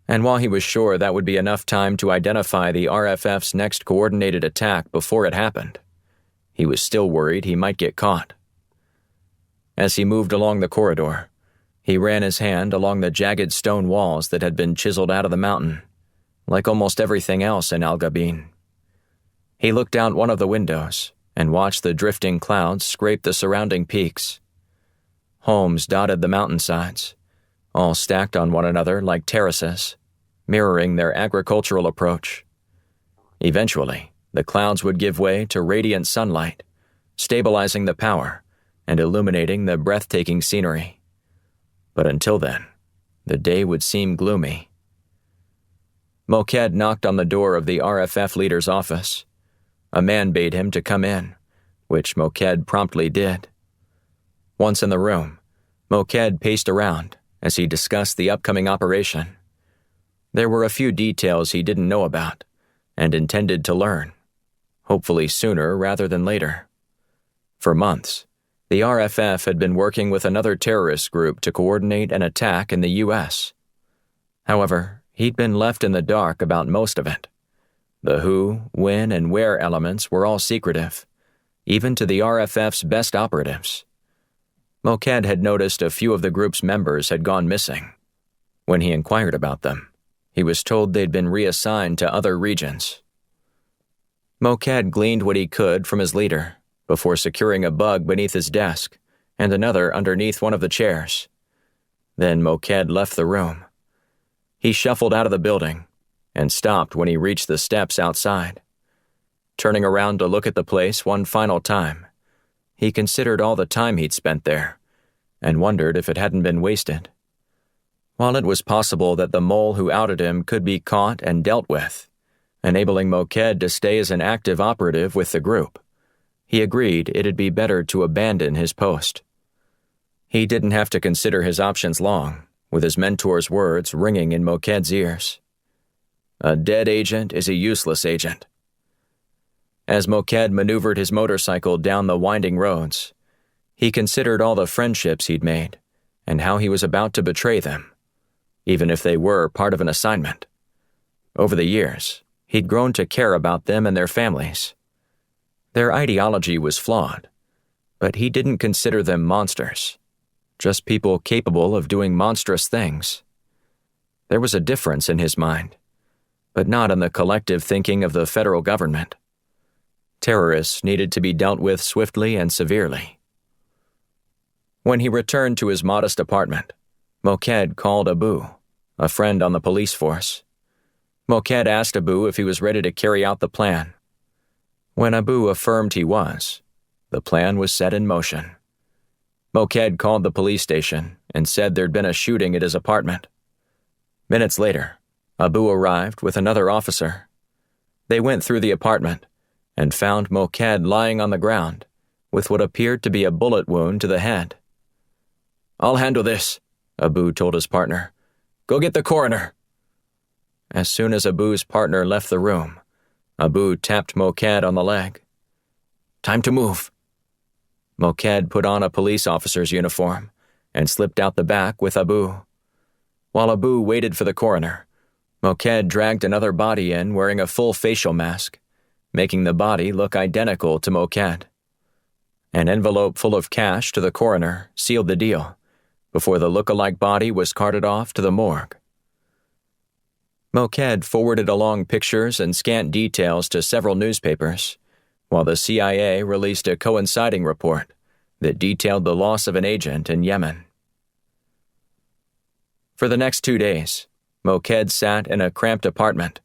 And while he was sure that would be enough time to identify the RFF's next coordinated attack before it happened, he was still worried he might get caught. As he moved along the corridor, he ran his hand along the jagged stone walls that had been chiseled out of the mountain, like almost everything else in Al Gabin. He looked out one of the windows and watched the drifting clouds scrape the surrounding peaks. Homes dotted the mountainsides, all stacked on one another like terraces, mirroring their agricultural approach. Eventually, the clouds would give way to radiant sunlight, stabilizing the power and illuminating the breathtaking scenery. But until then, the day would seem gloomy. Moked knocked on the door of the RFF leader's office. A man bade him to come in, which Moked promptly did. Once in the room, Moked paced around as he discussed the upcoming operation. There were a few details he didn't know about and intended to learn, hopefully sooner rather than later. For months, the RFF had been working with another terrorist group to coordinate an attack in the U.S. However, he'd been left in the dark about most of it. The who, when, and where elements were all secretive, even to the RFF's best operatives. Moked had noticed a few of the group's members had gone missing. When he inquired about them, he was told they'd been reassigned to other regions. Moked gleaned what he could from his leader before securing a bug beneath his desk and another underneath one of the chairs. Then Moked left the room. He shuffled out of the building and stopped when he reached the steps outside. Turning around to look at the place one final time, he considered all the time he'd spent there and wondered if it hadn't been wasted. While it was possible that the mole who outed him could be caught and dealt with, enabling Moked to stay as an active operative with the group, he agreed it'd be better to abandon his post. He didn't have to consider his options long, with his mentor's words ringing in Moked's ears. A dead agent is a useless agent. As Moked maneuvered his motorcycle down the winding roads, he considered all the friendships he'd made and how he was about to betray them, even if they were part of an assignment. Over the years, he'd grown to care about them and their families. Their ideology was flawed, but he didn't consider them monsters. just people capable of doing monstrous things. There was a difference in his mind, but not in the collective thinking of the federal government. Terrorists needed to be dealt with swiftly and severely. When he returned to his modest apartment, Moked called Abu, a friend on the police force. Moked asked Abu if he was ready to carry out the plan. When Abu affirmed he was, the plan was set in motion. Moked called the police station and said there'd been a shooting at his apartment. Minutes later, Abu arrived with another officer. They went through the apartment and found Moked lying on the ground with what appeared to be a bullet wound to the head. "I'll handle this," Abu told his partner. "Go get the coroner." As soon as Abu's partner left the room, Abu tapped Moked on the leg. "Time to move." Moked put on a police officer's uniform and slipped out the back with Abu. While Abu waited for the coroner, Moked dragged another body in wearing a full facial mask, making the body look identical to Moked. An envelope full of cash to the coroner sealed the deal before the look-alike body was carted off to the morgue. Moked forwarded along pictures and scant details to several newspapers, while the CIA released a coinciding report that detailed the loss of an agent in Yemen. For the next 2 days, Moked sat in a cramped apartment,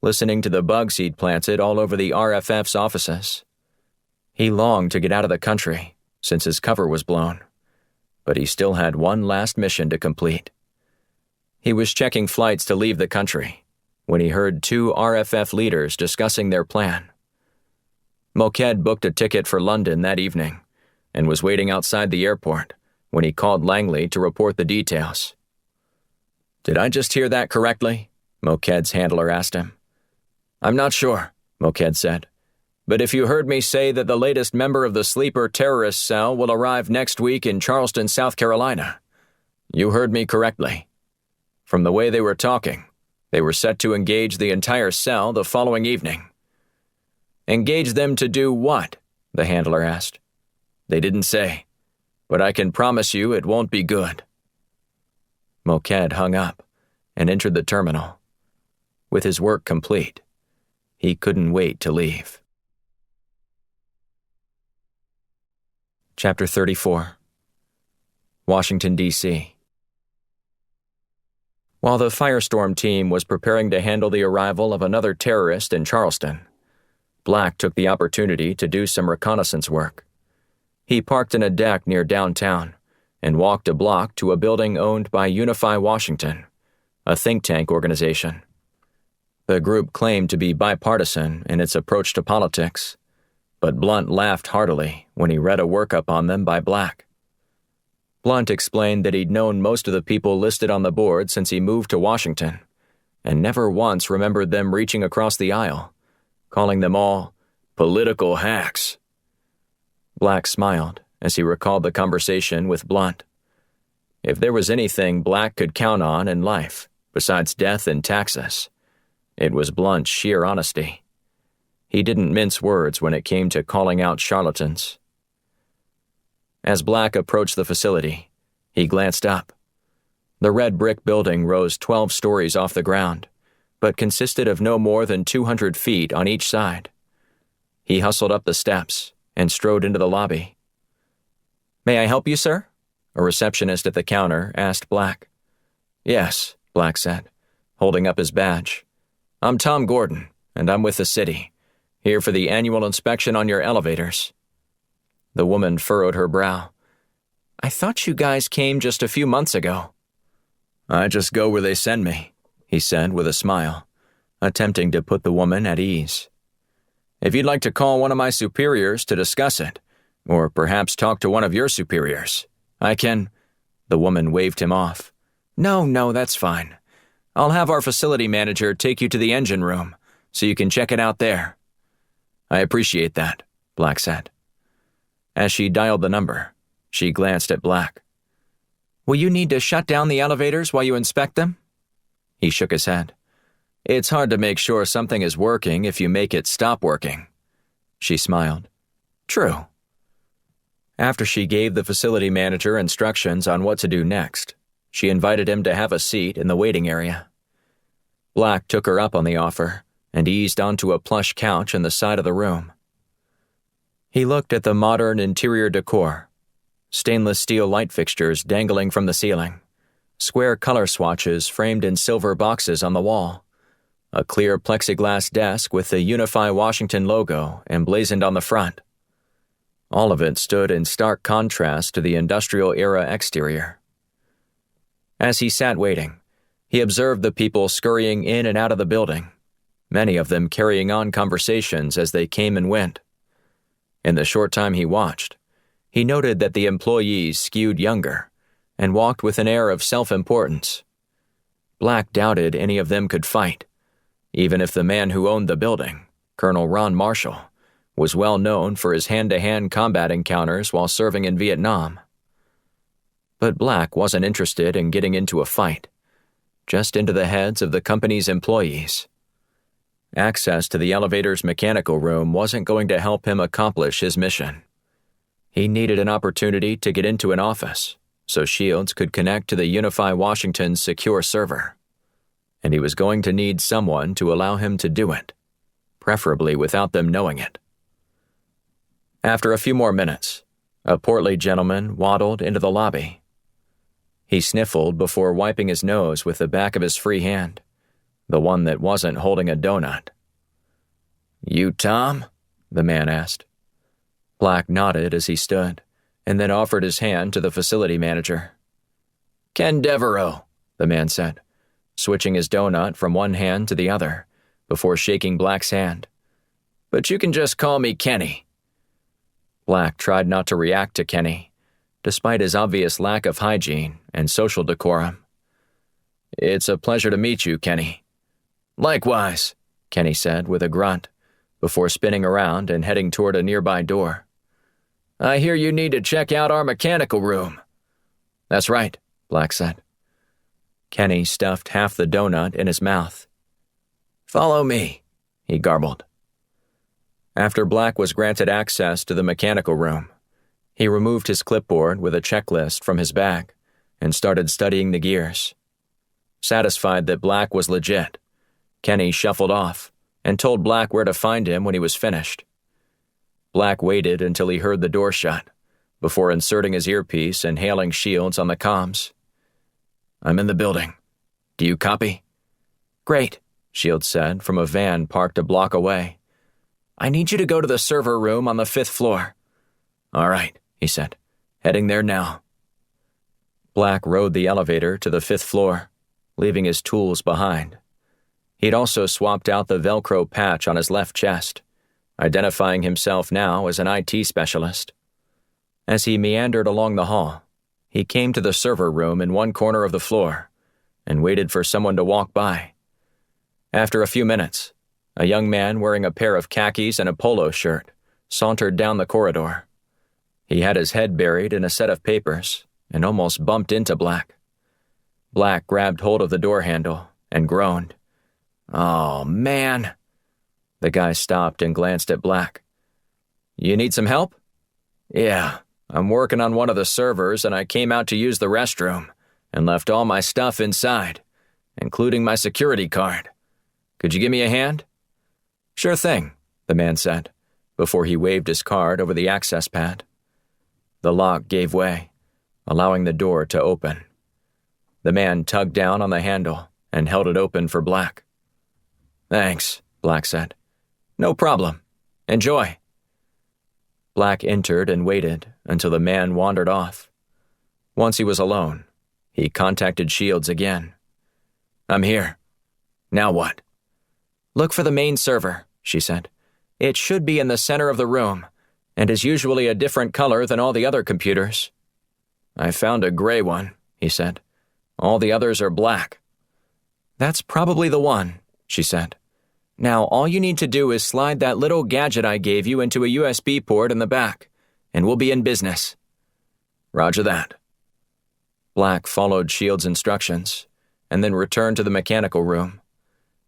listening to the bugs he'd planted all over the RFF's offices. He longed to get out of the country, since his cover was blown, but he still had one last mission to complete. He was checking flights to leave the country when he heard 2 RFF leaders discussing their plan. Moked booked a ticket for London that evening and was waiting outside the airport when he called Langley to report the details. "Did I just hear that correctly?" Moked's handler asked him. "I'm not sure," Moked said, "but if you heard me say that the latest member of the sleeper terrorist cell will arrive next week in Charleston, South Carolina, you heard me correctly. From the way they were talking, they were set to engage the entire cell the following evening." "Engage them to do what?" the handler asked. "They didn't say, but I can promise you it won't be good." Moked hung up and entered the terminal. With his work complete, he couldn't wait to leave. Chapter 34. Washington, D.C. While the Firestorm team was preparing to handle the arrival of another terrorist in Charleston, Black took the opportunity to do some reconnaissance work. He parked in a deck near downtown and walked a block to a building owned by Unify Washington, a think tank organization. The group claimed to be bipartisan in its approach to politics, but Blunt laughed heartily when he read a workup on them by Black. Blunt explained that he'd known most of the people listed on the board since he moved to Washington, and never once remembered them reaching across the aisle, calling them all political hacks. Black smiled as he recalled the conversation with Blunt. If there was anything Black could count on in life, besides death and taxes, it was Blunt's sheer honesty. He didn't mince words when it came to calling out charlatans. As Black approached the facility, he glanced up. The red brick building rose 12 stories off the ground, but consisted of no more than 200 feet on each side. He hustled up the steps and strode into the lobby. "May I help you, sir?" a receptionist at the counter asked Black. "Yes," Black said, holding up his badge. "I'm Tom Gordon, and I'm with the city, here for the annual inspection on your elevators." The woman furrowed her brow. "I thought you guys came just a few months ago." "I just go where they send me," he said with a smile, attempting to put the woman at ease. "If you'd like to call one of my superiors to discuss it, or perhaps talk to one of your superiors, I can—" The woman waved him off. No, that's fine. I'll have our facility manager take you to the engine room, so you can check it out there." "I appreciate that," Black said. As she dialed the number, she glanced at Black. "Will you need to shut down the elevators while you inspect them?" He shook his head. "It's hard to make sure something is working if you make it stop working." She smiled. "True." After she gave the facility manager instructions on what to do next, she invited him to have a seat in the waiting area. Black took her up on the offer and eased onto a plush couch in the side of the room. He looked at the modern interior decor, stainless steel light fixtures dangling from the ceiling, square color swatches framed in silver boxes on the wall, a clear plexiglass desk with the Unify Washington logo emblazoned on the front. All of it stood in stark contrast to the industrial-era exterior. As he sat waiting, he observed the people scurrying in and out of the building, many of them carrying on conversations as they came and went. In the short time he watched, he noted that the employees skewed younger and walked with an air of self-importance. Black doubted any of them could fight, even if the man who owned the building, Colonel Ron Marshall, was well known for his hand-to-hand combat encounters while serving in Vietnam. But Black wasn't interested in getting into a fight, just into the heads of the company's employees. Access to the elevator's mechanical room wasn't going to help him accomplish his mission. He needed an opportunity to get into an office so Shields could connect to the Unify Washington's secure server. And he was going to need someone to allow him to do it, preferably without them knowing it. After a few more minutes, a portly gentleman waddled into the lobby. He sniffled before wiping his nose with the back of his free hand, the one that wasn't holding a donut. "You Tom?" the man asked. Black nodded as he stood, and then offered his hand to the facility manager. "Ken Devereaux," the man said, switching his donut from one hand to the other, before shaking Black's hand. "But you can just call me Kenny." Black tried not to react to Kenny, despite his obvious lack of hygiene and social decorum. "It's a pleasure to meet you, Kenny." "Likewise," Kenny said with a grunt, before spinning around and heading toward a nearby door. "I hear you need to check out our mechanical room." "That's right," Black said. Kenny stuffed half the donut in his mouth. "Follow me," he garbled. After Black was granted access to the mechanical room, he removed his clipboard with a checklist from his bag and started studying the gears. Satisfied that Black was legit, Kenny shuffled off and told Black where to find him when he was finished. Black waited until he heard the door shut, before inserting his earpiece and hailing Shields on the comms. "I'm in the building. Do you copy?" "Great," Shields said from a van parked a block away. "I need you to go to the server room on the 5th floor." "All right," he said, "heading there now." Black rode the elevator to the 5th floor, leaving his tools behind. He'd also swapped out the Velcro patch on his left chest, identifying himself now as an IT specialist. As he meandered along the hall, he came to the server room in one corner of the floor and waited for someone to walk by. After a few minutes, a young man wearing a pair of khakis and a polo shirt sauntered down the corridor. He had his head buried in a set of papers and almost bumped into Black. Black grabbed hold of the door handle and groaned. "Oh, man." The guy stopped and glanced at Black. "You need some help?" "Yeah, I'm working on one of the servers and I came out to use the restroom and left all my stuff inside, including my security card. Could you give me a hand?" "Sure thing," the man said, before he waved his card over the access pad. The lock gave way, allowing the door to open. The man tugged down on the handle and held it open for Black. "Thanks," Black said. "No problem. Enjoy." Black entered and waited until the man wandered off. Once he was alone, he contacted Shields again. "I'm here. Now what?" "Look for the main server," she said. "It should be in the center of the room, and is usually a different color than all the other computers." "I found a gray one," he said. "All the others are black." "That's probably the one," she said. "Now all you need to do is slide that little gadget I gave you into a USB port in the back, and we'll be in business." "Roger that." Black followed Shields' instructions, and then returned to the mechanical room.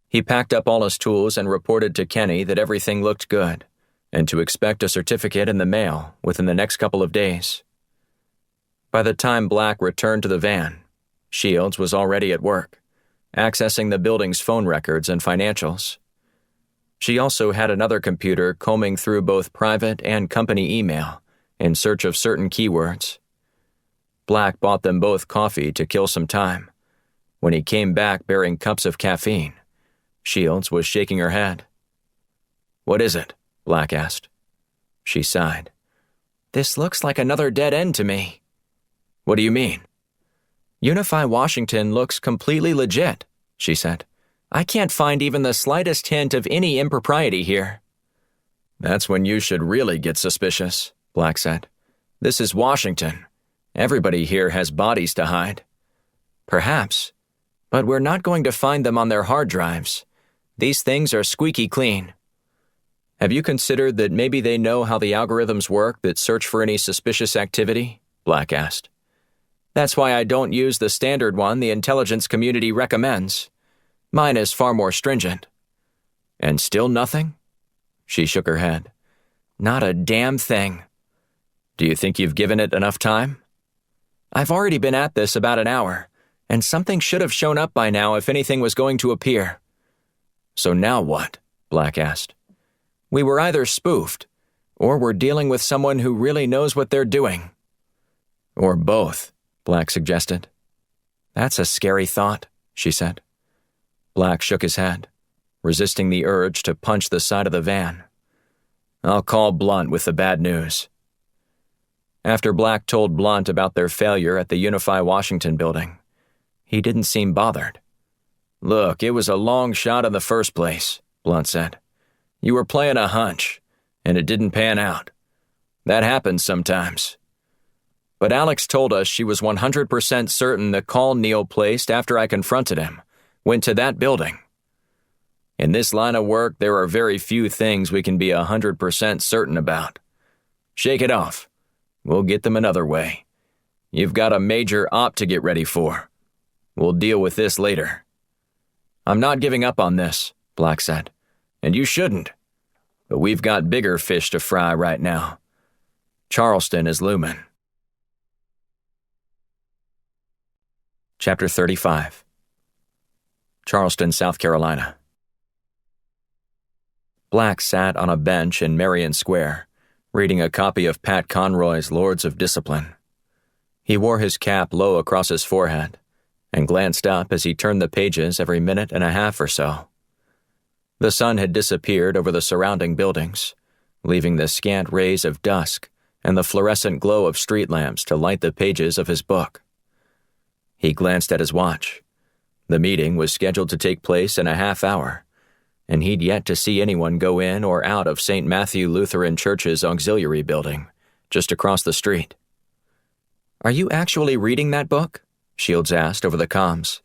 He packed up all his tools and reported to Kenny that everything looked good, and to expect a certificate in the mail within the next couple of days. By the time Black returned to the van, Shields was already at work, accessing the building's phone records and financials. She also had another computer combing through both private and company email in search of certain keywords. Black bought them both coffee to kill some time. When he came back bearing cups of caffeine, Shields was shaking her head. "What is it?" Black asked. She sighed. "This looks like another dead end to me." "What do you mean?" "Unify Washington looks completely legit," she said. "I can't find even the slightest hint of any impropriety here." "That's when you should really get suspicious," Black said. "This is Washington. Everybody here has bodies to hide." "Perhaps, but we're not going to find them on their hard drives. These things are squeaky clean." "Have you considered that maybe they know how the algorithms work that search for any suspicious activity?" Black asked. "That's why I don't use the standard one the intelligence community recommends. Mine is far more stringent." "And still nothing?" She shook her head. "Not a damn thing." "Do you think you've given it enough time?" "I've already been at this about an hour, and something should have shown up by now if anything was going to appear." "So now what?" Black asked. "We were either spoofed, or we're dealing with someone who really knows what they're doing." "Or both," Black suggested. "That's a scary thought," she said. Black shook his head, resisting the urge to punch the side of the van. "I'll call Blunt with the bad news." After Black told Blunt about their failure at the Unify Washington building, he didn't seem bothered. "Look, it was a long shot in the first place," Blunt said. "You were playing a hunch, and it didn't pan out. That happens sometimes. But Alex told us she was 100% certain the call Neil placed after I confronted him went to that building. In this line of work, there are very few things we can be 100% certain about. Shake it off. We'll get them another way. You've got a major op to get ready for. We'll deal with this later." "I'm not giving up on this," Black said. "And you shouldn't. But we've got bigger fish to fry right now. Charleston is looming." Chapter 35. Charleston, South Carolina. Black sat on a bench in Marion Square, reading a copy of Pat Conroy's Lords of Discipline. He wore his cap low across his forehead and glanced up as he turned the pages every minute and a half or so. The sun had disappeared over the surrounding buildings, leaving the scant rays of dusk and the fluorescent glow of street lamps to light the pages of his book. He glanced at his watch. The meeting was scheduled to take place in a half hour, and he'd yet to see anyone go in or out of St. Matthew Lutheran Church's auxiliary building, just across the street. "Are you actually reading that book?" Shields asked over the comms.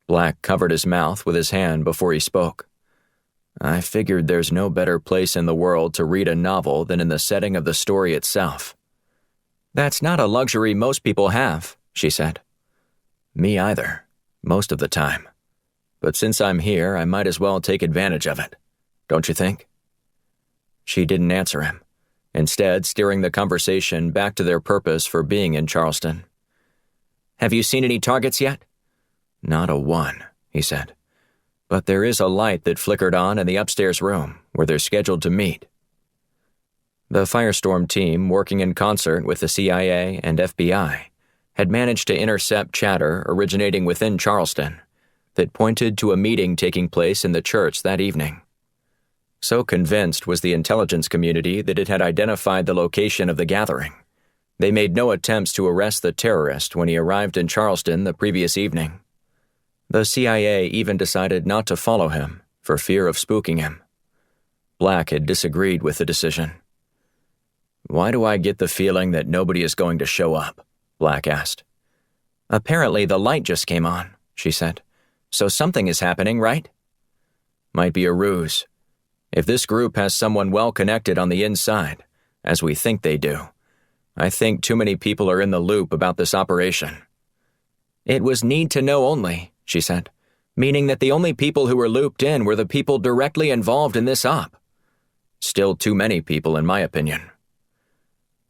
Black covered his mouth with his hand before he spoke. "I figured there's no better place in the world to read a novel than in the setting of the story itself." "That's not a luxury most people have," she said. "Me either, most of the time. But since I'm here, I might as well take advantage of it. Don't you think?" She didn't answer him, instead steering the conversation back to their purpose for being in Charleston. "Have you seen any targets yet?" "Not a one," he said. "But there is a light that flickered on in the upstairs room where they're scheduled to meet." The Firestorm team, working in concert with the CIA and FBI, had managed to intercept chatter originating within Charleston that pointed to a meeting taking place in the church that evening. So convinced was the intelligence community that it had identified the location of the gathering, they made no attempts to arrest the terrorist when he arrived in Charleston the previous evening. The CIA even decided not to follow him for fear of spooking him. Black had disagreed with the decision. "Why do I get the feeling that nobody is going to show up?" Black asked. "Apparently the light just came on," she said. "So something is happening, right?" "Might be a ruse. If this group has someone well connected on the inside, as we think they do, I think too many people are in the loop about this operation." "It was need to know only," she said, "meaning that the only people who were looped in were the people directly involved in this op." Still too many people, in my opinion.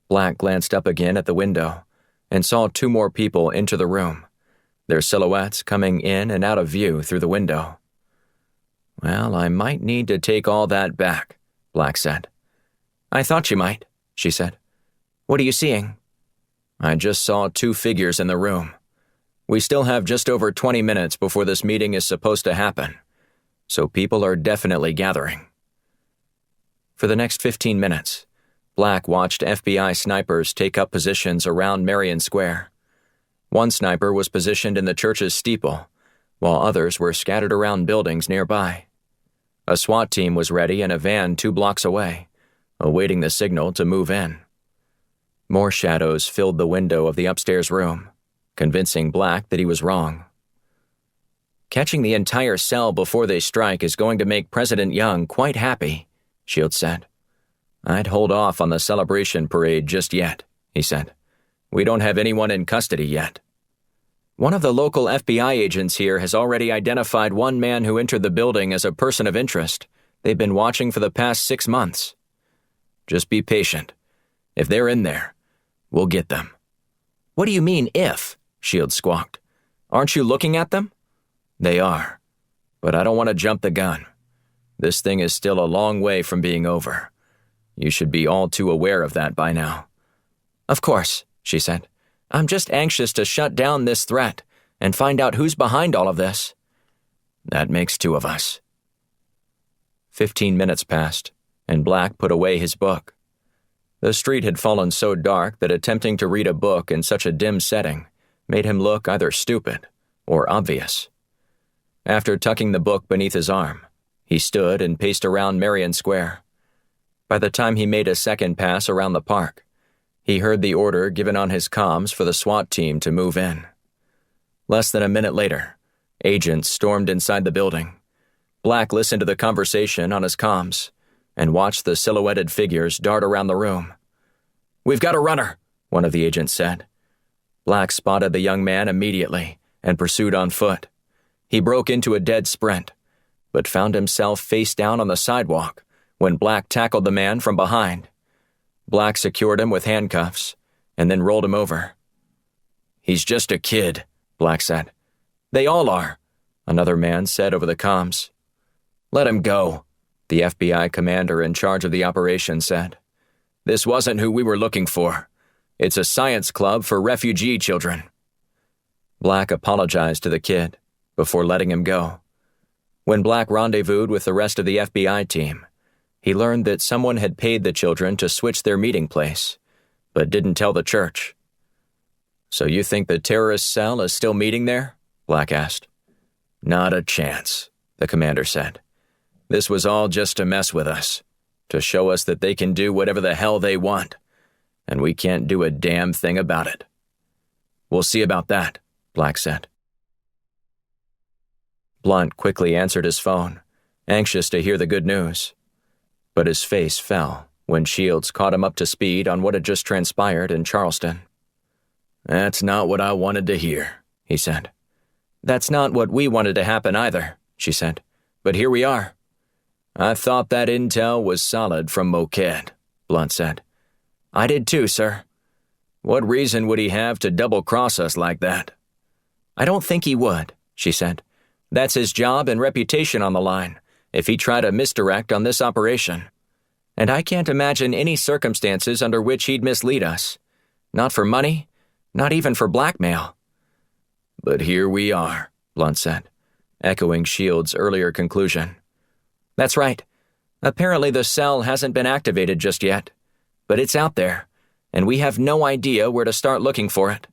Black glanced up again at the window and saw 2 more people enter the room, their silhouettes coming in and out of view through the window. Well, I might need to take all that back, Black said. I thought you might, she said. What are you seeing? I just saw 2 figures in the room. We still have just over 20 minutes before this meeting is supposed to happen, so people are definitely gathering. For the next 15 minutes, Black watched FBI snipers take up positions around Marion Square. One sniper was positioned in the church's steeple, while others were scattered around buildings nearby. A SWAT team was ready in a van 2 blocks away, awaiting the signal to move in. More shadows filled the window of the upstairs room, convincing Black that he was wrong. Catching the entire cell before they strike is going to make President Young quite happy, Shields said. I'd hold off on the celebration parade just yet, he said. We don't have anyone in custody yet. One of the local FBI agents here has already identified one man who entered the building as a person of interest. They've been watching for the past 6 months. Just be patient. If they're in there, we'll get them. What do you mean, if? Shields squawked. Aren't you looking at them? They are. But I don't want to jump the gun. This thing is still a long way from being over. You should be all too aware of that by now. Of course, she said. I'm just anxious to shut down this threat and find out who's behind all of this. That makes 2 of us. 15 minutes passed, and Black put away his book. The street had fallen so dark that attempting to read a book in such a dim setting made him look either stupid or obvious. After tucking the book beneath his arm, he stood and paced around Marion Square. By the time he made a second pass around the park, he heard the order given on his comms for the SWAT team to move in. Less than a minute later, agents stormed inside the building. Black listened to the conversation on his comms and watched the silhouetted figures dart around the room. We've got a runner, one of the agents said. Black spotted the young man immediately and pursued on foot. He broke into a dead sprint, but found himself face down on the sidewalk when Black tackled the man from behind. Black secured him with handcuffs and then rolled him over. He's just a kid, Black said. They all are, another man said over the comms. Let him go, the FBI commander in charge of the operation said. This wasn't who we were looking for. It's a science club for refugee children. Black apologized to the kid before letting him go. When Black rendezvoused with the rest of the FBI team, he learned that someone had paid the children to switch their meeting place, but didn't tell the church. So you think the terrorist cell is still meeting there? Black asked. Not a chance, the commander said. This was all just to mess with us, to show us that they can do whatever the hell they want, and we can't do a damn thing about it. We'll see about that, Black said. Blunt quickly answered his phone, anxious to hear the good news. But his face fell when Shields caught him up to speed on what had just transpired in Charleston. That's not what I wanted to hear, he said. That's not what we wanted to happen either, she said. But here we are. I thought that intel was solid from Moquette, Blunt said. I did too, sir. What reason would he have to double-cross us like that? I don't think he would, she said. That's his job and reputation on the line if he tried a misdirect on this operation. And I can't imagine any circumstances under which he'd mislead us. Not for money, not even for blackmail. But here we are, Blunt said, echoing Shields' earlier conclusion. That's right. Apparently the cell hasn't been activated just yet, but it's out there, and we have no idea where to start looking for it.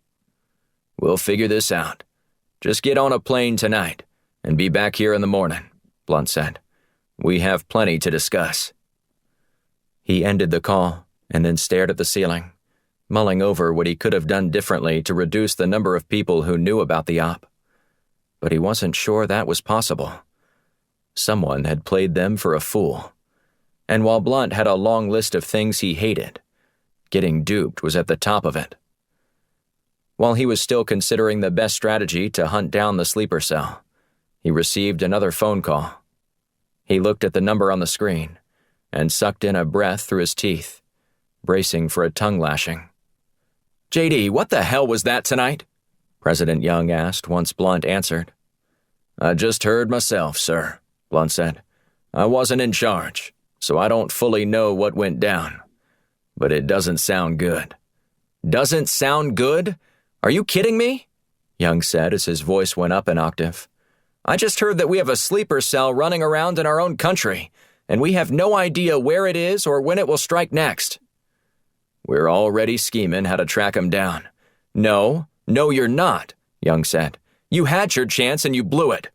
We'll figure this out. Just get on a plane tonight and be back here in the morning, Blunt said. We have plenty to discuss. He ended the call and then stared at the ceiling, mulling over what he could have done differently to reduce the number of people who knew about the op. But he wasn't sure that was possible. Someone had played them for a fool. And while Blunt had a long list of things he hated, getting duped was at the top of it. While he was still considering the best strategy to hunt down the sleeper cell, he received another phone call. He looked at the number on the screen and sucked in a breath through his teeth, bracing for a tongue lashing. "JD, what the hell was that tonight?" President Young asked once Blunt answered. "I just heard myself, sir," Blunt said. "I wasn't in charge, so I don't fully know what went down. But it doesn't sound good." "Doesn't sound good? Are you kidding me?" Young said as his voice went up an octave. "I just heard that we have a sleeper cell running around in our own country, and we have no idea where it is or when it will strike next." "We're already scheming how to track him down." No, you're not," Young said. "You had your chance and you blew it.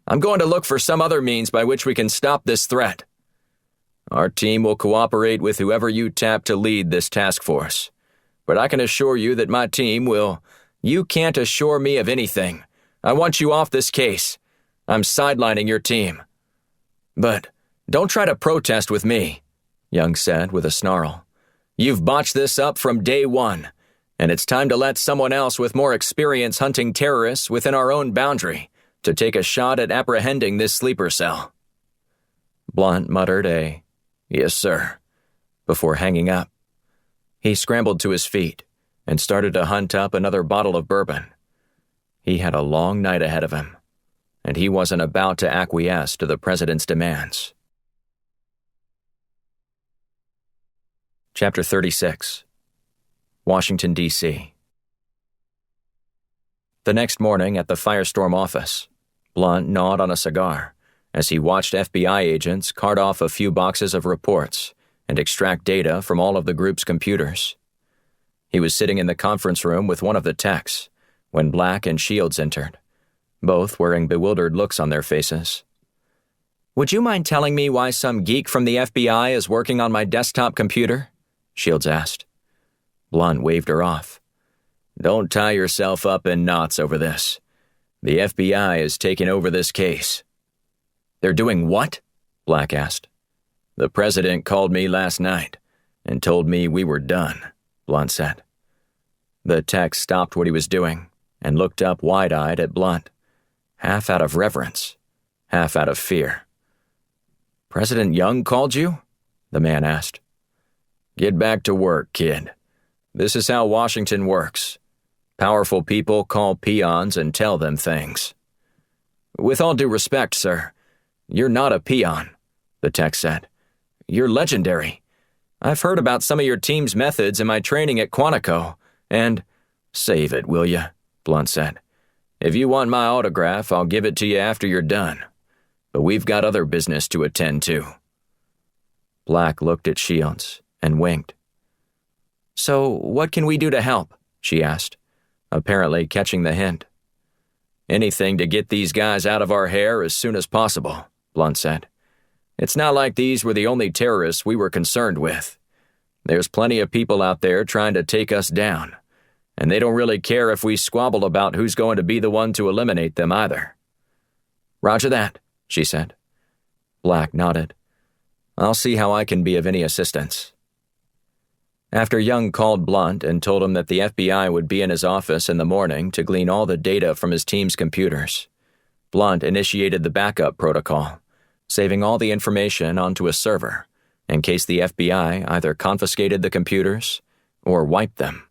I'm going to look for some other means by which we can stop this threat." "Our team will cooperate with whoever you tap to lead this task force. But I can assure you that my team will—" "You can't assure me of anything. I want you off this case. I'm sidelining your team." "But don't try to protest with me," Young said with a snarl. "You've botched this up from day one, and it's time to let someone else with more experience hunting terrorists within our own boundary to take a shot at apprehending this sleeper cell." Blunt muttered a "Yes, sir," before hanging up. He scrambled to his feet and started to hunt up another bottle of bourbon. He had a long night ahead of him, and he wasn't about to acquiesce to the president's demands. Chapter 36. Washington, D.C. The next morning at the Firestorm office, Blunt gnawed on a cigar as he watched FBI agents cart off a few boxes of reports and extract data from all of the group's computers. He was sitting in the conference room with one of the techs when Black and Shields entered, both wearing bewildered looks on their faces. "Would you mind telling me why some geek from the FBI is working on my desktop computer?" Shields asked. Blunt waved her off. "Don't tie yourself up in knots over this. The FBI is taking over this case." "They're doing what?" Black asked. "The president called me last night and told me we were done," Blunt said. The tech stopped what he was doing and looked up wide-eyed at Blunt, half out of reverence, half out of fear. "President Young called you?" the man asked. "Get back to work, kid. This is how Washington works. Powerful people call peons and tell them things." "With all due respect, sir, you're not a peon," the tech said. "You're legendary. I've heard about some of your team's methods in my training at Quantico, and—" "Save it, will you?" Blunt said. "If you want my autograph, I'll give it to you after you're done. But we've got other business to attend to." Black looked at Shields and winked. "So what can we do to help?" she asked, apparently catching the hint. "Anything to get these guys out of our hair as soon as possible," Blunt said. "It's not like these were the only terrorists we were concerned with. There's plenty of people out there trying to take us down, and they don't really care if we squabble about who's going to be the one to eliminate them either." "Roger that," she said. Black nodded. "I'll see how I can be of any assistance." After Young called Blunt and told him that the FBI would be in his office in the morning to glean all the data from his team's computers, Blunt initiated the backup protocol, saving all the information onto a server in case the FBI either confiscated the computers or wiped them.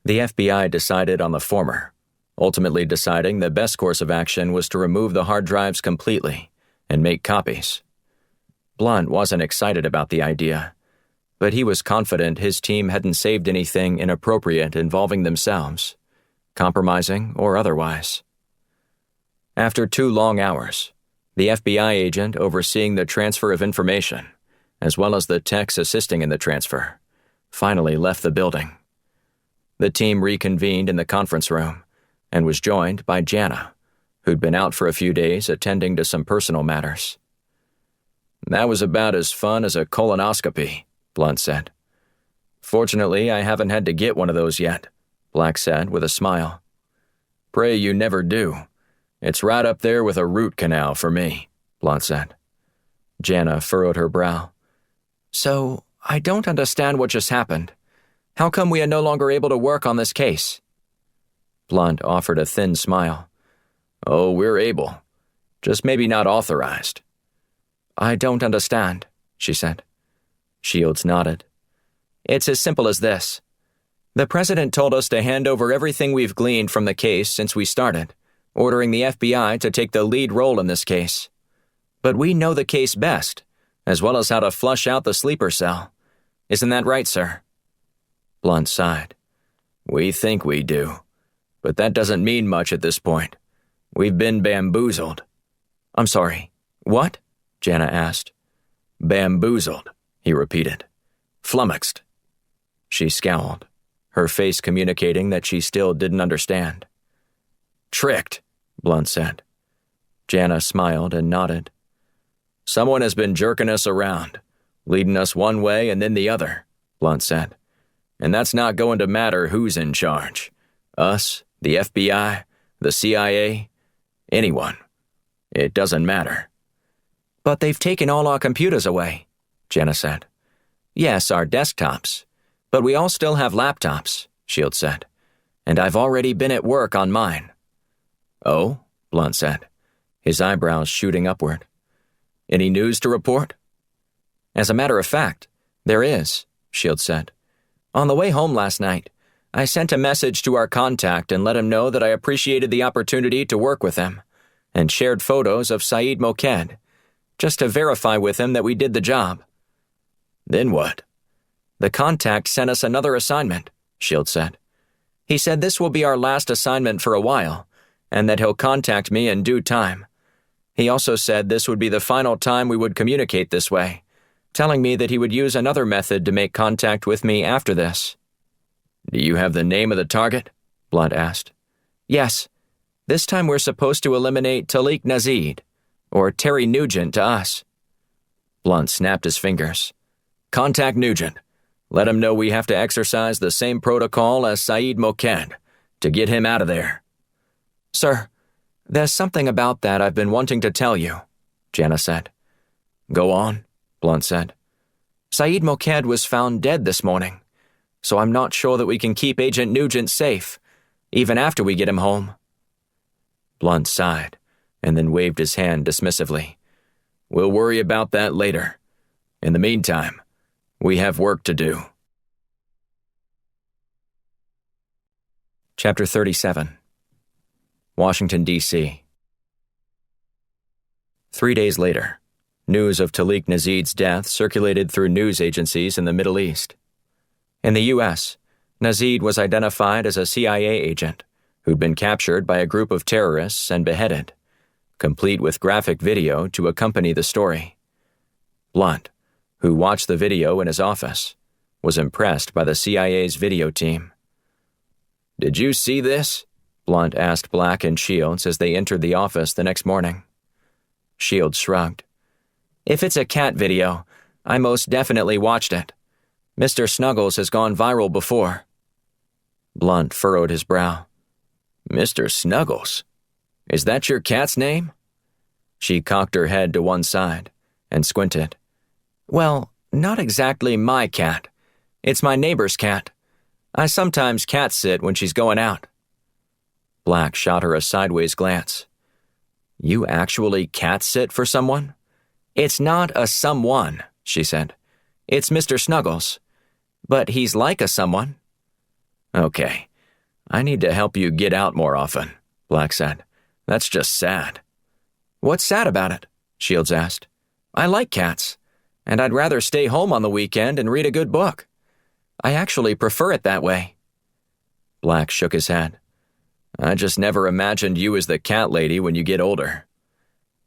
The FBI decided on the former, ultimately deciding the best course of action was to remove the hard drives completely and make copies. Blunt wasn't excited about the idea, but he was confident his team hadn't saved anything inappropriate involving themselves, compromising or otherwise. After 2 long hours, the FBI agent overseeing the transfer of information, as well as the techs assisting in the transfer, finally left the building. The team reconvened in the conference room and was joined by Jana, who'd been out for a few days attending to some personal matters. "That was about as fun as a colonoscopy," Blunt said. "Fortunately, I haven't had to get one of those yet," Black said with a smile. "Pray you never do. It's right up there with a root canal for me," Blunt said. Jana furrowed her brow. "So, I don't understand what just happened. How come we are no longer able to work on this case?" Blunt offered a thin smile. "Oh, we're able. Just maybe not authorized." "I don't understand," she said. Shields nodded. It's as simple as this. The president told us to hand over everything we've gleaned from the case since we started, ordering the FBI to take the lead role in this case. But we know the case best, as well as how to flush out the sleeper cell. Isn't that right, sir? Blunt sighed. We think we do, but that doesn't mean much at this point. We've been bamboozled. I'm sorry, what? Jana asked. Bamboozled, he repeated. Flummoxed. She scowled, her face communicating that she still didn't understand. Tricked, Blunt said. Jana smiled and nodded. Someone has been jerking us around, leading us one way and then the other, Blunt said. And that's not going to matter who's in charge. Us, the FBI, the CIA, anyone. It doesn't matter. But they've taken all our computers away, Jana said. Yes, our desktops. But we all still have laptops, Shields said. And I've already been at work on mine. Oh, Blunt said, his eyebrows shooting upward. Any news to report? As a matter of fact, there is, Shields said. On the way home last night, I sent a message to our contact and let him know that I appreciated the opportunity to work with him, and shared photos of Saeed Moked, just to verify with him that we did the job. Then what? The contact sent us another assignment, Shields said. He said this will be our last assignment for a while, and that he'll contact me in due time. He also said this would be the final time we would communicate this way, telling me that he would use another method to make contact with me after this. Do you have the name of the target? Blunt asked. Yes. This time we're supposed to eliminate Talik Nazid, or Terry Nugent to us. Blunt snapped his fingers. Contact Nugent. Let him know we have to exercise the same protocol as Saeed Moked to get him out of there. Sir, there's something about that I've been wanting to tell you, Jana said. Go on, Blunt said. Saeed Moked was found dead this morning, so I'm not sure that we can keep Agent Nugent safe, even after we get him home. Blunt sighed, and then waved his hand dismissively. We'll worry about that later. In the meantime, we have work to do. Chapter 37. Washington, D.C. 3 days later, news of Talik Nazid's death circulated through news agencies in the Middle East. In the U.S., Nazid was identified as a CIA agent who'd been captured by a group of terrorists and beheaded, complete with graphic video to accompany the story. Blunt, who watched the video in his office, was impressed by the CIA's video team. Did you see this? Blunt asked Black and Shields as they entered the office the next morning. Shields shrugged. If it's a cat video, I most definitely watched it. Mr. Snuggles has gone viral before. Blunt furrowed his brow. Mr. Snuggles? Is that your cat's name? She cocked her head to one side and squinted. Well, not exactly my cat. It's my neighbor's cat. I sometimes cat sit when she's going out. Black shot her a sideways glance. You actually cat sit for someone? It's not a someone, she said. It's Mr. Snuggles. But he's like a someone. Okay. I need to help you get out more often, Black said. That's just sad. What's sad about it? Shields asked. I like cats, and I'd rather stay home on the weekend and read a good book. I actually prefer it that way. Black shook his head. I just never imagined you as the cat lady when you get older.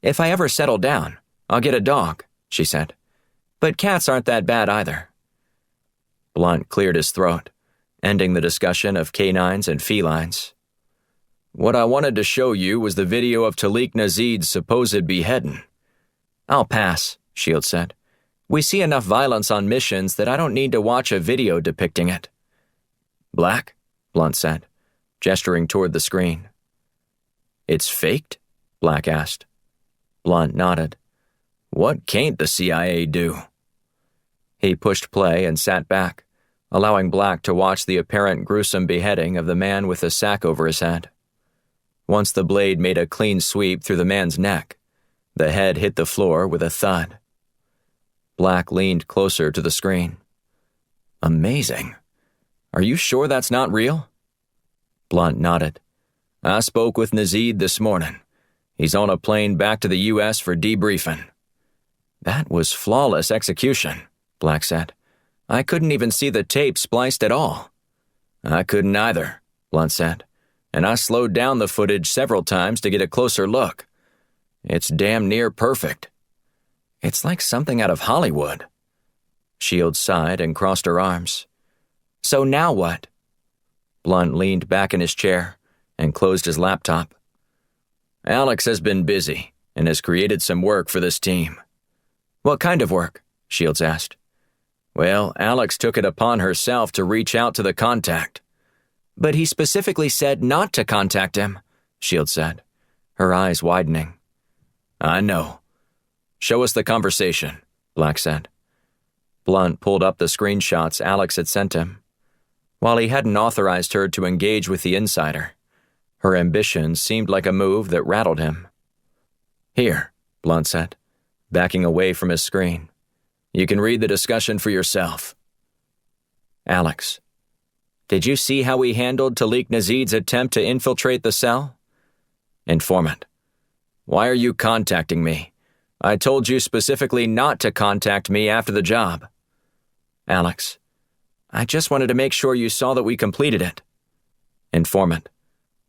If I ever settle down, I'll get a dog, she said. But cats aren't that bad either. Blunt cleared his throat, ending the discussion of canines and felines. What I wanted to show you was the video of Talik Nazid's supposed beheading. I'll pass, Shields said. We see enough violence on missions that I don't need to watch a video depicting it. Black? Blunt said, gesturing toward the screen. It's faked? Black asked. Blunt nodded. What can't the CIA do? He pushed play and sat back, allowing Black to watch the apparent gruesome beheading of the man with the sack over his head. Once the blade made a clean sweep through the man's neck, the head hit the floor with a thud. Black leaned closer to the screen. Amazing. Are you sure that's not real? Blunt nodded. I spoke with Nazid this morning. He's on a plane back to the U.S. for debriefing. That was flawless execution, Black said. I couldn't even see the tape spliced at all. I couldn't either, Blunt said, and I slowed down the footage several times to get a closer look. It's damn near perfect. It's like something out of Hollywood. Shields sighed and crossed her arms. So now what? Blunt leaned back in his chair and closed his laptop. Alex has been busy and has created some work for this team. What kind of work? Shields asked. Well, Alex took it upon herself to reach out to the contact. But he specifically said not to contact him, Shields said, her eyes widening. I know. Show us the conversation, Black said. Blunt pulled up the screenshots Alex had sent him. While he hadn't authorized her to engage with the insider, her ambition seemed like a move that rattled him. Here, Blunt said, backing away from his screen. You can read the discussion for yourself. Alex. Did you see how we handled Talik Nazid's attempt to infiltrate the cell? Informant. Why are you contacting me? I told you specifically not to contact me after the job. Alex. I just wanted to make sure you saw that we completed it. Informant.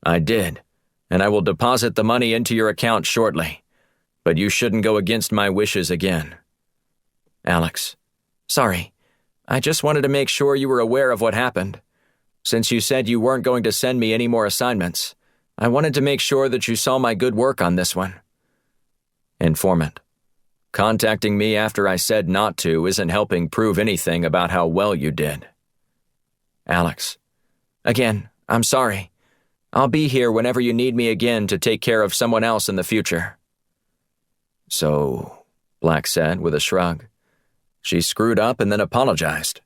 I did, and I will deposit the money into your account shortly, but you shouldn't go against my wishes again. Alex. Sorry, I just wanted to make sure you were aware of what happened. Since you said you weren't going to send me any more assignments, I wanted to make sure that you saw my good work on this one. Informant. Contacting me after I said not to isn't helping prove anything about how well you did. Alex. Again, I'm sorry. I'll be here whenever you need me again to take care of someone else in the future. So, Black said with a shrug. She screwed up and then apologized.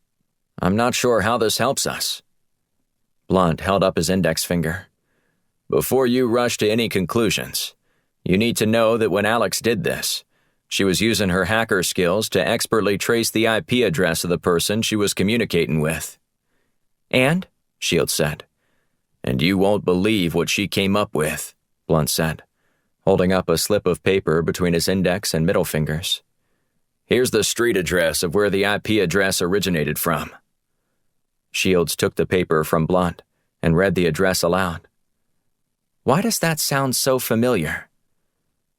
I'm not sure how this helps us. Blunt held up his index finger. Before you rush to any conclusions, you need to know that when Alex did this, she was using her hacker skills to expertly trace the IP address of the person she was communicating with. And? Shields said. And you won't believe what she came up with, Blunt said, holding up a slip of paper between his index and middle fingers. Here's the street address of where the IP address originated from. Shields took the paper from Blunt and read the address aloud. Why does that sound so familiar?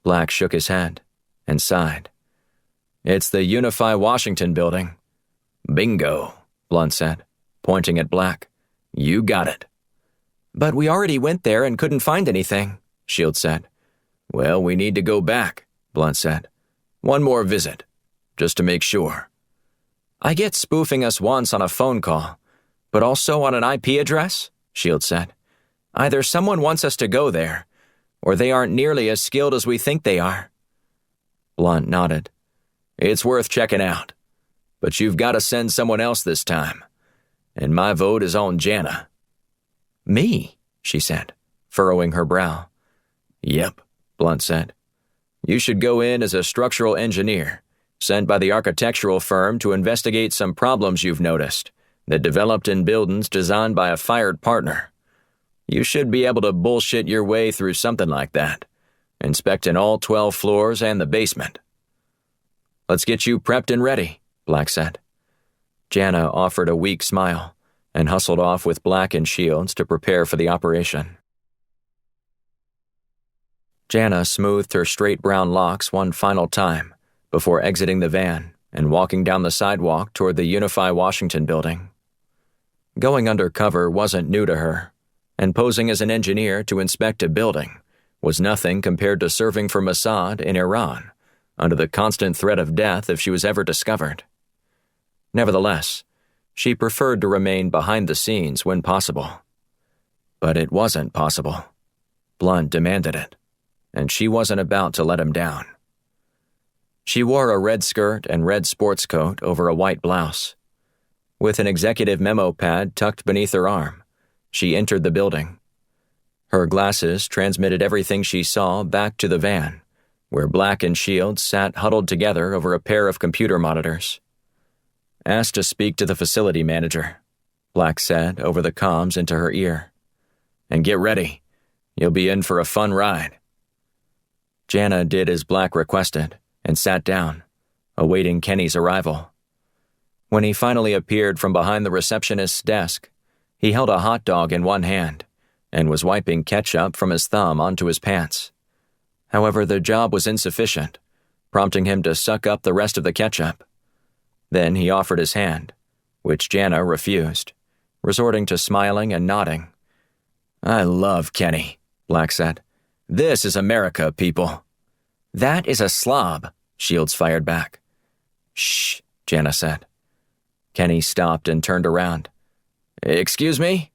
Black shook his head and sighed. It's the Unify Washington building. Bingo, Blunt said, pointing at Black. You got it. But we already went there and couldn't find anything, Shields said. Well, we need to go back, Blunt said. One more visit, just to make sure. I get spoofing us once on a phone call, but also on an IP address, Shields said. Either someone wants us to go there, or they aren't nearly as skilled as we think they are. Blunt nodded. It's worth checking out, but you've got to send someone else this time, and my vote is on Jana. Me, she said, furrowing her brow. Yep, Blunt said. You should go in as a structural engineer, sent by the architectural firm to investigate some problems you've noticed that developed in buildings designed by a fired partner. You should be able to bullshit your way through something like that, inspecting all 12 floors and the basement. Let's get you prepped and ready, Black said. Jana offered a weak smile and hustled off with Black and Shields to prepare for the operation. Jana smoothed her straight brown locks one final time before exiting the van and walking down the sidewalk toward the Unify Washington building. Going undercover wasn't new to her, and posing as an engineer to inspect a building was nothing compared to serving for Mossad in Iran, under the constant threat of death if she was ever discovered. Nevertheless, she preferred to remain behind the scenes when possible. But it wasn't possible. Blunt demanded it, and she wasn't about to let him down. She wore a red skirt and red sports coat over a white blouse. With an executive memo pad tucked beneath her arm, she entered the building. Her glasses transmitted everything she saw back to the van, where Black and Shields sat huddled together over a pair of computer monitors. "Ask to speak to the facility manager," Black said over the comms into her ear. "And get ready. You'll be in for a fun ride." Jana did as Black requested and sat down, awaiting Kenny's arrival. When he finally appeared from behind the receptionist's desk, he held a hot dog in one hand and was wiping ketchup from his thumb onto his pants. However, the job was insufficient, prompting him to suck up the rest of the ketchup. Then he offered his hand, which Jana refused, resorting to smiling and nodding. "I love Kenny," Black said. "This is America, people." "That is a slob," Shields fired back. "Shh," Jana said. Kenny stopped and turned around. "Excuse me?"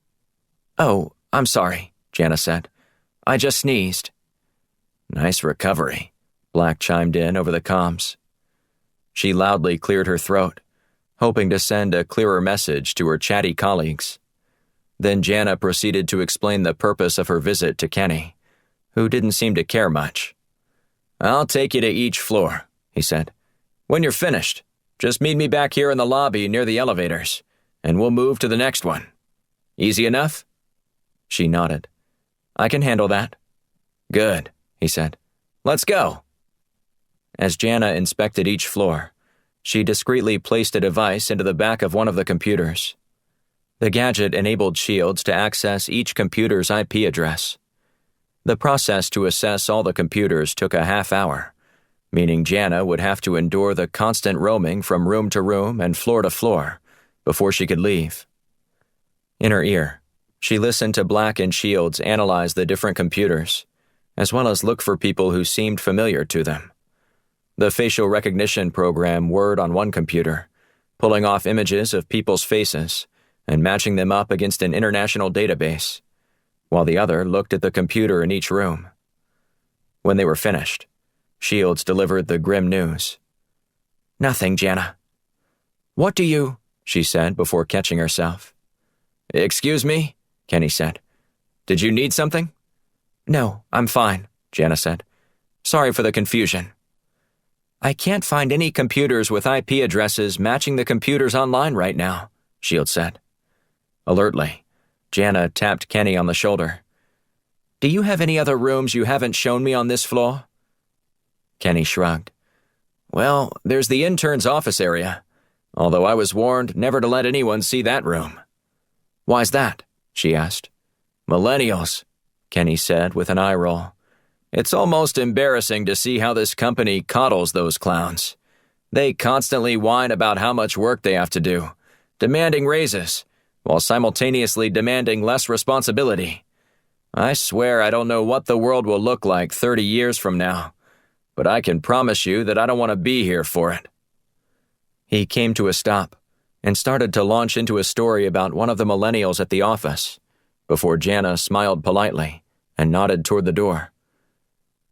"Oh, I'm sorry," Jana said. "I just sneezed." "Nice recovery," Black chimed in over the comms. She loudly cleared her throat, hoping to send a clearer message to her chatty colleagues. Then Jana proceeded to explain the purpose of her visit to Kenny, who didn't seem to care much. "I'll take you to each floor," he said. "When you're finished, just meet me back here in the lobby near the elevators, and we'll move to the next one. Easy enough?" She nodded. "I can handle that." "Good," he said. "Let's go." As Jana inspected each floor, she discreetly placed a device into the back of one of the computers. The gadget enabled Shields to access each computer's IP address. The process to assess all the computers took a half hour, meaning Jana would have to endure the constant roaming from room to room and floor to floor before she could leave. In her ear, she listened to Black and Shields analyze the different computers, as well as look for people who seemed familiar to them. The facial recognition program whirred on one computer, pulling off images of people's faces and matching them up against an international database, while the other looked at the computer in each room. When they were finished, Shields delivered the grim news. "Nothing, Jana." "What do you—" she said before catching herself. "Excuse me?" Kenny said. "Did you need something?" "No, I'm fine," Jana said. "Sorry for the confusion." "I can't find any computers with IP addresses matching the computers online right now," Shields said. Alertly, Jana tapped Kenny on the shoulder. "Do you have any other rooms you haven't shown me on this floor?" Kenny shrugged. "Well, there's the intern's office area, although I was warned never to let anyone see that room." "Why's that?" she asked. "Millennials," Kenny said with an eye roll. "It's almost embarrassing to see how this company coddles those clowns. They constantly whine about how much work they have to do, demanding raises, while simultaneously demanding less responsibility. I swear I don't know what the world will look like 30 years from now, but I can promise you that I don't want to be here for it." He came to a stop and started to launch into a story about one of the millennials at the office, before Jana smiled politely and nodded toward the door.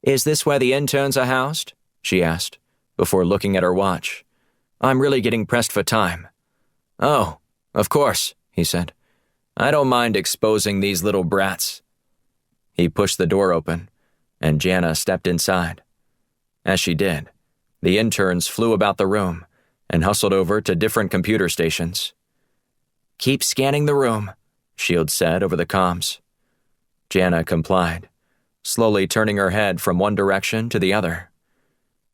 "Is this where the interns are housed?" she asked, before looking at her watch. "I'm really getting pressed for time." "Oh, of course," he said. "I don't mind exposing these little brats." He pushed the door open, and Jana stepped inside. As she did, the interns flew about the room and hustled over to different computer stations. "Keep scanning the room," Shields said over the comms. Jana complied, slowly turning her head from one direction to the other.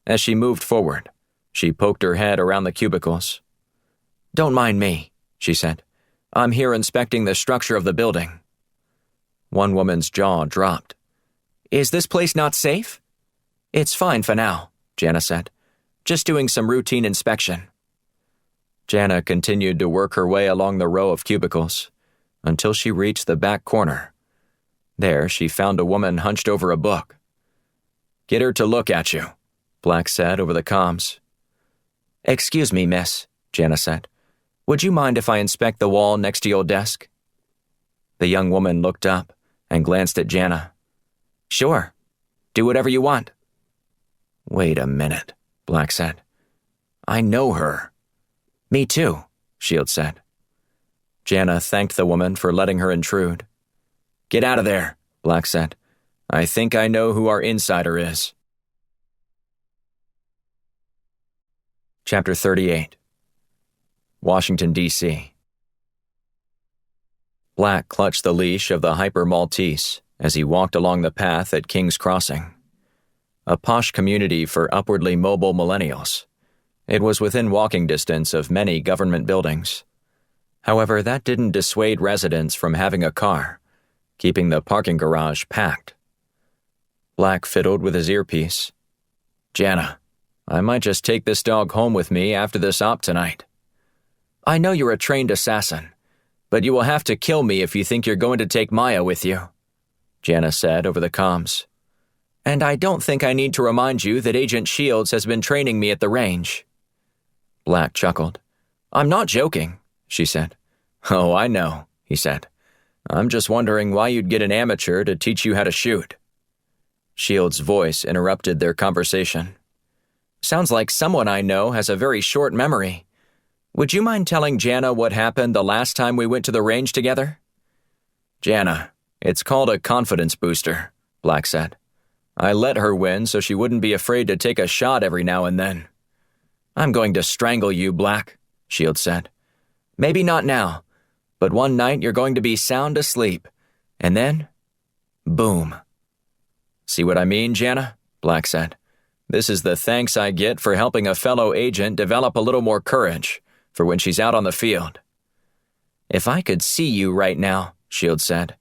As she moved forward, she poked her head around the cubicles. "Don't mind me," she said. "I'm here inspecting the structure of the building." One woman's jaw dropped. "Is this place not safe?" "It's fine for now," Jana said. "Just doing some routine inspection." Jana continued to work her way along the row of cubicles until she reached the back corner. There, she found a woman hunched over a book. "Get her to look at you," Black said over the comms. "Excuse me, miss," Jana said. "Would you mind if I inspect the wall next to your desk?" The young woman looked up and glanced at Jana. "Sure. Do whatever you want." "Wait a minute," Black said. "I know her." "Me too," Shields said. Jana thanked the woman for letting her intrude. "Get out of there," Black said. "I think I know who our insider is." Chapter 38. Washington, D.C. Black clutched the leash of the Hyper Maltese as he walked along the path at King's Crossing, a posh community for upwardly mobile millennials. It was within walking distance of many government buildings. However, that didn't dissuade residents from having a car, keeping the parking garage packed. Black fiddled with his earpiece. "Jana, I might just take this dog home with me after this op tonight. I know you're a trained assassin, but you will have to kill me if you think you're going to take Maya with you," Jana said over the comms. "And I don't think I need to remind you that Agent Shields has been training me at the range." Black chuckled. "I'm not joking," she said. "Oh, I know," he said. "I'm just wondering why you'd get an amateur to teach you how to shoot." Shields' voice interrupted their conversation. "Sounds like someone I know has a very short memory. Would you mind telling Jana what happened the last time we went to the range together?" "Jana, it's called a confidence booster," Black said. "I let her win so she wouldn't be afraid to take a shot every now and then." "I'm going to strangle you, Black," Shields said. "Maybe not now, but one night you're going to be sound asleep, and then, boom." "See what I mean, Jana?" Black said. "This is the thanks I get for helping a fellow agent develop a little more courage for when she's out on the field." "If I could see you right now," Shields said,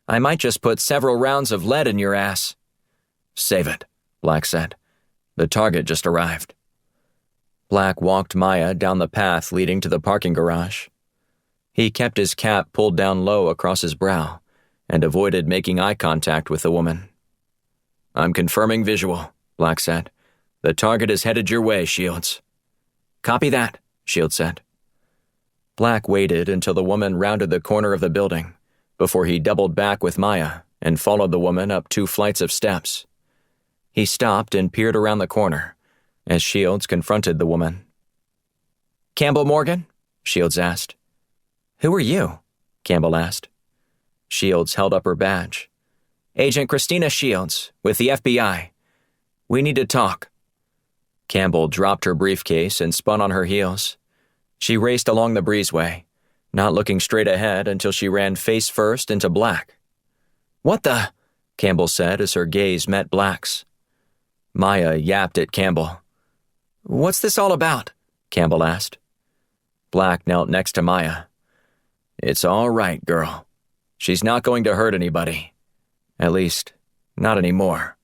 "I might just put several rounds of lead in your ass." "Save it," Black said. "The target just arrived." Black walked Maya down the path leading to the parking garage. He kept his cap pulled down low across his brow and avoided making eye contact with the woman. "I'm confirming visual," Black said. "The target is headed your way, Shields." "Copy that," Shields said. Black waited until the woman rounded the corner of the building before he doubled back with Maya and followed the woman up 2 flights of steps. He stopped and peered around the corner as Shields confronted the woman. "Campbell Morgan?" Shields asked. "Who are you?" Campbell asked. Shields held up her badge. "Agent Christina Shields, with the FBI. We need to talk." Campbell dropped her briefcase and spun on her heels. She raced along the breezeway, not looking straight ahead until she ran face first into Black. "What the?" Campbell said as her gaze met Black's. Maya yapped at Campbell. "What's this all about?" Campbell asked. Black knelt next to Maya. "It's all right, girl. She's not going to hurt anybody. At least, not anymore."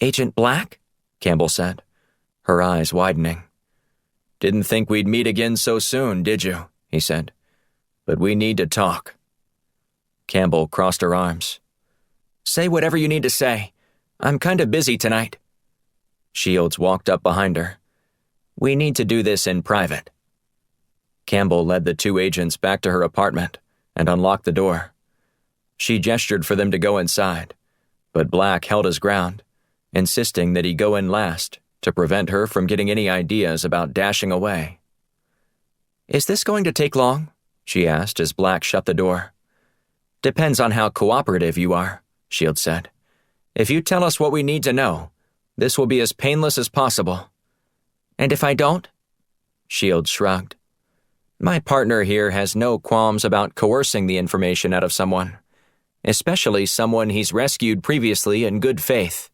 "Agent Black?" Campbell said, her eyes widening. "Didn't think we'd meet again so soon, did you?" he said. "But we need to talk." Campbell crossed her arms. "Say whatever you need to say. I'm kind of busy tonight." Shields walked up behind her. "We need to do this in private." Campbell led the 2 agents back to her apartment and unlocked the door. She gestured for them to go inside, but Black held his ground, insisting that he go in last to prevent her from getting any ideas about dashing away. "Is this going to take long?" she asked as Black shut the door. "Depends on how cooperative you are," Shields said. "If you tell us what we need to know, this will be as painless as possible." "And if I don't?" Shields shrugged. "My partner here has no qualms about coercing the information out of someone, especially someone he's rescued previously in good faith."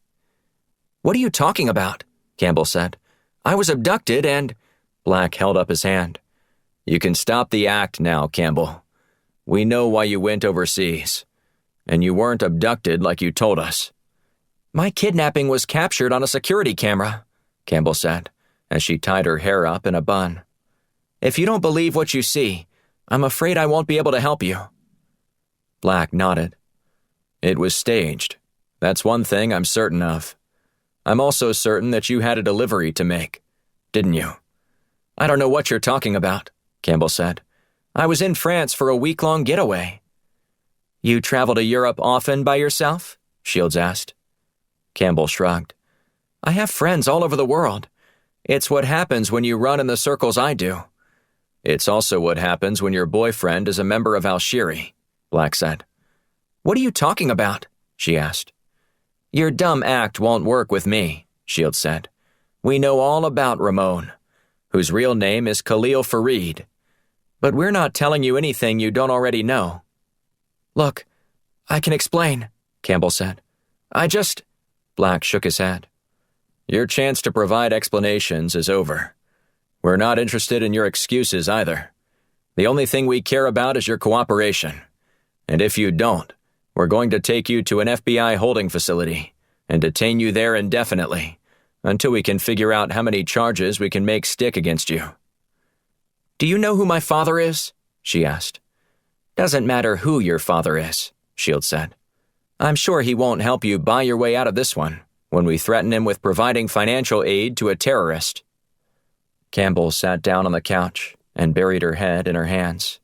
"What are you talking about?" Campbell said. "I was abducted and—" Black held up his hand. "You can stop the act now, Campbell. We know why you went overseas, and you weren't abducted like you told us." "My kidnapping was captured on a security camera," Campbell said, as she tied her hair up in a bun. "If you don't believe what you see, I'm afraid I won't be able to help you." Black nodded. "It was staged. That's one thing I'm certain of. I'm also certain that you had a delivery to make, didn't you?" "I don't know what you're talking about," Campbell said. "I was in France for a week-long getaway." "You travel to Europe often by yourself?" Shields asked. Campbell shrugged. "I have friends all over the world. It's what happens when you run in the circles I do." "It's also what happens when your boyfriend is a member of Al-Shiri," Black said. "What are you talking about?" she asked. "Your dumb act won't work with me," Shields said. "We know all about Ramon. whose real name is Khalil Fareed. But we're not telling you anything you don't already know." "Look, I can explain," Campbell said. Black shook his head. "Your chance to provide explanations is over. We're not interested in your excuses either. The only thing we care about is your cooperation. And if you don't, we're going to take you to an FBI holding facility and detain you there indefinitely until we can figure out how many charges we can make stick against you." "Do you know who my father is?" she asked. "Doesn't matter who your father is," Shields said. "I'm sure he won't help you buy your way out of this one when we threaten him with providing financial aid to a terrorist." Campbell sat down on the couch and buried her head in her hands.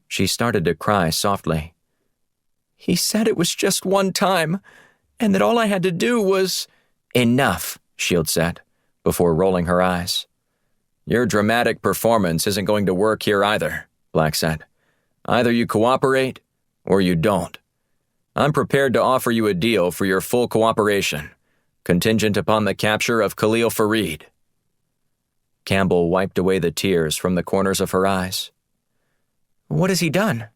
She started to cry softly. "He said it was just one time, and that all I had to do was—" "Enough," Shields said, before rolling her eyes. "Your dramatic performance isn't going to work here either," Black said. "Either you cooperate, or you don't. I'm prepared to offer you a deal for your full cooperation, contingent upon the capture of Khalil Fareed." Campbell wiped away the tears from the corners of her eyes. "What has he done?"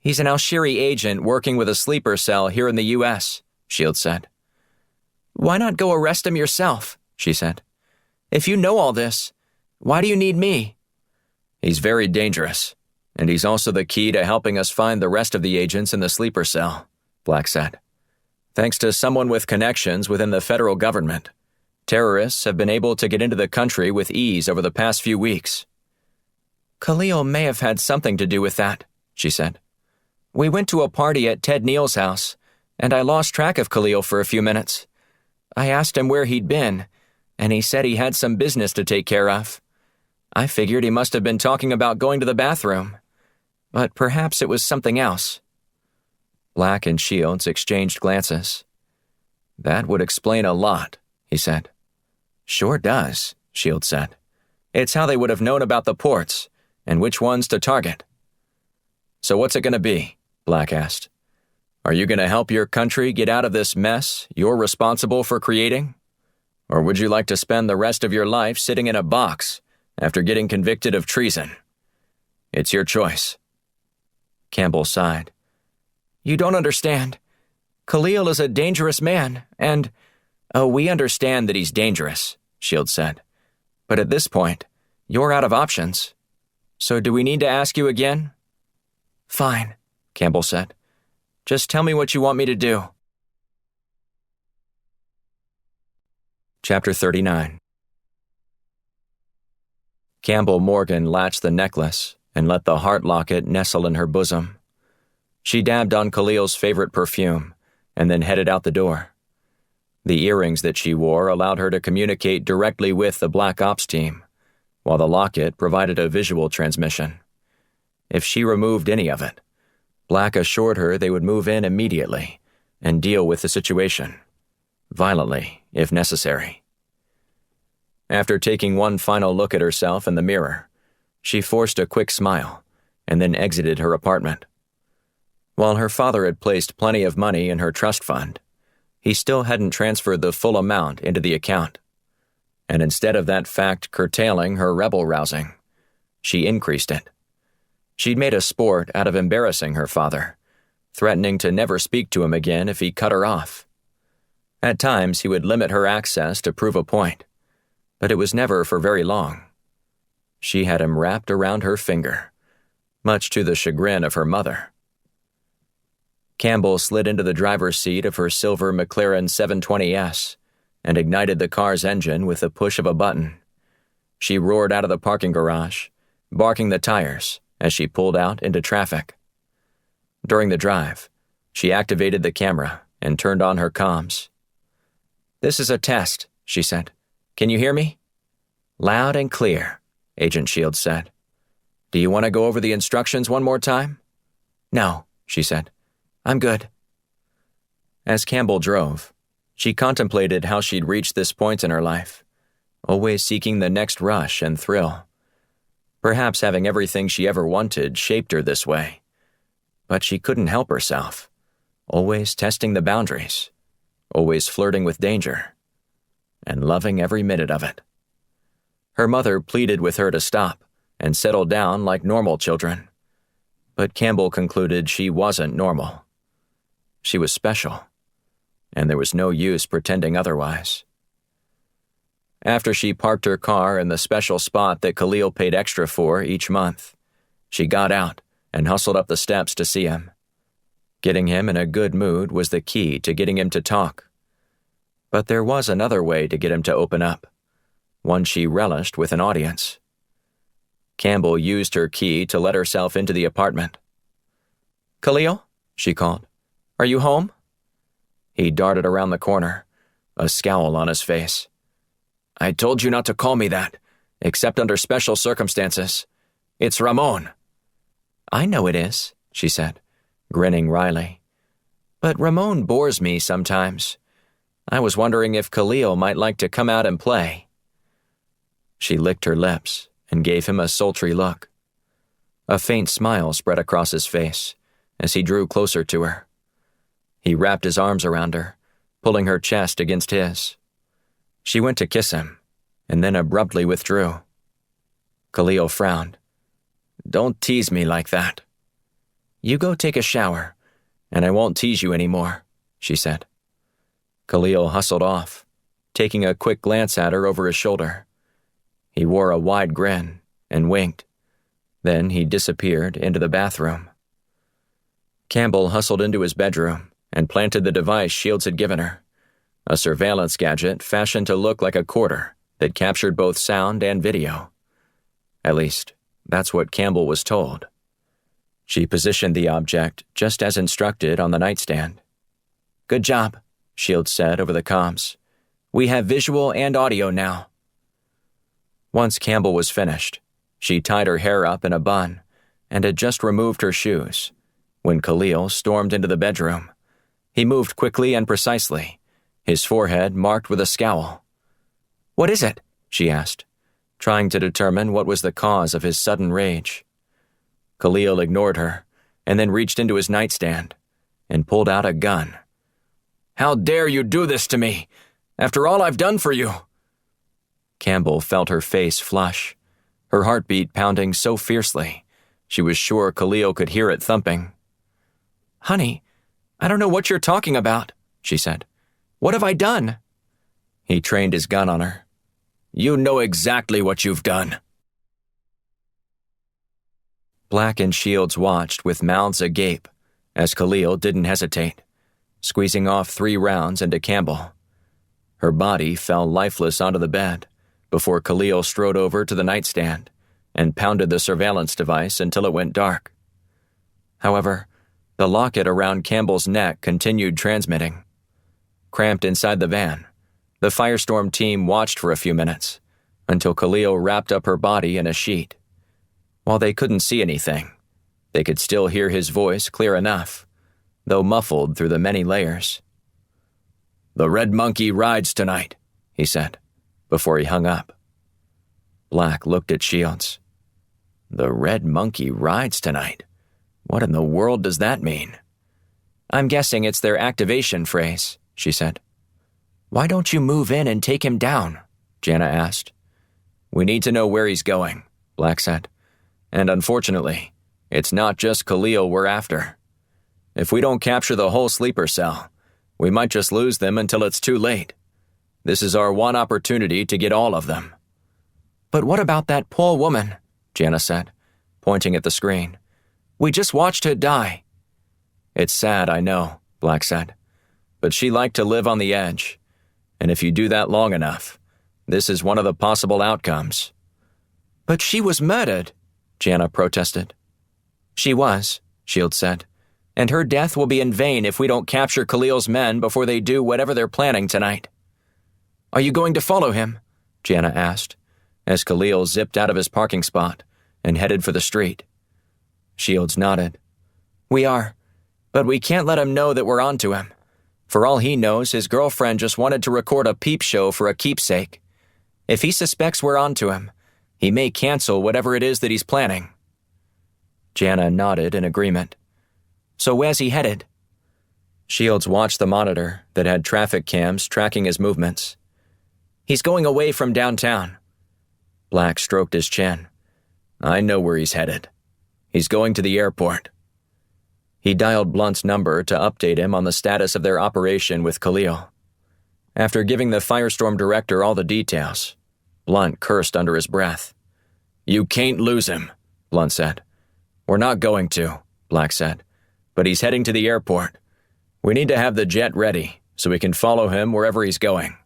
"He's an Al-Shiri agent working with a sleeper cell here in the U.S., Shields said. "Why not go arrest him yourself?" she said. "If you know all this, why do you need me?" "He's very dangerous, and he's also the key to helping us find the rest of the agents in the sleeper cell," Black said. "Thanks to someone with connections within the federal government, terrorists have been able to get into the country with ease over the past few weeks." "Khalil may have had something to do with that," she said. "We went to a party at Ted Neal's house, and I lost track of Khalil for a few minutes. I asked him where he'd been, and he said he had some business to take care of. I figured he must have been talking about going to the bathroom, but perhaps it was something else." Black and Shields exchanged glances. "That would explain a lot," he said. "Sure does," Shields said. "It's how they would have known about the ports and which ones to target." "So what's it going to be?" Black asked. "Are you going to help your country get out of this mess you're responsible for creating? Or would you like to spend the rest of your life sitting in a box after getting convicted of treason? It's your choice." Campbell sighed. "You don't understand. Khalil is a dangerous man, and—" "Oh, we understand that he's dangerous," Shields said. "But at this point, you're out of options. So do we need to ask you again?" "Fine," Campbell said. "Just tell me what you want me to do." Chapter 39. Campbell Morgan latched the necklace and let the heart locket nestle in her bosom. She dabbed on Khalil's favorite perfume and then headed out the door. The earrings that she wore allowed her to communicate directly with the Black Ops team, while the locket provided a visual transmission. If she removed any of it, Black assured her they would move in immediately and deal with the situation, violently if necessary. After taking one final look at herself in the mirror, she forced a quick smile and then exited her apartment. While her father had placed plenty of money in her trust fund, he still hadn't transferred the full amount into the account. And instead of that fact curtailing her rebel-rousing, she increased it. She'd made a sport out of embarrassing her father, threatening to never speak to him again if he cut her off. At times, he would limit her access to prove a point, but it was never for very long. She had him wrapped around her finger, much to the chagrin of her mother. Campbell slid into the driver's seat of her silver McLaren 720S and ignited the car's engine with the push of a button. She roared out of the parking garage, barking the tires as she pulled out into traffic. During the drive, she activated the camera and turned on her comms. "This is a test," she said. "Can you hear me?" "Loud and clear," Agent Shields said. "Do you want to go over the instructions one more time?" "No," she said. "I'm good." As Campbell drove, she contemplated how she'd reached this point in her life, always seeking the next rush and thrill. Perhaps having everything she ever wanted shaped her this way. But she couldn't help herself, always testing the boundaries, always flirting with danger, and loving every minute of it. Her mother pleaded with her to stop and settle down like normal children. But Campbell concluded she wasn't normal. She was special, and there was no use pretending otherwise. After she parked her car in the special spot that Khalil paid extra for each month, she got out and hustled up the steps to see him. Getting him in a good mood was the key to getting him to talk. But there was another way to get him to open up, one she relished with an audience. Campbell used her key to let herself into the apartment. "Khalil?" she called. "Are you home?" He darted around the corner, a scowl on his face. "I told you not to call me that, except under special circumstances. It's Ramon." "I know it is," she said, grinning wryly. "But Ramon bores me sometimes. I was wondering if Khalil might like to come out and play." She licked her lips and gave him a sultry look. A faint smile spread across his face as he drew closer to her. He wrapped his arms around her, pulling her chest against his. She went to kiss him, and then abruptly withdrew. Khalil frowned. "Don't tease me like that." "You go take a shower, and I won't tease you anymore," she said. Khalil hustled off, taking a quick glance at her over his shoulder. He wore a wide grin and winked. Then he disappeared into the bathroom. Campbell hustled into his bedroom and planted the device Shields had given her, a surveillance gadget fashioned to look like a quarter that captured both sound and video. At least, that's what Campbell was told. She positioned the object just as instructed on the nightstand. "Good job," Shields said over the comms. "We have visual and audio now." Once Campbell was finished, she tied her hair up in a bun and had just removed her shoes when Khalil stormed into the bedroom. He moved quickly and precisely, his forehead marked with a scowl. "What is it?" she asked, trying to determine what was the cause of his sudden rage. Khalil ignored her and then reached into his nightstand and pulled out a gun. "How dare you do this to me, after all I've done for you?" Campbell felt her face flush, her heartbeat pounding so fiercely she was sure Khalil could hear it thumping. "Honey, I don't know what you're talking about," she said. "What have I done?" He trained his gun on her. "You know exactly what you've done." Black and Shields watched with mouths agape as Khalil didn't hesitate, squeezing off 3 rounds into Campbell. Her body fell lifeless onto the bed before Khalil strode over to the nightstand and pounded the surveillance device until it went dark. However, the locket around Campbell's neck continued transmitting. Cramped inside the van, the Firestorm team watched for a few minutes until Khalil wrapped up her body in a sheet. While they couldn't see anything, they could still hear his voice clear enough, though muffled through the many layers. "The Red Monkey rides tonight," he said, before he hung up. Black looked at Shields. "The Red Monkey rides tonight? What in the world does that mean?" "I'm guessing it's their activation phrase," she said. "Why don't you move in and take him down?" Jana asked. "We need to know where he's going," Black said. "And unfortunately, it's not just Khalil we're after. If we don't capture the whole sleeper cell, we might just lose them until it's too late. This is our one opportunity to get all of them." "But what about that poor woman?" Jana said, pointing at the screen. "We just watched her die." "It's sad, I know," Black said. "But she liked to live on the edge. And if you do that long enough, this is one of the possible outcomes." "But she was murdered," Jana protested. "She was," Shields said. "And her death will be in vain if we don't capture Khalil's men before they do whatever they're planning tonight." "Are you going to follow him?" Jana asked, as Khalil zipped out of his parking spot and headed for the street. Shields nodded. "We are, but we can't let him know that we're onto him. For all he knows, his girlfriend just wanted to record a peep show for a keepsake. If he suspects we're onto him, he may cancel whatever it is that he's planning." Jana nodded in agreement. "So where's he headed?" Shields watched the monitor that had traffic cams tracking his movements. "He's going away from downtown." Black stroked his chin. I know where he's headed. He's going to the airport. He dialed Blunt's number to update him on the status of their operation with Khalil. After giving the Firestorm director all the details, Blunt cursed under his breath. You can't lose him, Blunt said. We're not going to, Black said, but he's heading to the airport. We need to have the jet ready so we can follow him wherever he's going.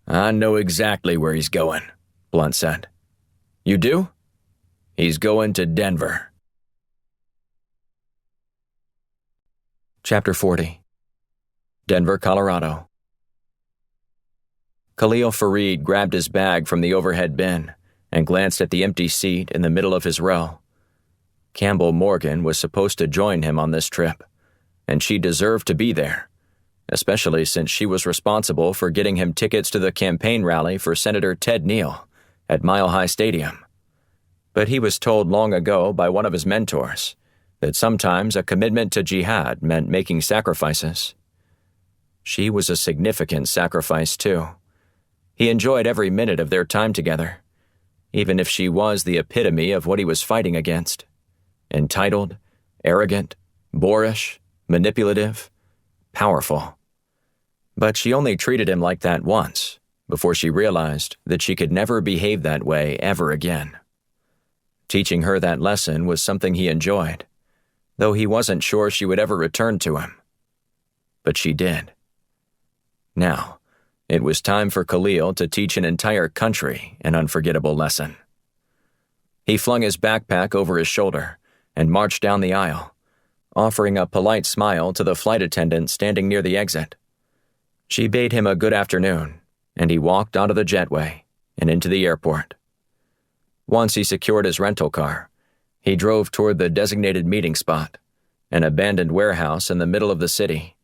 I know exactly where he's going, Blunt said. You do? He's going to Denver. Chapter 40. Denver, Colorado. Khalil Fareed grabbed his bag from the overhead bin and glanced at the empty seat in the middle of his row. Campbell Morgan was supposed to join him on this trip, and she deserved to be there, especially since she was responsible for getting him tickets to the campaign rally for Senator Ted Neal at Mile High Stadium. But he was told long ago by one of his mentors that sometimes a commitment to jihad meant making sacrifices. She was a significant sacrifice, too. He enjoyed every minute of their time together, even if she was the epitome of what he was fighting against. Entitled, arrogant, boorish, manipulative, powerful. But she only treated him like that once, before she realized that she could never behave that way ever again. Teaching her that lesson was something he enjoyed, though he wasn't sure she would ever return to him. But she did. Now, it was time for Khalil to teach an entire country an unforgettable lesson. He flung his backpack over his shoulder and marched down the aisle, offering a polite smile to the flight attendant standing near the exit. She bade him a good afternoon, and he walked onto the jetway and into the airport. Once he secured his rental car, he drove toward the designated meeting spot, an abandoned warehouse in the middle of the city.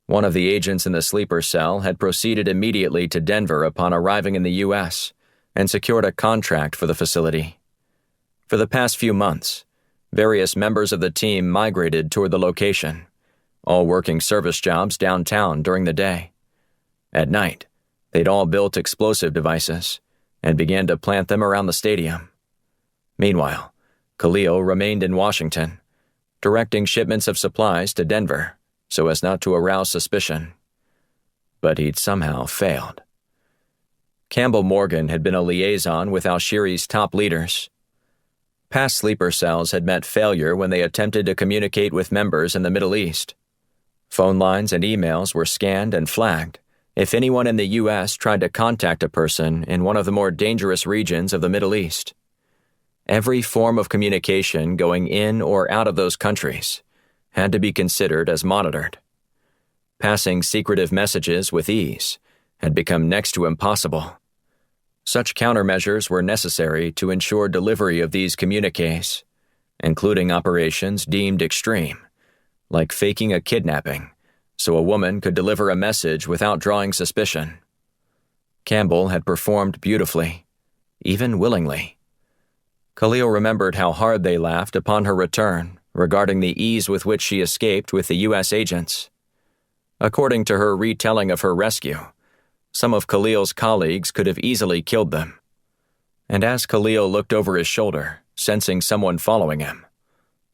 One of the agents in the sleeper cell had proceeded immediately to Denver upon arriving in the U.S. and secured a contract for the facility. For the past few months, various members of the team migrated toward the location, all working service jobs downtown during the day. At night, they'd all built explosive devices and began to plant them around the stadium. Meanwhile, Khalil remained in Washington, directing shipments of supplies to Denver so as not to arouse suspicion. But he'd somehow failed. Campbell Morgan had been a liaison with al-Shiri's top leaders. Past sleeper cells had met failure when they attempted to communicate with members in the Middle East. Phone lines and emails were scanned and flagged if anyone in the U.S. tried to contact a person in one of the more dangerous regions of the Middle East. Every form of communication going in or out of those countries had to be considered as monitored. Passing secretive messages with ease had become next to impossible. Such countermeasures were necessary to ensure delivery of these communiques, including operations deemed extreme, like faking a kidnapping so a woman could deliver a message without drawing suspicion. Campbell had performed beautifully, even willingly. Khalil remembered how hard they laughed upon her return regarding the ease with which she escaped with the U.S. agents. According to her retelling of her rescue, some of Khalil's colleagues could have easily killed them. And as Khalil looked over his shoulder, sensing someone following him,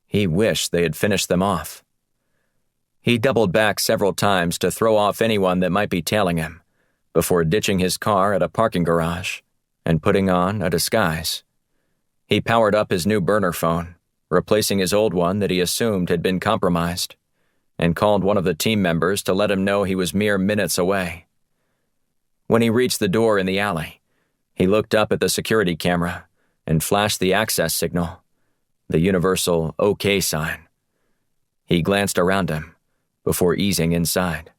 he wished they had finished them off. He doubled back several times to throw off anyone that might be tailing him, before ditching his car at a parking garage and putting on a disguise. He powered up his new burner phone, replacing his old one that he assumed had been compromised, and called one of the team members to let him know he was mere minutes away. When he reached the door in the alley, he looked up at the security camera and flashed the access signal, the universal OK sign. He glanced around him before easing inside.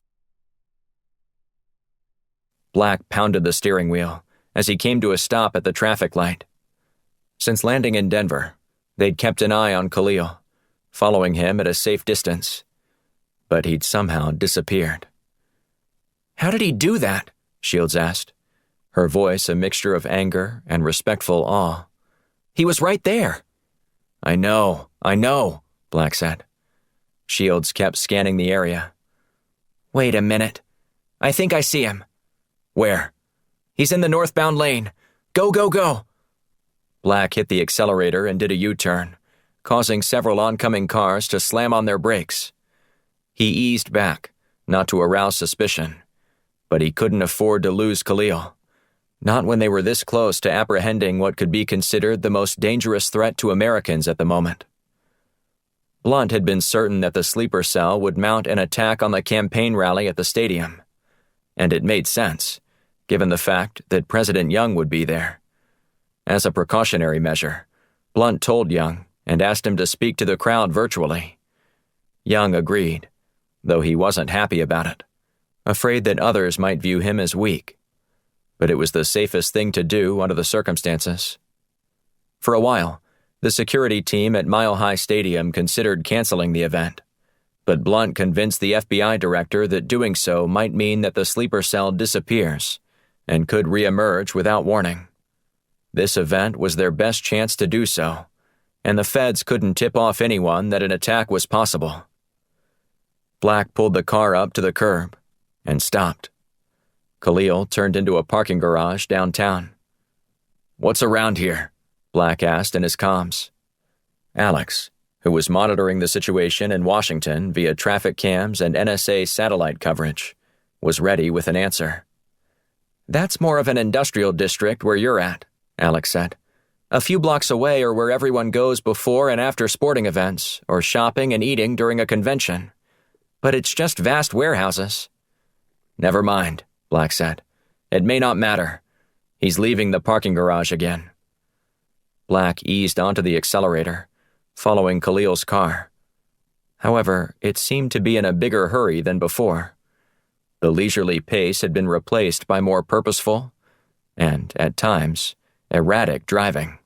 Black pounded the steering wheel as he came to a stop at the traffic light. Since landing in Denver, they'd kept an eye on Khalil, following him at a safe distance. But he'd somehow disappeared. How did he do that? Shields asked, her voice a mixture of anger and respectful awe. He was right there. I know, Black said. Shields kept scanning the area. Wait a minute. I think I see him. Where? He's in the northbound lane. Go, go, go. Black hit the accelerator and did a U-turn, causing several oncoming cars to slam on their brakes. He eased back, not to arouse suspicion, but he couldn't afford to lose Khalil, not when they were this close to apprehending what could be considered the most dangerous threat to Americans at the moment. Blunt had been certain that the sleeper cell would mount an attack on the campaign rally at the stadium, and it made sense, given the fact that President Young would be there. As a precautionary measure, Blunt told Young and asked him to speak to the crowd virtually. Young agreed, though he wasn't happy about it, afraid that others might view him as weak. But it was the safest thing to do under the circumstances. For a while, the security team at Mile High Stadium considered canceling the event, but Blunt convinced the FBI director that doing so might mean that the sleeper cell disappears and could reemerge without warning. This event was their best chance to do so, and the feds couldn't tip off anyone that an attack was possible. Black pulled the car up to the curb and stopped. Khalil turned into a parking garage downtown. "What's around here?" Black asked in his comms. Alex, who was monitoring the situation in Washington via traffic cams and NSA satellite coverage, was ready with an answer. "That's more of an industrial district where you're at," Alex said. "A few blocks away are where everyone goes before and after sporting events or shopping and eating during a convention. But it's just vast warehouses." "Never mind," Black said. "It may not matter." He's leaving the parking garage again. Black eased onto the accelerator, following Khalil's car. However, it seemed to be in a bigger hurry than before. The leisurely pace had been replaced by more purposeful and, at times, erratic driving.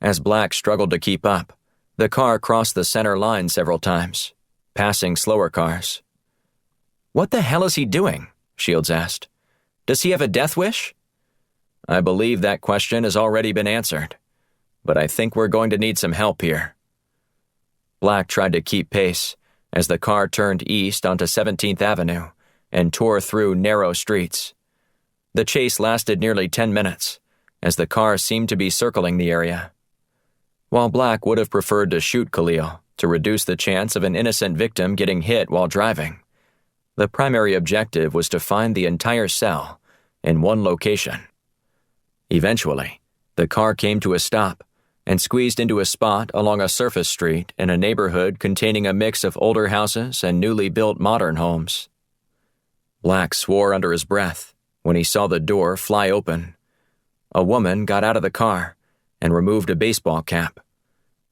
As Black struggled to keep up, the car crossed the center line several times, passing slower cars. "What the hell is he doing?" Shields asked. "Does he have a death wish?" "I believe that question has already been answered, but I think we're going to need some help here." Black tried to keep pace as the car turned east onto 17th Avenue and tore through narrow streets. The chase lasted nearly 10 minutes, as the car seemed to be circling the area. While Black would have preferred to shoot Khalil to reduce the chance of an innocent victim getting hit while driving, the primary objective was to find the entire cell in one location. Eventually, the car came to a stop and squeezed into a spot along a surface street in a neighborhood containing a mix of older houses and newly built modern homes. Black swore under his breath when he saw the door fly open. A woman got out of the car and removed a baseball cap.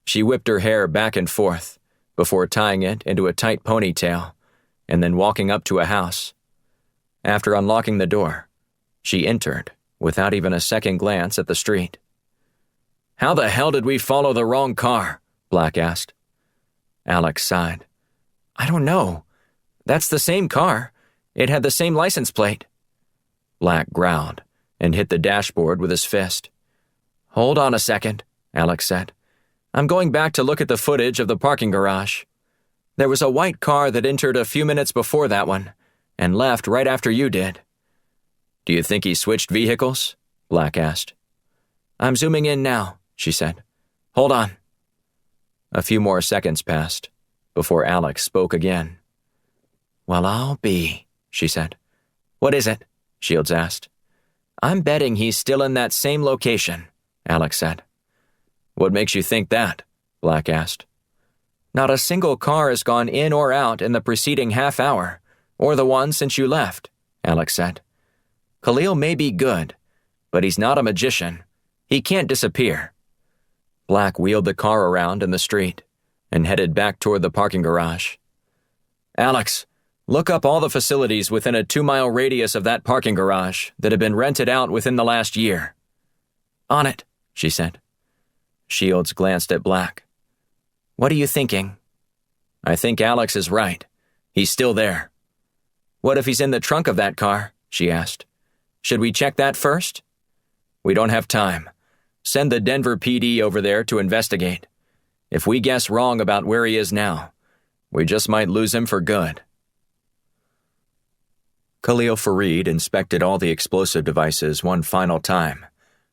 She whipped her hair back and forth before tying it into a tight ponytail and then walking up to a house. After unlocking the door, she entered without even a second glance at the street. "How the hell did we follow the wrong car?" Black asked. Alex sighed. "I don't know. That's the same car. It had the same license plate." Black growled and hit the dashboard with his fist. "Hold on a second," Alex said. "I'm going back to look at the footage of the parking garage. There was a white car that entered a few minutes before that one and left right after you did." "Do you think he switched vehicles?" Black asked. "I'm zooming in now," she said. "Hold on." A few more seconds passed before Alex spoke again. "Well, I'll be," she said. "What is it?" Shields asked. "I'm betting he's still in that same location," Alex said. "What makes you think that?" Black asked. "Not a single car has gone in or out in the preceding half hour, or the one since you left," Alex said. "Khalil may be good, but he's not a magician. He can't disappear." Black wheeled the car around in the street and headed back toward the parking garage. "Alex, look up all the facilities within a 2-mile radius of that parking garage that have been rented out within the last year." "On it," she said. Shields glanced at Black. "What are you thinking?" "I think Alex is right. He's still there." "What if he's in the trunk of that car?" she asked. "Should we check that first?" "We don't have time. Send the Denver PD over there to investigate. If we guess wrong about where he is now, we just might lose him for good." Khalil Fareed inspected all the explosive devices one final time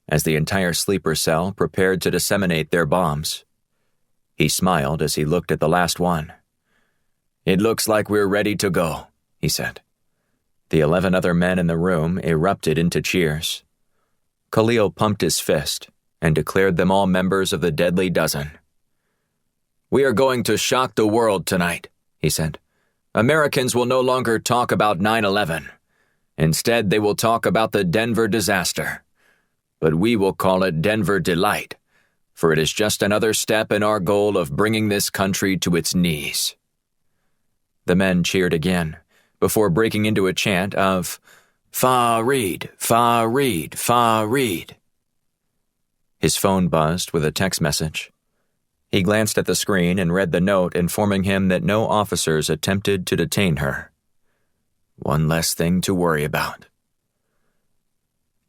as the entire sleeper cell prepared to disseminate their bombs. He smiled as he looked at the last one. "It looks like we're ready to go," he said. The 11 other men in the room erupted into cheers. Khalil pumped his fist and declared them all members of the Deadly Dozen. "We are going to shock the world tonight," he said. "Americans will no longer talk about 9/11. Instead, they will talk about the Denver disaster. But we will call it Denver Delight, for it is just another step in our goal of bringing this country to its knees." The men cheered again, before breaking into a chant of, "Fareed, Fareed, Fareed." His phone buzzed with a text message. He glanced at the screen and read the note informing him that no officers attempted to detain her. One less thing to worry about.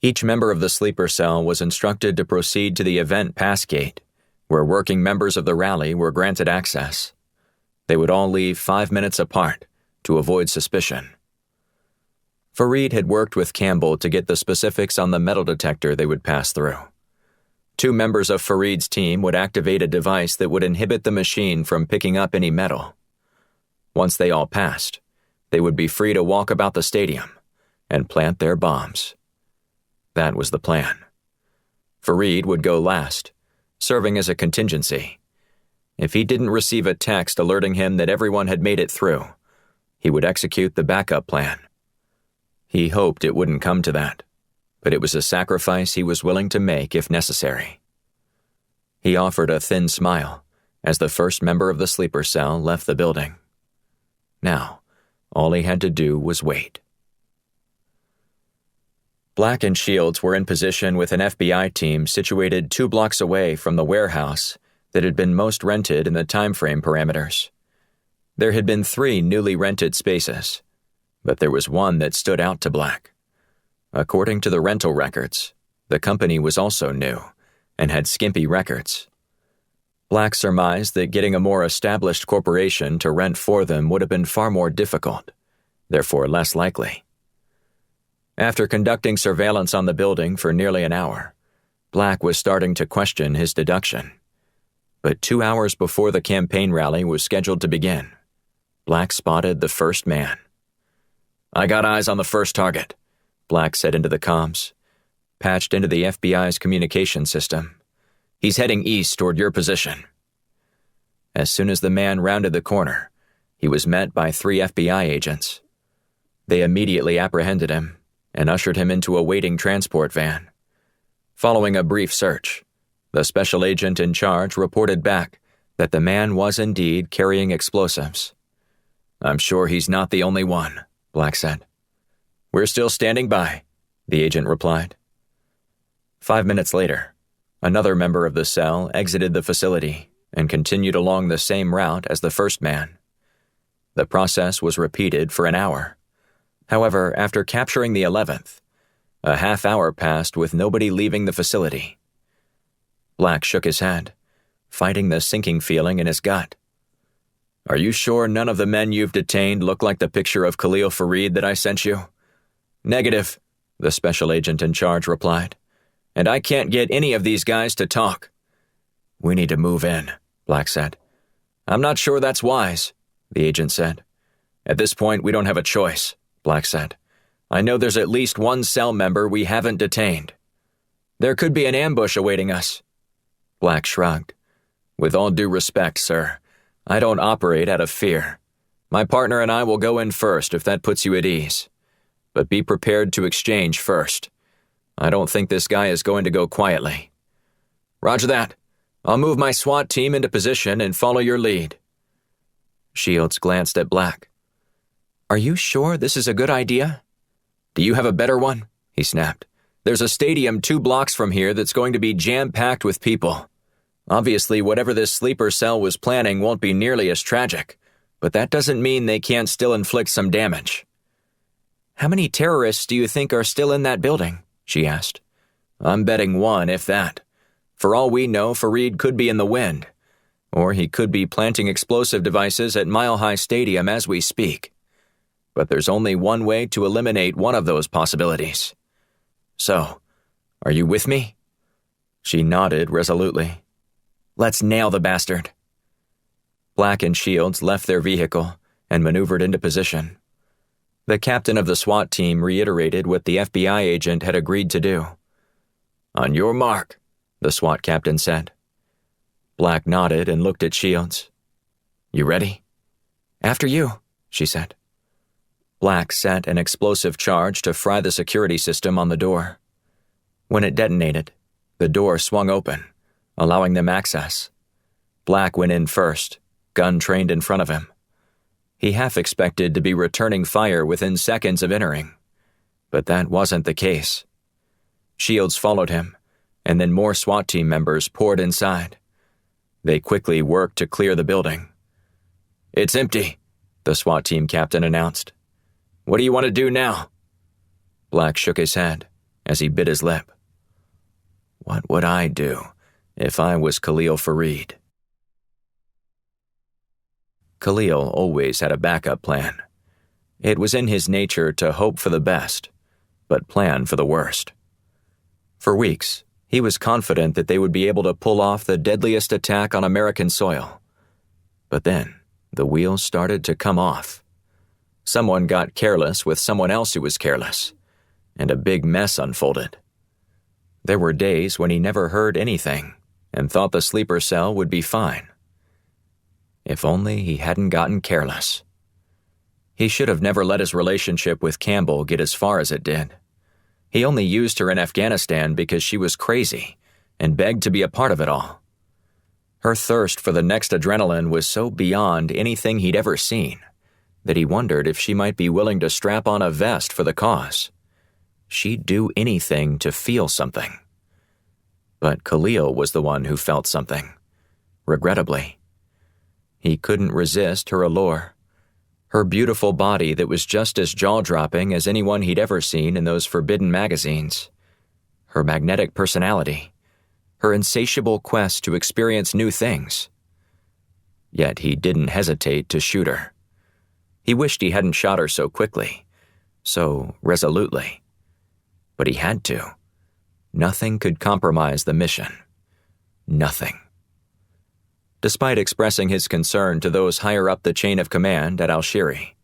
Each member of the sleeper cell was instructed to proceed to the event pass gate, where working members of the rally were granted access. They would all leave 5 minutes apart to avoid suspicion. Fareed had worked with Campbell to get the specifics on the metal detector they would pass through. 2 members of Fareed's team would activate a device that would inhibit the machine from picking up any metal. Once they all passed, they would be free to walk about the stadium and plant their bombs. That was the plan. Fareed would go last, serving as a contingency. If he didn't receive a text alerting him that everyone had made it through, he would execute the backup plan. He hoped it wouldn't come to that, but it was a sacrifice he was willing to make if necessary. He offered a thin smile as the first member of the sleeper cell left the building. Now, all he had to do was wait. Black and Shields were in position with an FBI team situated 2 blocks away from the warehouse that had been most rented in the timeframe parameters. There had been 3 newly rented spaces, but there was one that stood out to Black. According to the rental records, the company was also new and had skimpy records. Black surmised that getting a more established corporation to rent for them would have been far more difficult, therefore less likely. After conducting surveillance on the building for nearly an hour, Black was starting to question his deduction. But 2 hours before the campaign rally was scheduled to begin, Black spotted the first man. "I got eyes on the first target," Black said into the comms, patched into the FBI's communication system. "He's heading east toward your position." As soon as the man rounded the corner, he was met by 3 FBI agents. They immediately apprehended him and ushered him into a waiting transport van. Following a brief search, the special agent in charge reported back that the man was indeed carrying explosives. "I'm sure he's not the only one," Black said. "We're still standing by," the agent replied. 5 minutes later, another member of the cell exited the facility and continued along the same route as the first man. The process was repeated for an hour. However, after capturing the 11th, a half hour passed with nobody leaving the facility. Black shook his head, fighting the sinking feeling in his gut. "Are you sure none of the men you've detained look like the picture of Khalil Fareed that I sent you?" "Negative," the special agent in charge replied. "And I can't get any of these guys to talk." "We need to move in," Black said. "I'm not sure that's wise," the agent said. "At this point, we don't have a choice," Black said. "I know there's at least 1 cell member we haven't detained. There could be an ambush awaiting us." Black shrugged. "With all due respect, sir, I don't operate out of fear. My partner and I will go in first if that puts you at ease. But be prepared to exchange first. I don't think this guy is going to go quietly." "Roger that. I'll move my SWAT team into position and follow your lead." Shields glanced at Black. "Are you sure this is a good idea?" "Do you have a better one?" he snapped. "There's a stadium 2 blocks from here that's going to be jam-packed with people. Obviously, whatever this sleeper cell was planning won't be nearly as tragic, but that doesn't mean they can't still inflict some damage." "How many terrorists do you think are still in that building?" she asked. "I'm betting 1, if that. For all we know, Fareed could be in the wind, or he could be planting explosive devices at Mile High Stadium as we speak. But there's only one way to eliminate one of those possibilities. So, are you with me?" She nodded resolutely. "Let's nail the bastard." Black and Shields left their vehicle and maneuvered into position. The captain of the SWAT team reiterated what the FBI agent had agreed to do. "On your mark," the SWAT captain said. Black nodded and looked at Shields. "You ready?" "After you," she said. Black set an explosive charge to fry the security system on the door. When it detonated, the door swung open, allowing them access. Black went in first, gun trained in front of him. He half expected to be returning fire within seconds of entering, but that wasn't the case. Shields followed him, and then more SWAT team members poured inside. They quickly worked to clear the building. "It's empty," the SWAT team captain announced. "What do you want to do now?" Black shook his head as he bit his lip. What would I do if I was Khalil Fareed? Khalil always had a backup plan. It was in his nature to hope for the best, but plan for the worst. For weeks, he was confident that they would be able to pull off the deadliest attack on American soil. But then, the wheels started to come off. Someone got careless with someone else who was careless, and a big mess unfolded. There were days when he never heard anything and thought the sleeper cell would be fine. If only he hadn't gotten careless. He should have never let his relationship with Campbell get as far as it did. He only used her in Afghanistan because she was crazy and begged to be a part of it all. Her thirst for the next adrenaline was so beyond anything he'd ever seen that he wondered if she might be willing to strap on a vest for the cause. She'd do anything to feel something. But Khalil was the one who felt something, regrettably. He couldn't resist her allure. Her beautiful body that was just as jaw-dropping as anyone he'd ever seen in those forbidden magazines. Her magnetic personality. Her insatiable quest to experience new things. Yet he didn't hesitate to shoot her. He wished he hadn't shot her so quickly, so resolutely. But he had to. Nothing could compromise the mission. Nothing. Despite expressing his concern to those higher up the chain of command at Al-Shiri,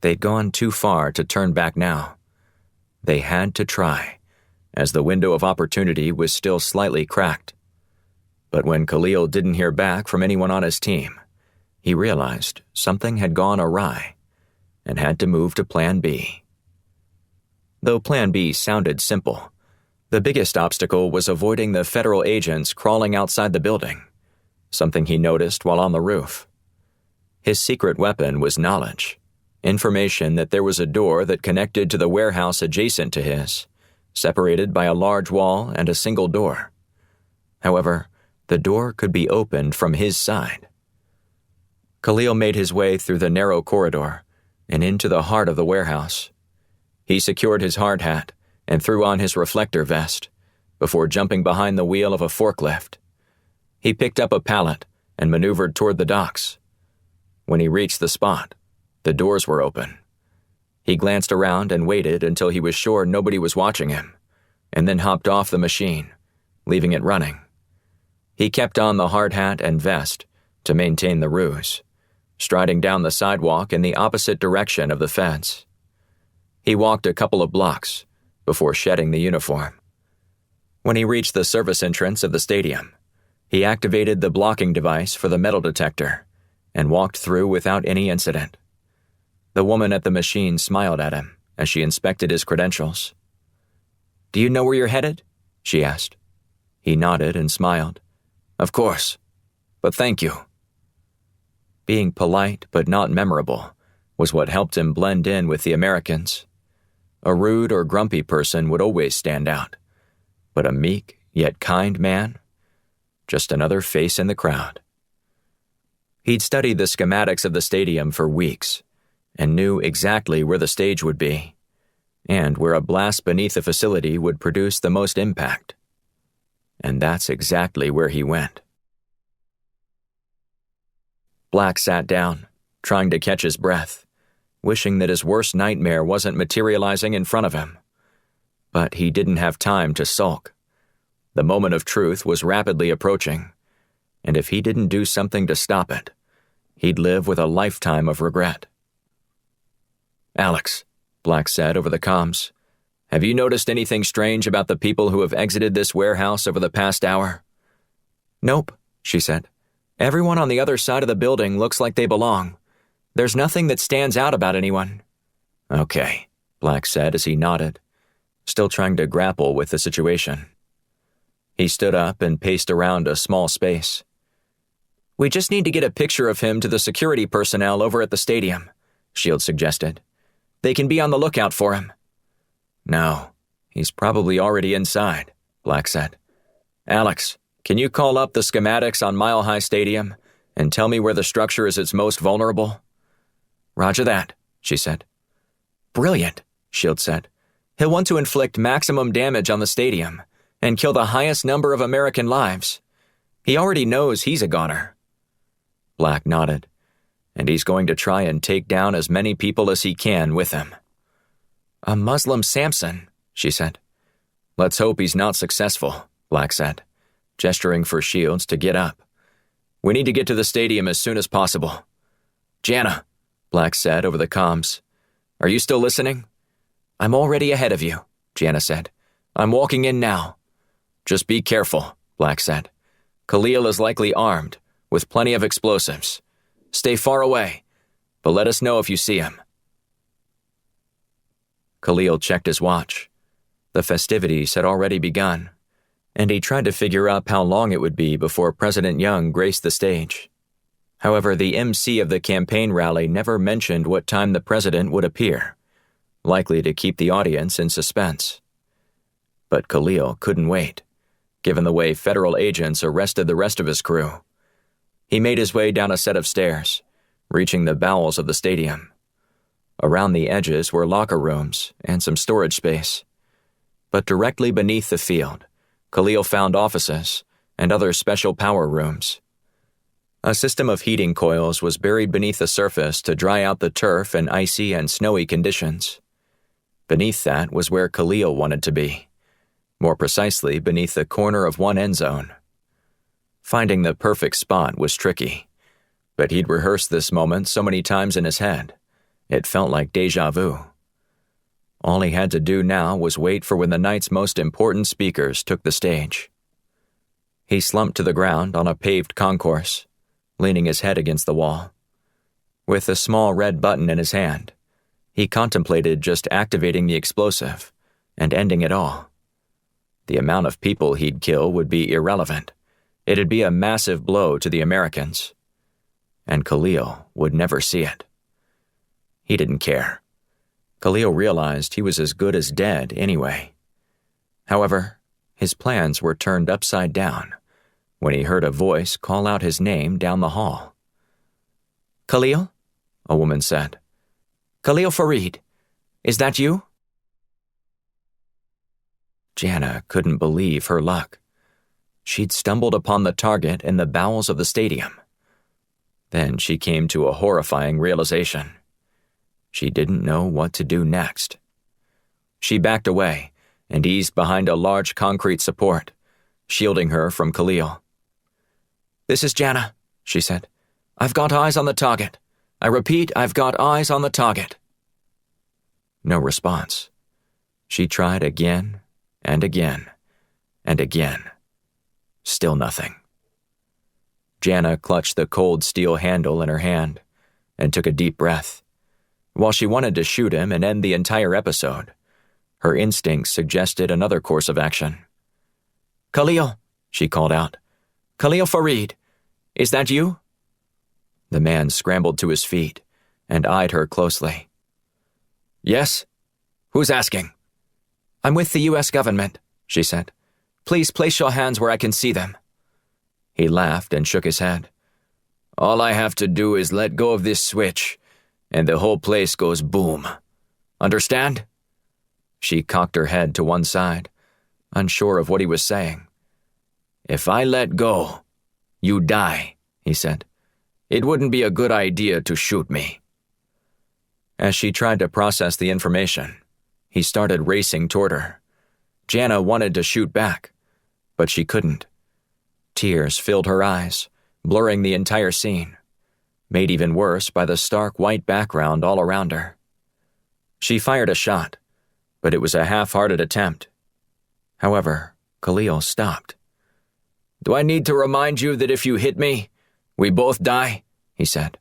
they'd gone too far to turn back now. They had to try, as the window of opportunity was still slightly cracked. But when Khalil didn't hear back from anyone on his team, he realized something had gone awry and had to move to Plan B. Though Plan B sounded simple, the biggest obstacle was avoiding the federal agents crawling outside the building, something he noticed while on the roof. His secret weapon was knowledge, information that there was a door that connected to the warehouse adjacent to his, separated by a large wall and a single door. However, the door could be opened from his side. Khalil made his way through the narrow corridor and into the heart of the warehouse. He secured his hard hat and threw on his reflector vest before jumping behind the wheel of a forklift. He picked up a pallet and maneuvered toward the docks. When he reached the spot, the doors were open. He glanced around and waited until he was sure nobody was watching him, and then hopped off the machine, leaving it running. He kept on the hard hat and vest to maintain the ruse, striding down the sidewalk in the opposite direction of the fence. He walked a couple of blocks before shedding the uniform. When he reached the service entrance of the stadium, he activated the blocking device for the metal detector and walked through without any incident. The woman at the machine smiled at him as she inspected his credentials. "Do you know where you're headed?" she asked. He nodded and smiled. "Of course, but thank you." Being polite but not memorable was what helped him blend in with the Americans. A rude or grumpy person would always stand out, but a meek yet kind man? Just another face in the crowd. He'd studied the schematics of the stadium for weeks and knew exactly where the stage would be and where a blast beneath the facility would produce the most impact. And that's exactly where he went. Black sat down, trying to catch his breath, wishing that his worst nightmare wasn't materializing in front of him. But he didn't have time to sulk. The moment of truth was rapidly approaching, and if he didn't do something to stop it, he'd live with a lifetime of regret. "Alex," Black said over the comms, "have you noticed anything strange about the people who have exited this warehouse over the past hour?" "Nope," she said. "Everyone on the other side of the building looks like they belong. There's nothing that stands out about anyone." "Okay," Black said as he nodded, still trying to grapple with the situation. He stood up and paced around a small space. "We just need to get a picture of him to the security personnel over at the stadium," Shields suggested. "They can be on the lookout for him." "No, he's probably already inside," Black said. "Alex, can you call up the schematics on Mile High Stadium and tell me where the structure is its most vulnerable?" "Roger that," she said. "Brilliant," Shields said. "He'll want to inflict maximum damage on the stadium and kill the highest number of American lives. He already knows he's a goner." Black nodded. "And he's going to try and take down as many people as he can with him." "A Muslim Samson," she said. "Let's hope he's not successful," Black said, gesturing for Shields to get up. "We need to get to the stadium as soon as possible." "Jana," Black said over the comms, "are you still listening?" "I'm already ahead of you," Jana said. "I'm walking in now." "Just be careful," Black said. "Khalil is likely armed, with plenty of explosives. Stay far away, but let us know if you see him." Khalil checked his watch. The festivities had already begun, and he tried to figure out how long it would be before President Young graced the stage. However, the MC of the campaign rally never mentioned what time the president would appear, likely to keep the audience in suspense. But Khalil couldn't wait, given the way federal agents arrested the rest of his crew. He made his way down a set of stairs, reaching the bowels of the stadium. Around the edges were locker rooms and some storage space. But directly beneath the field, Khalil found offices and other special power rooms. A system of heating coils was buried beneath the surface to dry out the turf in icy and snowy conditions. Beneath that was where Khalil wanted to be, more precisely beneath the corner of one end zone. Finding the perfect spot was tricky, but he'd rehearsed this moment so many times in his head, it felt like déjà vu. All he had to do now was wait for when the night's most important speakers took the stage. He slumped to the ground on a paved concourse, leaning his head against the wall. With a small red button in his hand, he contemplated just activating the explosive and ending it all. The amount of people he'd kill would be irrelevant. It'd be a massive blow to the Americans. And Khalil would never see it. He didn't care. Khalil realized he was as good as dead anyway. However, his plans were turned upside down when he heard a voice call out his name down the hall. "Khalil?" a woman said. "Khalil Fareed, is that you?" Jana couldn't believe her luck. She'd stumbled upon the target in the bowels of the stadium. Then she came to a horrifying realization. She didn't know what to do next. She backed away and eased behind a large concrete support, shielding her from Khalil. "This is Jana," she said. "I've got eyes on the target. I repeat, I've got eyes on the target." No response. She tried again and again and again. Still nothing. Jana clutched the cold steel handle in her hand and took a deep breath. While she wanted to shoot him and end the entire episode, her instincts suggested another course of action. "Khalil," she called out. "Khalil Fareed, is that you?" The man scrambled to his feet and eyed her closely. "Yes? Who's asking?" "I'm with the U.S. government," she said. "Please place your hands where I can see them." He laughed and shook his head. "All I have to do is let go of this switch, and the whole place goes boom. Understand?" She cocked her head to one side, unsure of what he was saying. "If I let go, you die," he said. "It wouldn't be a good idea to shoot me." As she tried to process the information, he started racing toward her. Jana wanted to shoot back, but she couldn't. Tears filled her eyes, blurring the entire scene, made even worse by the stark white background all around her. She fired a shot, but it was a half-hearted attempt. However, Khalil stopped. "Do I need to remind you that if you hit me, we both die?" he said,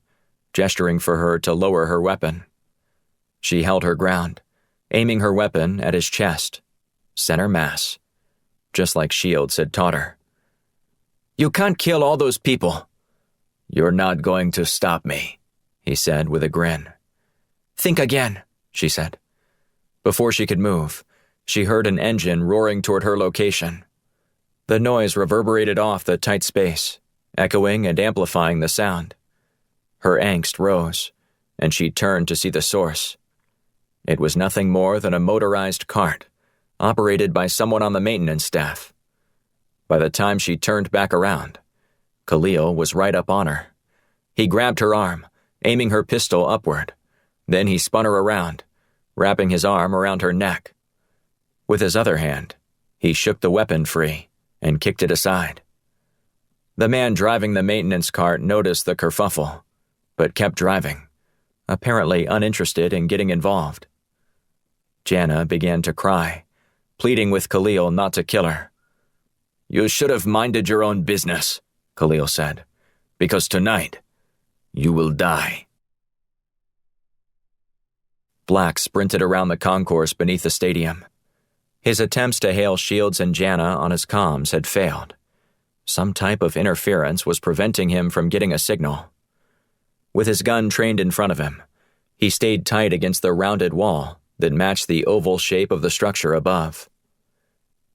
gesturing for her to lower her weapon. She held her ground, aiming her weapon at his chest, center mass, just like Shields had taught her. "You can't kill all those people." "You're not going to stop me," he said with a grin. "Think again," she said. Before she could move, she heard an engine roaring toward her location. The noise reverberated off the tight space, echoing and amplifying the sound. Her angst rose, and she turned to see the source. It was nothing more than a motorized cart, operated by someone on the maintenance staff. By the time she turned back around, Khalil was right up on her. He grabbed her arm, aiming her pistol upward. Then he spun her around, wrapping his arm around her neck. With his other hand, he shook the weapon free and kicked it aside. The man driving the maintenance cart noticed the kerfuffle, but kept driving, apparently uninterested in getting involved. Jana began to cry, pleading with Khalil not to kill her. "You should have minded your own business," Khalil said, "because tonight, you will die." Black sprinted around the concourse beneath the stadium. His attempts to hail Shields and Jana on his comms had failed. Some type of interference was preventing him from getting a signal. With his gun trained in front of him, he stayed tight against the rounded wall that matched the oval shape of the structure above.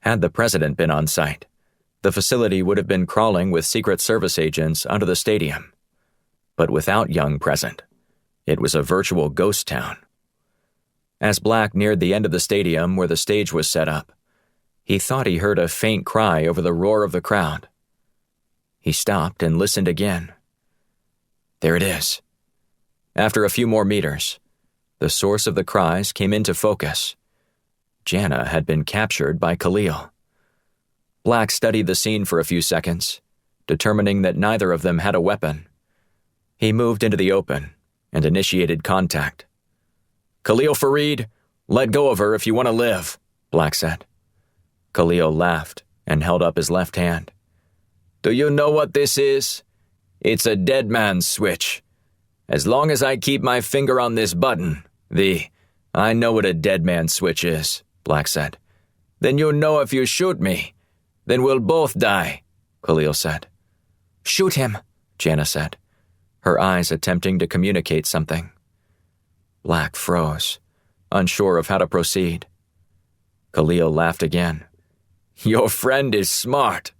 Had the president been on site, the facility would have been crawling with Secret Service agents under the stadium. But without Young present, it was a virtual ghost town. As Black neared the end of the stadium where the stage was set up, he thought he heard a faint cry over the roar of the crowd. He stopped and listened again. There it is. After a few more meters, the source of the cries came into focus. Jana had been captured by Khalil. Black studied the scene for a few seconds, determining that neither of them had a weapon. He moved into the open and initiated contact. "Khalil Fareed, let go of her if you want to live," Black said. Khalil laughed and held up his left hand. "Do you know what this is? It's a dead man's switch. As long as I keep my finger on this button, I know what a dead man's switch is," Black said. "Then you'll know if you shoot me. Then we'll both die," Khalil said. "Shoot him," Jana said, her eyes attempting to communicate something. Black froze, unsure of how to proceed. Khalil laughed again. "Your friend is smart."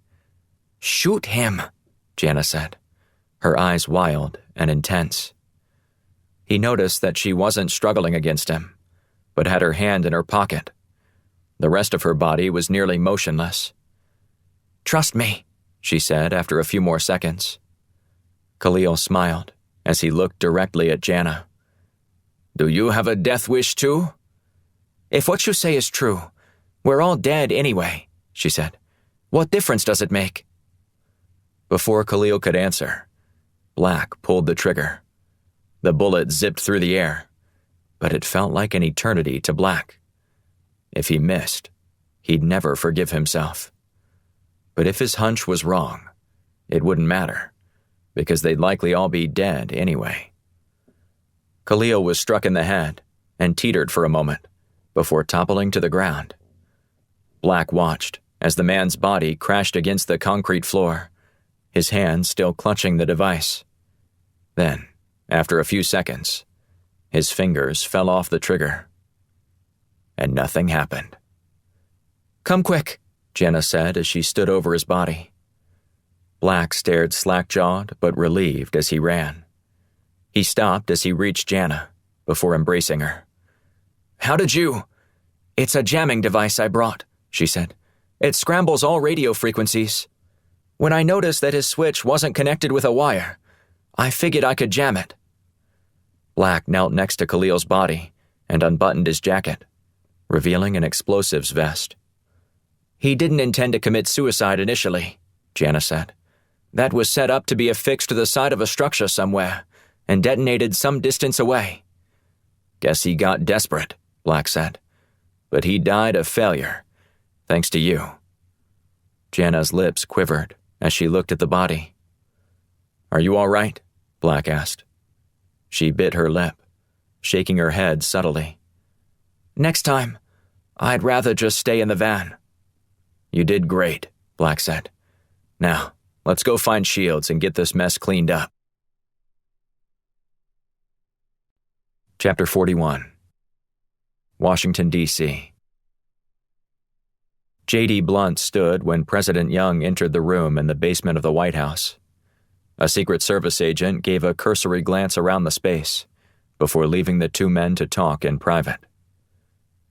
"Shoot him," Jana said, her eyes wild and intense. He noticed that she wasn't struggling against him, but had her hand in her pocket. The rest of her body was nearly motionless. "Trust me," she said after a few more seconds. Khalil smiled as he looked directly at Jana. "Do you have a death wish too?" "If what you say is true, we're all dead anyway," she said. "What difference does it make?" Before Khalil could answer, Black pulled the trigger. The bullet zipped through the air, but it felt like an eternity to Black. If he missed, he'd never forgive himself. But if his hunch was wrong, it wouldn't matter, because they'd likely all be dead anyway. Khalil was struck in the head and teetered for a moment before toppling to the ground. Black watched as the man's body crashed against the concrete floor, his hand still clutching the device. Then, after a few seconds, his fingers fell off the trigger. And nothing happened. "Come quick," Jana said as she stood over his body. Black stared slack-jawed but relieved as he ran. He stopped as he reached Jana before embracing her. "How did you—" "It's a jamming device I brought," she said. "It scrambles all radio frequencies. When I noticed that his switch wasn't connected with a wire, I figured I could jam it." Black knelt next to Khalil's body and unbuttoned his jacket, revealing an explosives vest. He didn't intend to commit suicide initially, Jana said. That was set up to be affixed to the side of a structure somewhere and detonated some distance away. Guess he got desperate, Black said. But he died of failure, thanks to you. Jana's lips quivered as she looked at the body. Are you all right? Black asked. She bit her lip, shaking her head subtly. Next time, I'd rather just stay in the van. You did great, Black said. Now, let's go find Shields and get this mess cleaned up. Chapter 41. Washington, D.C. J.D. Blunt stood when President Young entered the room in the basement of the White House. A Secret Service agent gave a cursory glance around the space before leaving the two men to talk in private.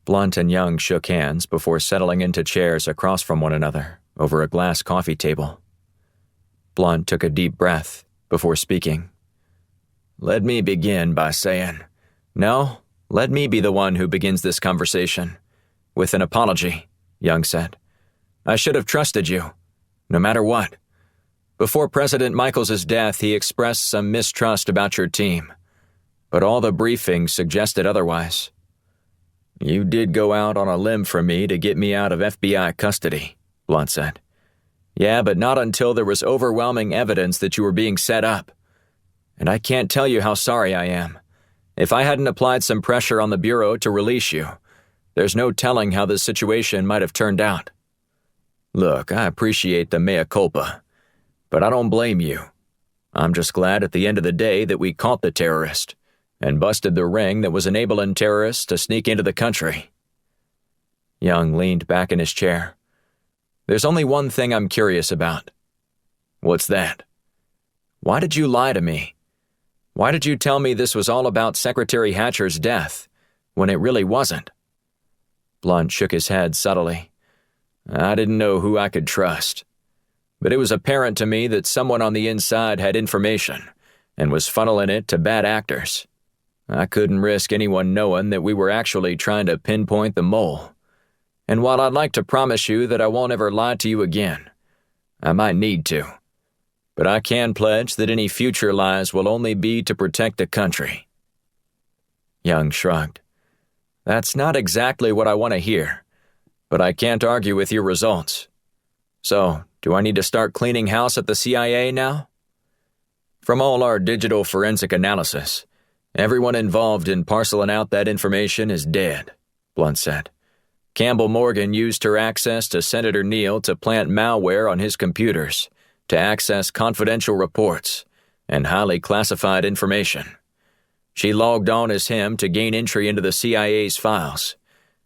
Blunt and Young shook hands before settling into chairs across from one another over a glass coffee table. Blunt took a deep breath before speaking. Let me begin by saying, No, let me be the one who begins this conversation. With an apology, Young said. I should have trusted you, no matter what. Before President Michaels' death, he expressed some mistrust about your team, but all the briefings suggested otherwise. You did go out on a limb for me to get me out of FBI custody, Blunt said. Yeah, but not until there was overwhelming evidence that you were being set up. And I can't tell you how sorry I am. If I hadn't applied some pressure on the Bureau to release you, there's no telling how this situation might have turned out. Look, I appreciate the mea culpa, but I don't blame you. I'm just glad at the end of the day that we caught the terrorist and busted the ring that was enabling terrorists to sneak into the country. Young leaned back in his chair. There's only one thing I'm curious about. What's that? Why did you lie to me? Why did you tell me this was all about Secretary Hatcher's death, when it really wasn't? Blunt shook his head subtly. I didn't know who I could trust, but it was apparent to me that someone on the inside had information and was funneling it to bad actors. I couldn't risk anyone knowing that we were actually trying to pinpoint the mole. And while I'd like to promise you that I won't ever lie to you again, I might need to. But I can pledge that any future lies will only be to protect the country. Young shrugged. That's not exactly what I want to hear, but I can't argue with your results. So, do I need to start cleaning house at the CIA now? From all our digital forensic analysis, everyone involved in parceling out that information is dead, Blunt said. Campbell Morgan used her access to Senator Neal to plant malware on his computers to access confidential reports and highly classified information. She logged on as him to gain entry into the CIA's files,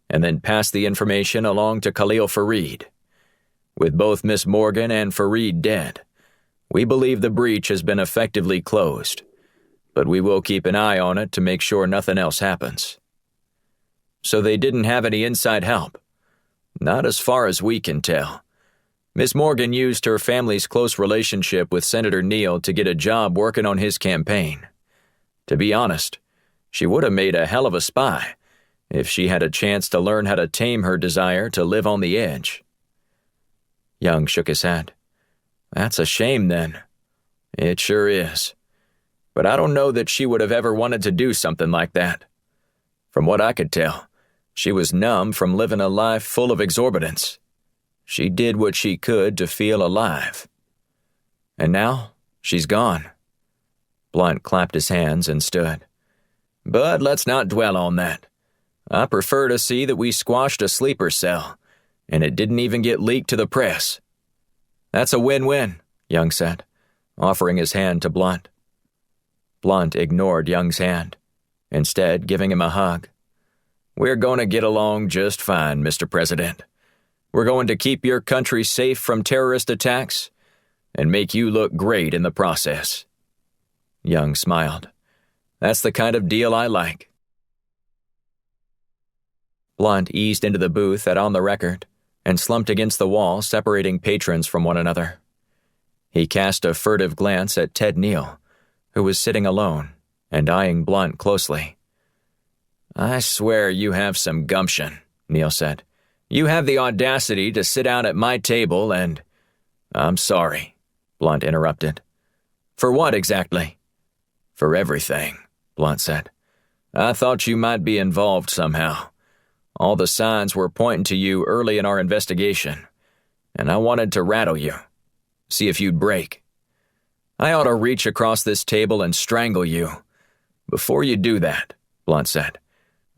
and then passed the information along to Khalil Fareed. With both Miss Morgan and Fareed dead, we believe the breach has been effectively closed, but we will keep an eye on it to make sure nothing else happens. So they didn't have any inside help? Not as far as we can tell. Miss Morgan used her family's close relationship with Senator Neal to get a job working on his campaign. To be honest, she would have made a hell of a spy if she had a chance to learn how to tame her desire to live on the edge. Young shook his head. That's a shame, then. It sure is. But I don't know that she would have ever wanted to do something like that. From what I could tell, she was numb from living a life full of exorbitance. She did what she could to feel alive. And now, she's gone. Blunt clapped his hands and stood. But let's not dwell on that. I prefer to see that we squashed a sleeper cell, and it didn't even get leaked to the press. That's a win-win, Young said, offering his hand to Blunt. Blunt ignored Young's hand, instead giving him a hug. We're going to get along just fine, Mr. President. We're going to keep your country safe from terrorist attacks and make you look great in the process. Young smiled. That's the kind of deal I like. Blunt eased into the booth at On the Record and slumped against the wall, separating patrons from one another. He cast a furtive glance at Ted Neal, who was sitting alone and eyeing Blunt closely. I swear you have some gumption, Neal said, You have the audacity to sit down at my table and—" "I'm sorry," Blunt interrupted. "For what exactly?" "For everything," Blunt said. "I thought you might be involved somehow. All the signs were pointing to you early in our investigation, and I wanted to rattle you, see if you'd break. I ought to reach across this table and strangle you. Before you do that," Blunt said,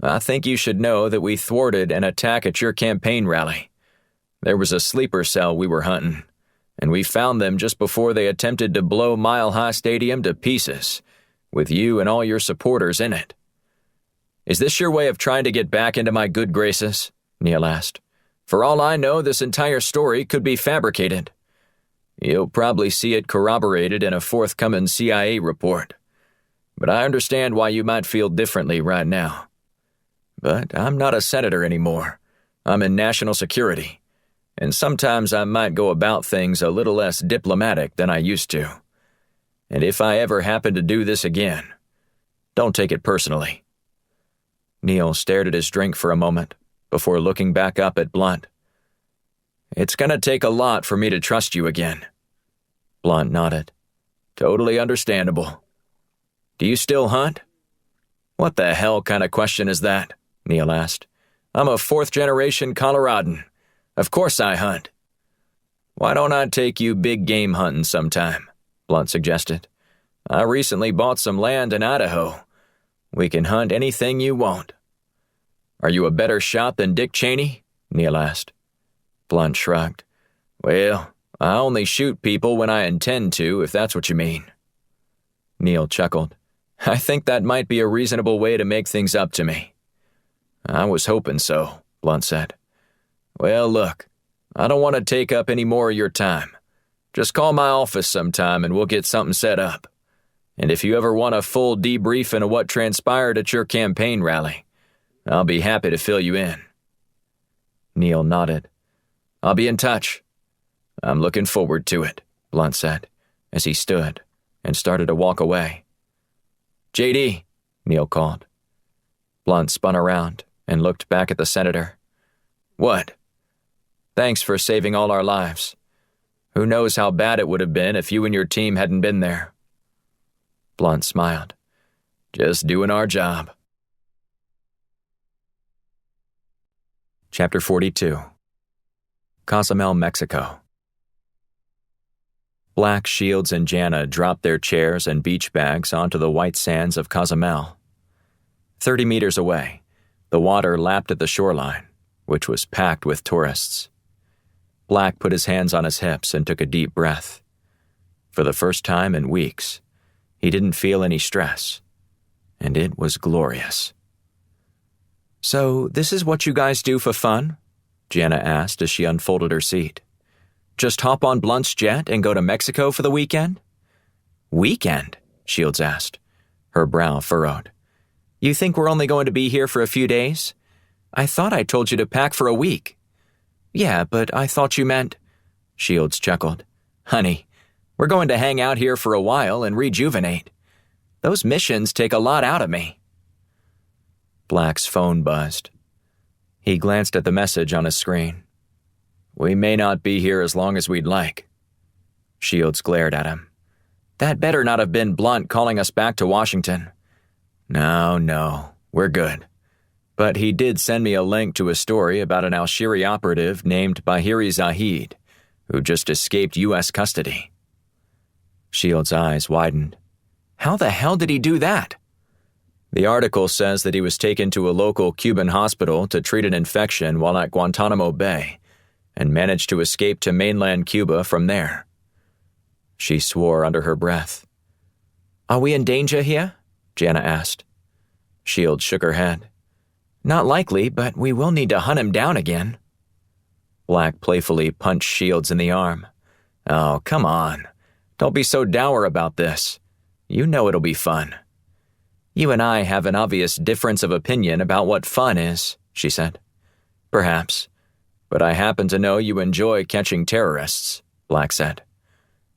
"I think you should know that we thwarted an attack at your campaign rally. There was a sleeper cell we were hunting, and we found them just before they attempted to blow Mile High Stadium to pieces, with you and all your supporters in it." "Is this your way of trying to get back into my good graces?" Neil asked. "For all I know, this entire story could be fabricated." "You'll probably see it corroborated in a forthcoming CIA report. But I understand why you might feel differently right now. But I'm not a senator anymore. I'm in national security, and sometimes I might go about things a little less diplomatic than I used to. And if I ever happen to do this again, don't take it personally." Neil stared at his drink for a moment before looking back up at Blunt. "It's going to take a lot for me to trust you again." Blunt nodded. "Totally understandable. Do you still hunt?" "What the hell kind of question is that?" Neil asked. "I'm a fourth-generation Coloradan. Of course I hunt." "Why don't I take you big game hunting sometime?" Blunt suggested. "I recently bought some land in Idaho. We can hunt anything you want." "Are you a better shot than Dick Cheney?" Neil asked. Blunt shrugged. "Well, I only shoot people when I intend to, if that's what you mean." Neil chuckled. "I think that might be a reasonable way to make things up to me." "I was hoping so," Blunt said. "Well, look, I don't want to take up any more of your time. Just call my office sometime and we'll get something set up. And if you ever want a full debriefing of what transpired at your campaign rally, I'll be happy to fill you in." Neil nodded. "I'll be in touch." "I'm looking forward to it," Blunt said, as he stood and started to walk away. "JD," Neil called. Blunt spun around and looked back at the senator. "What?" "Thanks for saving all our lives. Who knows how bad it would have been if you and your team hadn't been there." Blunt smiled. "Just doing our job." Chapter 42. Cozumel, Mexico. Black, Shields, and Jana dropped their chairs and beach bags onto the white sands of Cozumel. 30 meters away, the water lapped at the shoreline, which was packed with tourists. Black put his hands on his hips and took a deep breath. For the first time in weeks, he didn't feel any stress, and it was glorious. "So, this is what you guys do for fun?" Jana asked as she unfolded her seat. "Just hop on Blunt's jet and go to Mexico for the weekend?" "Weekend?" Shields asked, her brow furrowed. "You think we're only going to be here for a few days? I thought I told you to pack for a week." "Yeah, but I thought you meant—" Shields chuckled. "Honey, we're going to hang out here for a while and rejuvenate. Those missions take a lot out of me." Black's phone buzzed. He glanced at the message on his screen. "We may not be here as long as we'd like." Shields glared at him. "That better not have been Blunt calling us back to Washington." No, we're good. But he did send me a link to a story about an Alshiri operative named Bahiri Zahid, who just escaped U.S. custody." Shields' eyes widened. "How the hell did he do that?" "The article says that he was taken to a local Cuban hospital to treat an infection while at Guantanamo Bay, and managed to escape to mainland Cuba from there." She swore under her breath. "Are we in danger here?" Jana asked. Shields shook her head. "Not likely, but we will need to hunt him down again." Black playfully punched Shields in the arm. "Oh, come on. Don't be so dour about this. You know it'll be fun." "You and I have an obvious difference of opinion about what fun is," she said. "Perhaps. But I happen to know you enjoy catching terrorists," Black said.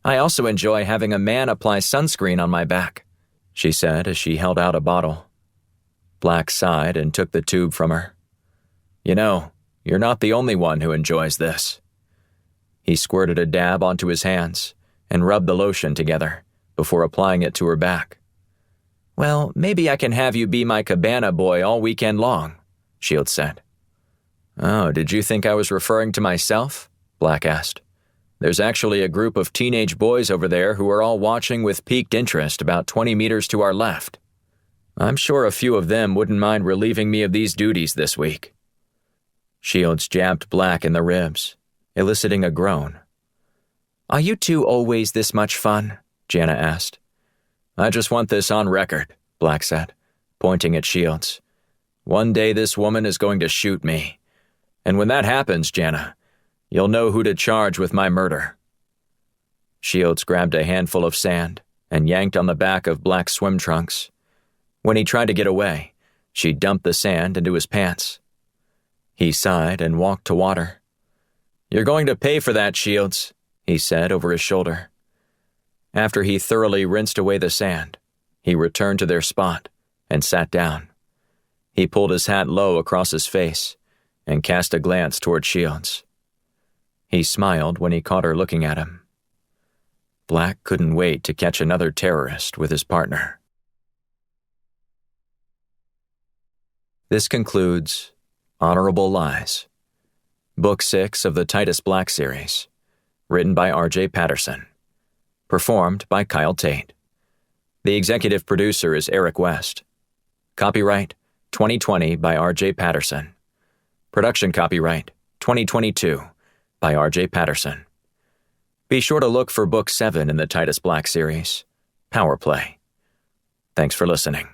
"I also enjoy having a man apply sunscreen on my back," she said as she held out a bottle. Black sighed and took the tube from her. "You know, You're not the only one who enjoys this." He squirted a dab onto his hands and rubbed the lotion together before applying it to her back. "Well, maybe I can have you be my cabana boy all weekend long," Shields said. "Oh, did you think I was referring to myself?" Black asked. "There's actually a group of teenage boys over there who are all watching with piqued interest about 20 meters to our left. I'm sure a few of them wouldn't mind relieving me of these duties this week." Shields jabbed Black in the ribs, eliciting a groan. "Are you two always this much fun?" Jana asked. "I just want this on record," Black said, pointing at Shields. "One day this woman is going to shoot me. And when that happens, Jana, you'll know who to charge with my murder." Shields grabbed a handful of sand and yanked on the back of Black's swim trunks. When he tried to get away, she dumped the sand into his pants. He sighed and walked to water. "You're going to pay for that, Shields," he said over his shoulder. After he thoroughly rinsed away the sand, he returned to their spot and sat down. He pulled his hat low across his face and cast a glance toward Shields. He smiled when he caught her looking at him. Black couldn't wait to catch another terrorist with his partner. This concludes Honorable Lies, Book 6 of the Titus Black series, written by R.J. Patterson. Performed by Kyle Tait. The executive producer is Eric West. Copyright 2020 by R.J. Patterson. Production copyright 2022 by R.J. Patterson. Be sure to look for Book 7 in the Titus Black series, Power Play. Thanks for listening.